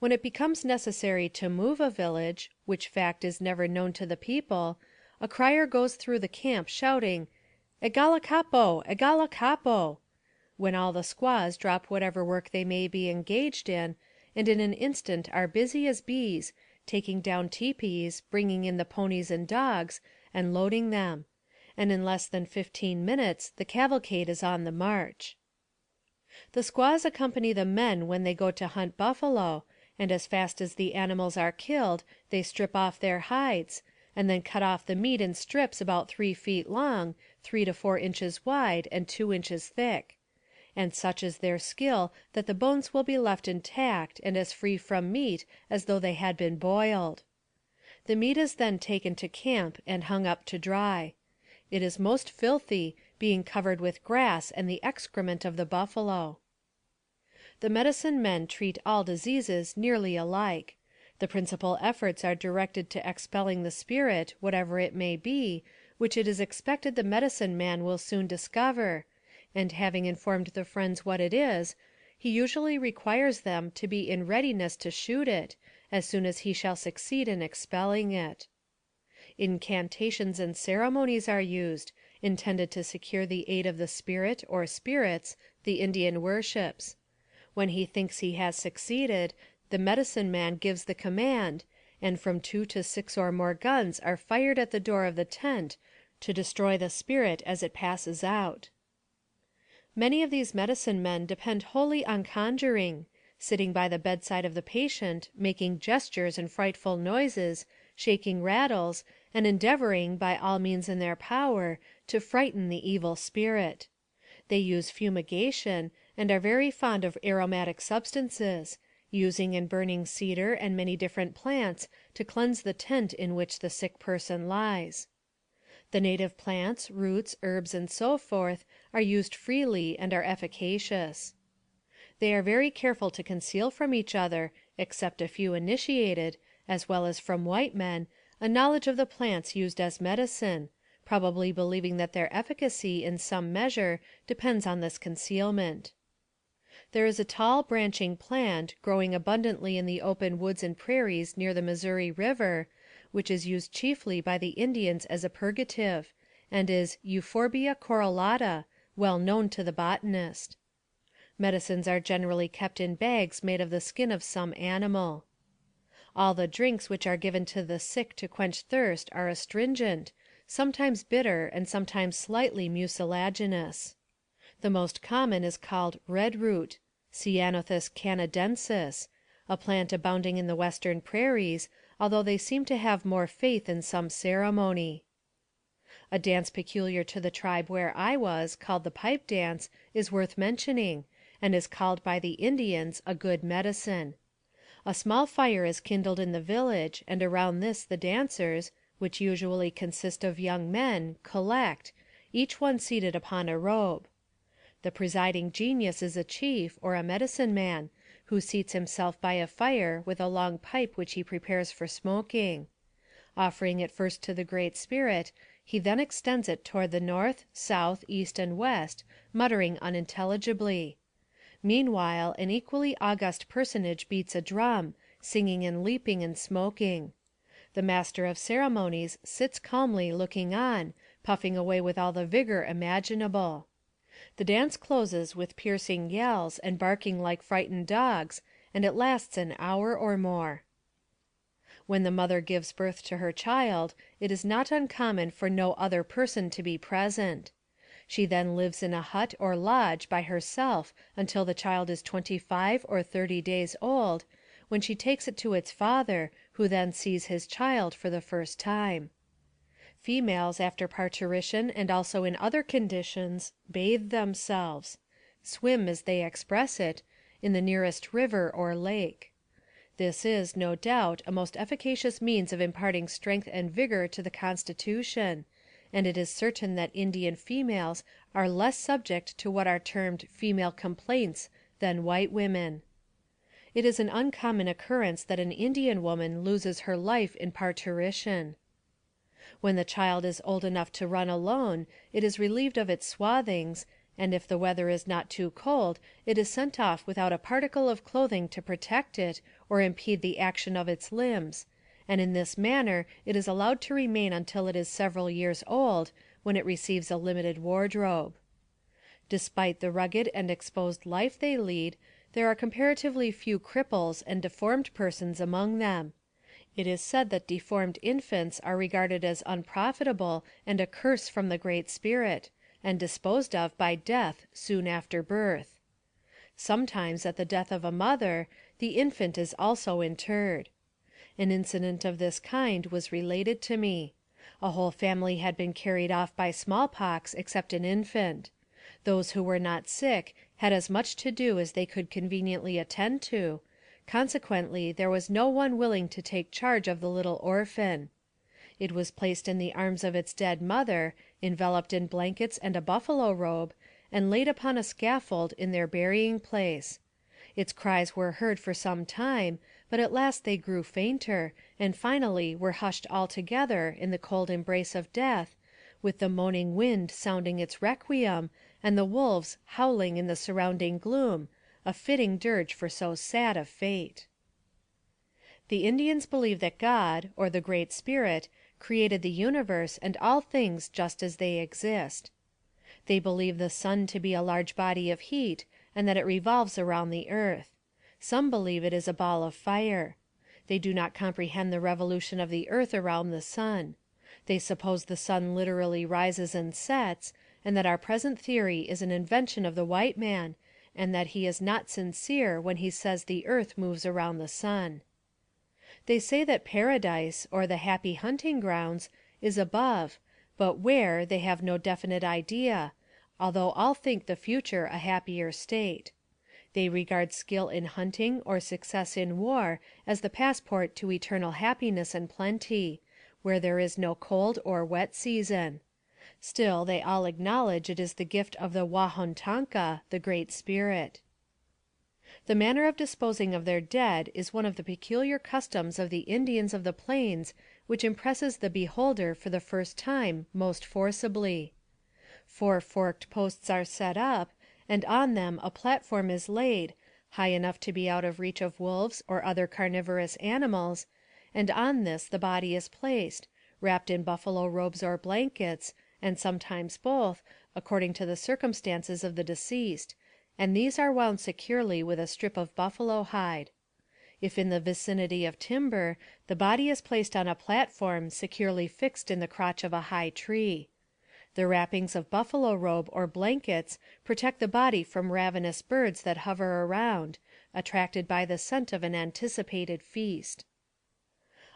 When it becomes necessary to move a village, which fact is never known to the people, a crier goes through the camp shouting, "Egala capo! Egala capo!" when all the squaws drop whatever work they may be engaged in, and in an instant are busy as bees, taking down tepees, bringing in the ponies and dogs, and loading them, and in less than 15 minutes the cavalcade is on the march. The squaws accompany the men when they go to hunt buffalo, and as fast as the animals are killed they strip off their hides, and then cut off the meat in strips about 3 feet long, 3 to 4 inches wide, and 2 inches thick. And such is their skill that the bones will be left intact and as free from meat as though they had been boiled. The meat is then taken to camp and hung up to dry. It is most filthy, being covered with grass and the excrement of the buffalo. The medicine men treat all diseases nearly alike. The principal efforts are directed to expelling the spirit, whatever it may be, which it is expected the medicine man will soon discover, and having informed the friends what it is, he usually requires them to be in readiness to shoot it, as soon as he shall succeed in expelling it. Incantations and ceremonies are used, intended to secure the aid of the spirit or spirits the Indian worships. When he thinks he has succeeded, the medicine man gives the command, and from 2 to 6 or more guns are fired at the door of the tent to destroy the spirit as it passes out. Many of these medicine men depend wholly on conjuring, sitting by the bedside of the patient, making gestures and frightful noises, shaking rattles, and endeavoring, by all means in their power, to frighten the evil spirit. They use fumigation, and are very fond of aromatic substances, using and burning cedar and many different plants to cleanse the tent in which the sick person lies. The native plants, roots, herbs, and so forth, are used freely and are efficacious. They are very careful to conceal from each other, except a few initiated, as well as from white men, a knowledge of the plants used as medicine, probably believing that their efficacy in some measure depends on this concealment. There is a tall, branching plant, growing abundantly in the open woods and prairies near the Missouri River, which is used chiefly by the Indians as a purgative, and is Euphorbia corrallata, well known to the botanist. Medicines are generally kept in bags made of the skin of some animal. All the drinks which are given to the sick to quench thirst are astringent, sometimes bitter and sometimes slightly mucilaginous. The most common is called red root, Ceanothus canadensis, a plant abounding in the western prairies, although they seem to have more faith in some ceremony. A dance peculiar to the tribe where I was, called the pipe dance, is worth mentioning, and is called by the Indians a good medicine. A small fire is kindled in the village, and around this the dancers, which usually consist of young men, collect, each one seated upon a robe. The presiding genius is a chief, or a medicine man, who seats himself by a fire with a long pipe which he prepares for smoking. Offering it first to the Great Spirit, he then extends it toward the north, south, east, and west, muttering unintelligibly. Meanwhile, an equally august personage beats a drum, singing and leaping and smoking. The master of ceremonies sits calmly looking on, puffing away with all the vigor imaginable. The dance closes with piercing yells and barking like frightened dogs, and it lasts an hour or more. When the mother gives birth to her child, it is not uncommon for no other person to be present. She then lives in a hut or lodge by herself until the child is 25 or 30 days old, when she takes it to its father, who then sees his child for the first time. Females after parturition and also in other conditions bathe themselves, swim, as they express it, in the nearest river or lake. This is, no doubt, a most efficacious means of imparting strength and vigor to the constitution, and it is certain that Indian females are less subject to what are termed female complaints than white women. It is an uncommon occurrence that an Indian woman loses her life in parturition. When the child is old enough to run alone, it is relieved of its swathings, and if the weather is not too cold, it is sent off without a particle of clothing to protect it or impede the action of its limbs, and in this manner it is allowed to remain until it is several years old, when it receives a limited wardrobe. Despite the rugged and exposed life they lead, there are comparatively few cripples and deformed persons among them. It is said that deformed infants are regarded as unprofitable and a curse from the Great Spirit, and disposed of by death soon after birth. Sometimes, at the death of a mother, the infant is also interred. An incident of this kind was related to me. A whole family had been carried off by smallpox except an infant. Those who were not sick had as much to do as they could conveniently attend to, Consequently, there was no one willing to take charge of the little orphan. It was placed in the arms of its dead mother, enveloped in blankets and a buffalo robe, and laid upon a scaffold in their burying place. Its cries were heard for some time, but at last they grew fainter, and finally were hushed altogether in the cold embrace of death, with the moaning wind sounding its requiem, and the wolves howling in the surrounding gloom, a fitting dirge for so sad a fate. The Indians believe that God, or the Great Spirit, created the universe and all things just as they exist. They believe the sun to be a large body of heat, and that it revolves around the earth. Some believe it is a ball of fire. They do not comprehend the revolution of the earth around the sun. They suppose the sun literally rises and sets, and that our present theory is an invention of the white man, and that he is not sincere when he says the earth moves around the sun. They say that Paradise, or the happy hunting grounds, is above, but where they have no definite idea, although all think the future a happier state. They regard skill in hunting or success in war as the passport to eternal happiness and plenty, where there is no cold or wet season. Still, they all acknowledge it is the gift of the Wahontanka, the Great Spirit. The manner of disposing of their dead is one of the peculiar customs of the Indians of the plains which impresses the beholder for the first time most forcibly. 4 forked posts are set up, and on them a platform is laid, high enough to be out of reach of wolves or other carnivorous animals, and on this the body is placed, wrapped in buffalo robes or blankets, and sometimes both, according to the circumstances of the deceased, and these are wound securely with a strip of buffalo hide. If in the vicinity of timber, the body is placed on a platform securely fixed in the crotch of a high tree. The wrappings of buffalo robe or blankets protect the body from ravenous birds that hover around, attracted by the scent of an anticipated feast.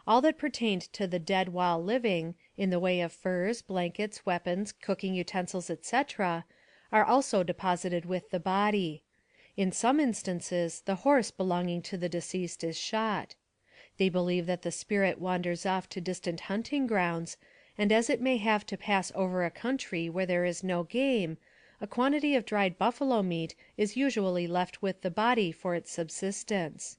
All that pertained to the dead while living, in the way of furs, blankets, weapons, cooking utensils, etc., are also deposited with the body. In some instances, the horse belonging to the deceased is shot. They believe that the spirit wanders off to distant hunting grounds, and as it may have to pass over a country where there is no game, a quantity of dried buffalo meat is usually left with the body for its subsistence.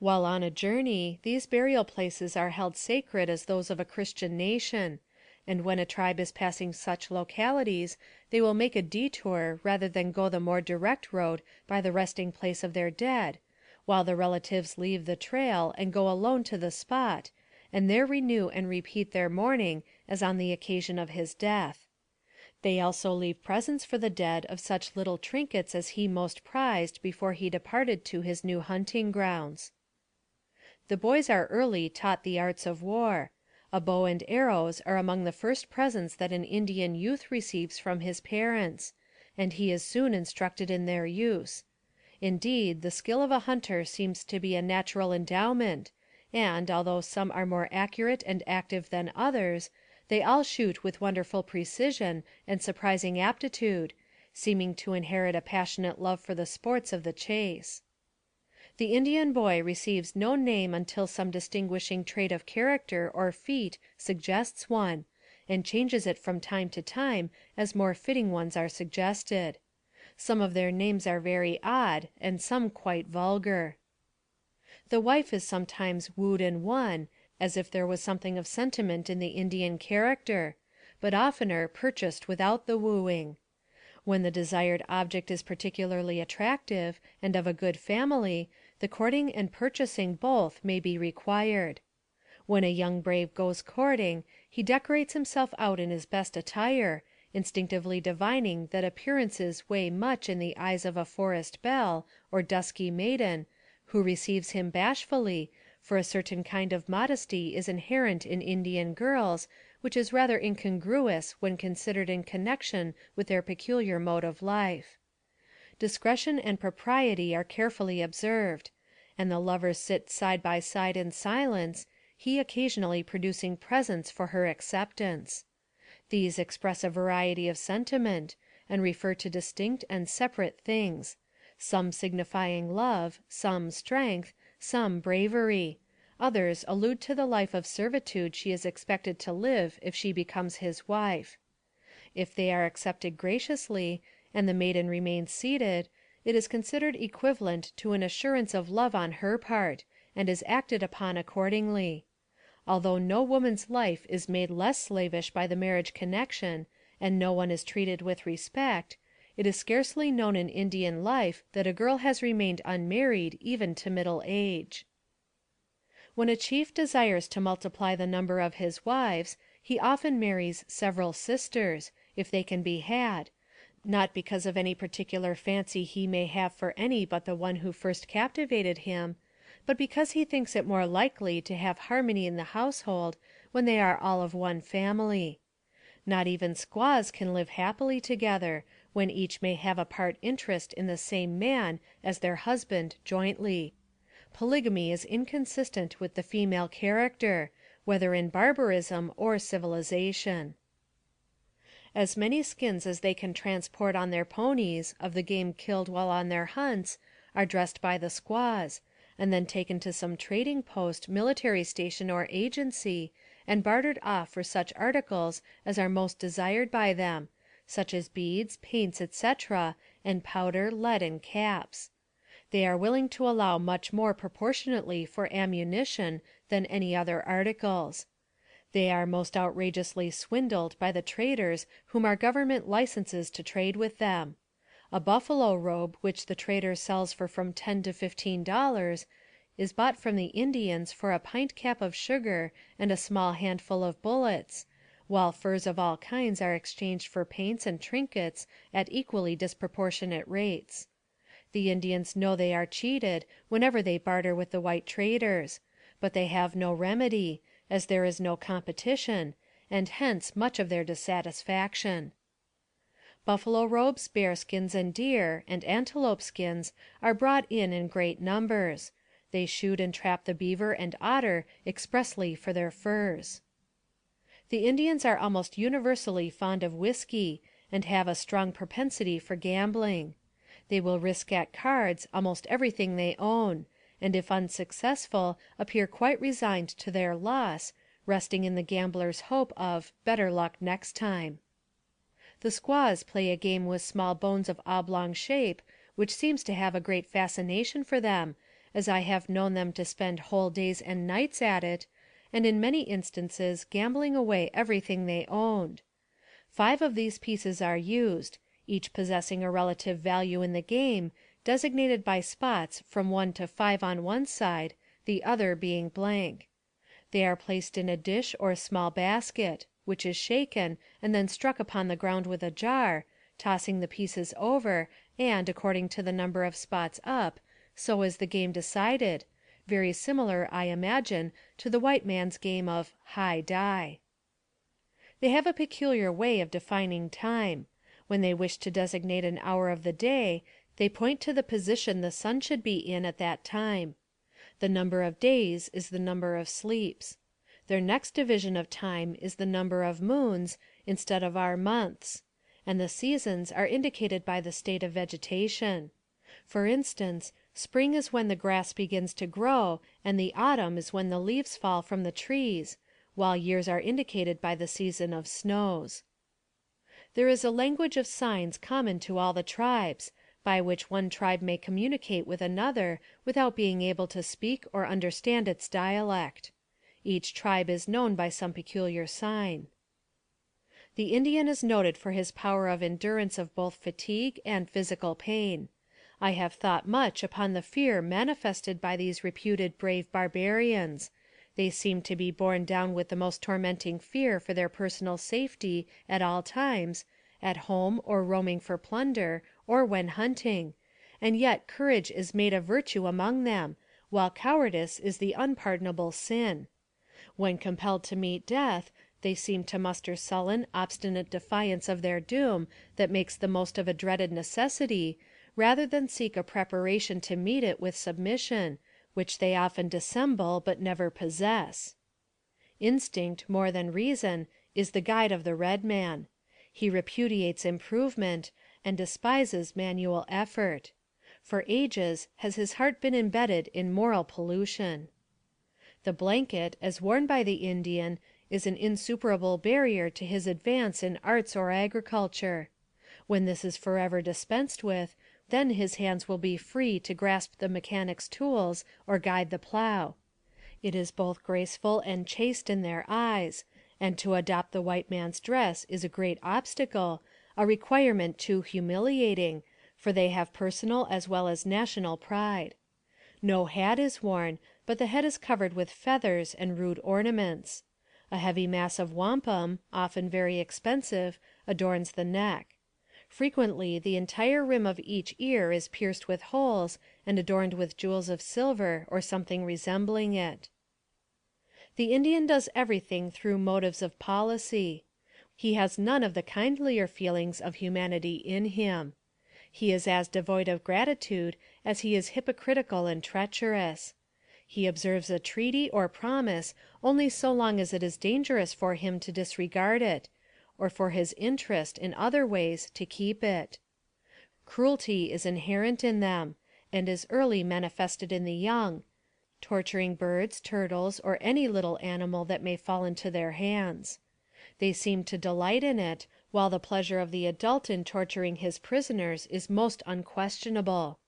While on a journey, these burial places are held sacred as those of a Christian nation, and when a tribe is passing such localities, they will make a detour rather than go the more direct road by the resting place of their dead, while the relatives leave the trail and go alone to the spot, and there renew and repeat their mourning as on the occasion of his death. They also leave presents for the dead of such little trinkets as he most prized before he departed to his new hunting grounds. The boys are early taught the arts of war. A bow and arrows are among the first presents that an Indian youth receives from his parents, and he is soon instructed in their use. Indeed, the skill of a hunter seems to be a natural endowment, and, although some are more accurate and active than others, they all shoot with wonderful precision and surprising aptitude, seeming to inherit a passionate love for the sports of the chase. The Indian boy receives no name until some distinguishing trait of character or feat suggests one, and changes it from time to time as more fitting ones are suggested. Some of their names are very odd, and some quite vulgar. The wife is sometimes wooed and won, as if there was something of sentiment in the Indian character, but oftener purchased without the wooing. When the desired object is particularly attractive, and of a good family, the courting and purchasing both may be required. When a young brave goes courting, he decorates himself out in his best attire, instinctively divining that appearances weigh much in the eyes of a forest belle, or dusky maiden, who receives him bashfully, for a certain kind of modesty is inherent in Indian girls, which is rather incongruous when considered in connection with their peculiar mode of life. Discretion and propriety are carefully observed, and the lovers sit side by side in silence, he occasionally producing presents for her acceptance. These express a variety of sentiment, and refer to distinct and separate things, some signifying love, some strength, some bravery. Others allude to the life of servitude she is expected to live if she becomes his wife. If they are accepted graciously, and the maiden remains seated, it is considered equivalent to an assurance of love on her part, and is acted upon accordingly. Although no woman's life is made less slavish by the marriage connection, and no one is treated with respect, it is scarcely known in Indian life that a girl has remained unmarried even to middle age. When a chief desires to multiply the number of his wives, he often marries several sisters, if they can be had, not because of any particular fancy he may have for any but the one who first captivated him, but because he thinks it more likely to have harmony in the household when they are all of one family. Not even squaws can live happily together, when each may have a part interest in the same man as their husband jointly. Polygamy is inconsistent with the female character, whether in barbarism or civilization. As many skins as they can transport on their ponies, of the game killed while on their hunts, are dressed by the squaws, and then taken to some trading post, military station, or agency, and bartered off for such articles as are most desired by them, such as beads, paints, etc., and powder, lead, and caps. They are willing to allow much more proportionately for ammunition than any other articles. They are most outrageously swindled by the traders whom our government licenses to trade with them. A buffalo robe which the trader sells for from $10 to $15 is bought from the Indians for a pint cap of sugar and a small handful of bullets, while furs of all kinds are exchanged for paints and trinkets at equally disproportionate rates. The Indians know they are cheated whenever they barter with the white traders, but they have no remedy, as there is no competition, and hence much of their dissatisfaction. Buffalo robes, bear skins, and deer, and antelope skins are brought in great numbers. They shoot and trap the beaver and otter expressly for their furs. The Indians are almost universally fond of whiskey, and have a strong propensity for gambling. They will risk at cards almost everything they own, and if unsuccessful appear quite resigned to their loss, resting in the gambler's hope of better luck next time. The squaws play a game with small bones of oblong shape, which seems to have a great fascination for them, as I have known them to spend whole days and nights at it, and in many instances gambling away everything they owned. 5 of these pieces are used, each possessing a relative value in the game, designated by spots from 1 to 5 on one side, the other being blank. They are placed in a dish or small basket, which is shaken and then struck upon the ground with a jar, tossing the pieces over, and, according to the number of spots up, so is the game decided, very similar, I imagine, to the white man's game of high die. They have a peculiar way of defining time. When they wish to designate an hour of the day, they point to the position the sun should be in at that time. The number of days is the number of sleeps. Their next division of time is the number of moons, instead of our months, and the seasons are indicated by the state of vegetation. For instance, spring is when the grass begins to grow, and the autumn is when the leaves fall from the trees, while years are indicated by the season of snows. There is a language of signs common to all the tribes, by which one tribe may communicate with another without being able to speak or understand its dialect. Each tribe is known by some peculiar sign. The Indian is noted for his power of endurance of both fatigue and physical pain. I have thought much upon the fear manifested by these reputed brave barbarians. They seem to be borne down with the most tormenting fear for their personal safety at all times, at home or roaming for plunder, or when hunting, and yet courage is made a virtue among them, while cowardice is the unpardonable sin. When compelled to meet death, they seem to muster sullen, obstinate defiance of their doom that makes the most of a dreaded necessity, rather than seek a preparation to meet it with submission, which they often dissemble but never possess. Instinct, more than reason, is the guide of the red man. He repudiates improvement, and despises manual effort. For ages has his heart been embedded in moral pollution. The blanket, as worn by the Indian, is an insuperable barrier to his advance in arts or agriculture. When this is forever dispensed with, then his hands will be free to grasp the mechanic's tools or guide the plow. It is both graceful and chaste in their eyes, and to adopt the white man's dress is a great obstacle, a requirement too humiliating, for they have personal as well as national pride. No hat is worn, but the head is covered with feathers and rude ornaments. A heavy mass of wampum, often very expensive, adorns the neck. Frequently the entire rim of each ear is pierced with holes and adorned with jewels of silver or something resembling it. The Indian does everything through motives of policy. He has none of the kindlier feelings of humanity in him. He is as devoid of gratitude as he is hypocritical and treacherous. He observes a treaty or promise only so long as it is dangerous for him to disregard it, or for his interest, in other ways, to keep it. Cruelty is inherent in them, and is early manifested in the young, torturing birds, turtles, or any little animal that may fall into their hands. They seem to delight in it, while the pleasure of the adult in torturing his prisoners is most unquestionable.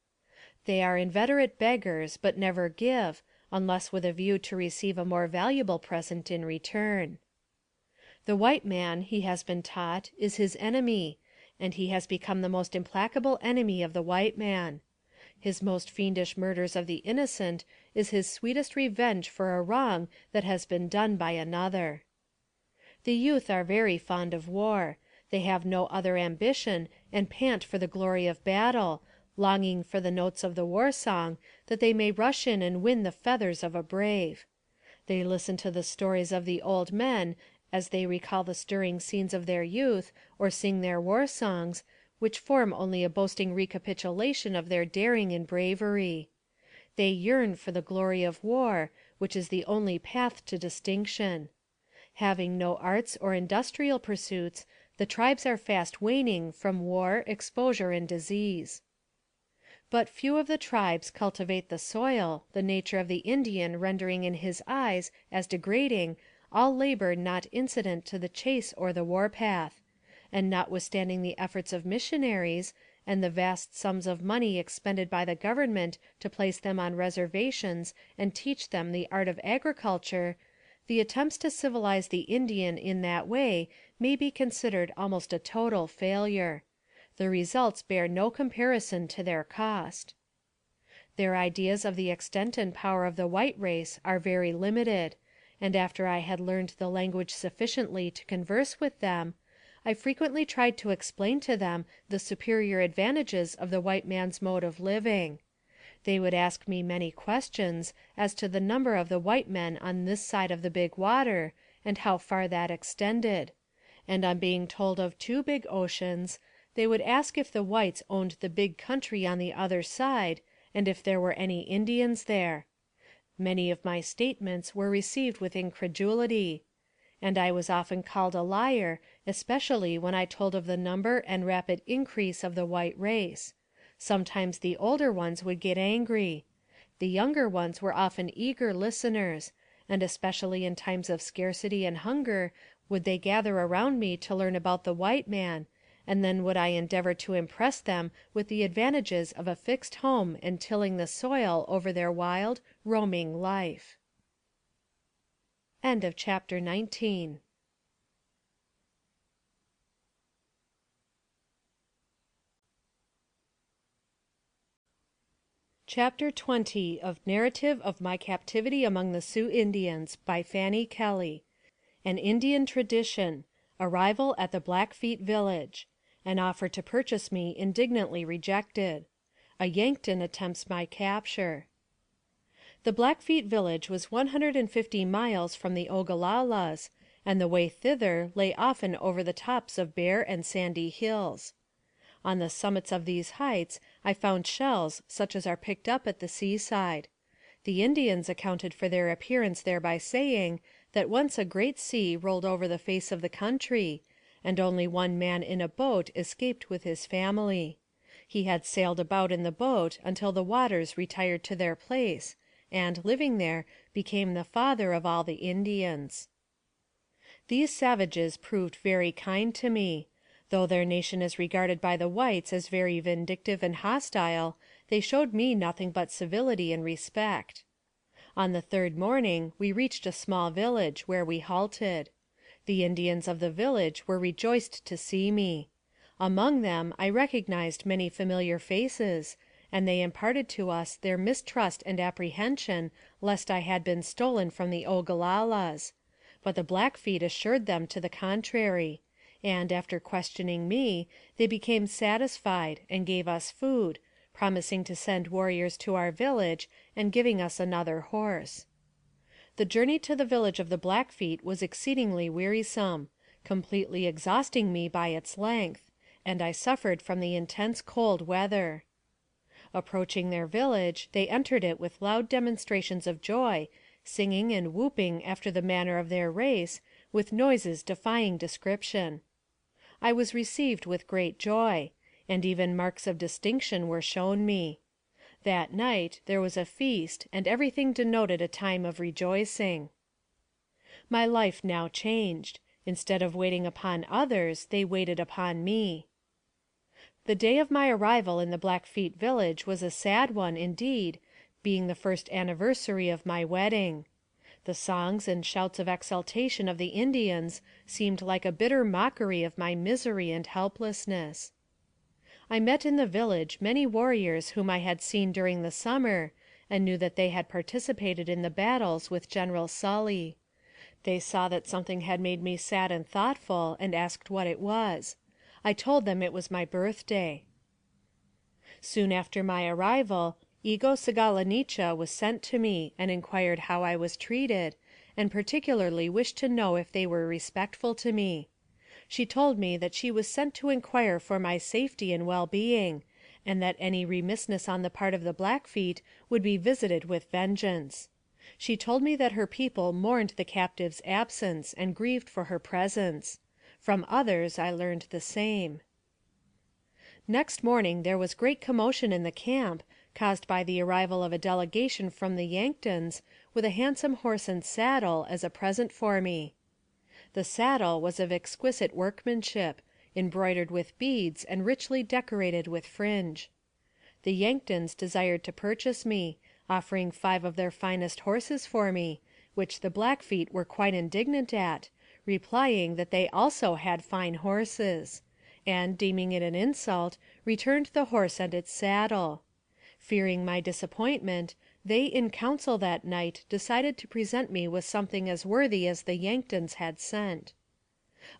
They are inveterate beggars, but never give, unless with a view to receive a more valuable present in return. The white man, he has been taught, is his enemy, and he has become the most implacable enemy of the white man. His most fiendish murders of the innocent is his sweetest revenge for a wrong that has been done by another. The youth are very fond of war. They have no other ambition, and pant for the glory of battle, longing for the notes of the war song, that they may rush in and win the feathers of a brave. They listen to the stories of the old men as they recall the stirring scenes of their youth, or sing their war songs, which form only a boasting recapitulation of their daring and bravery. They yearn for the glory of war, which is the only path to distinction. Having no arts or industrial pursuits, the tribes are fast waning from war, exposure, and disease. But few of the tribes cultivate the soil, the nature of the Indian rendering in his eyes as degrading all labor not incident to the chase or the warpath, and notwithstanding the efforts of missionaries, and the vast sums of money expended by the government to place them on reservations and teach them the art of agriculture, the attempts to civilize the Indian in that way may be considered almost a total failure. The results bear no comparison to their cost. Their ideas of the extent and power of the white race are very limited, and after I had learned the language sufficiently to converse with them, I frequently tried to explain to them the superior advantages of the white man's mode of living. They would ask me many questions as to the number of the white men on this side of the big water, and how far that extended; and on being told of 2 big oceans, they would ask if the whites owned the big country on the other side, and if there were any Indians there. Many of my statements were received with incredulity, and I was often called a liar, especially when I told of the number and rapid increase of the white race. Sometimes the older ones would get angry. The younger ones were often eager listeners, and especially in times of scarcity and hunger would they gather around me to learn about the white man, and then would I endeavor to impress them with the advantages of a fixed home and tilling the soil over their wild, roaming life. End of chapter 19. Chapter 20 of Narrative of My Captivity Among the Sioux Indians by Fanny Kelly. An Indian Tradition. Arrival at the Blackfeet Village. An offer to purchase me indignantly rejected. A Yankton attempts my capture. The Blackfeet village was 150 miles from the Ogalallas, and the way thither lay often over the tops of bare and sandy hills. On the summits of these heights I found shells such as are picked up at the seaside. The Indians accounted for their appearance there by saying, that once a great sea rolled over the face of the country, and only one man in a boat escaped with his family. He had sailed about in the boat until the waters retired to their place, and, living there, became the father of all the Indians. These savages proved very kind to me. Though their nation is regarded by the whites as very vindictive and hostile, they showed me nothing but civility and respect. On the third morning we reached a small village, where we halted. The Indians of the village were rejoiced to see me. Among them I recognized many familiar faces, and they imparted to us their mistrust and apprehension lest I had been stolen from the Ogalallas; but the Blackfeet assured them to the contrary, and, after questioning me, they became satisfied, and gave us food, promising to send warriors to our village, and giving us another horse. The journey to the village of the Blackfeet was exceedingly wearisome, completely exhausting me by its length, and I suffered from the intense cold weather. Approaching their village, they entered it with loud demonstrations of joy, singing and whooping after the manner of their race, with noises defying description. I was received with great joy, and even marks of distinction were shown me. That night there was a feast, and everything denoted a time of rejoicing. My life now changed. Instead of waiting upon others, they waited upon me. The day of my arrival in the Blackfeet village was a sad one, indeed, being the first anniversary of my wedding. The songs and shouts of exultation of the Indians seemed like a bitter mockery of my misery and helplessness. I met in the village many warriors whom I had seen during the summer, and knew that they had participated in the battles with General Sully. They saw that something had made me sad and thoughtful, and asked what it was. I told them it was my birthday. Soon after my arrival, Sagalanecha was sent to me, and inquired how I was treated, and particularly wished to know if they were respectful to me. She told me that she was sent to inquire for my safety and well-being, and that any remissness on the part of the Blackfeet would be visited with vengeance. She told me that her people mourned the captive's absence, and grieved for her presence. From others I learned the same. Next morning there was great commotion in the camp, caused by the arrival of a delegation from the Yanktons, with a handsome horse and saddle, as a present for me. The saddle was of exquisite workmanship, embroidered with beads, and richly decorated with fringe. The Yanktons desired to purchase me, offering 5 of their finest horses for me, which the Blackfeet were quite indignant at, replying that they also had fine horses, and, deeming it an insult, returned the horse and its saddle. Fearing my disappointment, they in council that night decided to present me with something as worthy as the Yanktons had sent.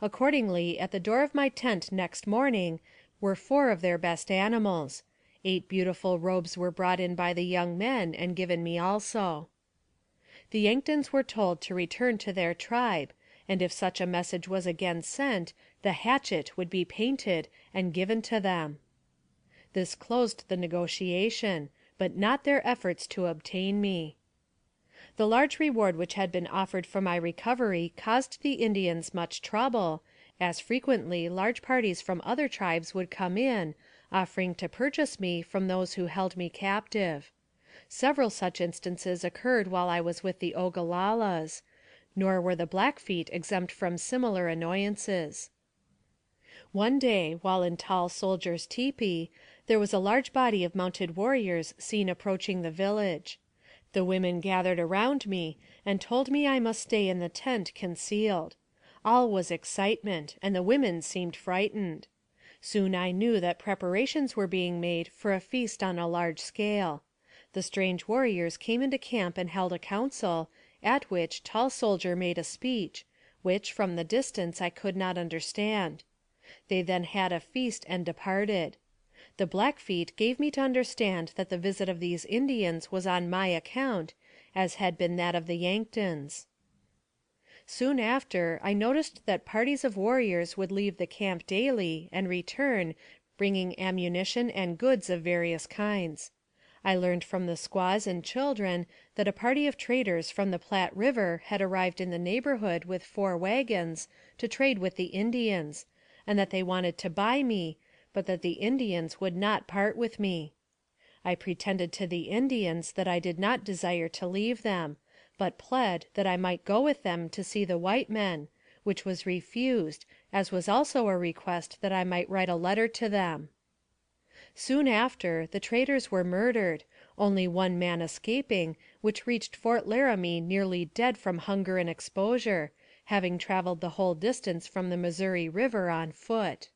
Accordingly, at the door of my tent next morning were 4 of their best animals. 8 beautiful robes were brought in by the young men, and given me also. The Yanktons were told to return to their tribe, and if such a message was again sent, the hatchet would be painted and given to them. This closed the negotiation, but not their efforts to obtain me. The large reward which had been offered for my recovery caused the Indians much trouble, as frequently large parties from other tribes would come in, offering to purchase me from those who held me captive. Several such instances occurred while I was with the Ogalallas, nor were the Blackfeet exempt from similar annoyances. One day, while in Tall Soldier's tepee, there was a large body of mounted warriors seen approaching the village. The women gathered around me, and told me I must stay in the tent concealed. All was excitement, and the women seemed frightened. Soon I knew that preparations were being made for a feast on a large scale. The strange warriors came into camp and held a council, at which Tall Soldier made a speech, which, from the distance, I could not understand. They then had a feast and departed. The Blackfeet gave me to understand that the visit of these Indians was on my account, as had been that of the Yanktons. Soon after, I noticed that parties of warriors would leave the camp daily, and return, bringing ammunition and goods of various kinds. I learned from the squaws and children that a party of traders from the Platte River had arrived in the neighborhood with 4 wagons, to trade with the Indians, and that they wanted to buy me, but that the Indians would not part with me. I pretended to the Indians that I did not desire to leave them, but pled that I might go with them to see the white men, which was refused, as was also a request that I might write a letter to them. Soon after, the traders were murdered, only one man escaping, which reached Fort Laramie nearly dead from hunger and exposure, having traveled the whole distance from the Missouri River on foot.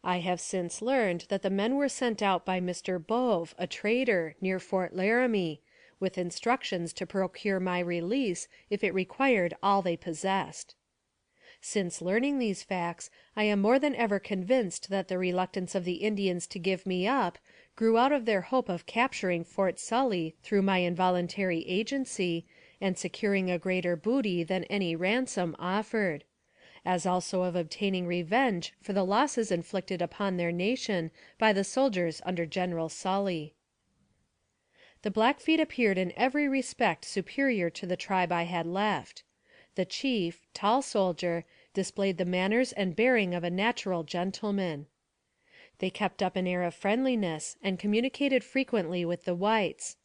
I have since learned that the men were sent out by Mr. Bove, a trader, near Fort Laramie, with instructions to procure my release if it required all they possessed. Since learning these facts, I am more than ever convinced that the reluctance of the Indians to give me up grew out of their hope of capturing Fort Sully through my involuntary agency, and securing a greater booty than any ransom offered, as also of obtaining revenge for the losses inflicted upon their nation by the soldiers under General Sully. The Blackfeet appeared in every respect superior to the tribe I had left. The chief, tall soldier, displayed the manners and bearing of a natural gentleman. They kept up an air of friendliness, and communicated frequently with the whites,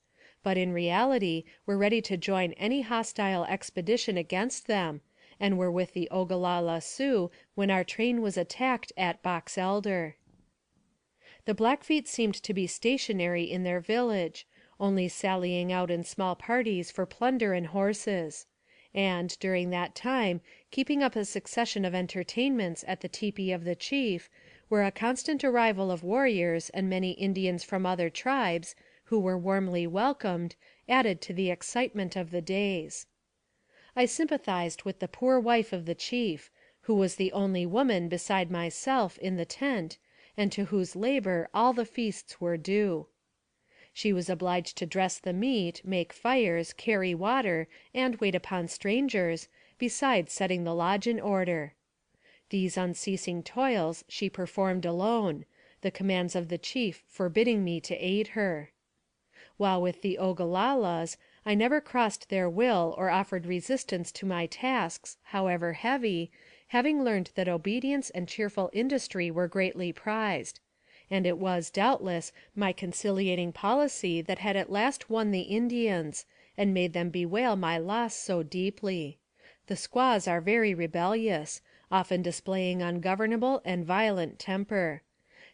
but in reality were ready to join any hostile expedition against them, and were with the Ogalalla Sioux when our train was attacked at Box Elder. The Blackfeet seemed to be stationary in their village, only sallying out in small parties for plunder and horses, and, during that time, keeping up a succession of entertainments at the tepee of the chief, where a constant arrival of warriors and many Indians from other tribes, who were warmly welcomed, added to the excitement of the days. I sympathized with the poor wife of the chief, who was the only woman beside myself in the tent, and to whose labor all the feasts were due. She was obliged to dress the meat, make fires, carry water, and wait upon strangers, besides setting the lodge in order. These unceasing toils she performed alone, the commands of the chief forbidding me to aid her. While with the Ogalallas, I never crossed their will or offered resistance to my tasks, however heavy, having learned that obedience and cheerful industry were greatly prized, and it was, doubtless, my conciliating policy that had at last won the Indians, and made them bewail my loss so deeply. The squaws are very rebellious, often displaying ungovernable and violent temper.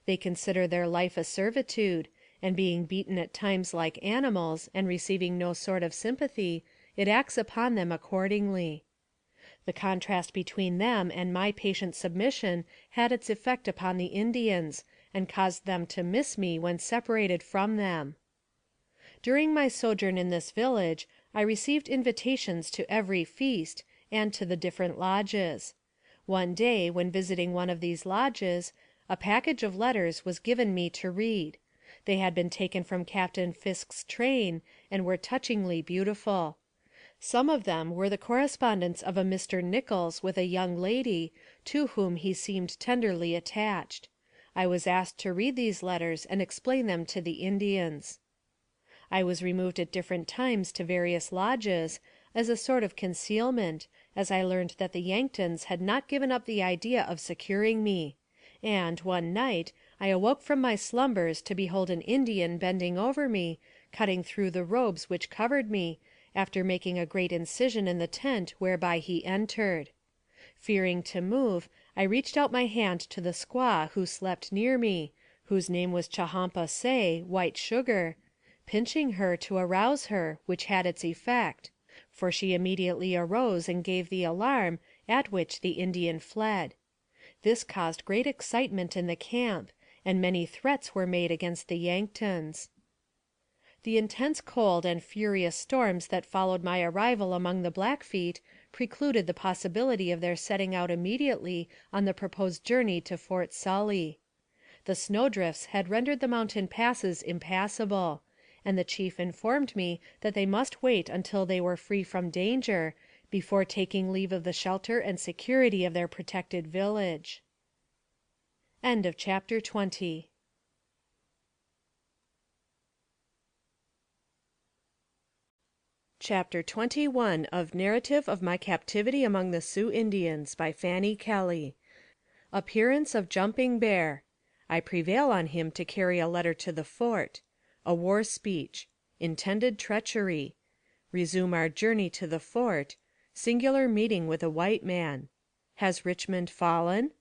They consider their life a servitude, and being beaten at times like animals, and receiving no sort of sympathy, it acts upon them accordingly. The contrast between them and my patient submission had its effect upon the Indians, and caused them to miss me when separated from them. During my sojourn in this village, I received invitations to every feast, and to the different lodges. One day, when visiting one of these lodges, a package of letters was given me to read. They had been taken from Captain Fisk's train, and were touchingly beautiful. Some of them were the correspondence of a Mr. Nichols with a young lady, to whom he seemed tenderly attached. I was asked to read these letters and explain them to the Indians. I was removed at different times to various lodges, as a sort of concealment, as I learned that the Yanktons had not given up the idea of securing me, and, one night, I awoke from my slumbers to behold an Indian bending over me, cutting through the robes which covered me, after making a great incision in the tent whereby he entered. Fearing to move, I reached out my hand to the squaw who slept near me, whose name was Chahampa Say, White Sugar, pinching her to arouse her, which had its effect, for she immediately arose and gave the alarm, at which the Indian fled. This caused great excitement in the camp, and many threats were made against the Yanktons. The intense cold and furious storms that followed my arrival among the Blackfeet precluded the possibility of their setting out immediately on the proposed journey to Fort Sully. The snowdrifts had rendered the mountain passes impassable, and the chief informed me that they must wait until they were free from danger, before taking leave of the shelter and security of their protected village. End of chapter 20. Chapter 21 of Narrative of My Captivity among the Sioux Indians by Fanny Kelly. Appearance of Jumping Bear. I prevail on him to carry a letter to the fort. A war speech. Intended treachery. Resume our journey to the fort. Singular meeting with a white man. Has Richmond fallen?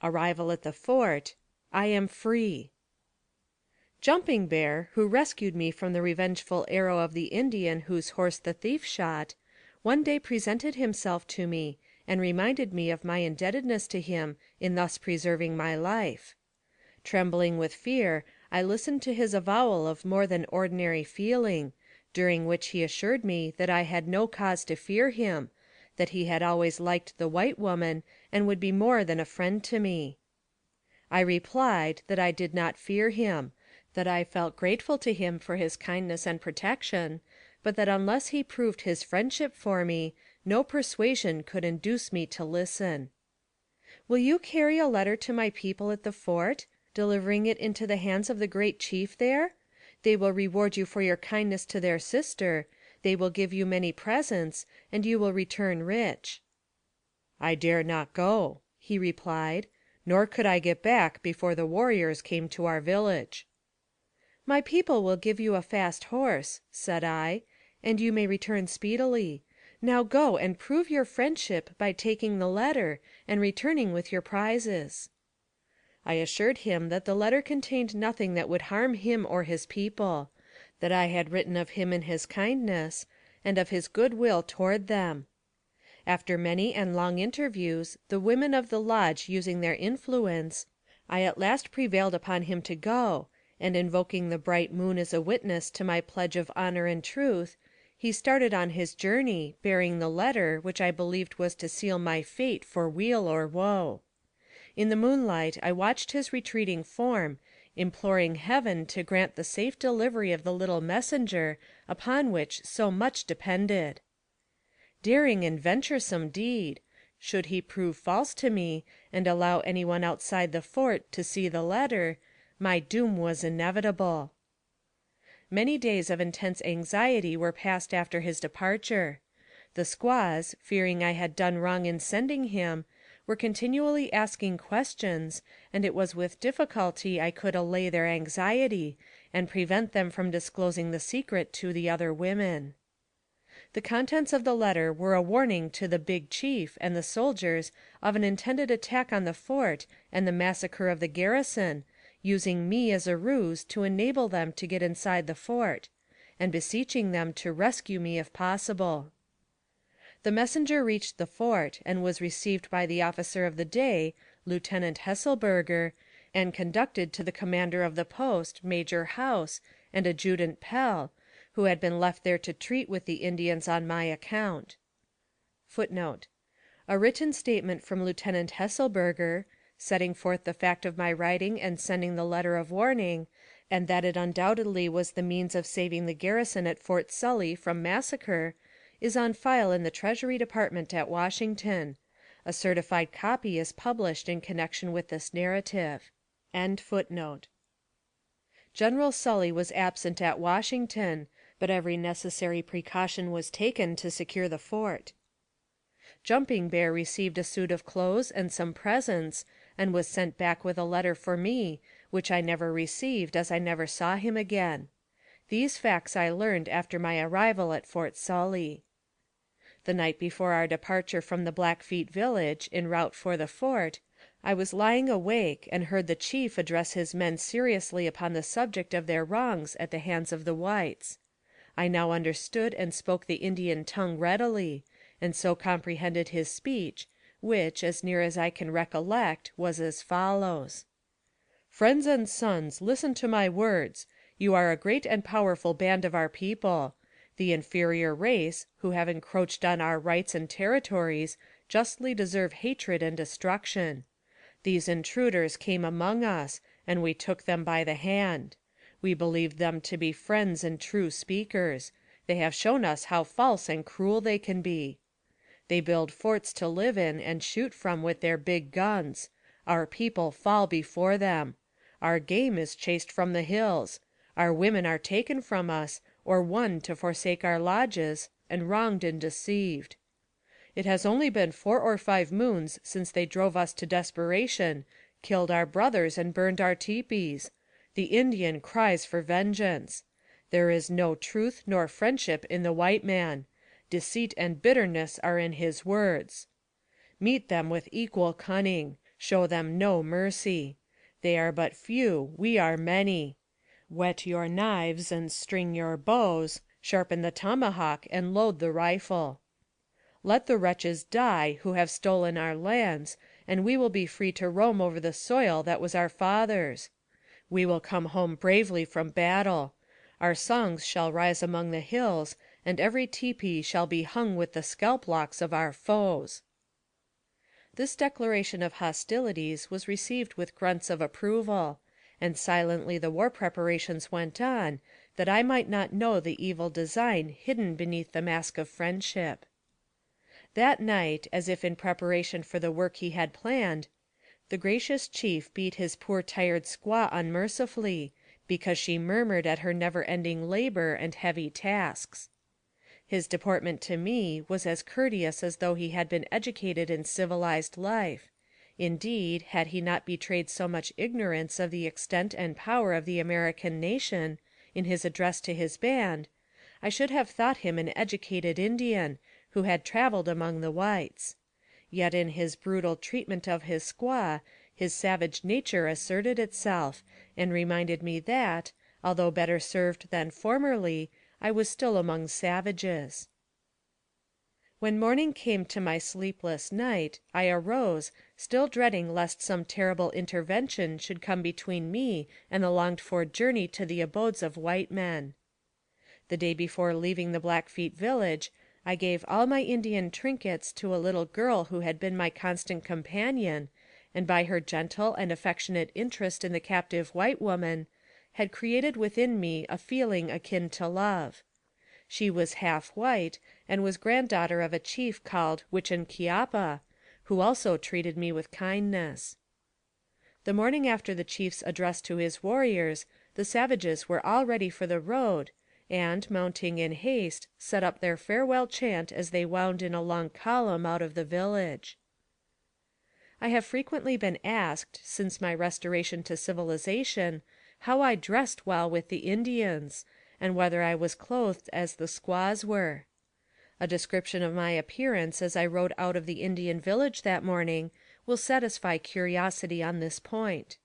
Arrival at the fort. I am free. Jumping Bear, who rescued me from the revengeful arrow of the Indian whose horse the thief shot, one day presented himself to me, and reminded me of my indebtedness to him in thus preserving my life. Trembling with fear, I listened to his avowal of more than ordinary feeling, during which he assured me that I had no cause to fear him, that he had always liked the white woman, and would be more than a friend to me. I replied that I did not fear him, that I felt grateful to him for his kindness and protection, but that unless he proved his friendship for me, no persuasion could induce me to listen. "Will you carry a letter to my people at the fort, delivering it into the hands of the great chief there? They will reward you for your kindness to their sister, they will give you many presents, and you will return rich." "I dare not go," he replied, "nor could I get back before the warriors came to our village." "My people will give you a fast horse," said I, "and you may return speedily. Now go and prove your friendship by taking the letter, and returning with your prizes." I assured him that the letter contained nothing that would harm him or his people, that I had written of him and his kindness, and of his good will toward them. After many and long interviews, the women of the lodge using their influence, I at last prevailed upon him to go, and invoking the bright moon as a witness to my pledge of honor and truth, he started on his journey, bearing the letter which I believed was to seal my fate for weal or woe. In the moonlight I watched his retreating form, imploring Heaven to grant the safe delivery of the little messenger upon which so much depended. Daring and venturesome deed! Should he prove false to me, and allow any one outside the fort to see the letter, my doom was inevitable. Many days of intense anxiety were passed after his departure. The squaws, fearing I had done wrong in sending him, were continually asking questions, and it was with difficulty I could allay their anxiety, and prevent them from disclosing the secret to the other women. The contents of the letter were a warning to the big chief and the soldiers of an intended attack on the fort and the massacre of the garrison, using me as a ruse to enable them to get inside the fort, and beseeching them to rescue me if possible. The messenger reached the fort, and was received by the officer of the day, Lieutenant Hesselberger, and conducted to the commander of the post, Major House, and Adjutant Pell, who had been left there to treat with the Indians on my account. [Footnote: A written statement from Lieutenant Hesselberger, setting forth the fact of my writing and sending the letter of warning, and that it undoubtedly was the means of saving the garrison at Fort Sully from massacre, is on file in the Treasury Department at Washington. A certified copy is published in connection with this narrative.] General Sully was absent at Washington, but every necessary precaution was taken to secure the fort. Jumping Bear received a suit of clothes and some presents, and was sent back with a letter for me, which I never received, as I never saw him again. These facts I learned after my arrival at Fort Sully. The night before our departure from the Blackfeet village, en route for the fort, I was lying awake, and heard the chief address his men seriously upon the subject of their wrongs at the hands of the whites. I now understood and spoke the Indian tongue readily, and so comprehended his speech, which, as near as I can recollect, was as follows: "Friends and sons, listen to my words. You are a great and powerful band of our people. The inferior race, who have encroached on our rights and territories, justly deserve hatred and destruction. These intruders came among us, and we took them by the hand. We believed them to be friends and true speakers. They have shown us how false and cruel they can be. They build forts to live in and shoot from with their big guns. Our people fall before them. Our game is chased from the hills. Our women are taken from us, or won to forsake our lodges, and wronged and deceived. It has only been 4 or 5 moons since they drove us to desperation, killed our brothers and burned our teepees. The Indian cries for vengeance. There is no truth nor friendship in the white man. Deceit and bitterness are in his words. Meet them with equal cunning. Show them no mercy. They are but few, we are many. Whet your knives and string your bows, sharpen the tomahawk and load the rifle. Let the wretches die who have stolen our lands, and we will be free to roam over the soil that was our fathers'. We will come home bravely from battle. Our songs shall rise among the hills, and every tepee shall be hung with the scalp locks of our foes." This declaration of hostilities was received with grunts of approval, and silently the war preparations went on, that I might not know the evil design hidden beneath the mask of friendship. That night, as if in preparation for the work he had planned, the gracious chief beat his poor tired squaw unmercifully, because she murmured at her never-ending labor and heavy tasks. His deportment to me was as courteous as though he had been educated in civilized life. Indeed, had he not betrayed so much ignorance of the extent and power of the American nation, in his address to his band, I should have thought him an educated Indian, who had traveled among the whites. Yet in his brutal treatment of his squaw, his savage nature asserted itself, and reminded me that, although better served than formerly, I was still among savages. When morning came to my sleepless night, I arose, still dreading lest some terrible intervention should come between me and the longed-for journey to the abodes of white men. The day before leaving the Blackfeet village, I gave all my Indian trinkets to a little girl who had been my constant companion, and by her gentle and affectionate interest in the captive white woman, had created within me a feeling akin to love. She was half white, and was granddaughter of a chief called Wichinkiapa, who also treated me with kindness. The morning after the chief's address to his warriors, the savages were all ready for the road, and, mounting in haste, set up their farewell chant as they wound in a long column out of the village. I have frequently been asked, since my restoration to civilization, how I dressed while with the Indians, and whether I was clothed as the squaws were. A description of my appearance as I rode out of the Indian village that morning will satisfy curiosity on this point.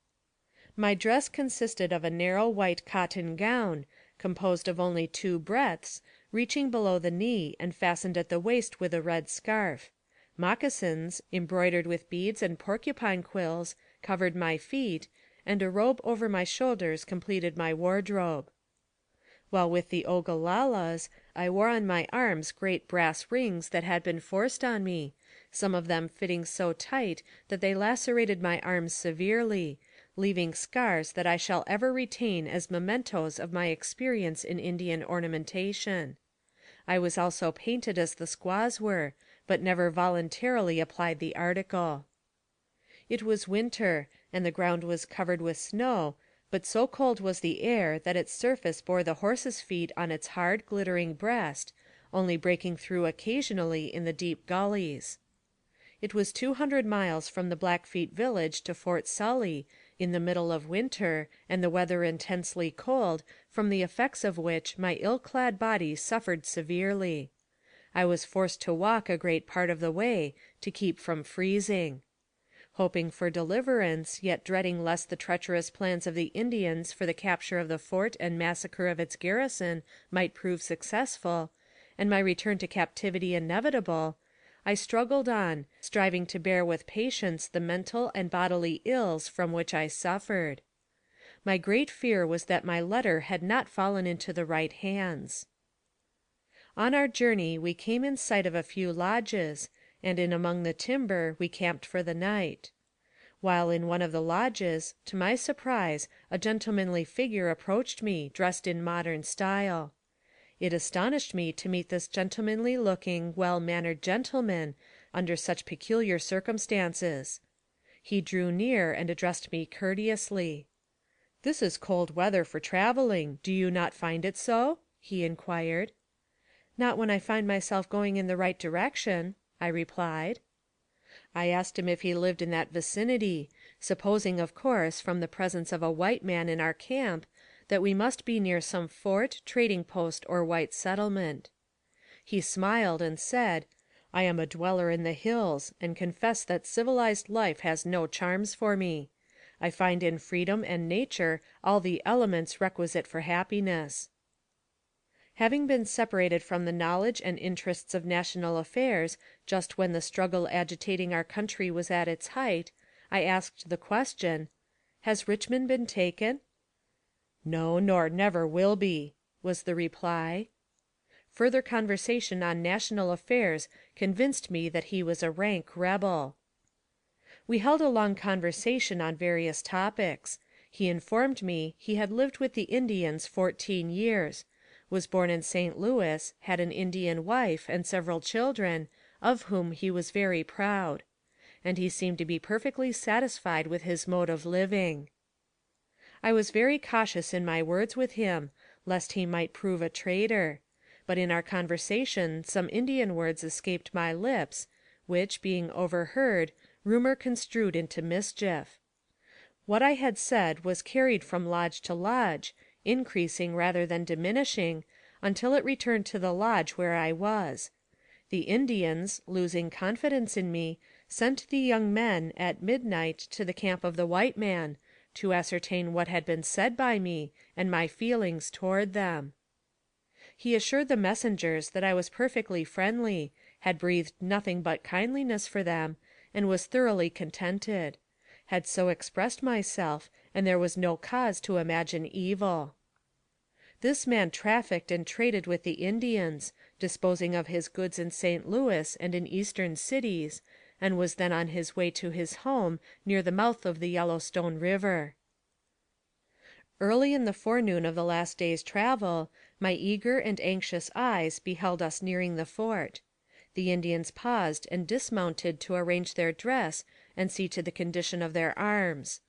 My dress consisted of a narrow white cotton gown, composed of only 2 breadths, reaching below the knee and fastened at the waist with a red scarf. Moccasins, embroidered with beads and porcupine quills, covered my feet, and a robe over my shoulders completed my wardrobe. While with the Ogalallas, I wore on my arms great brass rings that had been forced on me, some of them fitting so tight that they lacerated my arms severely, leaving scars that I shall ever retain as mementos of my experience in Indian ornamentation. I was also painted as the squaws were, but never voluntarily applied the article. It was winter, and the ground was covered with snow, but so cold was the air that its surface bore the horse's feet on its hard, glittering breast, only breaking through occasionally in the deep gullies. It was 200 miles from the Blackfeet village to Fort Sully, in the middle of winter, and the weather intensely cold, from the effects of which my ill-clad body suffered severely. I was forced to walk a great part of the way, to keep from freezing. Hoping for deliverance, yet dreading lest the treacherous plans of the Indians for the capture of the fort and massacre of its garrison might prove successful, and my return to captivity inevitable, I struggled on, striving to bear with patience the mental and bodily ills from which I suffered. My great fear was that my letter had not fallen into the right hands. On our journey we came in sight of a few lodges, and in among the timber we camped for the night. While in one of the lodges, to my surprise, a gentlemanly figure approached me, dressed in modern style. It astonished me to meet this gentlemanly looking, well-mannered gentleman under such peculiar circumstances. He drew near and addressed me courteously. " This is cold weather for traveling, do you not find it so? " he inquired. " Not when I find myself going in the right direction," I replied. I asked him if he lived in that vicinity, supposing, of course, from the presence of a white man in our camp, that we must be near some fort, trading post, or white settlement. He smiled and said, "I am a dweller in the hills, and confess that civilized life has no charms for me. I find in freedom and nature all the elements requisite for happiness." Having been separated from the knowledge and interests of national affairs just when the struggle agitating our country was at its height, I asked the question, "Has Richmond been taken?" "No, nor never will be," was the reply. Further conversation on national affairs convinced me that he was a rank rebel. We held a long conversation on various topics. He informed me he had lived with the Indians 14 years, was born in St. Louis, had an Indian wife and several children, of whom he was very proud; and he seemed to be perfectly satisfied with his mode of living. I was very cautious in my words with him, lest he might prove a traitor; but in our conversation some Indian words escaped my lips, which, being overheard, rumor construed into mischief. What I had said was carried from lodge to lodge, increasing rather than diminishing, until it returned to the lodge where I was. The Indians, losing confidence in me, sent the young men, at midnight, to the camp of the white man, to ascertain what had been said by me, and my feelings toward them. He assured the messengers that I was perfectly friendly, had breathed nothing but kindliness for them, and was thoroughly contented; had so expressed myself, and there was no cause to imagine evil. This man trafficked and traded with the Indians, disposing of his goods in St. Louis and in eastern cities, and was then on his way to his home near the mouth of the Yellowstone River. Early in the forenoon of the last day's travel, my eager and anxious eyes beheld us nearing the fort. The Indians paused and dismounted to arrange their dress and see to the condition of their arms.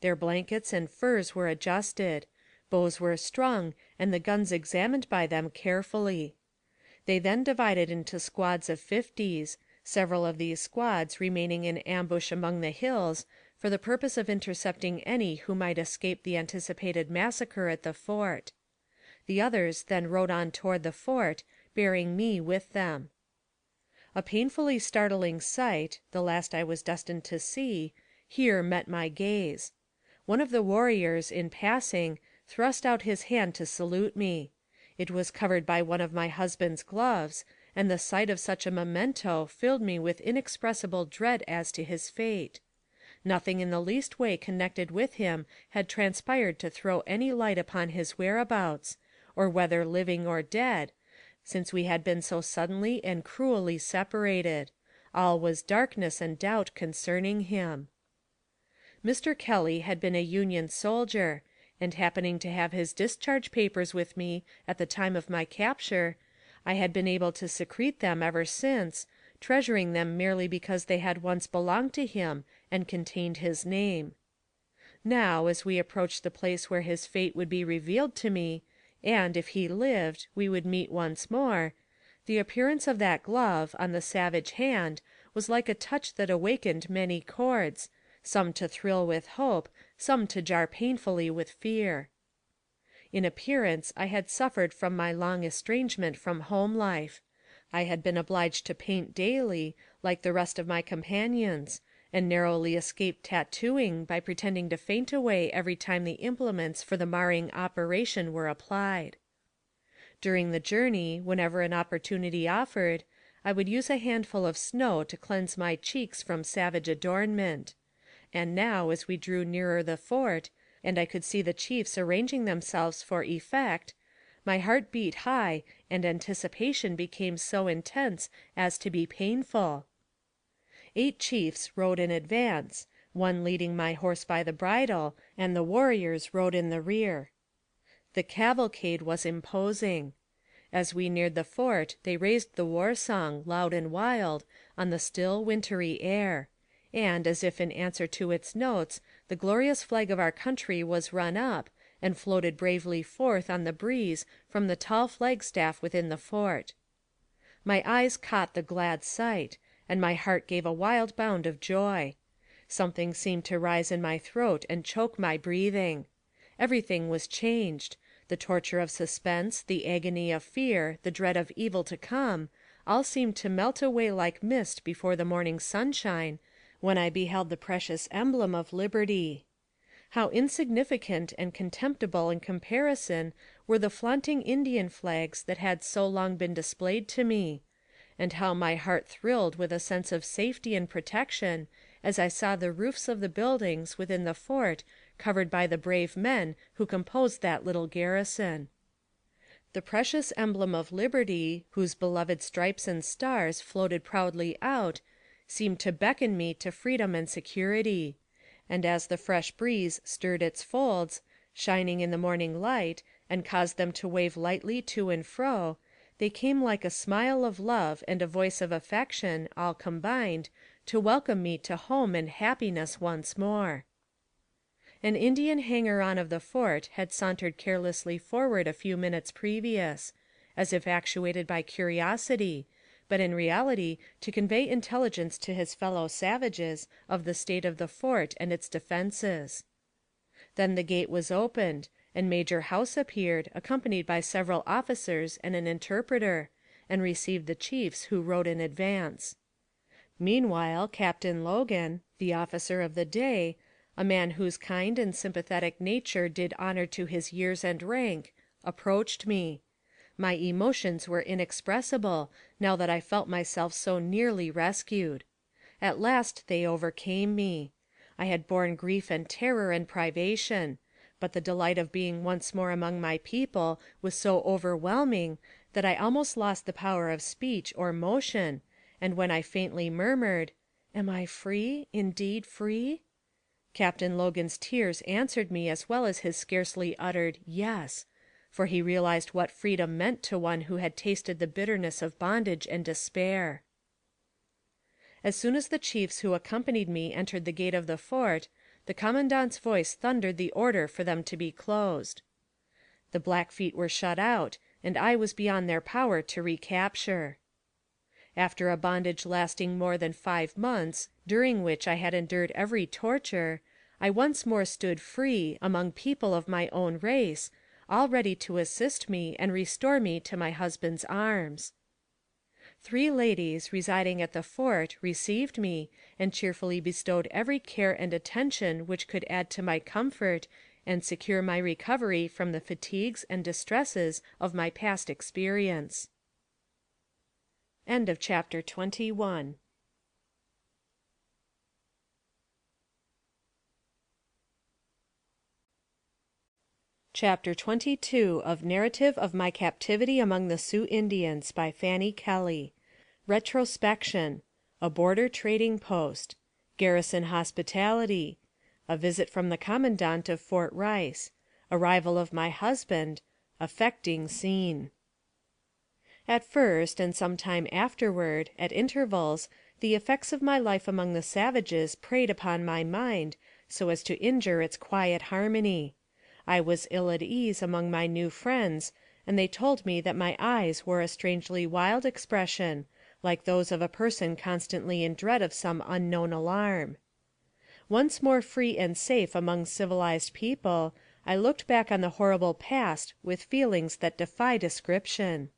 Their blankets and furs were adjusted, bows were strung, and the guns examined by them carefully. They then divided into squads of 50s, several of these squads remaining in ambush among the hills, for the purpose of intercepting any who might escape the anticipated massacre at the fort. The others then rode on toward the fort, bearing me with them. A painfully startling sight, the last I was destined to see, here met my gaze. One of the warriors, in passing, thrust out his hand to salute me. It was covered by one of my husband's gloves, and the sight of such a memento filled me with inexpressible dread as to his fate. Nothing in the least way connected with him had transpired to throw any light upon his whereabouts, or whether living or dead, since we had been so suddenly and cruelly separated. All was darkness and doubt concerning him. Mr. Kelly had been a Union soldier, and happening to have his discharge papers with me at the time of my capture, I had been able to secrete them ever since, treasuring them merely because they had once belonged to him and contained his name. Now, as we approached the place where his fate would be revealed to me, and, if he lived, we would meet once more, the appearance of that glove, on the savage hand, was like a touch that awakened many chords, some to thrill with hope, some to jar painfully with fear. In appearance I had suffered from my long estrangement from home life. I had been obliged to paint daily, like the rest of my companions, and narrowly escaped tattooing by pretending to faint away every time the implements for the marring operation were applied. During the journey, whenever an opportunity offered, I would use a handful of snow to cleanse my cheeks from savage adornment; and now, as we drew nearer the fort, and I could see the chiefs arranging themselves for effect, my heart beat high, and anticipation became so intense as to be painful. 8 chiefs rode in advance, one leading my horse by the bridle, and the warriors rode in the rear. The cavalcade was imposing. As we neared the fort they raised the war song, loud and wild, on the still, wintry air, and, as if in answer to its notes, the glorious flag of our country was run up, and floated bravely forth on the breeze from the tall flagstaff within the fort. My eyes caught the glad sight, and my heart gave a wild bound of joy. Something seemed to rise in my throat and choke my breathing. Everything was changed. The torture of suspense, the agony of fear, the dread of evil to come, all seemed to melt away like mist before the morning sunshine, when I beheld the precious emblem of liberty. How insignificant and contemptible in comparison were the flaunting Indian flags that had so long been displayed to me, and how my heart thrilled with a sense of safety and protection as I saw the roofs of the buildings within the fort covered by the brave men who composed that little garrison. The precious emblem of liberty, whose beloved stripes and stars floated proudly out, seemed to beckon me to freedom and security, and as the fresh breeze stirred its folds, shining in the morning light, and caused them to wave lightly to and fro, they came like a smile of love and a voice of affection, all combined, to welcome me to home and happiness once more. An Indian hanger-on of the fort had sauntered carelessly forward a few minutes previous, as if actuated by curiosity, but in reality to convey intelligence to his fellow savages of the state of the fort and its defenses. Then the gate was opened, and Major House appeared, accompanied by several officers and an interpreter, and received the chiefs who rode in advance. Meanwhile, Captain Logan, the officer of the day, a man whose kind and sympathetic nature did honor to his years and rank, approached me. My emotions were inexpressible, now that I felt myself so nearly rescued. At last they overcame me. I had borne grief and terror and privation, but the delight of being once more among my people was so overwhelming that I almost lost the power of speech or motion, and when I faintly murmured, "Am I free, indeed free?" Captain Logan's tears answered me as well as his scarcely uttered "yes," for he realized what freedom meant to one who had tasted the bitterness of bondage and despair. As soon as the chiefs who accompanied me entered the gate of the fort, the commandant's voice thundered the order for them to be closed. The Blackfeet were shut out, and I was beyond their power to recapture. After a bondage lasting more than 5 months, during which I had endured every torture, I once more stood free, among people of my own race, all ready to assist me and restore me to my husband's arms. 3 ladies, residing at the fort, received me, and cheerfully bestowed every care and attention which could add to my comfort, and secure my recovery from the fatigues and distresses of my past experience. End of chapter 21. Chapter 22 of Narrative of My Captivity among the Sioux Indians by Fanny Kelly. Retrospection. A Border Trading Post. Garrison Hospitality. A Visit from the Commandant of Fort Rice. Arrival of my husband. Affecting Scene. At first, and some time afterward, at intervals, the effects of my life among the savages preyed upon my mind, so as to injure its quiet harmony. I was ill at ease among my new friends, and they told me that my eyes wore a strangely wild expression, like those of a person constantly in dread of some unknown alarm. Once more free and safe among civilized people, I looked back on the horrible past with feelings that defy description.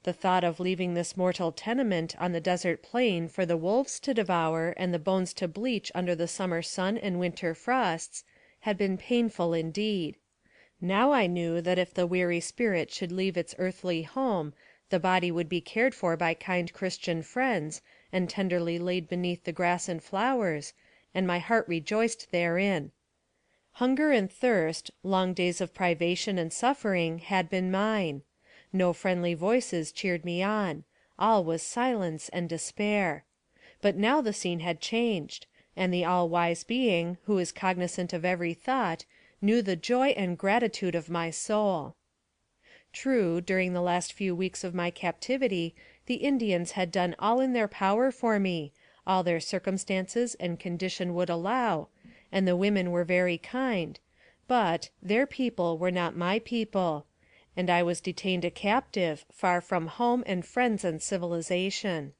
The thought of leaving this mortal tenement on the desert plain for the wolves to devour and the bones to bleach under the summer sun and winter frosts had been painful indeed. Now I knew that if the weary spirit should leave its earthly home, the body would be cared for by kind Christian friends, and tenderly laid beneath the grass and flowers, and my heart rejoiced therein. Hunger and thirst, long days of privation and suffering, had been mine. No friendly voices cheered me on. All was silence and despair. But now the scene had changed, and the all-wise Being, who is cognizant of every thought, knew the joy and gratitude of my soul. True, during the last few weeks of my captivity, the Indians had done all in their power for me, all their circumstances and condition would allow, and the women were very kind, but their people were not my people, and I was detained a captive, far from home and friends and civilization.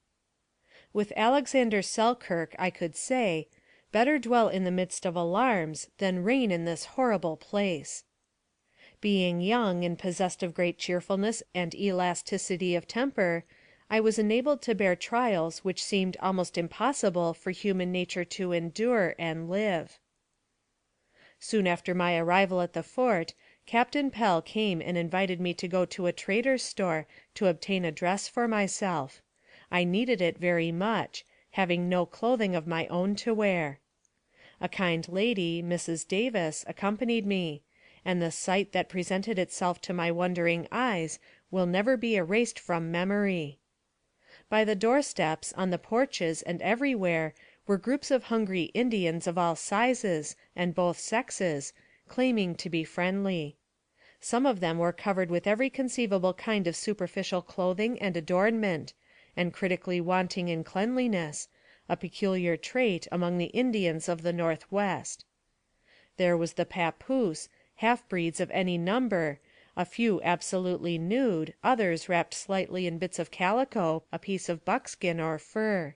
With Alexander Selkirk I could say, Better dwell in the midst of alarms than reign in this horrible place. Being young and possessed of great cheerfulness and elasticity of temper, I was enabled to bear trials which seemed almost impossible for human nature to endure and live. Soon after my arrival at the fort, Captain Pell came and invited me to go to a trader's store to obtain a dress for myself. I needed it very much, having no clothing of my own to wear. A kind lady, Mrs. Davis, accompanied me, and the sight that presented itself to my wondering eyes will never be erased from memory. By the doorsteps, on the porches, and everywhere, were groups of hungry Indians of all sizes, and both sexes, claiming to be friendly. Some of them were covered with every conceivable kind of superficial clothing and adornment, and critically wanting in cleanliness, a peculiar trait among the Indians of the Northwest. There was the papoose, half-breeds of any number, a few absolutely nude, others wrapped slightly in bits of calico, a piece of buckskin, or fur.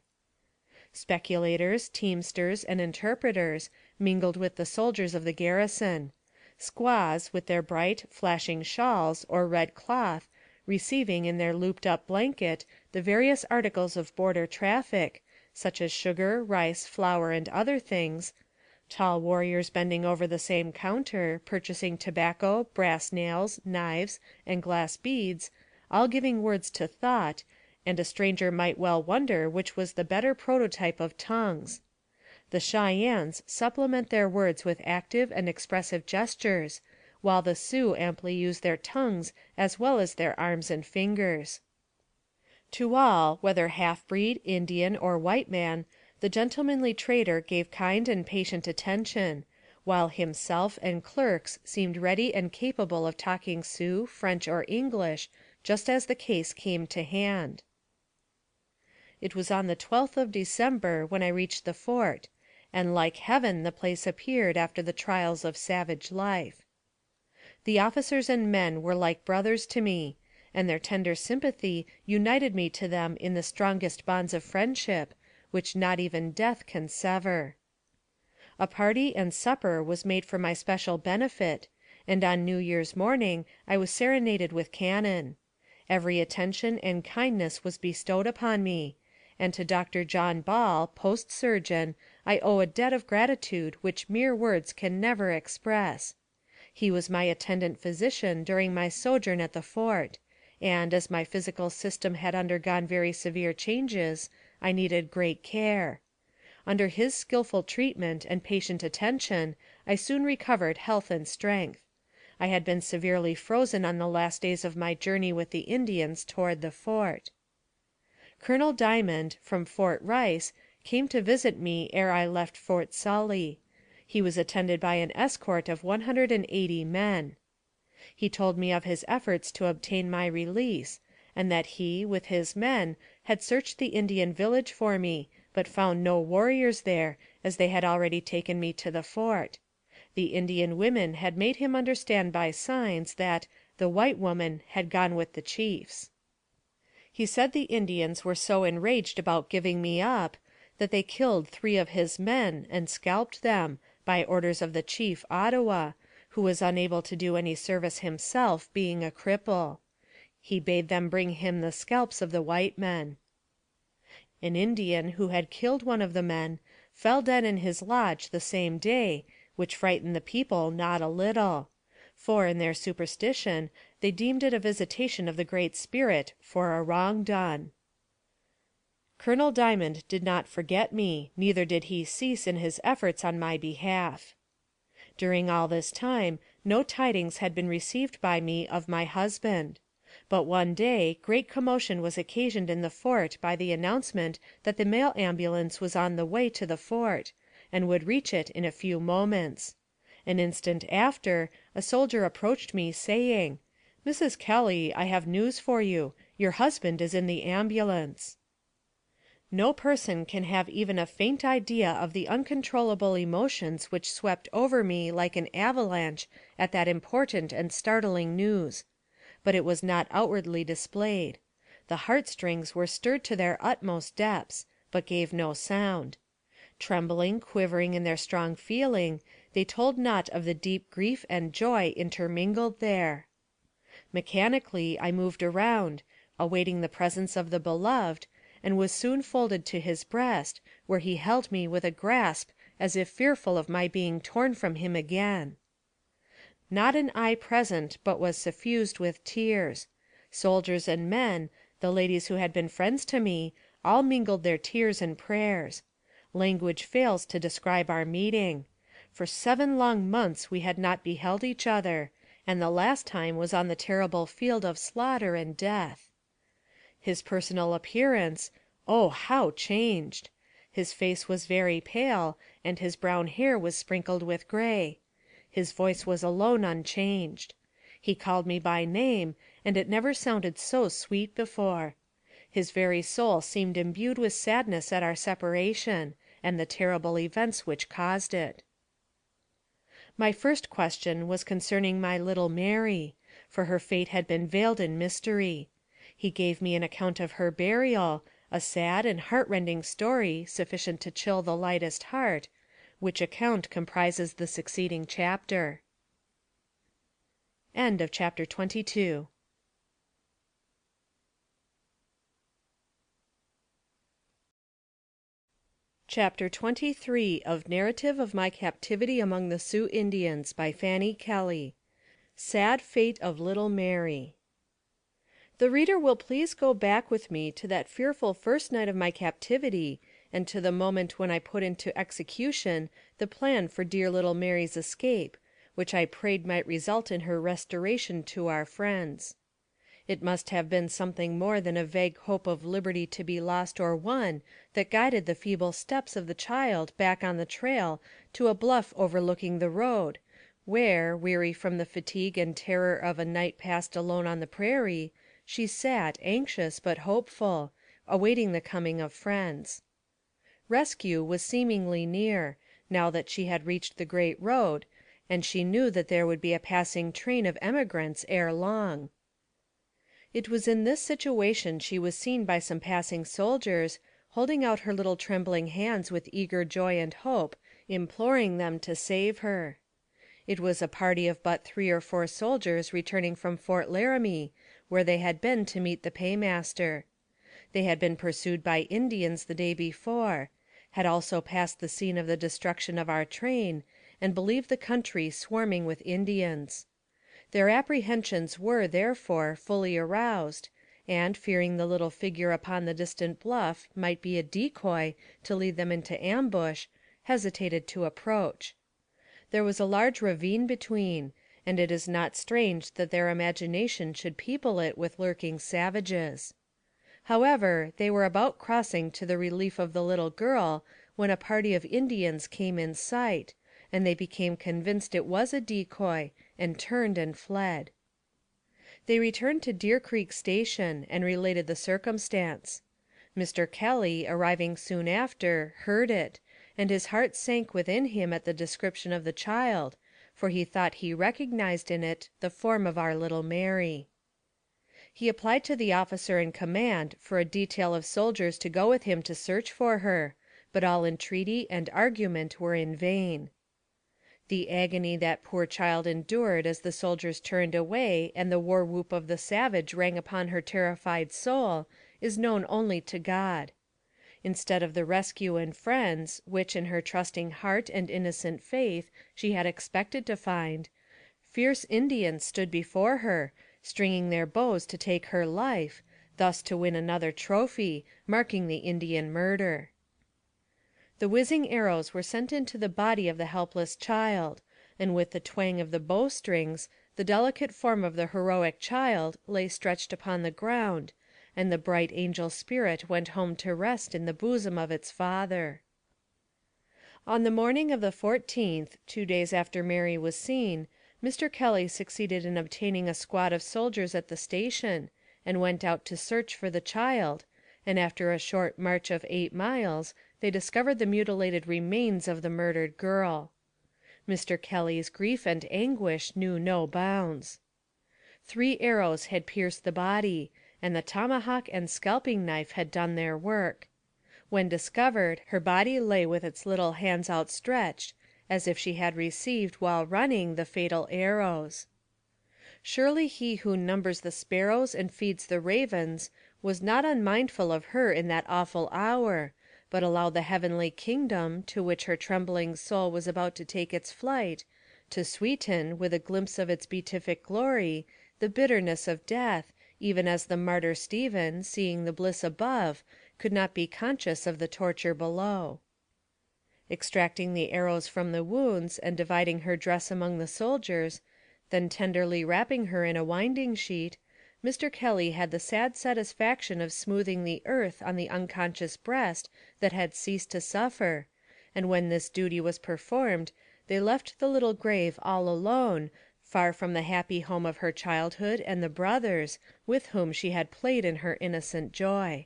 Speculators, teamsters, and interpreters mingled with the soldiers of the garrison. Squaws, with their bright, flashing shawls, or red cloth, receiving in their looped-up blanket the various articles of border traffic, such as sugar, rice, flour, and other things, tall warriors bending over the same counter, purchasing tobacco, brass nails, knives, and glass beads, all giving words to thought, and a stranger might well wonder which was the better prototype of tongues. The Cheyennes supplement their words with active and expressive gestures, while the Sioux amply use their tongues as well as their arms and fingers. To all, whether half-breed, Indian, or white man, the gentlemanly trader gave kind and patient attention, while himself and clerks seemed ready and capable of talking Sioux, French, or English, just as the case came to hand. It was on the 12th of December when I reached the fort, and like heaven the place appeared after the trials of savage life. The officers and men were like brothers to me, and their tender sympathy united me to them in the strongest bonds of friendship, which not even death can sever. A party and supper was made for my special benefit, and on New Year's morning I was serenaded with cannon. Every attention and kindness was bestowed upon me, and to Dr. John Ball, post surgeon, I owe a debt of gratitude which mere words can never express. He was my attendant physician during my sojourn at the fort, and, as my physical system had undergone very severe changes, I needed great care. Under his skillful treatment and patient attention, I soon recovered health and strength. I had been severely frozen on the last days of my journey with the Indians toward the fort. Colonel Diamond, from Fort Rice, came to visit me ere I left Fort Sully. He was attended by an escort of 180 men. He told me of his efforts to obtain my release, and that he, with his men, had searched the Indian village for me, but found no warriors there, as they had already taken me to the fort. The Indian women had made him understand by signs that the white woman had gone with the chiefs. He said the Indians were so enraged about giving me up, that they killed 3 of his men, and scalped them, by orders of the chief Ottawa, who was unable to do any service himself, being a cripple. He bade them bring him the scalps of the white men. An Indian, who had killed one of the men, fell dead in his lodge the same day, which frightened the people not a little; for, in their superstition, they deemed it a visitation of the Great Spirit for a wrong done. Colonel Diamond did not forget me, neither did he cease in his efforts on my behalf. During all this time, no tidings had been received by me of my husband. But one day great commotion was occasioned in the fort by the announcement that the mail ambulance was on the way to the fort, and would reach it in a few moments. An instant after, a soldier approached me, saying, "Mrs. Kelly, I have news for you. Your husband is in the ambulance." No person can have even a faint idea of the uncontrollable emotions which swept over me like an avalanche at that important and startling news. But it was not outwardly displayed. The heartstrings were stirred to their utmost depths, but gave no sound. Trembling, quivering in their strong feeling, they told not of the deep grief and joy intermingled there. Mechanically I moved around, awaiting the presence of the beloved, and was soon folded to his breast, where he held me with a grasp as if fearful of my being torn from him again. Not an eye present but was suffused with tears. Soldiers and men, the ladies who had been friends to me, all mingled their tears and prayers. Language fails to describe our meeting. For 7 long months we had not beheld each other, and the last time was on the terrible field of slaughter and death. His personal appearance, oh, how changed! His face was very pale, and his brown hair was sprinkled with gray. His voice was alone unchanged. He called me by name, and it never sounded so sweet before. His very soul seemed imbued with sadness at our separation, and the terrible events which caused it. My first question was concerning my little Mary, for her fate had been veiled in mystery. He gave me an account of her burial, a sad and heart-rending story sufficient to chill the lightest heart, which account comprises the succeeding chapter. End of chapter 22. Chapter 23 of Narrative of My Captivity among the Sioux Indians by Fanny Kelly. Sad Fate of Little Mary. The reader will please go back with me to that fearful first night of my captivity, and to the moment when I put into execution the plan for dear little Mary's escape, which I prayed might result in her restoration to our friends. It must have been something more than a vague hope of liberty to be lost or won that guided the feeble steps of the child back on the trail to a bluff overlooking the road, where, weary from the fatigue and terror of a night passed alone on the prairie, she sat, anxious but hopeful, awaiting the coming of friends. Rescue was seemingly near, now that she had reached the great road, and she knew that there would be a passing train of emigrants ere long. It was in this situation she was seen by some passing soldiers, holding out her little trembling hands with eager joy and hope, imploring them to save her. It was a party of but 3 or 4 soldiers returning from Fort Laramie, where they had been to meet the paymaster. They had been pursued by Indians the day before, had also passed the scene of the destruction of our train, and believed the country swarming with Indians. Their apprehensions were, therefore, fully aroused, and, fearing the little figure upon the distant bluff might be a decoy to lead them into ambush, hesitated to approach. There was a large ravine between, and it is not strange that their imagination should people it with lurking savages. However, they were about crossing to the relief of the little girl, when a party of Indians came in sight, and they became convinced it was a decoy, and turned and fled. They returned to Deer Creek Station, and related the circumstance. Mr. Kelly, arriving soon after, heard it, and his heart sank within him at the description of the child, for he thought he recognized in it the form of our little Mary. He applied to the officer in command for a detail of soldiers to go with him to search for her, but all entreaty and argument were in vain. The agony that poor child endured as the soldiers turned away and the war whoop of the savage rang upon her terrified soul is known only to God. Instead of the rescue and friends, which in her trusting heart and innocent faith she had expected to find, fierce Indians stood before her, stringing their bows to take her life, thus to win another trophy, marking the Indian murder. The whizzing arrows were sent into the body of the helpless child, and with the twang of the bowstrings, the delicate form of the heroic child lay stretched upon the ground, and the bright angel spirit went home to rest in the bosom of its Father. On the morning of the 14th, 2 days after Mary was seen, Mr. Kelly succeeded in obtaining a squad of soldiers at the station, and went out to search for the child, and after a short march of 8 miles, they discovered the mutilated remains of the murdered girl. Mr. Kelly's grief and anguish knew no bounds. 3 arrows had pierced the body, and the tomahawk and scalping knife had done their work. When discovered, her body lay with its little hands outstretched, as if she had received, while running, the fatal arrows. Surely he who numbers the sparrows and feeds the ravens was not unmindful of her in that awful hour, but allowed the heavenly kingdom, to which her trembling soul was about to take its flight, to sweeten, with a glimpse of its beatific glory, the bitterness of death, even as the martyr Stephen, seeing the bliss above, could not be conscious of the torture below. Extracting the arrows from the wounds, and dividing her dress among the soldiers, then tenderly wrapping her in a winding sheet, Mr. Kelly had the sad satisfaction of smoothing the earth on the unconscious breast that had ceased to suffer, and when this duty was performed, they left the little grave all alone, far from the happy home of her childhood and the brothers, with whom she had played in her innocent joy.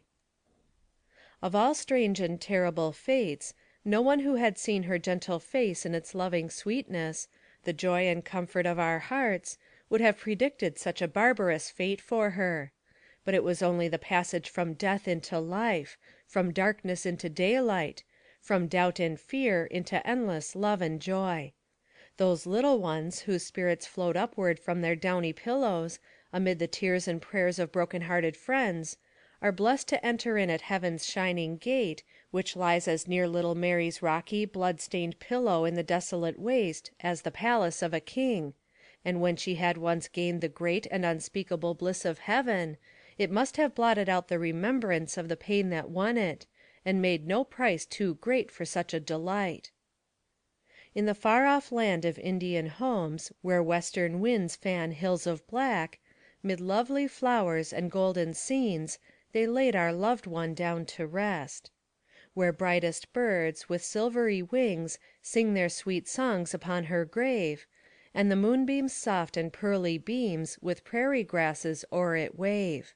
Of all strange and terrible fates, no one who had seen her gentle face in its loving sweetness, the joy and comfort of our hearts, would have predicted such a barbarous fate for her. But it was only the passage from death into life, from darkness into daylight, from doubt and fear into endless love and joy. Those little ones, whose spirits float upward from their downy pillows, amid the tears and prayers of broken-hearted friends, are blessed to enter in at heaven's shining gate, which lies as near little Mary's rocky, blood-stained pillow in the desolate waste as the palace of a king, and when she had once gained the great and unspeakable bliss of heaven, it must have blotted out the remembrance of the pain that won it, and made no price too great for such a delight. In the far-off land of Indian homes, where western winds fan hills of black, mid lovely flowers and golden scenes, they laid our loved one down to rest. Where brightest birds, with silvery wings, sing their sweet songs upon her grave, and the moonbeams soft and pearly beams with prairie grasses o'er it wave.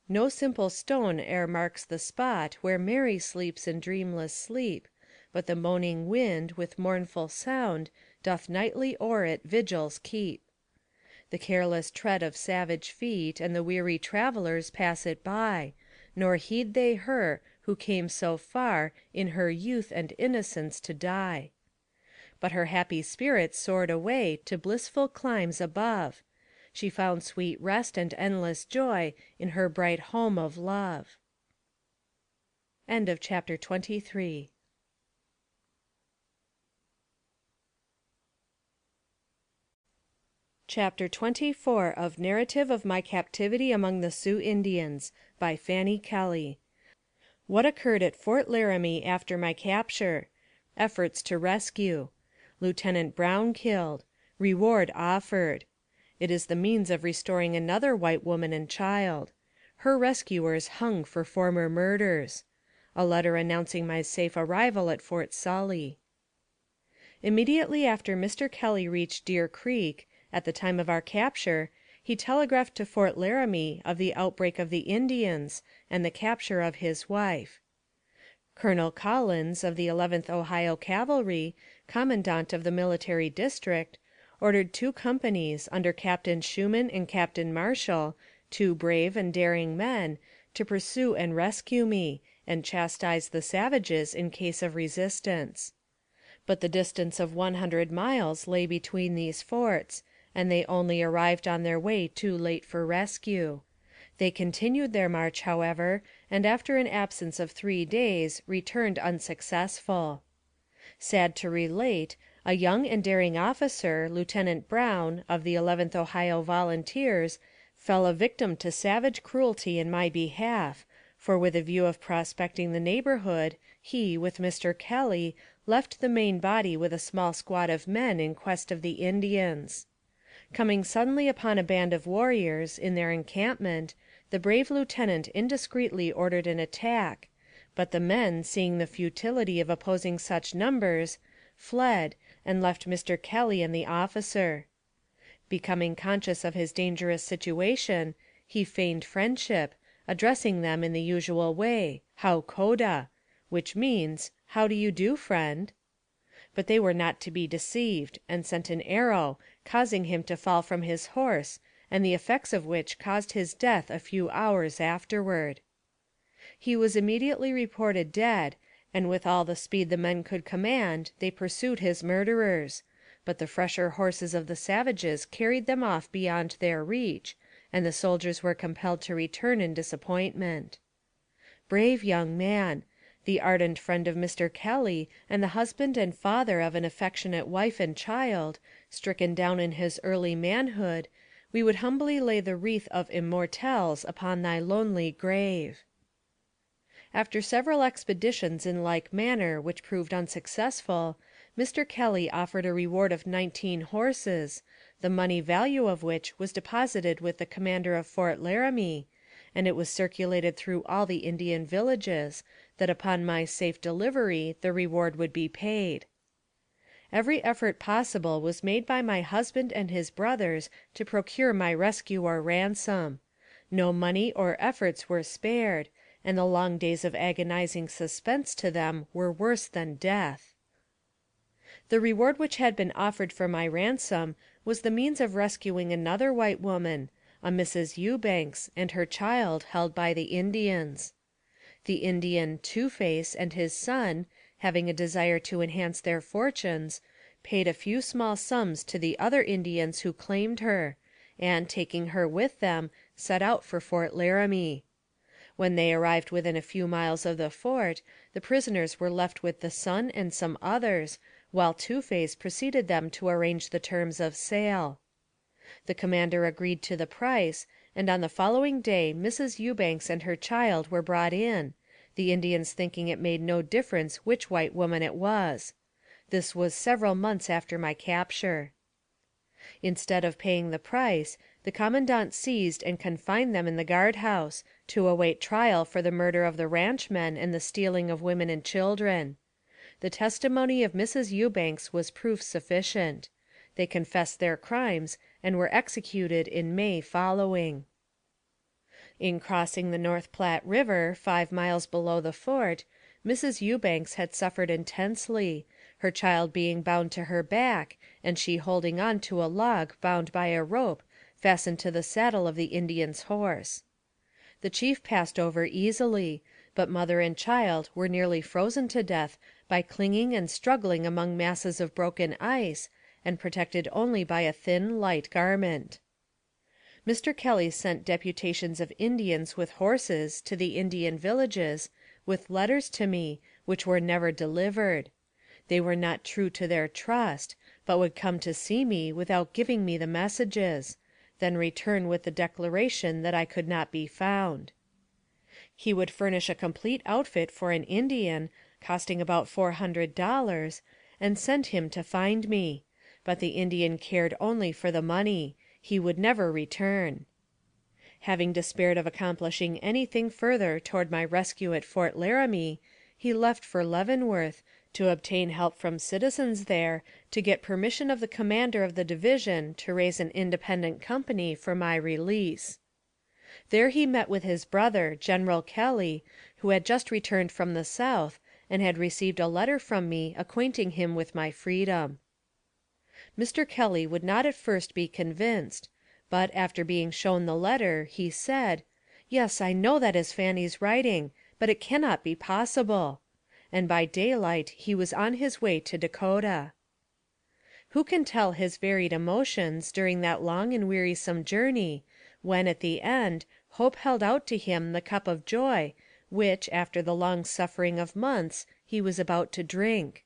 No simple stone e'er marks the spot where Mary sleeps in dreamless sleep, but the moaning wind, with mournful sound, doth nightly o'er it vigils keep. The careless tread of savage feet and the weary travelers pass it by, nor heed they her, who came so far, in her youth and innocence to die. But her happy spirit soared away to blissful climes above. She found sweet rest and endless joy in her bright home of love. End of chapter 23. Chapter 24 of Narrative of My Captivity among the Sioux Indians, by Fanny Kelly. What occurred at Fort Laramie after my capture. Efforts to rescue. Lieutenant Brown killed. Reward offered. It is the means of restoring another white woman and child. Her rescuers hung for former murders. A letter announcing my safe arrival at Fort Sully. Immediately after Mr. Kelly reached Deer Creek, at the time of our capture, he telegraphed to Fort Laramie of the outbreak of the Indians, and the capture of his wife. Colonel Collins, of the 11th Ohio Cavalry, commandant of the military district, ordered 2 companies, under Captain Schumann and Captain Marshall, 2 brave and daring men, to pursue and rescue me, and chastise the savages in case of resistance. But the distance of 100 miles lay between these forts, and they only arrived on their way too late for rescue. They continued their march, however, and after an absence of 3 days returned unsuccessful. Sad to relate, a young and daring officer, Lieutenant Brown, of the 11th Ohio Volunteers, fell a victim to savage cruelty in my behalf, for with a view of prospecting the neighborhood, he, with Mr. Kelly, left the main body with a small squad of men in quest of the Indians. Coming suddenly upon a band of warriors, in their encampment, the brave lieutenant indiscreetly ordered an attack, but the men, seeing the futility of opposing such numbers, fled, and left Mr. Kelly and the officer. Becoming conscious of his dangerous situation, he feigned friendship, addressing them in the usual way, "How koda," which means, "How do you do, friend?" But they were not to be deceived, and sent an arrow, causing him to fall from his horse, and the effects of which caused his death a few hours afterward. He was immediately reported dead, and with all the speed the men could command they pursued his murderers, but the fresher horses of the savages carried them off beyond their reach, and the soldiers were compelled to return in disappointment. Brave young man! The ardent friend of Mr. Kelly, and the husband and father of an affectionate wife and child, stricken down in his early manhood, we would humbly lay the wreath of immortelles upon thy lonely grave. After several expeditions in like manner which proved unsuccessful, Mr. Kelly offered a reward of 19 horses, the money value of which was deposited with the commander of Fort Laramie, and it was circulated through all the Indian villages, that upon my safe delivery the reward would be paid. Every effort possible was made by my husband and his brothers to procure my rescue or ransom. No money or efforts were spared, and the long days of agonizing suspense to them were worse than death. The reward which had been offered for my ransom was the means of rescuing another white woman, a Mrs. Eubanks, and her child, held by the Indians. The Indian Two-Face and his son, having a desire to enhance their fortunes, paid a few small sums to the other Indians who claimed her, and, taking her with them, set out for Fort Laramie. When they arrived within a few miles of the fort, the prisoners were left with the son and some others, while Two-Face preceded them to arrange the terms of sale. The commander agreed to the price, and on the following day Mrs. Eubanks and her child were brought in, the Indians thinking it made no difference which white woman it was. This was several months after my capture. Instead of paying the price, the commandant seized and confined them in the guardhouse, to await trial for the murder of the ranchmen and the stealing of women and children. The testimony of Mrs. Eubanks was proof sufficient. They confessed their crimes, and were executed in May following. In crossing the North Platte River, 5 miles below the fort, Mrs. Eubanks had suffered intensely, her child being bound to her back, and she holding on to a log bound by a rope fastened to the saddle of the Indian's horse. The chief passed over easily, but mother and child were nearly frozen to death by clinging and struggling among masses of broken ice, and protected only by a thin, light garment. Mr. Kelly sent deputations of Indians with horses to the Indian villages, with letters to me, which were never delivered. They were not true to their trust, but would come to see me without giving me the messages, then return with the declaration that I could not be found. He would furnish a complete outfit for an Indian, costing about $400, and send him to find me, but the Indian cared only for the money. He would never return. Having despaired of accomplishing anything further toward my rescue at Fort Laramie, he left for Leavenworth, to obtain help from citizens there, to get permission of the commander of the division to raise an independent company for my release. There he met with his brother, General Kelly, who had just returned from the South, and had received a letter from me acquainting him with my freedom. Mr. Kelly would not at first be convinced, but, after being shown the letter, he said, "Yes, I know that is Fanny's writing, but it cannot be possible," and by daylight he was on his way to Dakota. Who can tell his varied emotions during that long and wearisome journey, when, at the end, hope held out to him the cup of joy which, after the long suffering of months, he was about to drink?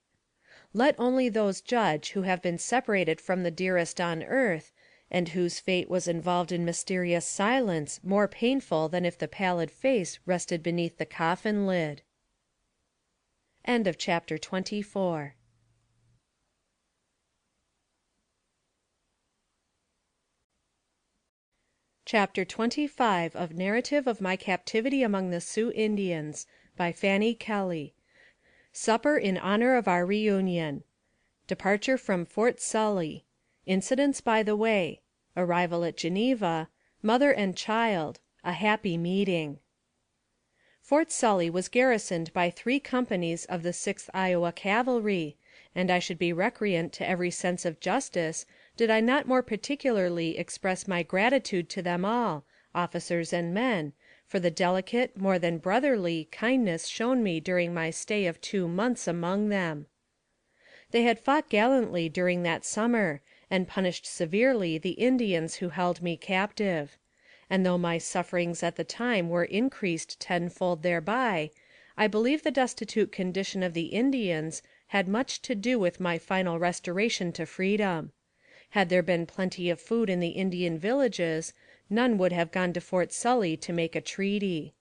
Let only those judge who have been separated from the dearest on earth, and whose fate was involved in mysterious silence more painful than if the pallid face rested beneath the coffin lid. End of chapter 24. Chapter 25 of Narrative of My Captivity among the Sioux Indians, by Fanny Kelly. Supper in honor of our reunion. Departure from Fort Sully. Incidents by the way. Arrival at Geneva. Mother and child. A happy meeting. Fort Sully was garrisoned by 3 companies of the 6th Iowa Cavalry, and I should be recreant to every sense of justice did I not more particularly express my gratitude to them all, officers and men, for the delicate, more than brotherly, kindness shown me during my stay of 2 months among them. They had fought gallantly during that summer, and punished severely the Indians who held me captive; and though my sufferings at the time were increased tenfold thereby, I believe the destitute condition of the Indians had much to do with my final restoration to freedom. Had there been plenty of food in the Indian villages, none would have gone to Fort Sully to make a treaty.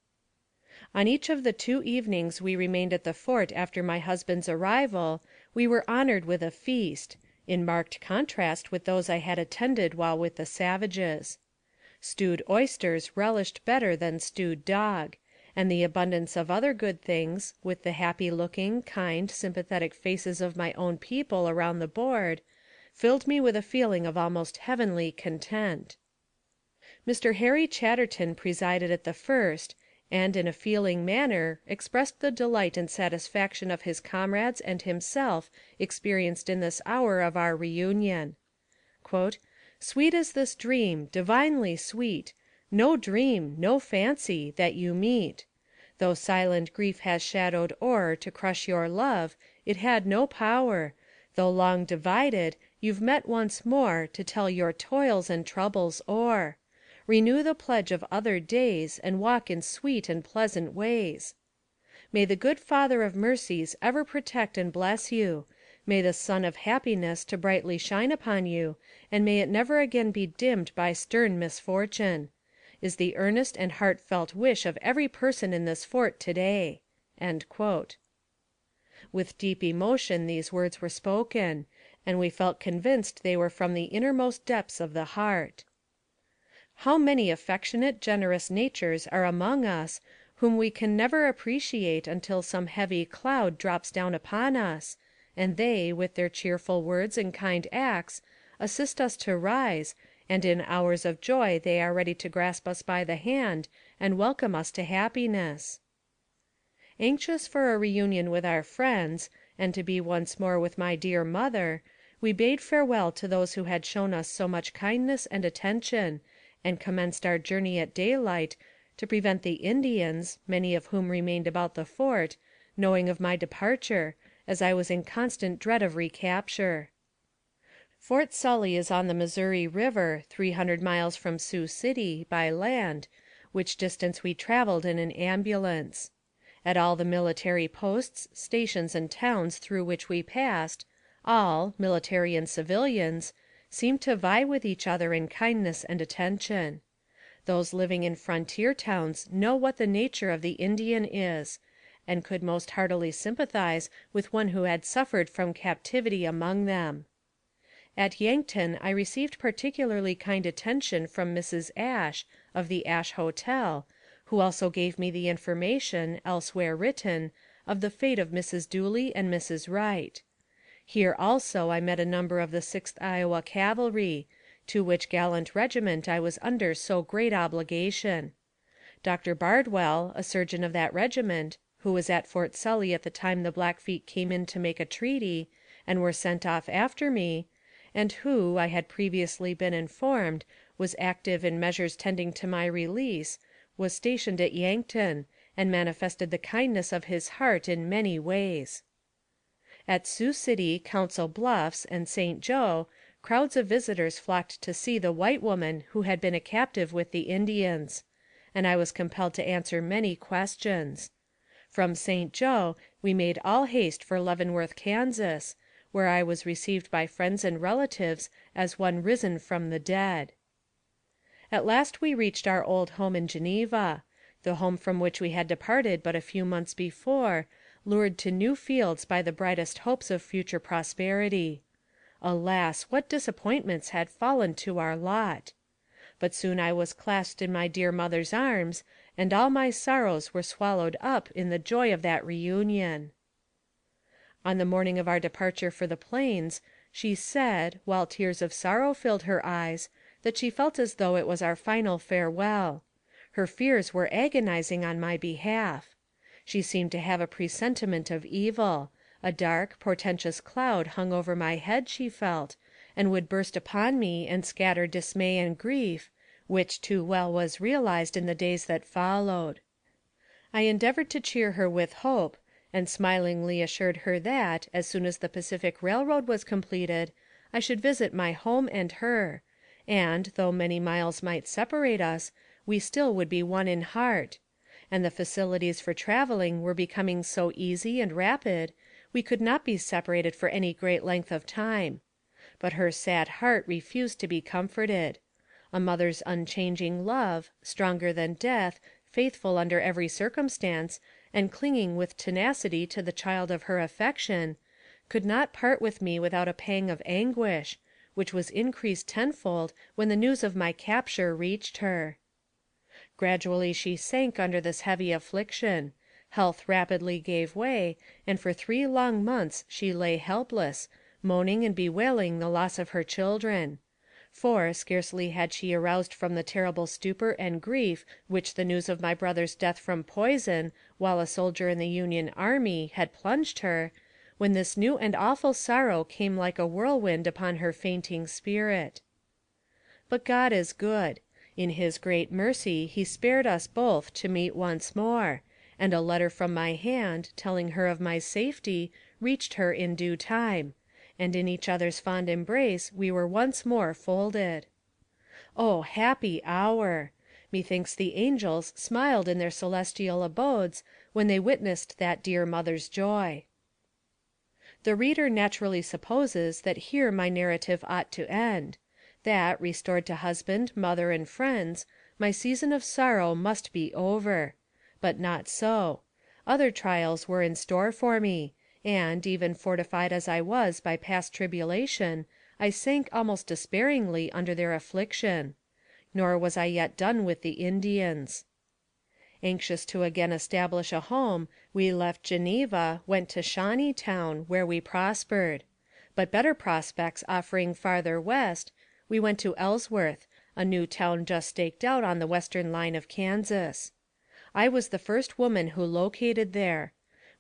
On each of the 2 evenings we remained at the fort after my husband's arrival, we were honored with a feast, in marked contrast with those I had attended while with the savages. Stewed oysters relished better than stewed dog, and the abundance of other good things, with the happy looking, kind, sympathetic faces of my own people around the board, filled me with a feeling of almost heavenly content. Mr. Harry Chatterton presided at the first, and in a feeling manner expressed the delight and satisfaction of his comrades and himself experienced in this hour of our reunion. "Sweet is this dream, divinely sweet, no dream, no fancy, that you meet. Though silent grief has shadowed o'er to crush your love, it had no power; though long divided, you've met once more to tell your toils and troubles o'er. Renew the pledge of other days, and walk in sweet and pleasant ways. May the good Father of mercies ever protect and bless you. May the sun of happiness to brightly shine upon you, and may it never again be dimmed by stern misfortune, is the earnest and heartfelt wish of every person in this fort today." With deep emotion these words were spoken, and we felt convinced they were from the innermost depths of the heart. How many affectionate, generous natures are among us, whom we can never appreciate until some heavy cloud drops down upon us, and they, with their cheerful words and kind acts, assist us to rise, and in hours of joy they are ready to grasp us by the hand, and welcome us to happiness. Anxious for a reunion with our friends, and to be once more with my dear mother, we bade farewell to those who had shown us so much kindness and attention, and commenced our journey at daylight, to prevent the Indians, many of whom remained about the fort, knowing of my departure, as I was in constant dread of recapture. Fort Sully is on the Missouri River, 300 miles from Sioux City, by land, which distance we traveled in an ambulance. At all the military posts, stations, and towns through which we passed, all, military and civilians, seemed to vie with each other in kindness and attention. Those living in frontier towns know what the nature of the Indian is, and could most heartily sympathize with one who had suffered from captivity among them. At Yankton I received particularly kind attention from Mrs. Ashe, of the Ashe Hotel, who also gave me the information, elsewhere written, of the fate of Mrs. Dooley and Mrs. Wright. Here also I met a number of the 6th Iowa Cavalry, to which gallant regiment I was under so great obligation. Dr. Bardwell, a surgeon of that regiment, who was at Fort Sully at the time the Blackfeet came in to make a treaty, and were sent off after me, and who, I had previously been informed, was active in measures tending to my release, was stationed at Yankton, and manifested the kindness of his heart in many ways. At Sioux City, Council Bluffs, and St. Joe, crowds of visitors flocked to see the white woman who had been a captive with the Indians, and I was compelled to answer many questions. From St. Joe we made all haste for Leavenworth, Kansas, where I was received by friends and relatives as one risen from the dead. At last we reached our old home in Geneva. The home from which we had departed but a few months before, lured to new fields by the brightest hopes of future prosperity. Alas, what disappointments had fallen to our lot! But soon I was clasped in my dear mother's arms, and all my sorrows were swallowed up in the joy of that reunion. On the morning of our departure for the plains, she said, while tears of sorrow filled her eyes, that she felt as though it was our final farewell. Her fears were agonizing on my behalf. She seemed to have a presentiment of evil. A dark, portentous cloud hung over my head, she felt, and would burst upon me and scatter dismay and grief, which too well was realized in the days that followed. I endeavored to cheer her with hope, and smilingly assured her that, as soon as the Pacific Railroad was completed, I should visit my home and her, and, though many miles might separate us, we still would be one in heart; and the facilities for traveling were becoming so easy and rapid, we could not be separated for any great length of time. But her sad heart refused to be comforted. A mother's unchanging love, stronger than death, faithful under every circumstance, and clinging with tenacity to the child of her affection, could not part with me without a pang of anguish, which was increased tenfold when the news of my capture reached her. Gradually she sank under this heavy affliction. Health rapidly gave way, and for 3 long months she lay helpless, moaning and bewailing the loss of her children; for, scarcely had she aroused from the terrible stupor and grief which the news of my brother's death from poison, while a soldier in the Union army, had plunged her, when this new and awful sorrow came like a whirlwind upon her fainting spirit. But God is good. In his great mercy he spared us both to meet once more, and a letter from my hand, telling her of my safety, reached her in due time, and in each other's fond embrace we were once more folded. Oh, happy hour! Methinks the angels smiled in their celestial abodes when they witnessed that dear mother's joy. The reader naturally supposes that here my narrative ought to end; that, restored to husband, mother, and friends, my season of sorrow must be over. But not so. Other trials were in store for me, and, even fortified as I was by past tribulation, I sank almost despairingly under their affliction. Nor was I yet done with the Indians. Anxious to again establish a home, we left Geneva, went to Shawneetown, where we prospered; but better prospects offering farther west, we went to Ellsworth, a new town just staked out on the western line of Kansas. I was the first woman who located there.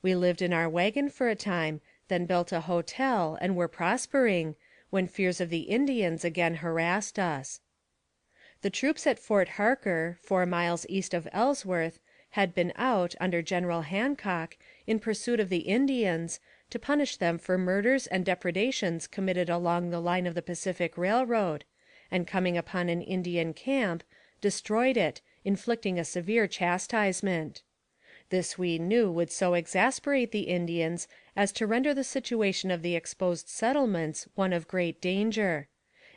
We lived in our wagon for a time, then built a hotel, and were prospering, when fears of the Indians again harassed us. The troops at Fort Harker, 4 miles east of Ellsworth, had been out, under General Hancock, in pursuit of the Indians, to punish them for murders and depredations committed along the line of the Pacific Railroad, and coming upon an Indian camp, destroyed it, inflicting a severe chastisement. This we knew would so exasperate the Indians as to render the situation of the exposed settlements one of great danger;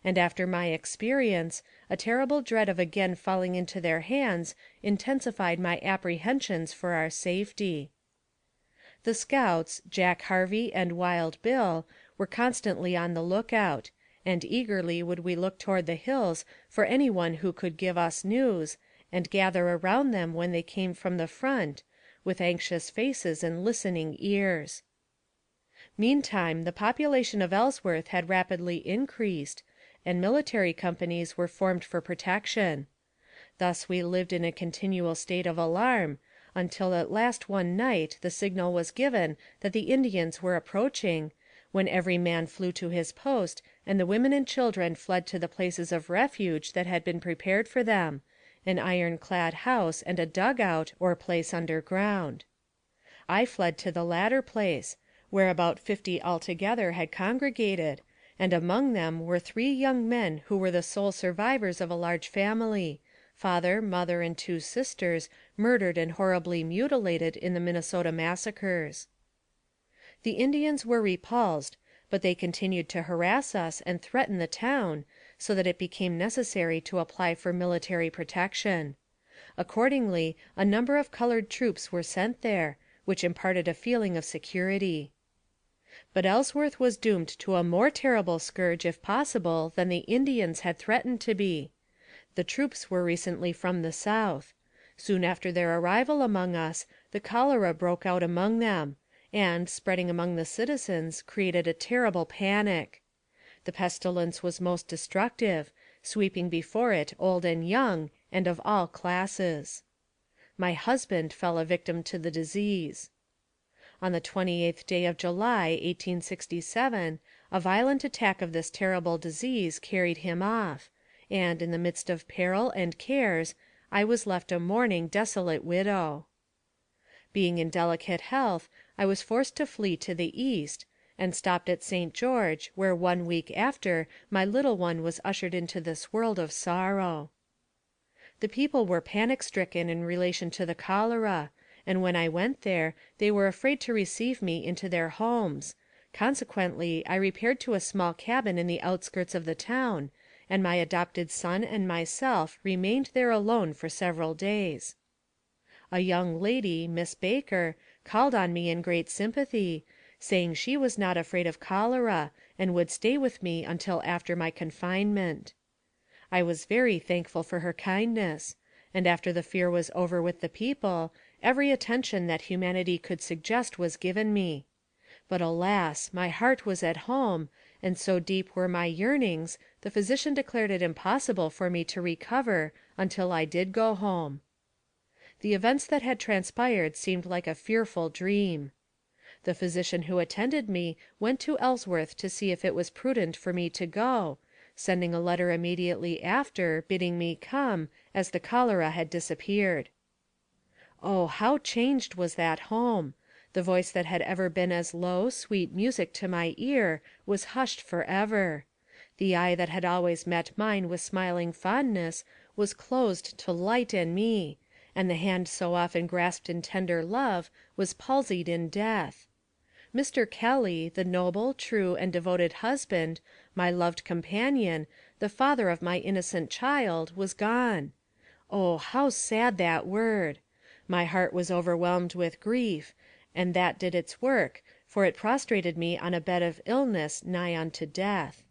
and after my experience, a terrible dread of again falling into their hands intensified my apprehensions for our safety. The scouts, Jack Harvey and Wild Bill, were constantly on the lookout, and eagerly would we look toward the hills for any one who could give us news, and gather around them when they came from the front, with anxious faces and listening ears. Meantime, the population of Ellsworth had rapidly increased, and military companies were formed for protection. Thus we lived in a continual state of alarm, until at last one night the signal was given that the Indians were approaching, when every man flew to his post, and the women and children fled to the places of refuge that had been prepared for them, an iron-clad house and a dugout, or place underground. I fled to the latter place, where about 50 altogether had congregated, and among them were 3 young men who were the sole survivors of a large family, father, mother, and 2 sisters, murdered and horribly mutilated in the Minnesota massacres. The Indians were repulsed, but they continued to harass us and threaten the town, so that it became necessary to apply for military protection. Accordingly, a number of colored troops were sent there, which imparted a feeling of security. But Ellsworth was doomed to a more terrible scourge, if possible, than the Indians had threatened to be. The troops were recently from the South. Soon after their arrival among us, the cholera broke out among them, and, spreading among the citizens, created a terrible panic. The pestilence was most destructive, sweeping before it old and young, and of all classes. My husband fell a victim to the disease. On the 28th day of July, 1867, a violent attack of this terrible disease carried him off, and, in the midst of peril and cares, I was left a mourning, desolate widow. Being in delicate health, I was forced to flee to the East, and stopped at St. George, where 1 week after my little one was ushered into this world of sorrow. The people were panic stricken in relation to the cholera, and when I went there, they were afraid to receive me into their homes. Consequently, I repaired to a small cabin in the outskirts of the town, and my adopted son and myself remained there alone for several days. A young lady, Miss Baker, called on me in great sympathy, saying she was not afraid of cholera, and would stay with me until after my confinement. I was very thankful for her kindness, and after the fear was over with the people, every attention that humanity could suggest was given me. But alas, my heart was at home, and so deep were my yearnings, the physician declared it impossible for me to recover until I did go home. The events that had transpired seemed like a fearful dream. The physician who attended me went to Ellsworth to see if it was prudent for me to go, sending a letter immediately after, bidding me come, as the cholera had disappeared. Oh, how changed was that home! The voice that had ever been as low, sweet music to my ear was hushed forever. The eye that had always met mine with smiling fondness was closed to light and me, and the hand so often grasped in tender love was palsied in death. Mr. Kelly, the noble, true, and devoted husband, my loved companion, the father of my innocent child, was gone. Oh, how sad that word! My heart was overwhelmed with grief, and that did its work, for it prostrated me on a bed of illness nigh unto death.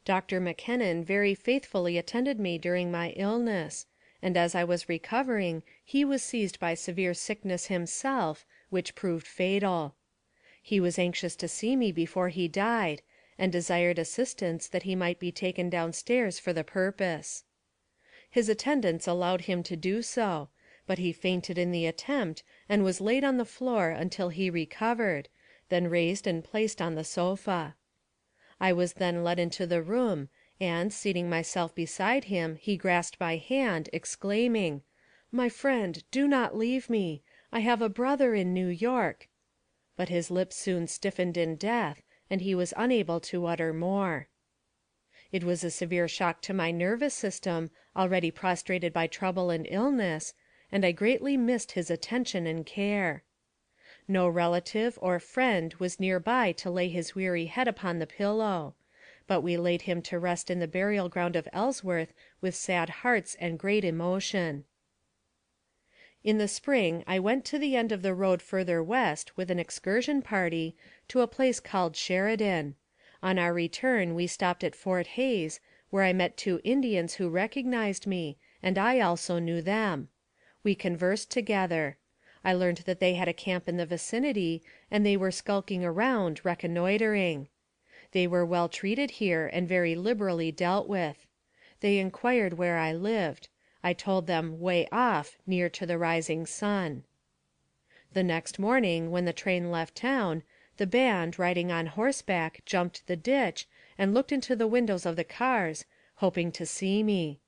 Dr. McKennon very faithfully attended me during my illness, and as I was recovering, he was seized by severe sickness himself, which proved fatal. He was anxious to see me before he died, and desired assistance that he might be taken downstairs for the purpose. His attendants allowed him to do so, but he fainted in the attempt, and was laid on the floor until he recovered, then raised and placed on the sofa. I was then led into the room, and, seating myself beside him, he grasped my hand, exclaiming, "My friend, do not leave me. I have a brother in New York." But his lips soon stiffened in death, and he was unable to utter more. It was a severe shock to my nervous system, already prostrated by trouble and illness, and I greatly missed his attention and care. No relative or friend was near by to lay his weary head upon the pillow, but we laid him to rest in the burial ground of Ellsworth with sad hearts and great emotion. In the spring I went to the end of the road further west with an excursion party, to a place called Sheridan. On our return we stopped at Fort Hays, where I met 2 Indians who recognized me, and I also knew them. We conversed together. I learned that they had a camp in the vicinity, and they were skulking around, reconnoitering. They were well treated here, and very liberally dealt with. They inquired where I lived. I told them way off, near to the rising sun. The next morning, when the train left town, the band, riding on horseback, jumped the ditch, and looked into the windows of the cars, hoping to see me.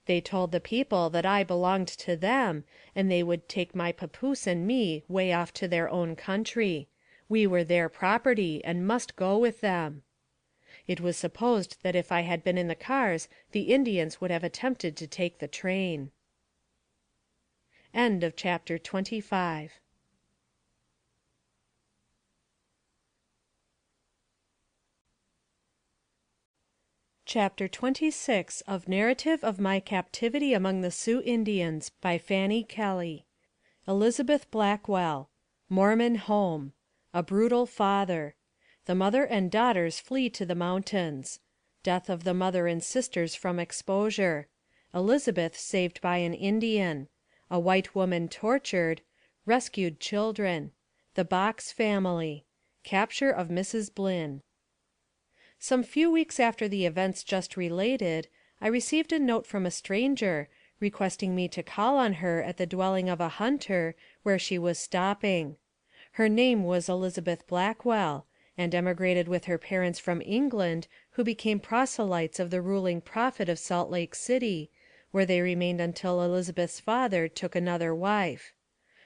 They told the people that I belonged to them, and they would take my papoose and me way off to their own country. We were their property, and must go with them. It was supposed that if I had been in the cars, the Indians would have attempted to take the train. End of chapter 25. Chapter 26 of Narrative of My Captivity among the Sioux Indians, by Fanny Kelly. Elizabeth Blackwell. Mormon Home. A Brutal Father. The Mother and Daughters Flee to the Mountains. Death of the Mother and Sisters from Exposure. Elizabeth saved by an Indian. A White Woman tortured. Rescued Children. The Box Family. Capture of Mrs. Blynn. Some few weeks after the events just related, I received a note from a stranger, requesting me to call on her at the dwelling of a hunter, where she was stopping. Her name was Elizabeth Blackwell, and emigrated with her parents from England, who became proselytes of the ruling prophet of Salt Lake City, where they remained until Elizabeth's father took another wife.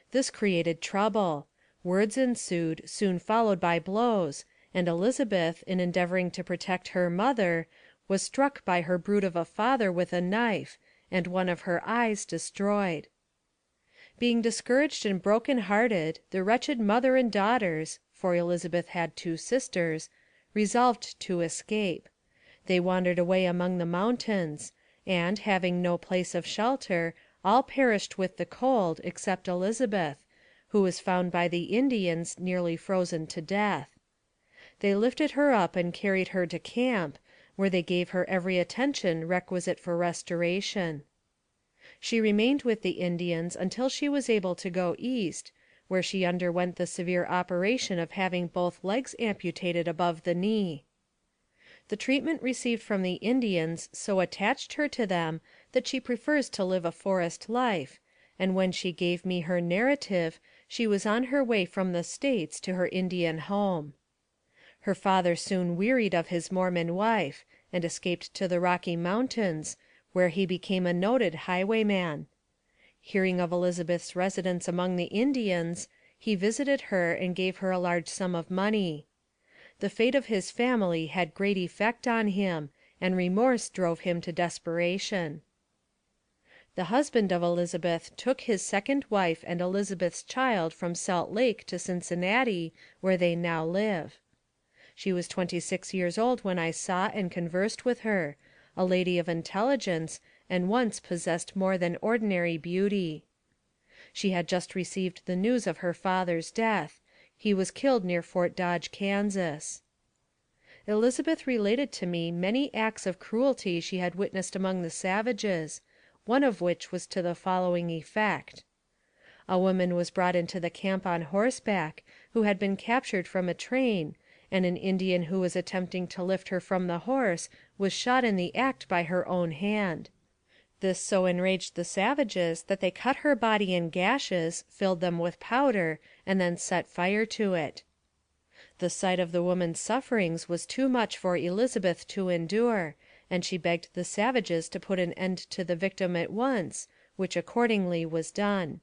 This created trouble. Words ensued, soon followed by blows, and Elizabeth, in endeavoring to protect her mother, was struck by her brute of a father with a knife, and one of her eyes destroyed. Being discouraged and broken hearted, the wretched mother and daughters, for Elizabeth had 2 sisters, resolved to escape. They wandered away among the mountains, and, having no place of shelter, all perished with the cold, except Elizabeth, who was found by the Indians nearly frozen to death. They lifted her up and carried her to camp, where they gave her every attention requisite for restoration. She remained with the Indians until she was able to go east, where she underwent the severe operation of having both legs amputated above the knee. The treatment received from the Indians so attached her to them that she prefers to live a forest life, and when she gave me her narrative, she was on her way from the States to her Indian home. Her father soon wearied of his Mormon wife, and escaped to the Rocky Mountains, where he became a noted highwayman. Hearing of Elizabeth's residence among the Indians, he visited her and gave her a large sum of money. The fate of his family had great effect on him, and remorse drove him to desperation. The husband of Elizabeth took his second wife and Elizabeth's child from Salt Lake to Cincinnati, where they now live. She was 26 years old when I saw and conversed with her, a lady of intelligence, and once possessed more than ordinary beauty. She had just received the news of her father's death. He was killed near Fort Dodge, Kansas. Elizabeth related to me many acts of cruelty she had witnessed among the savages, one of which was to the following effect. A woman was brought into the camp on horseback, who had been captured from a train, and an Indian who was attempting to lift her from the horse was shot in the act by her own hand. This so enraged the savages that they cut her body in gashes, filled them with powder, and then set fire to it. The sight of the woman's sufferings was too much for Elizabeth to endure, and she begged the savages to put an end to the victim at once, which accordingly was done.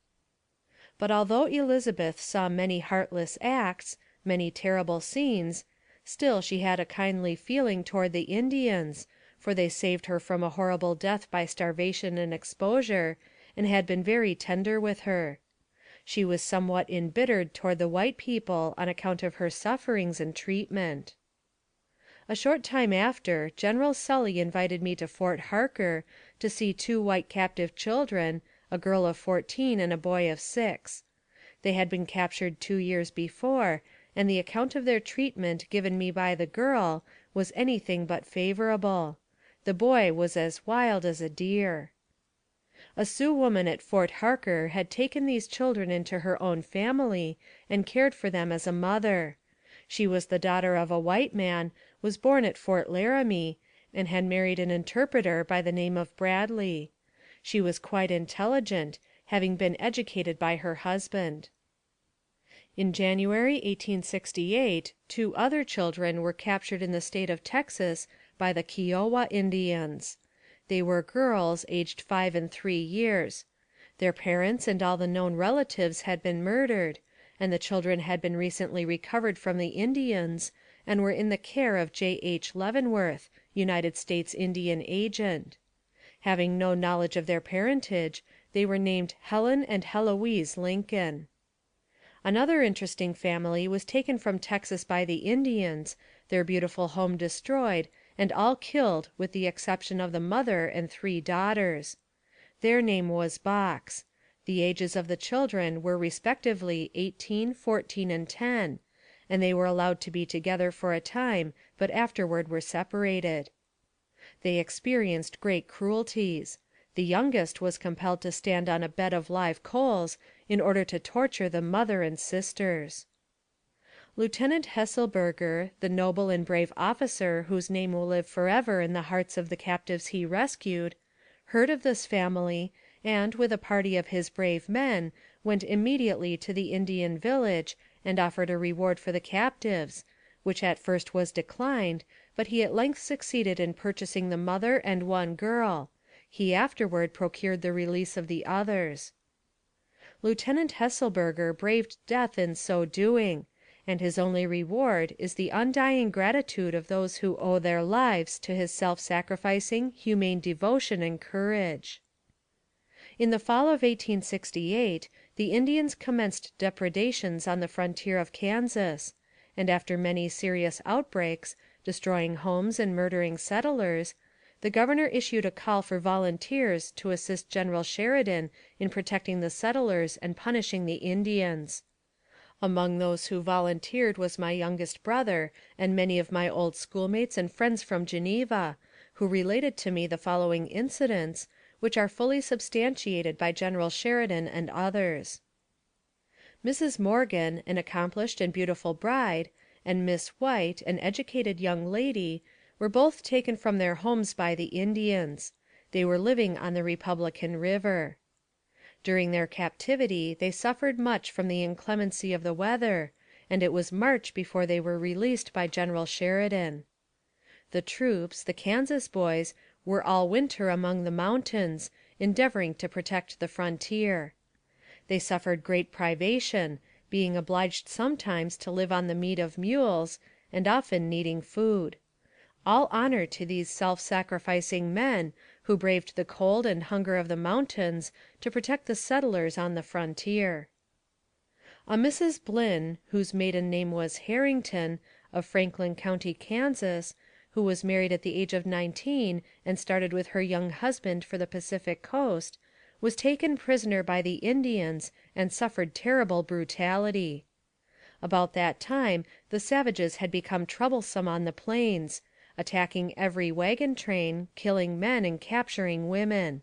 But although Elizabeth saw many heartless acts, many terrible scenes, still she had a kindly feeling toward the Indians, for they saved her from a horrible death by starvation and exposure, and had been very tender with her. She was somewhat embittered toward the white people on account of her sufferings and treatment. A short time after, General Sully invited me to Fort Harker to see 2 white captive children, a girl of 14 and a boy of 6. They had been captured 2 years before, and the account of their treatment given me by the girl was anything but favorable. The boy was as wild as a deer. A Sioux woman at Fort Harker had taken these children into her own family, and cared for them as a mother. She was the daughter of a white man, was born at Fort Laramie, and had married an interpreter by the name of Bradley. She was quite intelligent, having been educated by her husband. In January, 1868, 2 other children were captured in the state of Texas by the Kiowa Indians. They were girls, aged 5 and 3 years. Their parents and all the known relatives had been murdered, and the children had been recently recovered from the Indians, and were in the care of J.H. Leavenworth, United States Indian Agent. Having no knowledge of their parentage, they were named Helen and Heloise Lincoln. Another interesting family was taken from Texas by the Indians, their beautiful home destroyed, and all killed with the exception of the mother and 3 daughters. Their name was Box. The ages of the children were respectively 18, 14, and 10, and they were allowed to be together for a time, but afterward were separated. They experienced great cruelties. The youngest was compelled to stand on a bed of live coals in order to torture the mother and sisters. Lieutenant Hesselberger, the noble and brave officer whose name will live forever in the hearts of the captives he rescued, heard of this family, and, with a party of his brave men, went immediately to the Indian village and offered a reward for the captives, which at first was declined, but he at length succeeded in purchasing the mother and one girl. He afterward procured the release of the others. Lieutenant Hesselberger braved death in so doing, and his only reward is the undying gratitude of those who owe their lives to his self-sacrificing, humane devotion and courage. In the fall of 1868 the Indians commenced depredations on the frontier of Kansas, and after many serious outbreaks, destroying homes and murdering settlers, the governor issued a call for volunteers to assist General Sheridan in protecting the settlers and punishing the Indians. Among those who volunteered was my youngest brother and many of my old schoolmates and friends from Geneva, who related to me the following incidents, which are fully substantiated by General Sheridan and others. Mrs. Morgan, an accomplished and beautiful bride, and Miss White, an educated young lady, were both taken from their homes by the Indians. They were living on the Republican River. During their captivity they suffered much from the inclemency of the weather, and it was March before they were released by General Sheridan. The troops, the Kansas boys, were all winter among the mountains, endeavoring to protect the frontier. They suffered great privation, being obliged sometimes to live on the meat of mules, and often needing food. All honor to these self-sacrificing men, who braved the cold and hunger of the mountains to protect the settlers on the frontier. A Mrs. Blynn, whose maiden name was Harrington, of Franklin County, Kansas, who was married at the age of 19 and started with her young husband for the Pacific coast, was taken prisoner by the Indians and suffered terrible brutality. About that time the savages had become troublesome on the plains, attacking every wagon train, killing men and capturing women.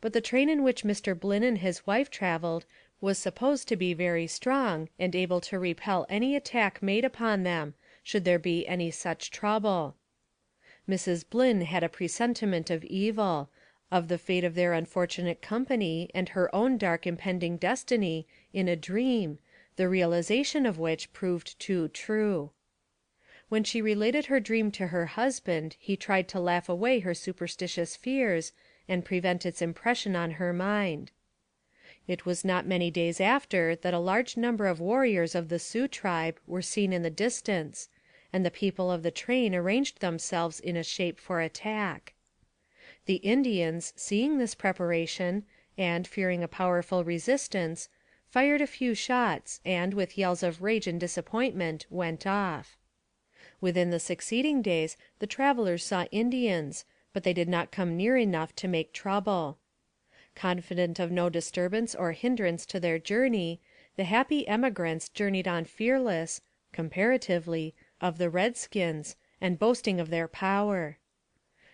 But the train in which Mr. Blynn and his wife traveled was supposed to be very strong and able to repel any attack made upon them, should there be any such trouble. Mrs. Blynn had a presentiment of evil, of the fate of their unfortunate company and her own dark impending destiny, in a dream, the realization of which proved too true. When she related her dream to her husband, he tried to laugh away her superstitious fears and prevent its impression on her mind. It was not many days after that a large number of warriors of the Sioux tribe were seen in the distance, and the people of the train arranged themselves in a shape for attack. The Indians, seeing this preparation, and fearing a powerful resistance, fired a few shots, and, with yells of rage and disappointment, went off. Within the succeeding days the travelers saw Indians, but they did not come near enough to make trouble. Confident of no disturbance or hindrance to their journey, the happy emigrants journeyed on fearless, comparatively, of the redskins, and boasting of their power.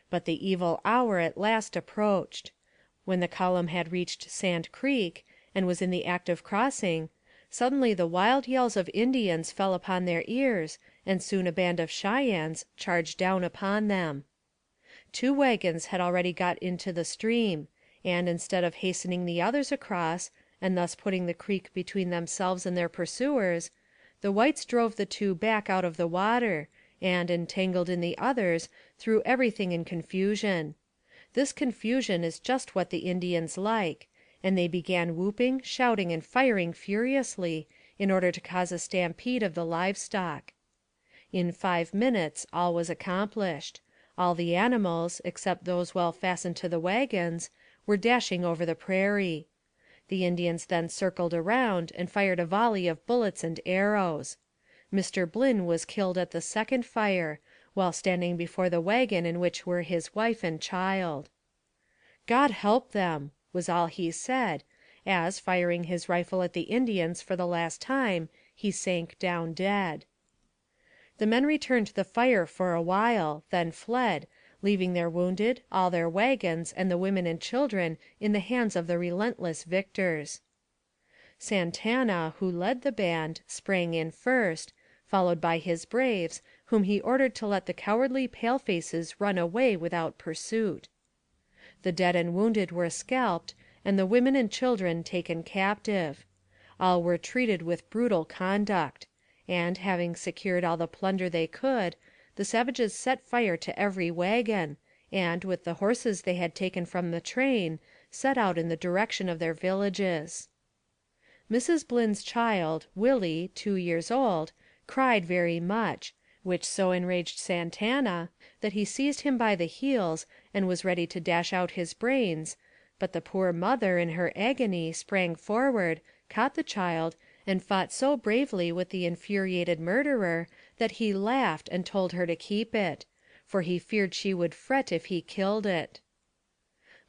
But the evil hour at last approached. When the column had reached Sand Creek, and was in the act of crossing, suddenly the wild yells of Indians fell upon their ears, and soon a band of Cheyennes charged down upon them. 2 wagons had already got into the stream, and instead of hastening the others across, and thus putting the creek between themselves and their pursuers, the whites drove the 2 back out of the water, and, entangled in the others, threw everything in confusion. This confusion is just what the Indians like, and they began whooping, shouting, and firing furiously, in order to cause a stampede of the livestock. In 5 minutes all was accomplished. All the animals, except those well fastened to the wagons, were dashing over the prairie. The Indians then circled around and fired a volley of bullets and arrows. Mr. Blynn was killed at the second fire, while standing before the wagon in which were his wife and child. "God help them," was all he said, as, firing his rifle at the Indians for the last time, he sank down dead. The men returned the fire for a while, then fled, leaving their wounded, all their wagons, and the women and children in the hands of the relentless victors. Santana, who led the band, sprang in first, followed by his braves, whom he ordered to let the cowardly palefaces run away without pursuit. The dead and wounded were scalped, and the women and children taken captive. All were treated with brutal conduct, and, having secured all the plunder they could, the savages set fire to every wagon, and, with the horses they had taken from the train, set out in the direction of their villages. Mrs. Blynn's child, Willie, 2 years old, cried very much, which so enraged Santana that he seized him by the heels, and was ready to dash out his brains, but the poor mother, in her agony, sprang forward, caught the child, and fought so bravely with the infuriated murderer that he laughed and told her to keep it, for he feared she would fret if he killed it.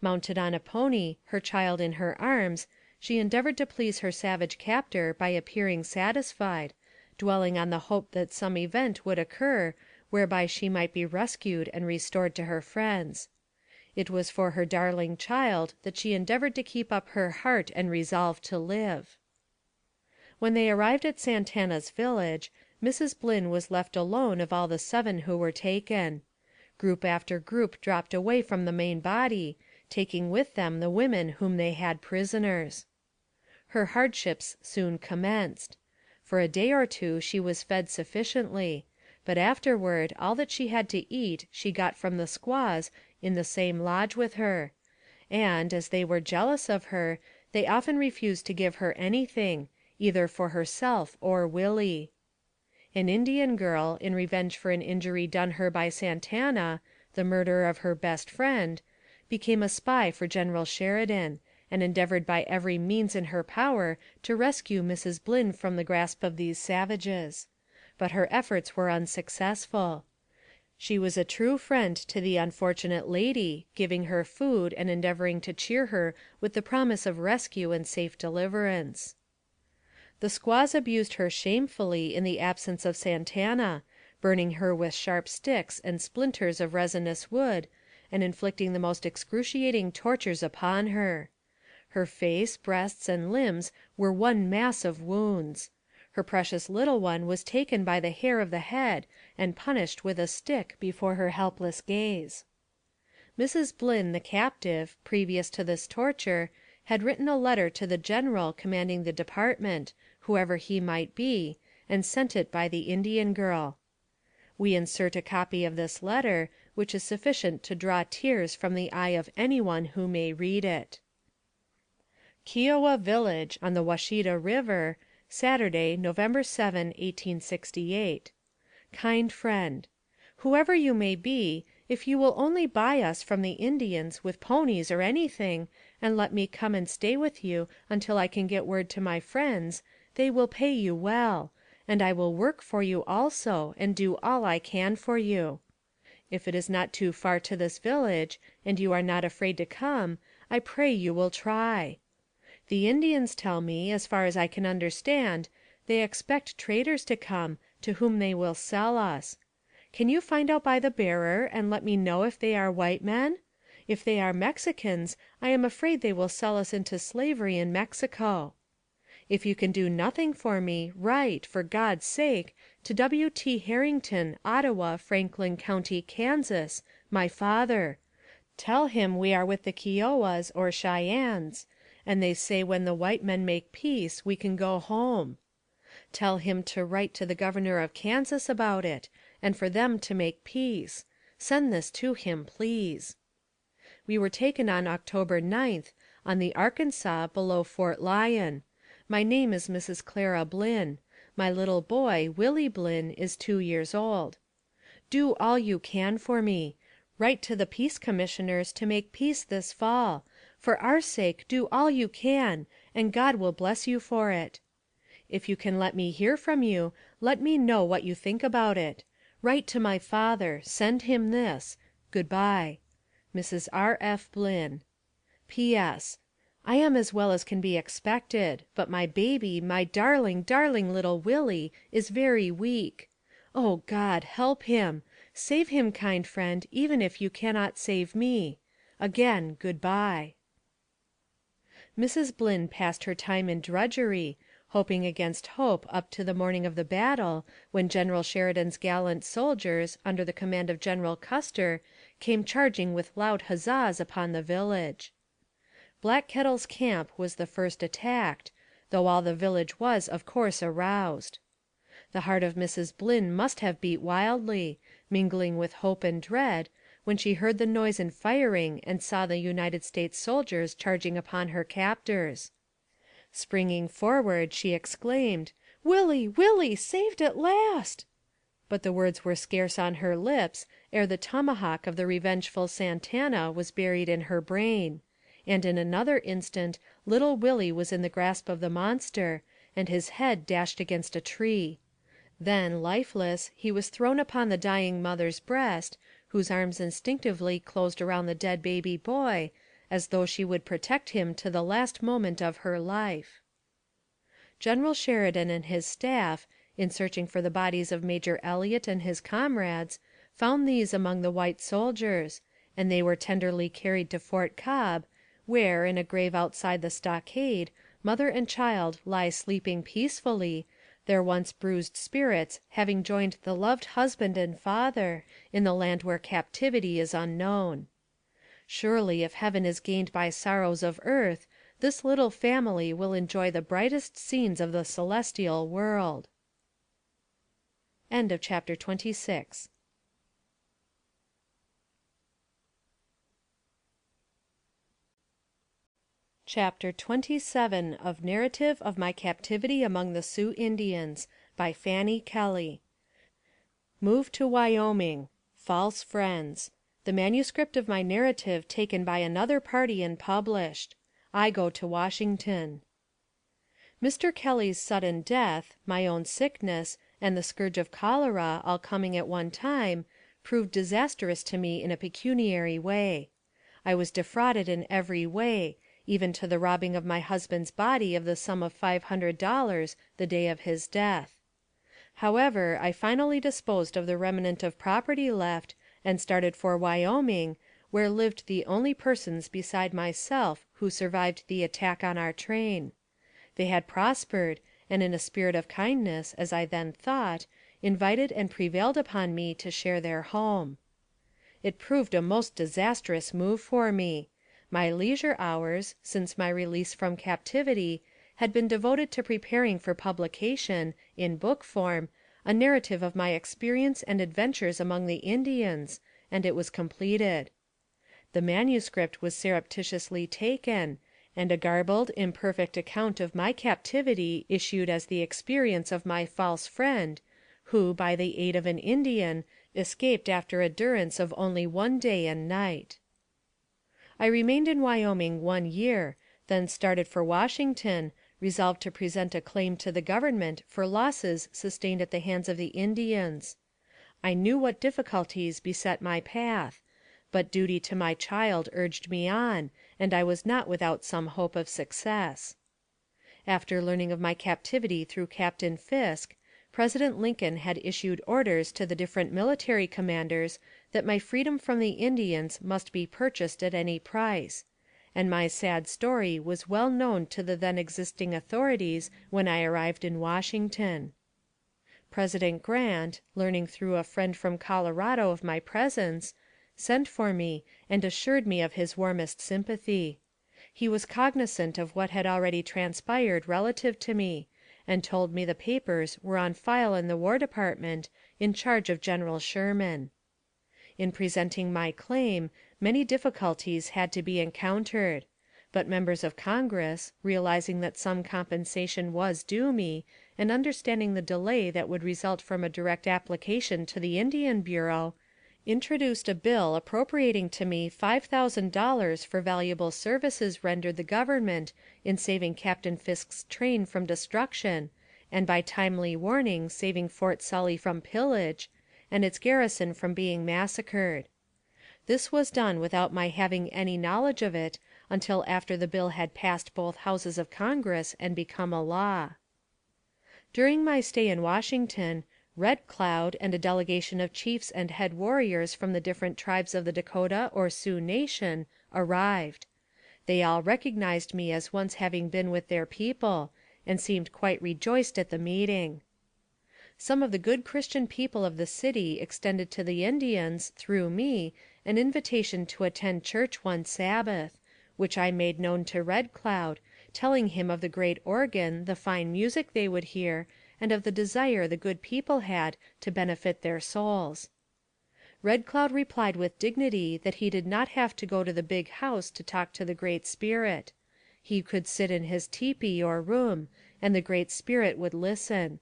Mounted on a pony, her child in her arms, she endeavored to please her savage captor by appearing satisfied, dwelling on the hope that some event would occur whereby she might be rescued and restored to her friends. It was for her darling child that she endeavored to keep up her heart and resolve to live. When they arrived at Santana's village, Mrs. Blynn was left alone of all the 7 who were taken. Group after group dropped away from the main body, taking with them the women whom they had prisoners. Her hardships soon commenced. For a day or 2 she was fed sufficiently, but afterward all that she had to eat she got from the squaws in the same lodge with her, and, as they were jealous of her, they often refused to give her anything, either for herself or Willie. An Indian girl, in revenge for an injury done her by Santana, the murderer of her best friend, became a spy for General Sheridan, and endeavored by every means in her power to rescue Mrs. Blynn from the grasp of these savages. But her efforts were unsuccessful. She was a true friend to the unfortunate lady, giving her food and endeavoring to cheer her with the promise of rescue and safe deliverance. The squaws abused her shamefully in the absence of Santana, burning her with sharp sticks and splinters of resinous wood, and inflicting the most excruciating tortures upon her. Her face, breasts, and limbs were one mass of wounds. Her precious little one was taken by the hair of the head and punished with a stick before her helpless gaze. Mrs. Blynn, the captive, previous to this torture, had written a letter to the general commanding the department, whoever he might be, and sent it by the Indian girl. We insert a copy of this letter, which is sufficient to draw tears from the eye of any one who may read it. Kiowa Village, on the Washita River, Saturday, November 7, 1868. Kind friend: Whoever you may be, if you will only buy us from the Indians with ponies or anything, and let me come and stay with you until I can get word to my friends, they will pay you well, and I will work for you also, and do all I can for you. If it is not too far to this village, and you are not afraid to come, I pray you will try. The Indians tell me, as far as I can understand, they expect traders to come, to whom they will sell us. Can you find out by the bearer, and let me know if they are white men? If they are Mexicans, I am afraid they will sell us into slavery in Mexico. If you can do nothing for me, write, for God's sake, to W. T. Harrington, Ottawa, Franklin County, Kansas, my father. Tell him we are with the Kiowas, or Cheyennes, and they say when the white men make peace we can go home. Tell him to write to the governor of Kansas about it, and for them to make peace. Send this to him, please. We were taken on October 9th, on the Arkansas, below Fort Lyon. My name is Mrs. Clara Blynn. My little boy, Willie Blynn, is 2 years old. Do all you can for me. Write to the peace commissioners to make peace this fall. For our sake do all you can, and God will bless you for it. If you can let me hear from you, let me know what you think about it. Write to my father. Send him this. Goodbye. Mrs. R. F. Blynn. P.S. I am as well as can be expected, but my baby, my darling, darling little Willie, is very weak. Oh, God, help him. Save him, kind friend, even if you cannot save me. Again, goodbye. Mrs. Blynn passed her time in drudgery, hoping against hope up to the morning of the battle, when General Sheridan's gallant soldiers, under the command of General Custer, came charging with loud huzzas upon the village. Black Kettle's camp was the first attacked, though all the village was, of course, aroused. The heart of Mrs. Blynn must have beat wildly, mingling with hope and dread, when she heard the noise and firing and saw the United States soldiers charging upon her captors. Springing forward, she exclaimed, "Willie, Willie, saved at last!" But the words were scarce on her lips ere the tomahawk of the revengeful Santana was buried in her brain, and in another instant little Willie was in the grasp of the monster, and his head dashed against a tree. Then, lifeless, he was thrown upon the dying mother's breast, whose arms instinctively closed around the dead baby boy, as though she would protect him to the last moment of her life. General Sheridan and his staff, in searching for the bodies of Major Elliott and his comrades, found these among the white soldiers, and they were tenderly carried to Fort Cobb, where, in a grave outside the stockade, mother and child lie sleeping peacefully, their once bruised spirits having joined the loved husband and father in the land where captivity is unknown. Surely, if heaven is gained by sorrows of earth, this little family will enjoy the brightest scenes of the celestial world. End of chapter 26. Chapter 27 of Narrative of My Captivity among the Sioux Indians, by Fanny Kelly. Move to Wyoming. False friends. The manuscript of my narrative taken by another party and published. I go to Washington. Mr. Kelly's sudden death, my own sickness, and the scourge of cholera all coming at one time, proved disastrous to me in a pecuniary way. I was defrauded in every way, even to the robbing of my husband's body of the sum of $500 the day of his death. However, I finally disposed of the remnant of property left, and started for Wyoming, where lived the only persons beside myself who survived the attack on our train. They had prospered, and in a spirit of kindness, as I then thought, invited and prevailed upon me to share their home. It proved a most disastrous move for me. My leisure hours, since my release from captivity, had been devoted to preparing for publication, in book form, a narrative of my experience and adventures among the Indians, and it was completed. The manuscript was surreptitiously taken, and a garbled, imperfect account of my captivity issued as the experience of my false friend, who, by the aid of an Indian, escaped after a durance of only 1 day and night. I remained in Wyoming 1 year, then started for Washington, resolved to present a claim to the government for losses sustained at the hands of the Indians. I knew what difficulties beset my path, but duty to my child urged me on, and I was not without some hope of success. After learning of my captivity through Captain Fisk, President Lincoln had issued orders to the different military commanders that my freedom from the Indians must be purchased at any price, and my sad story was well known to the then existing authorities when I arrived in Washington. President Grant, learning through a friend from Colorado of my presence, sent for me and assured me of his warmest sympathy. He was cognizant of what had already transpired relative to me, and told me the papers were on file in the War Department, in charge of General Sherman. In presenting my claim, many difficulties had to be encountered, but members of Congress, realizing that some compensation was due me, and understanding the delay that would result from a direct application to the Indian Bureau, introduced a bill appropriating to me $5,000 for valuable services rendered the government in saving Captain Fisk's train from destruction, and by timely warning saving Fort Sully from pillage, and its garrison from being massacred. This was done without my having any knowledge of it until after the bill had passed both houses of Congress and become a law. During my stay in Washington, Red Cloud and a delegation of chiefs and head warriors from the different tribes of the Dakota or Sioux nation arrived. They all recognized me as once having been with their people, and seemed quite rejoiced at the meeting. Some of the good Christian people of the city extended to the Indians, through me, an invitation to attend church one Sabbath, which I made known to Red Cloud, telling him of the great organ, the fine music they would hear, and of the desire the good people had to benefit their souls. Red Cloud replied with dignity that he did not have to go to the big house to talk to the Great Spirit. He could sit in his tepee or room, and the Great Spirit would listen.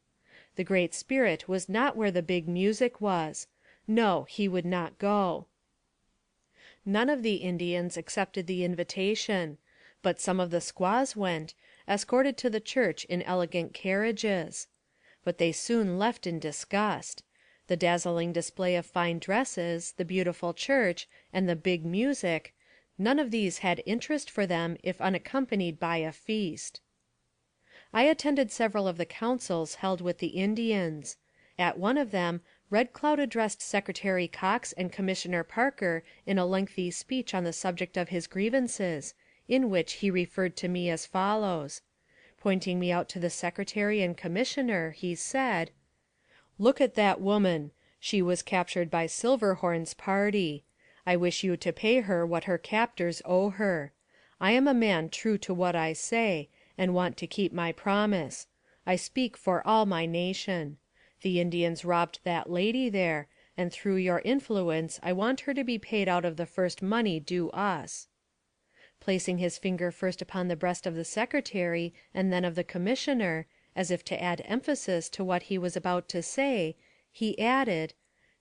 The Great Spirit was not where the big music was. No, he would not go. None of the Indians accepted the invitation, but some of the squaws went, escorted to the church in elegant carriages. But they soon left in disgust. The dazzling display of fine dresses, the beautiful church, and the big music, none of these had interest for them if unaccompanied by a feast. I attended several of the councils held with the Indians. At one of them, Red Cloud addressed Secretary Cox and Commissioner Parker in a lengthy speech on the subject of his grievances, in which he referred to me as follows. Pointing me out to the Secretary and Commissioner, he said: "Look at that woman. She was captured by Silverhorn's party. I wish you to pay her what her captors owe her. I am a man true to what I say, and want to keep my promise. I speak for all my nation. The Indians robbed that lady there, and through your influence I want her to be paid out of the first money due us." Placing his finger first upon the breast of the Secretary and then of the Commissioner, as if to add emphasis to what he was about to say, he added,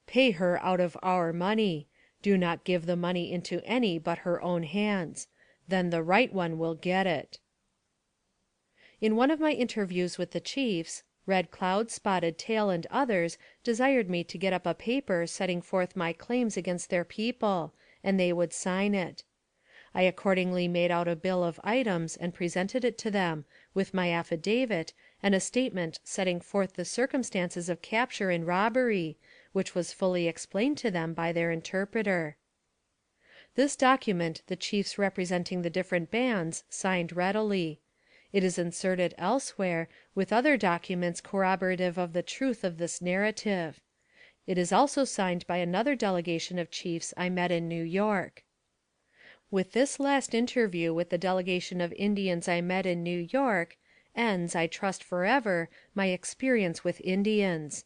"Pay her out of our money. Do not give the money into any but her own hands. Then the right one will get it." In one of my interviews with the chiefs, Red Cloud, Spotted Tail, and others desired me to get up a paper setting forth my claims against their people, and they would sign it. I accordingly made out a bill of items and presented it to them, with my affidavit, and a statement setting forth the circumstances of capture and robbery, which was fully explained to them by their interpreter. This document the chiefs representing the different bands signed readily. It is inserted elsewhere, with other documents corroborative of the truth of this narrative. It is also signed by another delegation of chiefs I met in New York. With this last interview with the delegation of Indians I met in New York, ends, I trust forever, my experience with Indians.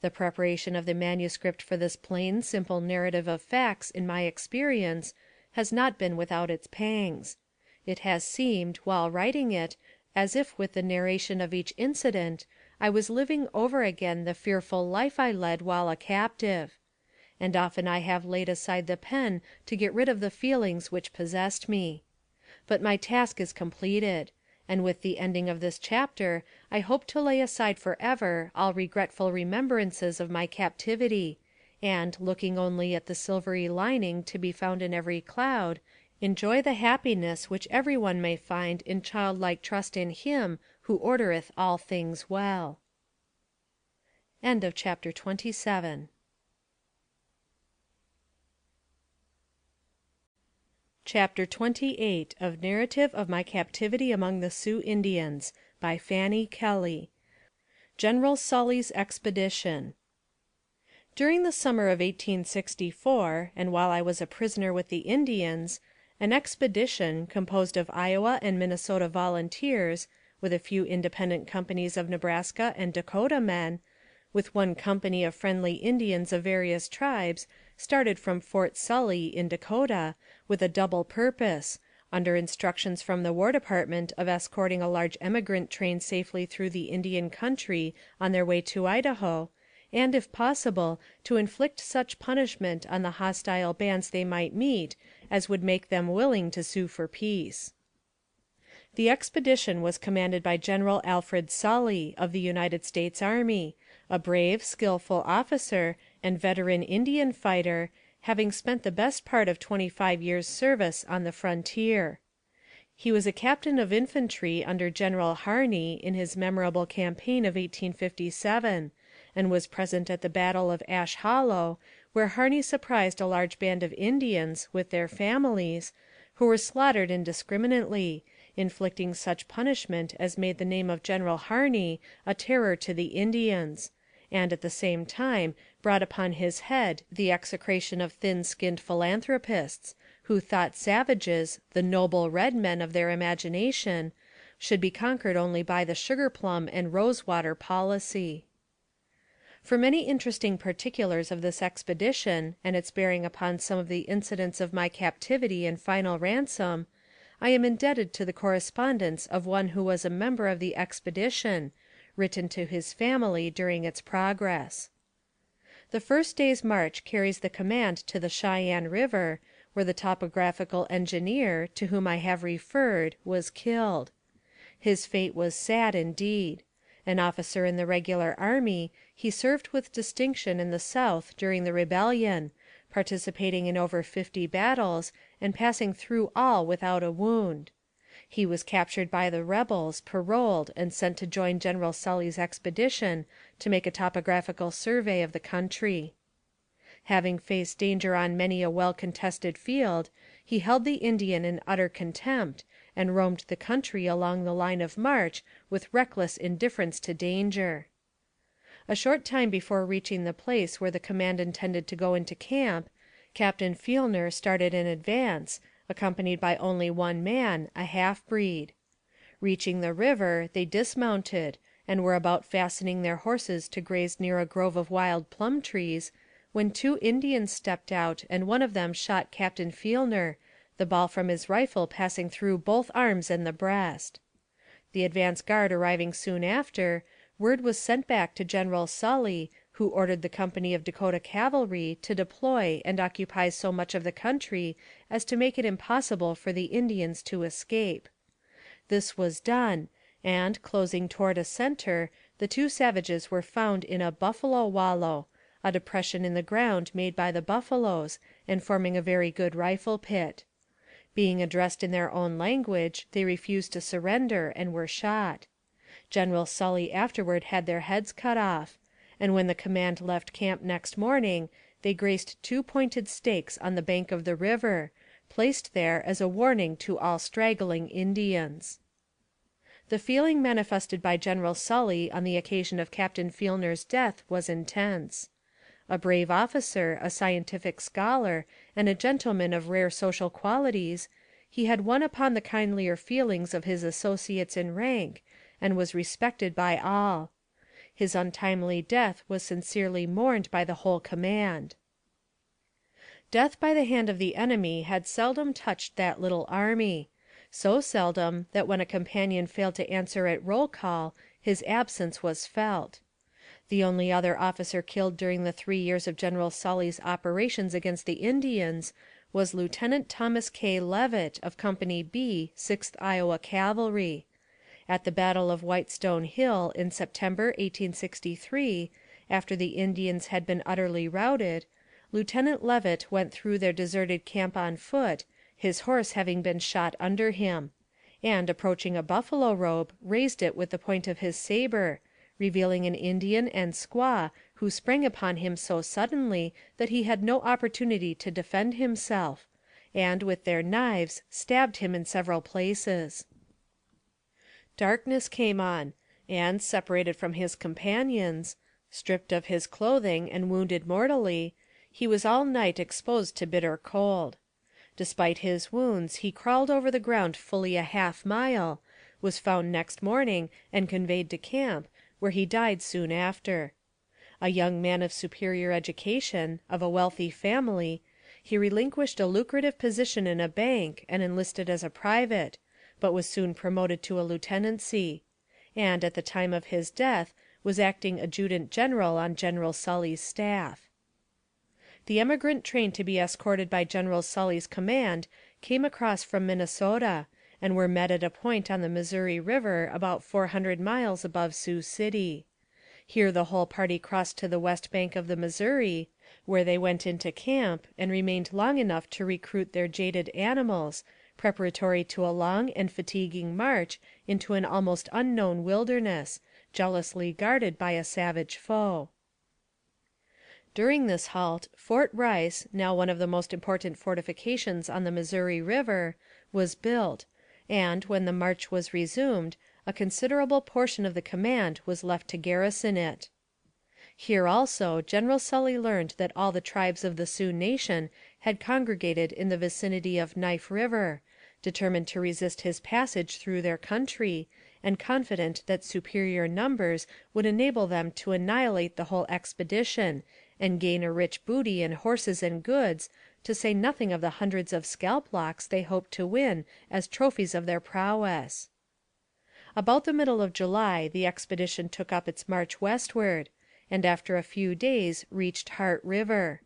The preparation of the manuscript for this plain, simple narrative of facts in my experience has not been without its pangs. It has seemed, while writing it, as if with the narration of each incident I was living over again the fearful life I led while a captive. And often I have laid aside the pen to get rid of the feelings which possessed me. But my task is completed, and with the ending of this chapter I hope to lay aside forever all regretful remembrances of my captivity, and, looking only at the silvery lining to be found in every cloud, enjoy the happiness which every one may find in childlike trust in Him who ordereth all things well. End of chapter 27. Chapter 28 of Narrative of My Captivity among the Sioux Indians, by Fanny Kelly. General Sully's Expedition. During the summer of 1864, and while I was a prisoner with the Indians, an expedition, composed of Iowa and Minnesota volunteers, with a few independent companies of Nebraska and Dakota men, with one company of friendly Indians of various tribes, started from Fort Sully, in Dakota, with a double purpose, under instructions from the War Department of escorting a large emigrant train safely through the Indian country on their way to Idaho, and, if possible, to inflict such punishment on the hostile bands they might meet as would make them willing to sue for peace. The expedition was commanded by General Alfred Sully, of the United States Army, a brave, skillful officer, and veteran Indian fighter, having spent the best part of 25 years' service on the frontier. He was a captain of infantry under General Harney in his memorable campaign of 1857, and was present at the battle of Ash Hollow, where Harney surprised a large band of Indians, with their families, who were slaughtered indiscriminately, inflicting such punishment as made the name of General Harney a terror to the Indians, and at the same time brought upon his head the execration of thin-skinned philanthropists, who thought savages, the noble red men of their imagination, should be conquered only by the sugar plum and rose water policy. For many interesting particulars of this expedition and its bearing upon some of the incidents of my captivity and final ransom, I am indebted to the correspondence of one who was a member of the expedition, written to his family during its progress. The first day's march carries the command to the Cheyenne River, where the topographical engineer, to whom I have referred, was killed. His fate was sad indeed. An officer in the regular army, he served with distinction in the South during the rebellion, participating in over 50 battles, and passing through all without a wound. He was captured by the rebels, paroled, and sent to join General Sully's expedition to make a topographical survey of the country. Having faced danger on many a well-contested field, he held the Indian in utter contempt, and roamed the country along the line of march with reckless indifference to danger. A short time before reaching the place where the command intended to go into camp, Captain Fielner started in advance, accompanied by only one man, a half-breed. Reaching the river, they dismounted, and were about fastening their horses to graze near a grove of wild plum trees, when 2 Indians stepped out, and one of them shot Captain Fielner, the ball from his rifle passing through both arms and the breast. The advance guard arriving soon after, word was sent back to General Sully, who ordered the company of Dakota cavalry to deploy and occupy so much of the country as to make it impossible for the Indians to escape. This was done, and, closing toward a center, the 2 savages were found in a buffalo wallow, a depression in the ground made by the buffaloes, and forming a very good rifle pit. Being addressed in their own language, they refused to surrender, and were shot. General Sully afterward had their heads cut off, and when the command left camp next morning, they graced 2 pointed stakes on the bank of the river, placed there as a warning to all straggling Indians. The feeling manifested by General Sully on the occasion of Captain Fielner's death was intense. A brave officer, a scientific scholar, and a gentleman of rare social qualities, he had won upon the kindlier feelings of his associates in rank, and was respected by all. His untimely death was sincerely mourned by the whole command. Death by the hand of the enemy had seldom touched that little army, so seldom that when a companion failed to answer at roll call, his absence was felt. The only other officer killed during the 3 years of General Sully's operations against the Indians was Lieutenant Thomas K. Leavitt of Company B, 6th Iowa Cavalry. At the Battle of Whitestone Hill in September 1863, after the Indians had been utterly routed, Lieutenant Leavitt went through their deserted camp on foot, his horse having been shot under him, and, approaching a buffalo robe, raised it with the point of his saber, revealing an Indian and squaw who sprang upon him so suddenly that he had no opportunity to defend himself, and, with their knives, stabbed him in several places. Darkness came on, and, separated from his companions, stripped of his clothing and wounded mortally, he was all night exposed to bitter cold. Despite his wounds, he crawled over the ground fully a half-mile, was found next morning and conveyed to camp, where he died soon after. A young man of superior education, of a wealthy family, he relinquished a lucrative position in a bank and enlisted as a private, but was soon promoted to a lieutenancy, and, at the time of his death, was acting adjutant general on General Sully's staff. The emigrant train to be escorted by General Sully's command came across from Minnesota, and were met at a point on the Missouri River about 400 miles above Sioux City. Here the whole party crossed to the west bank of the Missouri, where they went into camp and remained long enough to recruit their jaded animals, preparatory to a long and fatiguing march into an almost unknown wilderness, jealously guarded by a savage foe. During this halt, Fort Rice, now one of the most important fortifications on the Missouri River, was built, and, when the march was resumed, a considerable portion of the command was left to garrison it. Here also General Sully learned that all the tribes of the Sioux nation had congregated in the vicinity of Knife River, determined to resist his passage through their country, and confident that superior numbers would enable them to annihilate the whole expedition and gain a rich booty in horses and goods, to say nothing of the hundreds of scalp locks they hoped to win as trophies of their prowess. About the middle of July the expedition took up its march westward, and after a few days reached Heart River.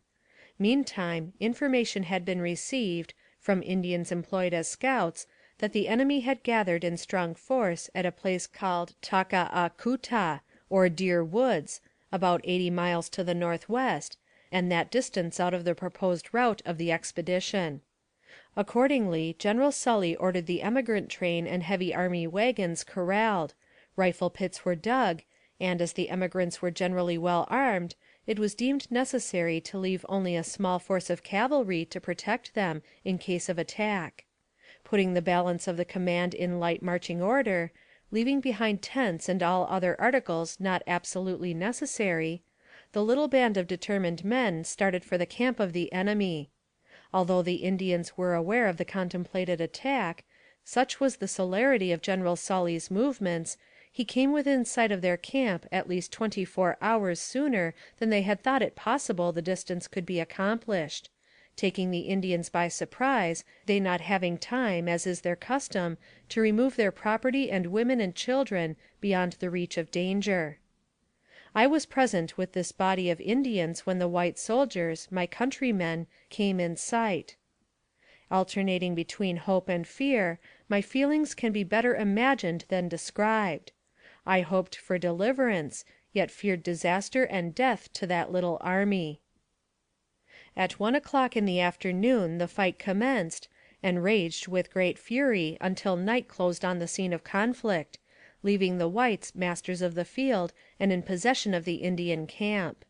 Meantime, information had been received, from Indians employed as scouts, that the enemy had gathered in strong force at a place called Taka-a-Kuta, or Deer Woods, about 80 miles to the northwest, and that distance out of the proposed route of the expedition. Accordingly, General Sully ordered the emigrant train and heavy army wagons corralled, rifle pits were dug, and as the emigrants were generally well armed, it was deemed necessary to leave only a small force of cavalry to protect them in case of attack. Putting the balance of the command in light marching order, leaving behind tents and all other articles not absolutely necessary, the little band of determined men started for the camp of the enemy. Although the Indians were aware of the contemplated attack, such was the celerity of General Sully's movements, he came within sight of their camp at least 24 hours sooner than they had thought it possible the distance could be accomplished, taking the Indians by surprise, they not having time, as is their custom, to remove their property and women and children beyond the reach of danger. I was present with this body of Indians when the white soldiers, my countrymen, came in sight. Alternating between hope and fear, my feelings can be better imagined than described. I hoped for deliverance, yet feared disaster and death to that little army. At 1 o'clock in the afternoon the fight commenced, and raged with great fury until night closed on the scene of conflict, leaving the whites masters of the field and in possession of the Indian camp.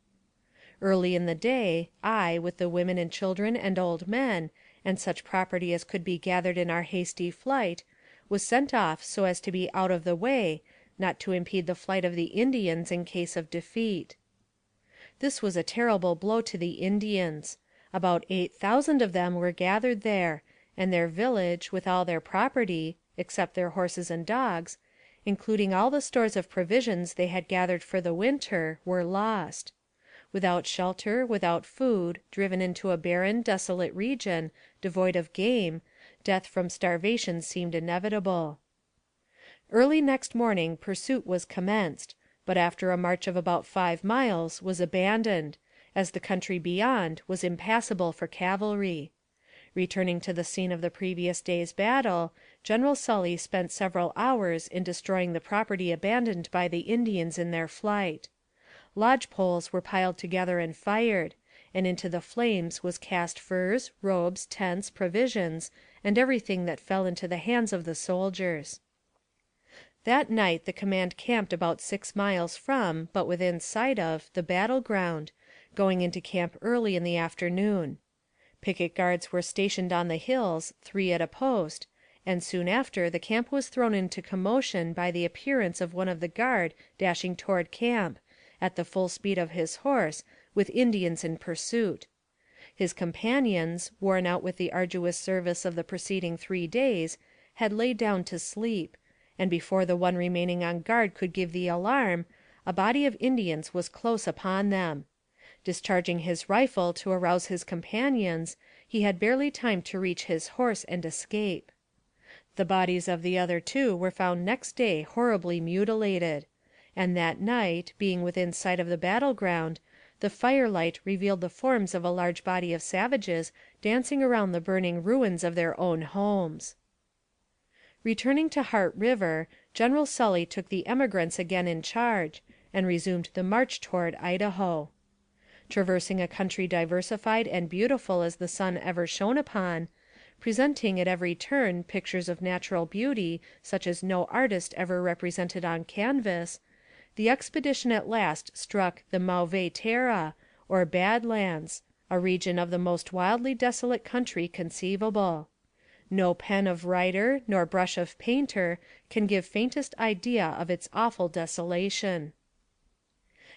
Early in the day, I, with the women and children and old men, and such property as could be gathered in our hasty flight, was sent off so as to be out of the way, not to impede the flight of the Indians in case of defeat. This was a terrible blow to the Indians. About 8,000 of them were gathered there, and their village, with all their property, except their horses and dogs, including all the stores of provisions they had gathered for the winter, were lost. Without shelter, without food, driven into a barren, desolate region, devoid of game, death from starvation seemed inevitable. Early next morning pursuit was commenced, but after a march of about 5 miles was abandoned, as the country beyond was impassable for cavalry. Returning to the scene of the previous day's battle, General Sully spent several hours in destroying the property abandoned by the Indians in their flight. Lodge poles were piled together and fired, and into the flames was cast furs, robes, tents, provisions, and everything that fell into the hands of the soldiers. That night the command camped about 6 miles from, but within sight of, the battle ground, going into camp early in the afternoon. Picket guards were stationed on the hills, 3 at a post, and soon after the camp was thrown into commotion by the appearance of one of the guard dashing toward camp, at the full speed of his horse, with Indians in pursuit. His companions, worn out with the arduous service of the preceding 3 days, had laid down to sleep, and before the one remaining on guard could give the alarm, a body of Indians was close upon them. Discharging his rifle to arouse his companions, he had barely time to reach his horse and escape. The bodies of the other 2 were found next day horribly mutilated, and that night, being within sight of the battle ground, the firelight revealed the forms of a large body of savages dancing around the burning ruins of their own homes. Returning to Heart River, General Sully took the emigrants again in charge, and resumed the march toward Idaho. Traversing a country diversified and beautiful as the sun ever shone upon, presenting at every turn pictures of natural beauty such as no artist ever represented on canvas, the expedition at last struck the Mauvais Terre, or Bad Lands, a region of the most wildly desolate country conceivable. No pen of writer nor brush of painter can give faintest idea of its awful desolation.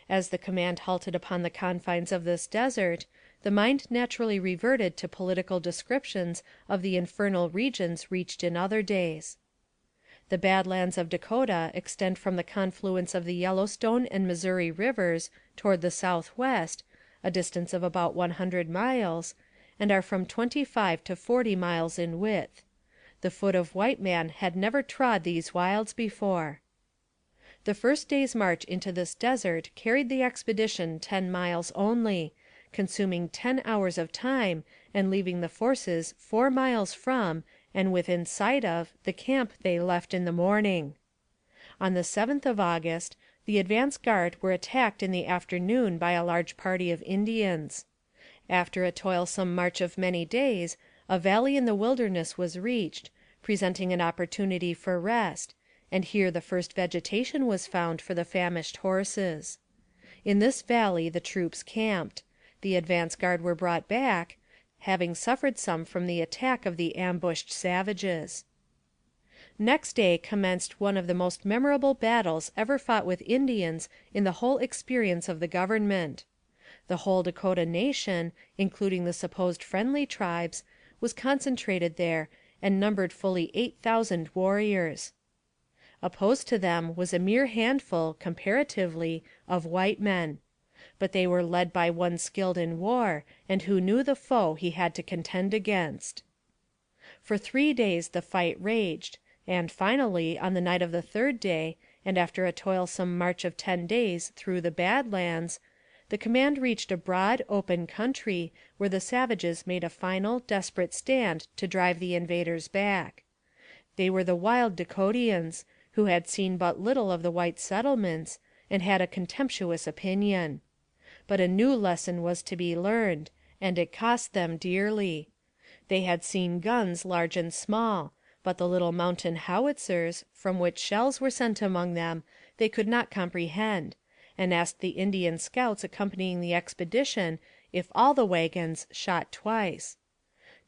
As the command halted upon the confines of this desert, the mind naturally reverted to political descriptions of the infernal regions reached in other days. The Bad Lands of Dakota extend from the confluence of the Yellowstone and Missouri rivers toward the southwest, a distance of about 100 miles, and are from 25 to 40 miles in width. The foot of white man had never trod these wilds before. The first day's march into this desert carried the expedition 10 miles only, consuming 10 hours of time and leaving the forces 4 miles from, and within sight of, the camp they left in the morning. On the 7th of August, the advance guard were attacked in the afternoon by a large party of Indians. After a toilsome march of many days, a valley in the wilderness was reached, presenting an opportunity for rest, and here the first vegetation was found for the famished horses. In this valley the troops camped. The advance guard were brought back, having suffered some from the attack of the ambushed savages. Next day commenced one of the most memorable battles ever fought with Indians in the whole experience of the government. The whole Dakota nation, including the supposed friendly tribes, was concentrated there and numbered fully 8,000 warriors. Opposed to them was a mere handful, comparatively, of white men. But they were led by one skilled in war, and who knew the foe he had to contend against. For 3 days the fight raged, and finally, on the night of the 3rd day, and after a toilsome march of 10 days through the Bad Lands, the command reached a broad, open country where the savages made a final, desperate stand to drive the invaders back. They were the wild Dakotians, who had seen but little of the white settlements, and had a contemptuous opinion. But a new lesson was to be learned, and it cost them dearly. They had seen guns large and small, but the little mountain howitzers, from which shells were sent among them, they could not comprehend, and asked the Indian scouts accompanying the expedition if all the wagons shot twice.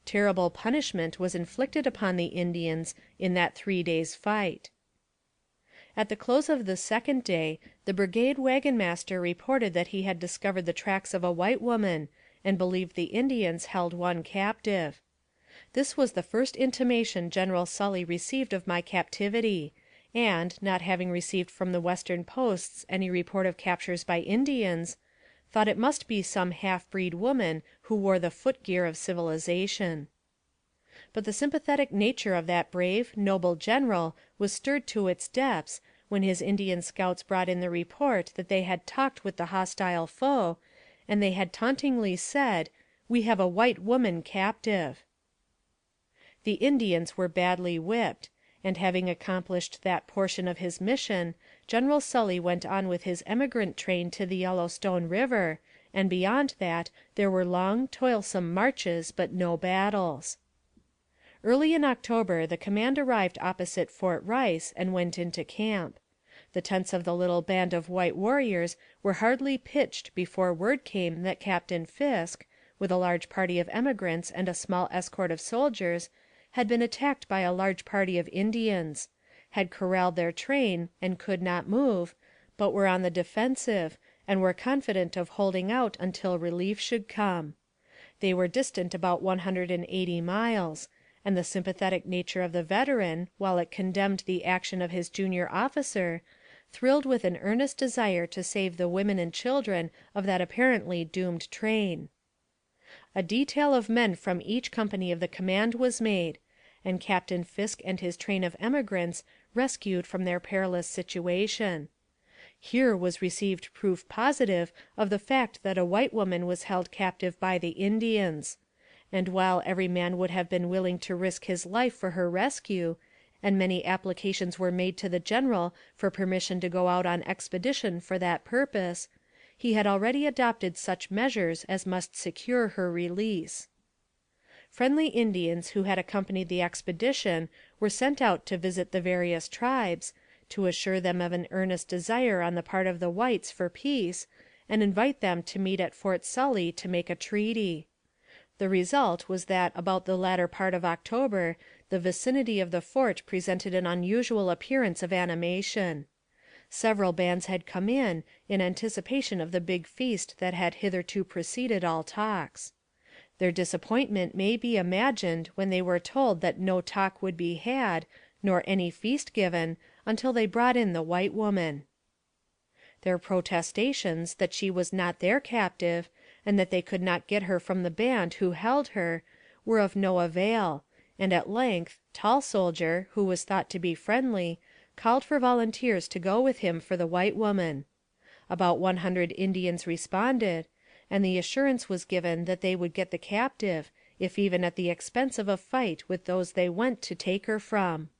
Terrible punishment was inflicted upon the Indians in that 3 days' fight. At the close of the 2nd day, the brigade wagon master reported that he had discovered the tracks of a white woman, and believed the Indians held one captive. This was the first intimation General Sully received of my captivity, and, not having received from the western posts any report of captures by Indians, thought it must be some half-breed woman who wore the footgear of civilization. But the sympathetic nature of that brave, noble general was stirred to its depths when his Indian scouts brought in the report that they had talked with the hostile foe, and they had tauntingly said, "We have a white woman captive." The Indians were badly whipped, and having accomplished that portion of his mission, General Sully went on with his emigrant train to the Yellowstone River, and beyond that there were long, toilsome marches, but no battles. Early in October the command arrived opposite Fort Rice and went into camp. The tents of the little band of white warriors were hardly pitched before word came that Captain Fisk, with a large party of emigrants and a small escort of soldiers, had been attacked by a large party of Indians, had corralled their train and could not move, but were on the defensive, and were confident of holding out until relief should come. They were distant about 180 miles, and the sympathetic nature of the veteran, while it condemned the action of his junior officer, thrilled with an earnest desire to save the women and children of that apparently doomed train. A detail of men from each company of the command was made, and Captain Fisk and his train of emigrants rescued from their perilous situation. Here was received proof positive of the fact that a white woman was held captive by the Indians, and while every man would have been willing to risk his life for her rescue, and many applications were made to the general for permission to go out on expedition for that purpose, he had already adopted such measures as must secure her release. Friendly Indians who had accompanied the expedition were sent out to visit the various tribes, to assure them of an earnest desire on the part of the whites for peace, and invite them to meet at Fort Sully to make a treaty. The result was that about the latter part of October the vicinity of the fort presented an unusual appearance of animation. Several bands had come in anticipation of the big feast that had hitherto preceded all talks. Their disappointment may be imagined when they were told that no talk would be had, nor any feast given, until they brought in the white woman. Their protestations that she was not their captive, and that they could not get her from the band who held her, were of no avail, and at length Tall Soldier, who was thought to be friendly, called for volunteers to go with him for the white woman. About 100 Indians responded, and the assurance was given that they would get the captive, if even at the expense of a fight with those they went to take her from.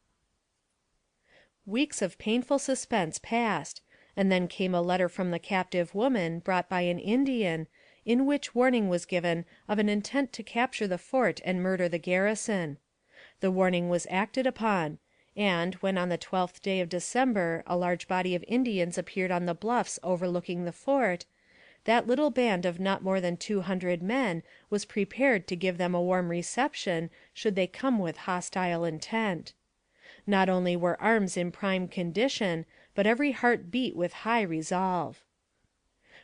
Weeks of painful suspense passed, and then came a letter from the captive woman brought by an Indian, in which warning was given of an intent to capture the fort and murder the garrison. The warning was acted upon, and when on the 12th day of December a large body of Indians appeared on the bluffs overlooking the fort, that little band of not more than 200 men was prepared to give them a warm reception should they come with hostile intent. Not only were arms in prime condition, but every heart beat with high resolve.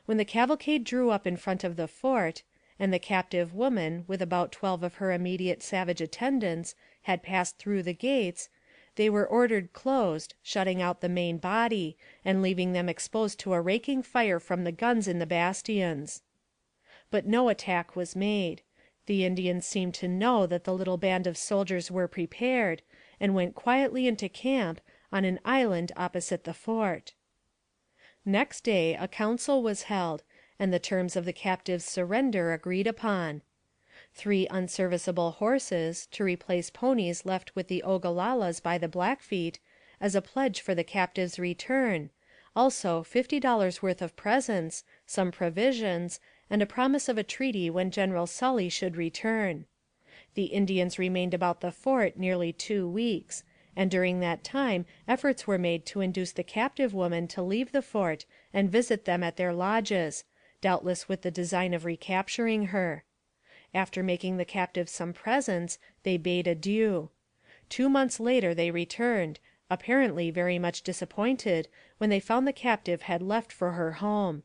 When the cavalcade drew up in front of the fort, and the captive woman, with about 12 of her immediate savage attendants, had passed through the gates, they were ordered closed, shutting out the main body, and leaving them exposed to a raking fire from the guns in the bastions. But no attack was made. The Indians seemed to know that the little band of soldiers were prepared, and went quietly into camp on an island opposite the fort. Next day a council was held, and the terms of the captives' surrender agreed upon. 3 unserviceable horses, to replace ponies left with the Ogalallas by the Blackfeet, as a pledge for the captives' return, also $50 worth of presents, some provisions, and a promise of a treaty when General Sully should return. The Indians remained about the fort nearly 2 weeks, and during that time efforts were made to induce the captive woman to leave the fort and visit them at their lodges, doubtless with the design of recapturing her. After making the captive some presents, they bade adieu. 2 months later they returned, apparently very much disappointed when they found the captive had left for her home.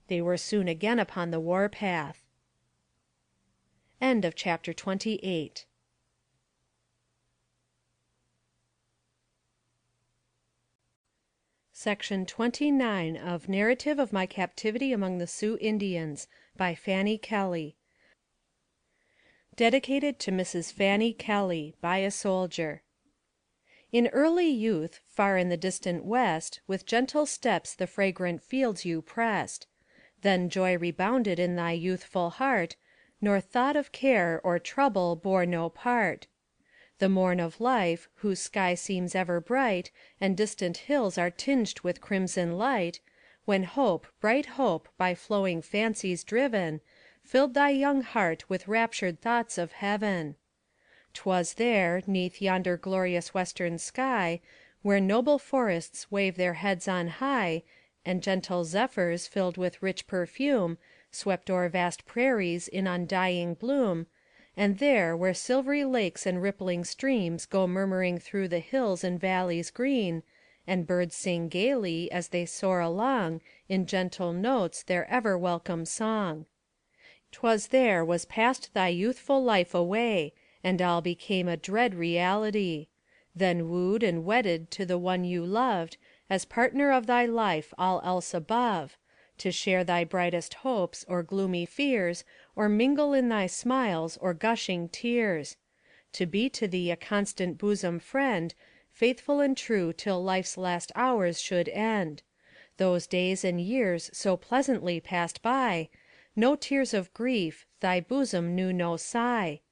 They were soon again upon the war path. End of chapter 28. Section 29 of Narrative of My Captivity Among the Sioux Indians by Fanny Kelly. Dedicated to Mrs. Fanny Kelly, by a soldier. In early youth, far in the distant west, With gentle steps the fragrant fields you pressed. Then joy rebounded in thy youthful heart, Nor thought of care or trouble bore no part. The morn of life, whose sky seems ever bright, And distant hills are tinged with crimson light, When hope, bright hope, by flowing fancies driven, Filled thy young heart with raptured thoughts of heaven. 'Twas there, 'neath yonder glorious western sky, Where noble forests wave their heads on high, And gentle zephyrs, filled with rich perfume, Swept o'er vast prairies in undying bloom, And there, where silvery lakes and rippling streams Go murmuring through the hills and valleys green, And birds sing gaily, as they soar along, In gentle notes their ever welcome song. 'Twas there was passed thy youthful life away, And all became a dread reality. Then wooed and wedded to the one you loved, As partner of thy life all else above, To share thy brightest hopes, or gloomy fears, Or mingle in thy smiles, or gushing tears. To be to thee a constant bosom friend, Faithful and true till life's last hours should end. Those days and years so pleasantly passed by, No tears of grief, thy bosom knew no sigh.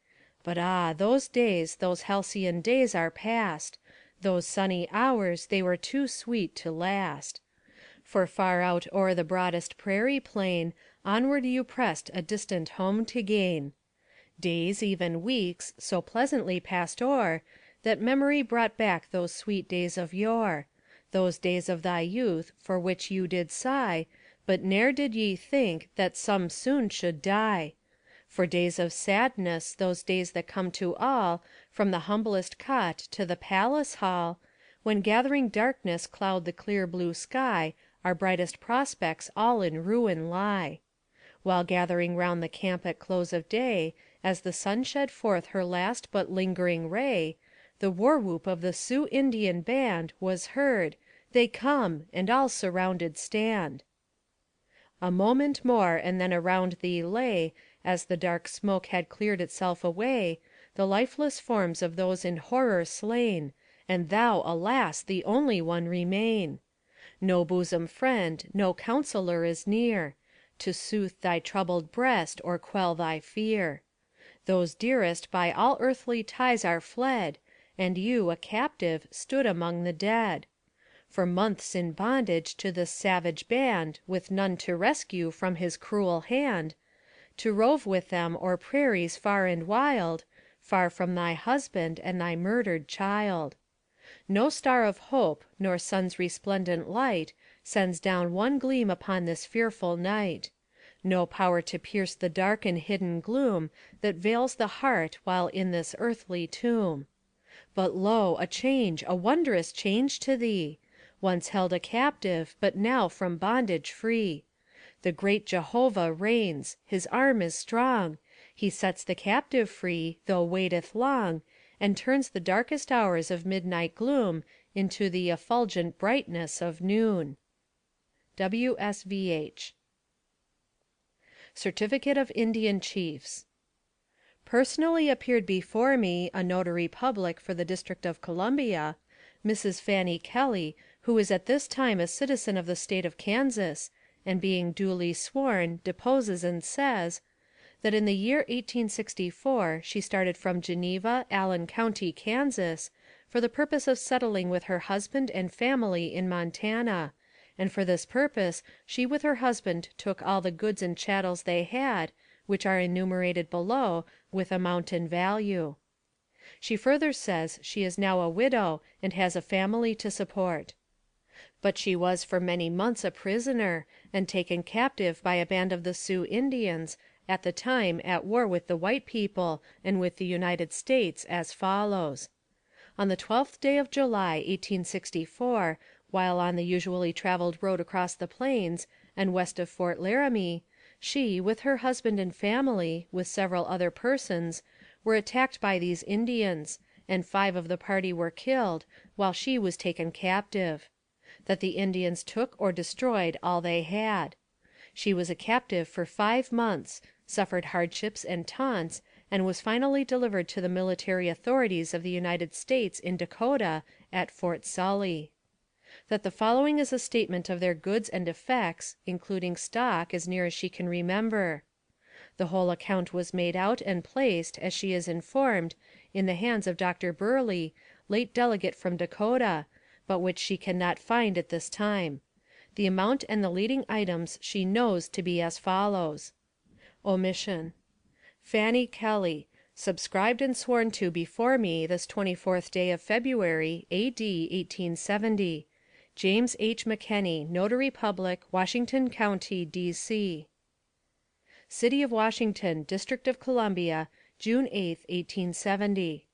But ah, those days, those halcyon days are past, Those sunny hours, they were too sweet to last. For far out o'er the broadest prairie plain, Onward you pressed a distant home to gain. Days, even weeks, so pleasantly passed o'er, That memory brought back those sweet days of yore, Those days of thy youth, for which you did sigh, But ne'er did ye think that some soon should die. For days of sadness, those days that come to all, From the humblest cot to the palace hall, When gathering darkness cloud the clear blue sky, Our brightest prospects all in ruin lie. While gathering round the camp at close of day, As the sun shed forth her last but lingering ray, The war whoop of the Sioux Indian band Was heard, "They come!" and all surrounded stand. A moment more, and then around thee lay, As the dark smoke had cleared itself away, The lifeless forms of those in horror slain, And thou, alas! the only one remain. No bosom friend, no counsellor is near, To soothe thy troubled breast, or quell thy fear. Those dearest by all earthly ties are fled, And you, a captive, stood among the dead. For months in bondage to this savage band, With none to rescue from his cruel hand, To rove with them o'er prairies far and wild, Far from thy husband and thy murdered child. No star of hope, nor sun's resplendent light, Sends down one gleam upon this fearful night. No power to pierce the dark and hidden gloom That veils the heart while in this earthly tomb. But lo, a change, a wondrous change to thee! Once held a captive, but now from bondage free. The great Jehovah reigns, his arm is strong, He sets the captive free, though waiteth long, And turns the darkest hours of midnight gloom Into the effulgent brightness of noon. W.S.V.H. Certificate of Indian Chiefs. Personally appeared before me, a notary public for the District of Columbia, Mrs. Fanny Kelly, who is at this time a citizen of the State of Kansas, and being duly sworn, deposes and says, that in the year 1864 she started from Geneva, Allen County, Kansas, for the purpose of settling with her husband and family in Montana, and for this purpose she with her husband took all the goods and chattels they had, which are enumerated below, with amount and value. She further says she is now a widow and has a family to support. But she was for many months a prisoner, and taken captive by a band of the Sioux Indians, at the time at war with the white people and with the United States, as follows. On the 12th day of July, 1864, while on the usually traveled road across the plains, and west of Fort Laramie, she, with her husband and family, with several other persons, were attacked by these Indians, and 5 of the party were killed, while she was taken captive. That the Indians took or destroyed all they had. She was a captive for 5 months, suffered hardships and taunts, and was finally delivered to the military authorities of the United States in Dakota, at Fort Sully. That the following is a statement of their goods and effects, including stock, as near as she can remember. The whole account was made out and placed, as she is informed, in the hands of Dr. Burleigh, late delegate from Dakota, but which she cannot find at this time. The amount and the leading items she knows to be as follows. Omission. Fanny Kelly, subscribed and sworn to before me this 24th day of February, A.D. 1870. James H. McKenney, Notary Public, Washington County, D.C. City of Washington, District of Columbia, June 8, 1870.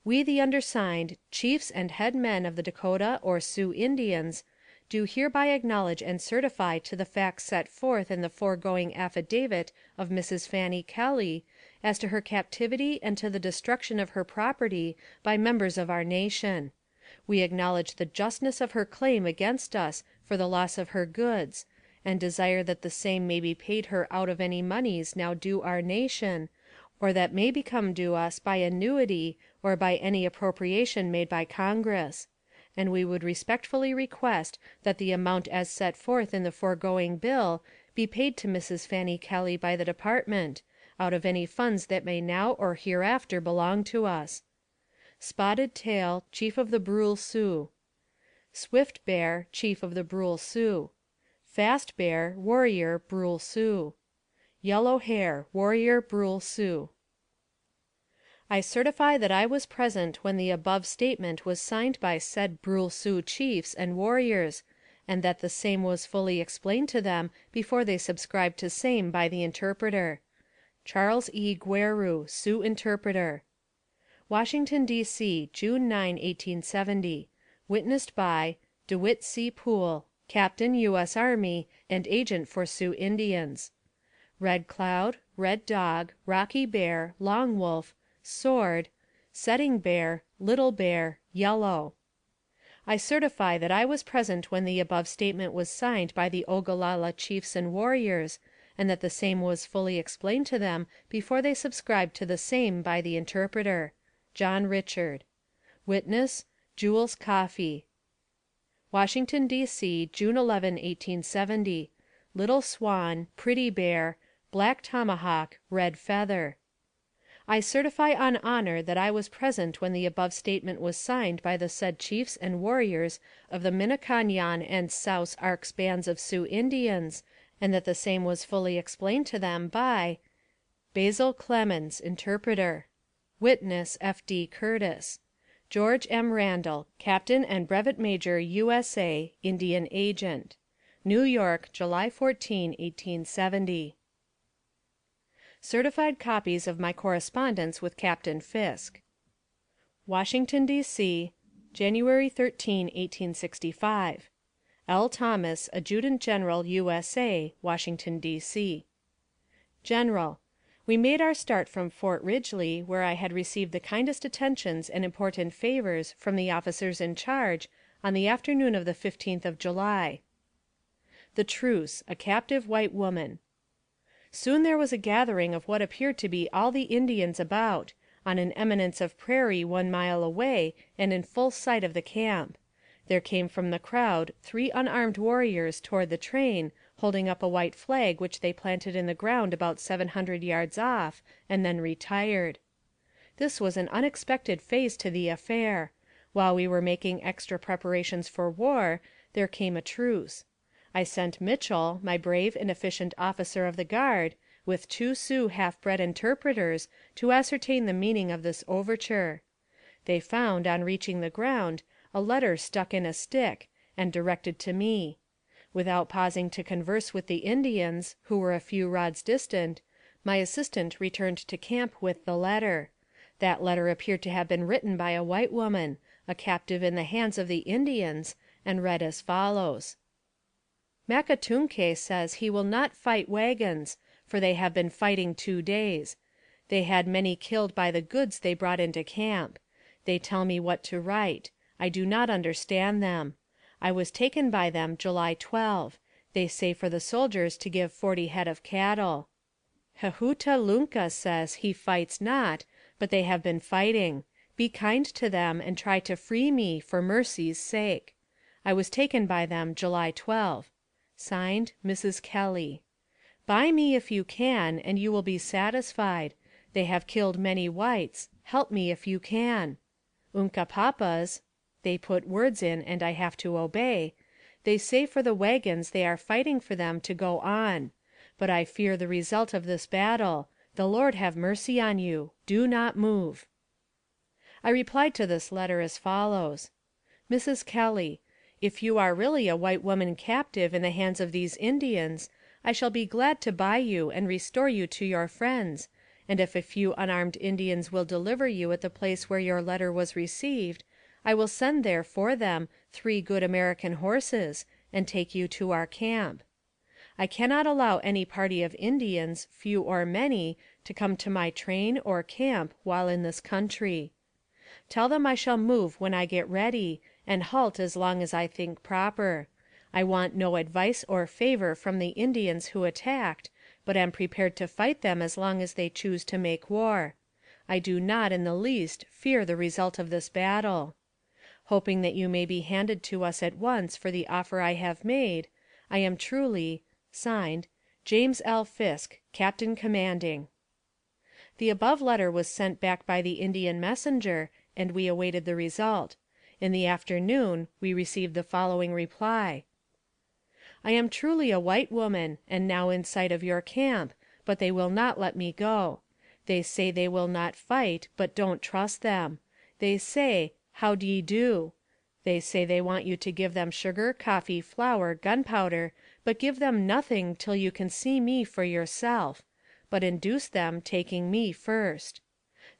We, the undersigned, chiefs and head men of the Dakota or Sioux Indians, do hereby acknowledge and certify to the facts set forth in the foregoing affidavit of Mrs. Fanny Kelly, as to her captivity and to the destruction of her property by members of our nation. We acknowledge the justness of her claim against us for the loss of her goods, and desire that the same may be paid her out of any moneys now due our nation, or that may become due us by annuity or by any appropriation made by Congress; and we would respectfully request that the amount as set forth in the foregoing bill be paid to Mrs. Fanny Kelly by the Department, out of any funds that may now or hereafter belong to us. Spotted Tail, Chief of the Brule Sioux. Swift Bear, Chief of the Brule Sioux. Fast Bear, Warrior, Brule Sioux. Yellow Hair, Warrior, Brule Sioux. I certify that I was present when the above statement was signed by said Brule Sioux chiefs and warriors, and that the same was fully explained to them before they subscribed to same by the interpreter. Charles E. Guerru, Sioux Interpreter. Washington, D.C., June 9, 1870. Witnessed by DeWitt C. Poole, Captain U.S. Army, and Agent for Sioux Indians. Red Cloud, Red Dog, Rocky Bear, Long Wolf, Sword, Setting Bear, Little Bear, Yellow. I certify that I was present when the above statement was signed by the Ogalalla chiefs and warriors, and that the same was fully explained to them before they subscribed to the same by the interpreter. John Richard. Witness, Jules Coffey. Washington, D.C., June 11, 1870. Little Swan, Pretty Bear, Black Tomahawk, Red Feather. I certify on honor that I was present when the above statement was signed by the said chiefs and warriors of the Minniconyon and Souse Arcs bands of Sioux Indians, and that the same was fully explained to them by Basil Clemens, Interpreter. Witness, F.D. Curtis. George M. Randall, Captain and Brevet Major, U.S.A., Indian Agent. New York, July 14, 1870. Certified copies of my correspondence with Captain Fisk. Washington, D.C., January 13, 1865. L. Thomas, Adjutant General, U.S.A., Washington, D.C. General: We made our start from Fort Ridgely, where I had received the kindest attentions and important favors from the officers in charge, on the afternoon of the 15th of July. The Truce, a Captive White Woman. Soon there was a gathering of what appeared to be all the Indians about, on an eminence of prairie 1 mile away, and in full sight of the camp. There came from the crowd 3 unarmed warriors toward the train, holding up a white flag which they planted in the ground about 700 yards off, and then retired. This was an unexpected phase to the affair. While we were making extra preparations for war, there came a truce. I sent Mitchell, my brave and efficient officer of the guard, with 2 Sioux half-bred interpreters, to ascertain the meaning of this overture. They found, on reaching the ground, a letter stuck in a stick, and directed to me. Without pausing to converse with the Indians, who were a few rods distant, my assistant returned to camp with the letter. That letter appeared to have been written by a white woman, a captive in the hands of the Indians, and read as follows: Macatunke says he will not fight wagons, for they have been fighting 2 days. They had many killed by the goods they brought into camp. They tell me what to write. I do not understand them. I was taken by them July 12. They say for the soldiers to give 40 head of cattle. Hehuta Lunca says he fights not, but they have been fighting. Be kind to them, and try to free me, for mercy's sake. I was taken by them July 12. Signed, Mrs. Kelly. Buy me if you can, and you will be satisfied. They have killed many whites. Help me if you can. Uncapapas, they put words in, and I have to obey. They say for the wagons they are fighting for them to go on. But I fear the result of this battle. The Lord have mercy on you. Do not move. I replied to this letter as follows: Mrs. Kelly, if you are really a white woman captive in the hands of these Indians, I shall be glad to buy you and restore you to your friends, and if a few unarmed Indians will deliver you at the place where your letter was received, I will send there for them 3 good American horses, and take you to our camp. I cannot allow any party of Indians, few or many, to come to my train or camp while in this country. Tell them I shall move when I get ready, and halt as long as I think proper. I want no advice or favor from the Indians who attacked, but am prepared to fight them as long as they choose to make war. I do not, in the least, fear the result of this battle. Hoping that you may be handed to us at once for the offer I have made, I am truly, (Signed) James L. Fisk, Captain Commanding. The above letter was sent back by the Indian messenger, and we awaited the result. In the afternoon we received the following reply: I am truly a white woman, and now in sight of your camp, but they will not let me go. They say they will not fight, but don't trust them. They say, how d'ye do? They say they want you to give them sugar, coffee, flour, gunpowder, but give them nothing till you can see me for yourself, but induce them, taking me first.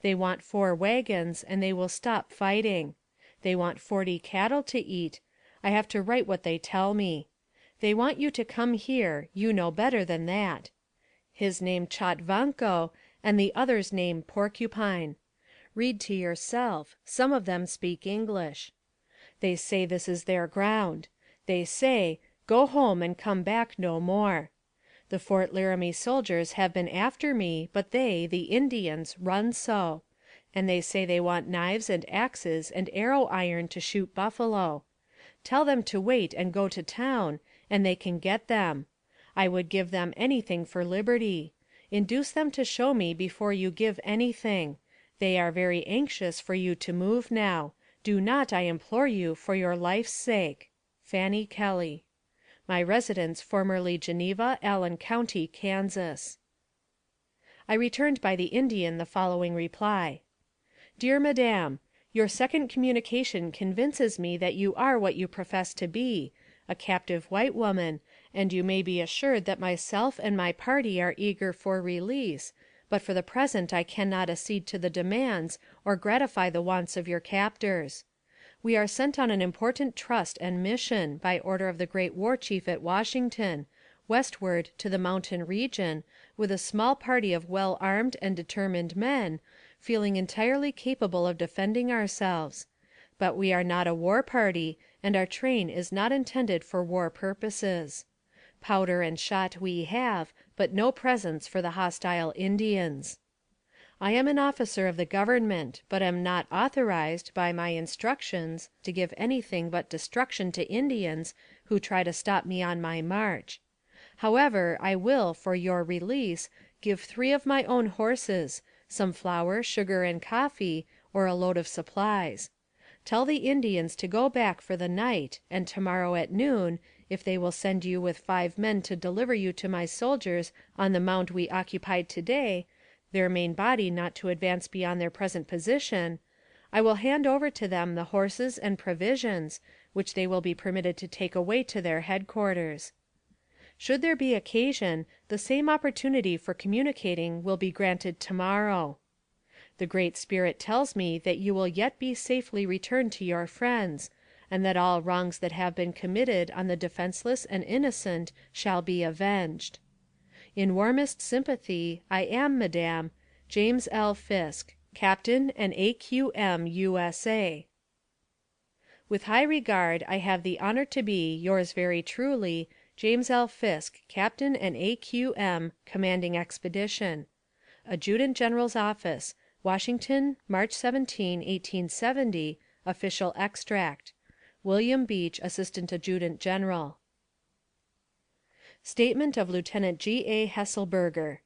They want 4 wagons, and they will stop fighting. They want 40 cattle to eat. I have to write what they tell me. They want you to come here, you know better than that. His name Chatvanco, and the other's name Porcupine. Read to yourself. Some of them speak English. They say this is their ground. They say, go home and come back no more. The Fort Laramie soldiers have been after me, but they, the Indians, run so. And they say they want knives and axes and arrow iron to shoot buffalo. Tell them to wait and go to town, and they can get them. I would give them anything for liberty. Induce them to show me before you give anything. They are very anxious for you to move now. Do not, I implore you, for your life's sake. Fanny Kelly. My residence formerly Geneva, Allen County, Kansas. I returned by the Indian the following reply. Dear Madame, your second communication convinces me that you are what you profess to be, a captive white woman, and you may be assured that myself and my party are eager for release, but for the present I cannot accede to the demands or gratify the wants of your captors. We are sent on an important trust and mission, by order of the great war chief at Washington, westward to the mountain region, with a small party of well-armed and determined men, feeling entirely capable of defending ourselves. But we are not a war party, and our train is not intended for war purposes. Powder and shot we have, but no presents for the hostile Indians. I am an officer of the government, but am not authorized, by my instructions, to give anything but destruction to Indians who try to stop me on my march. However, I will, for your release, give 3 of my own horses, some flour, sugar, and coffee, or a load of supplies. Tell the Indians to go back for the night, and tomorrow at noon, if they will send you with 5 men to deliver you to my soldiers on the mound we occupied today, their main body not to advance beyond their present position, I will hand over to them the horses and provisions, which they will be permitted to take away to their headquarters. Should there be occasion, the same opportunity for communicating will be granted tomorrow. The Great Spirit tells me that you will yet be safely returned to your friends, and that all wrongs that have been committed on the defenseless and innocent shall be avenged. In warmest sympathy, I am, Madame, James L. Fisk, Captain and A.Q.M., U.S.A. With high regard, I have the honor to be, yours very truly, James L. Fisk, Captain and A.Q.M., Commanding Expedition. Adjutant General's Office, Washington, March 17, 1870. Official Extract. William Beach, Assistant Adjutant General. Statement of Lieutenant G.A. Hesselberger.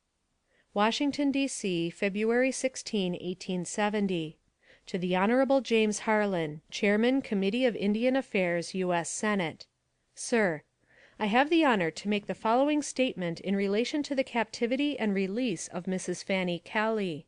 Washington, D.C., February 16, 1870. To the Honorable James Harlan, Chairman, Committee of Indian Affairs, U.S. Senate. Sir: I have the honor to make the following statement in relation to the captivity and release of Mrs. Fanny Kelly.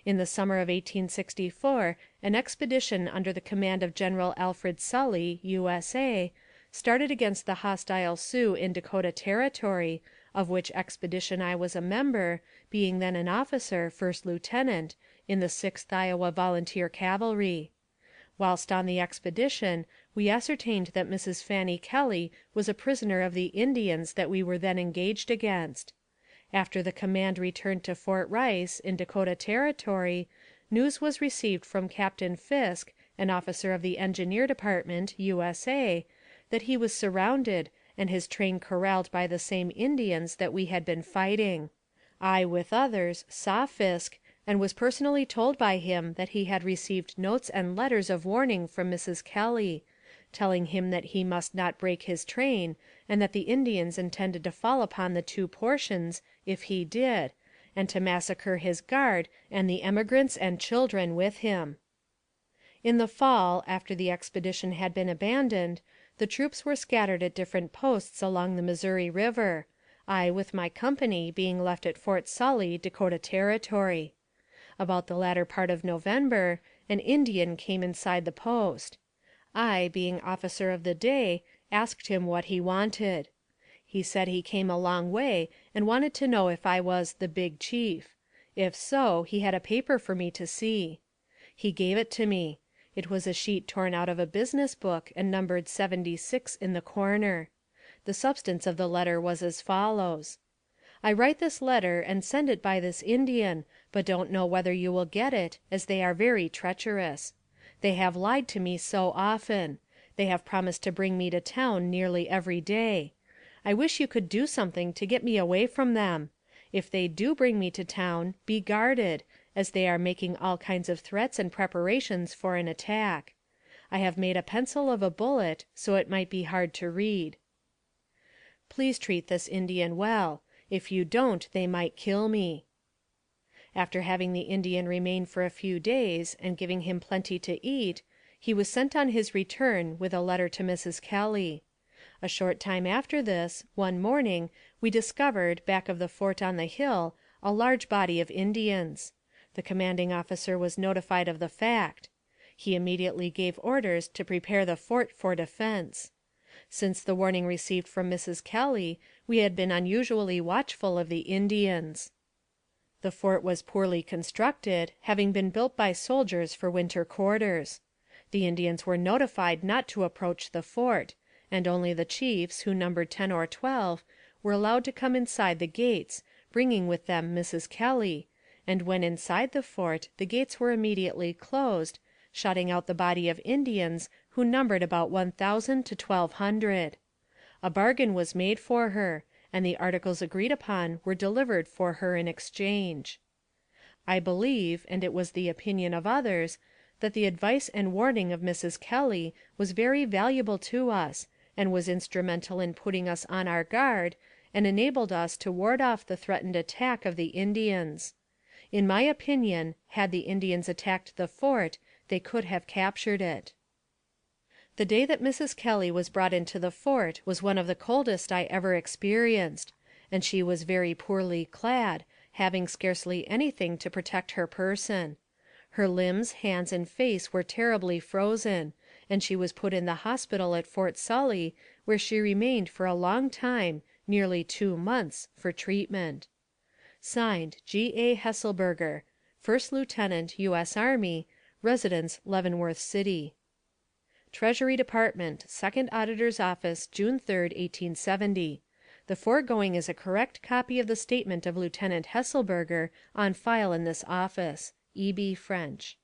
In the summer of 1864 an expedition under the command of General Alfred Sully, U.S.A., started against the hostile Sioux in Dakota Territory, of which expedition I was a member, being then an officer, first lieutenant, in the 6th Iowa Volunteer Cavalry. Whilst on the expedition, we ascertained that Mrs. Fanny Kelly was a prisoner of the Indians that we were then engaged against. After the command returned to Fort Rice, in Dakota Territory, news was received from Captain Fisk, an officer of the Engineer Department, U.S.A., that he was surrounded, and his train corralled by the same Indians that we had been fighting. I, with others, saw Fisk, and was personally told by him that he had received notes and letters of warning from Mrs. Kelly, telling him that he must not break his train, and that the Indians intended to fall upon the 2 portions if he did, and to massacre his guard and the emigrants and children with him. In the fall, after the expedition had been abandoned, the troops were scattered at different posts along the Missouri River, I with my company being left at Fort Sully, Dakota Territory. About the latter part of November, an Indian came inside the post. I, being officer of the day, asked him what he wanted. He said he came a long way and wanted to know if I was the "Big Chief." If so, he had a paper for me to see. He gave it to me. It was a sheet torn out of a business book and numbered 76 in the corner. The substance of the letter was as follows: I write this letter and send it by this Indian, but don't know whether you will get it, as they are very treacherous. They have lied to me so often. They have promised to bring me to town nearly every day. I wish you could do something to get me away from them. If they do bring me to town, be guarded, as they are making all kinds of threats and preparations for an attack. I have made a pencil of a bullet, so it might be hard to read. Please treat this Indian well. If you don't, they might kill me. After having the Indian remain for a few days, and giving him plenty to eat, he was sent on his return with a letter to Mrs. Kelly. A short time after this, one morning, we discovered, back of the fort on the hill, a large body of Indians. The commanding officer was notified of the fact. He immediately gave orders to prepare the fort for defense. Since the warning received from Mrs. Kelly, we had been unusually watchful of the Indians. The fort was poorly constructed, having been built by soldiers for winter quarters. The Indians were notified not to approach the fort, and only the chiefs, who numbered 10 or 12, were allowed to come inside the gates, bringing with them Mrs. Kelly, and when inside the fort the gates were immediately closed, shutting out the body of Indians, who numbered about 1,000 to 1,200. A bargain was made for her, and the articles agreed upon were delivered for her in exchange. I believe, and it was the opinion of others, that the advice and warning of Mrs. Kelly was very valuable to us, and was instrumental in putting us on our guard, and enabled us to ward off the threatened attack of the Indians. In my opinion, had the Indians attacked the fort, they could have captured it. The day that Mrs. Kelly was brought into the fort was one of the coldest I ever experienced, and she was very poorly clad, having scarcely anything to protect her person. Her limbs, hands, and face were terribly frozen, and she was put in the hospital at Fort Sully, where she remained for a long time, nearly 2 months, for treatment. (Signed) G. A. Hesselberger, 1st Lieutenant, U.S. Army, Residence Leavenworth City. Treasury Department, 2nd Auditor's Office, June 3, 1870. The foregoing is a correct copy of the statement of Lieutenant Hesselberger on file in this office. E.B. French.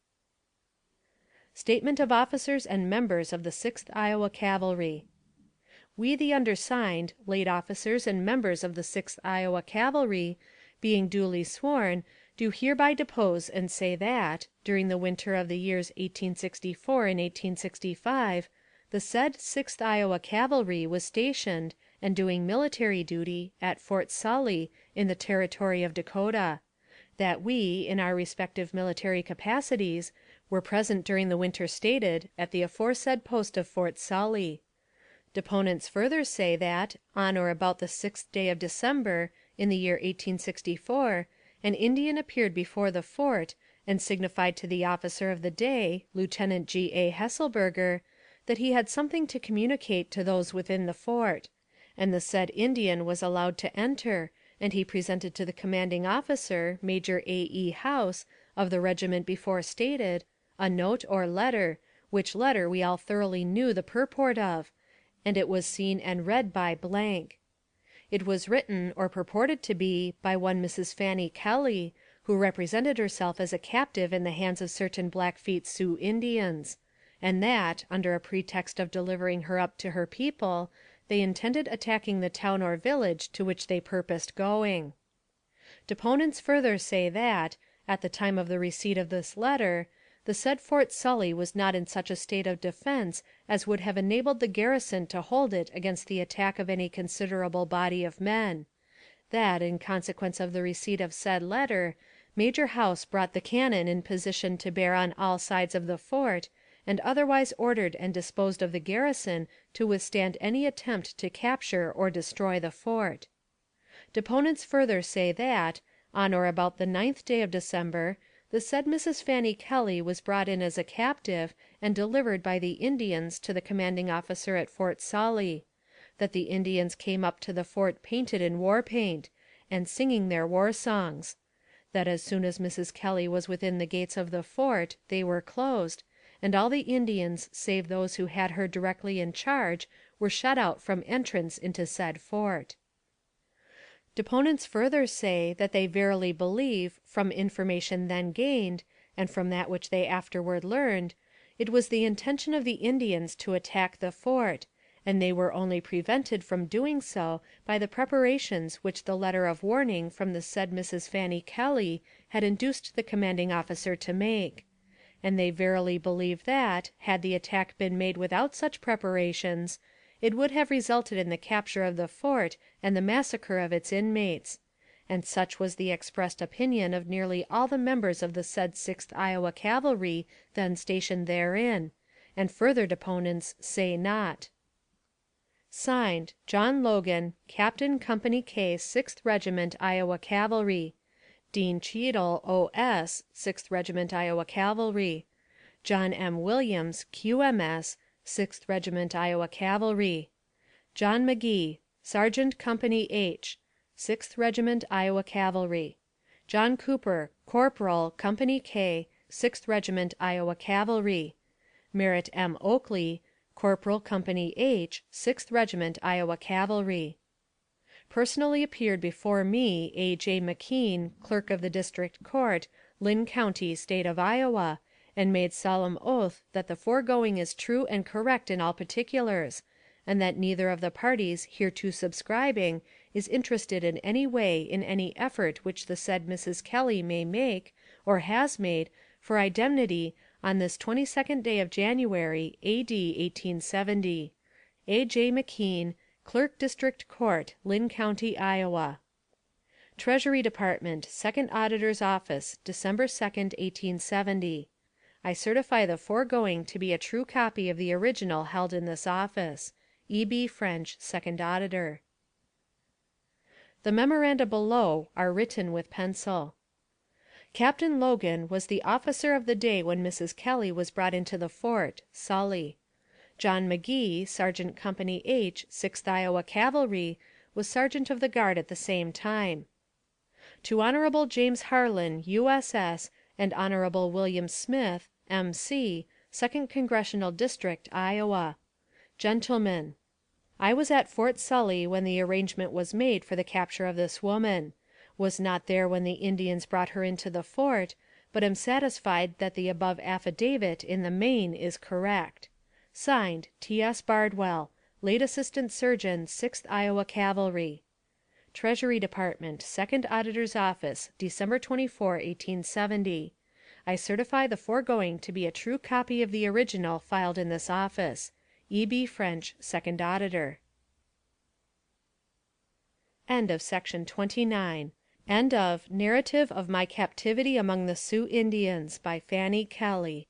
Statement of Officers and Members of the 6th Iowa Cavalry. We, the undersigned, late officers and members of the 6th Iowa Cavalry, being duly sworn, do hereby depose and say that, during the winter of the years 1864 and 1865, the said 6th Iowa Cavalry was stationed, and doing military duty, at Fort Sully, in the territory of Dakota; that we, in our respective military capacities, were present during the winter stated at the aforesaid post of Fort Sully. Deponents further say that, on or about the 6th day of December, in the year 1864, an Indian appeared before the fort, and signified to the officer of the day, Lieutenant G. A. Hesselberger, that he had something to communicate to those within the fort, and the said Indian was allowed to enter, and he presented to the commanding officer, Major A. E. House, of the regiment before stated, a note or letter, which letter we all thoroughly knew the purport of, and it was seen and read by . It was written, or purported to be, by one Mrs. Fanny Kelly, who represented herself as a captive in the hands of certain Blackfeet Sioux Indians, and that, under a pretext of delivering her up to her people, they intended attacking the town or village to which they purposed going. Deponents further say that, at the time of the receipt of this letter, the said Fort Sully was not in such a state of defense as would have enabled the garrison to hold it against the attack of any considerable body of men; that, in consequence of the receipt of said letter, Major House brought the cannon in position to bear on all sides of the fort, and otherwise ordered and disposed of the garrison to withstand any attempt to capture or destroy the fort. Deponents further say that, on or about the 9th day of December, the said Mrs. Fanny Kelly was brought in as a captive and delivered by the Indians to the commanding officer at Fort Sully; that the Indians came up to the fort painted in war paint, and singing their war songs; that as soon as Mrs. Kelly was within the gates of the fort, they were closed, and all the Indians save those who had her directly in charge were shut out from entrance into said fort. Deponents further say that they verily believe, from information then gained, and from that which they afterward learned, it was the intention of the Indians to attack the fort, and they were only prevented from doing so by the preparations which the letter of warning from the said Mrs. Fanny Kelly had induced the commanding officer to make; and they verily believe that, had the attack been made without such preparations, it would have resulted in the capture of the fort and the massacre of its inmates; and such was the expressed opinion of nearly all the members of the said 6th Iowa Cavalry then stationed therein, and further deponents say not. (Signed) John Logan, Captain Company K, 6th Regiment Iowa Cavalry. Dean Cheadle, O.S., 6th Regiment Iowa Cavalry. John M. Williams, Q.M.S., 6th Regiment Iowa Cavalry. John McGee, Sergeant Company H, 6th Regiment Iowa Cavalry. John Cooper, Corporal, Company K, 6th Regiment Iowa Cavalry. Merritt M. Oakley, Corporal, Company H, 6th Regiment Iowa Cavalry. Personally appeared before me A. J. McKean, Clerk of the District Court, Lynn County, State of Iowa, and made solemn oath that the foregoing is true and correct in all particulars, and that neither of the parties hereto subscribing is interested in any way in any effort which the said Mrs. Kelly may make, or has made, for indemnity on this 22d day of January, A.D. 1870. A. J. McKean, Clerk District Court, Lynn County, Iowa. Treasury Department, Second Auditor's Office, December 2nd, 1870. I certify the foregoing to be a true copy of the original held in this office. E.B. French, Second Auditor. The memoranda below are written with pencil. Captain Logan was the officer of the day when Mrs. Kelly was brought into the fort, Sully. John McGee, Sergeant Company H, 6th Iowa Cavalry, was Sergeant of the Guard at the same time. To Hon. James Harlan, U.S.S., and Hon. William Smith, M.C., 2nd Congressional District, Iowa. Gentlemen: I was at Fort Sully when the arrangement was made for the capture of this woman. Was not there when the Indians brought her into the fort, but am satisfied that the above affidavit in the main is correct. (Signed) T.S. Bardwell, Late Assistant Surgeon, 6th Iowa Cavalry. Treasury Department, Second Auditor's Office, December 24, 1870. I certify the foregoing to be a true copy of the original filed in this office. E.B. French, Second Auditor. End of Section 29. End of Narrative of My Captivity among the Sioux Indians, by Fanny Kelly.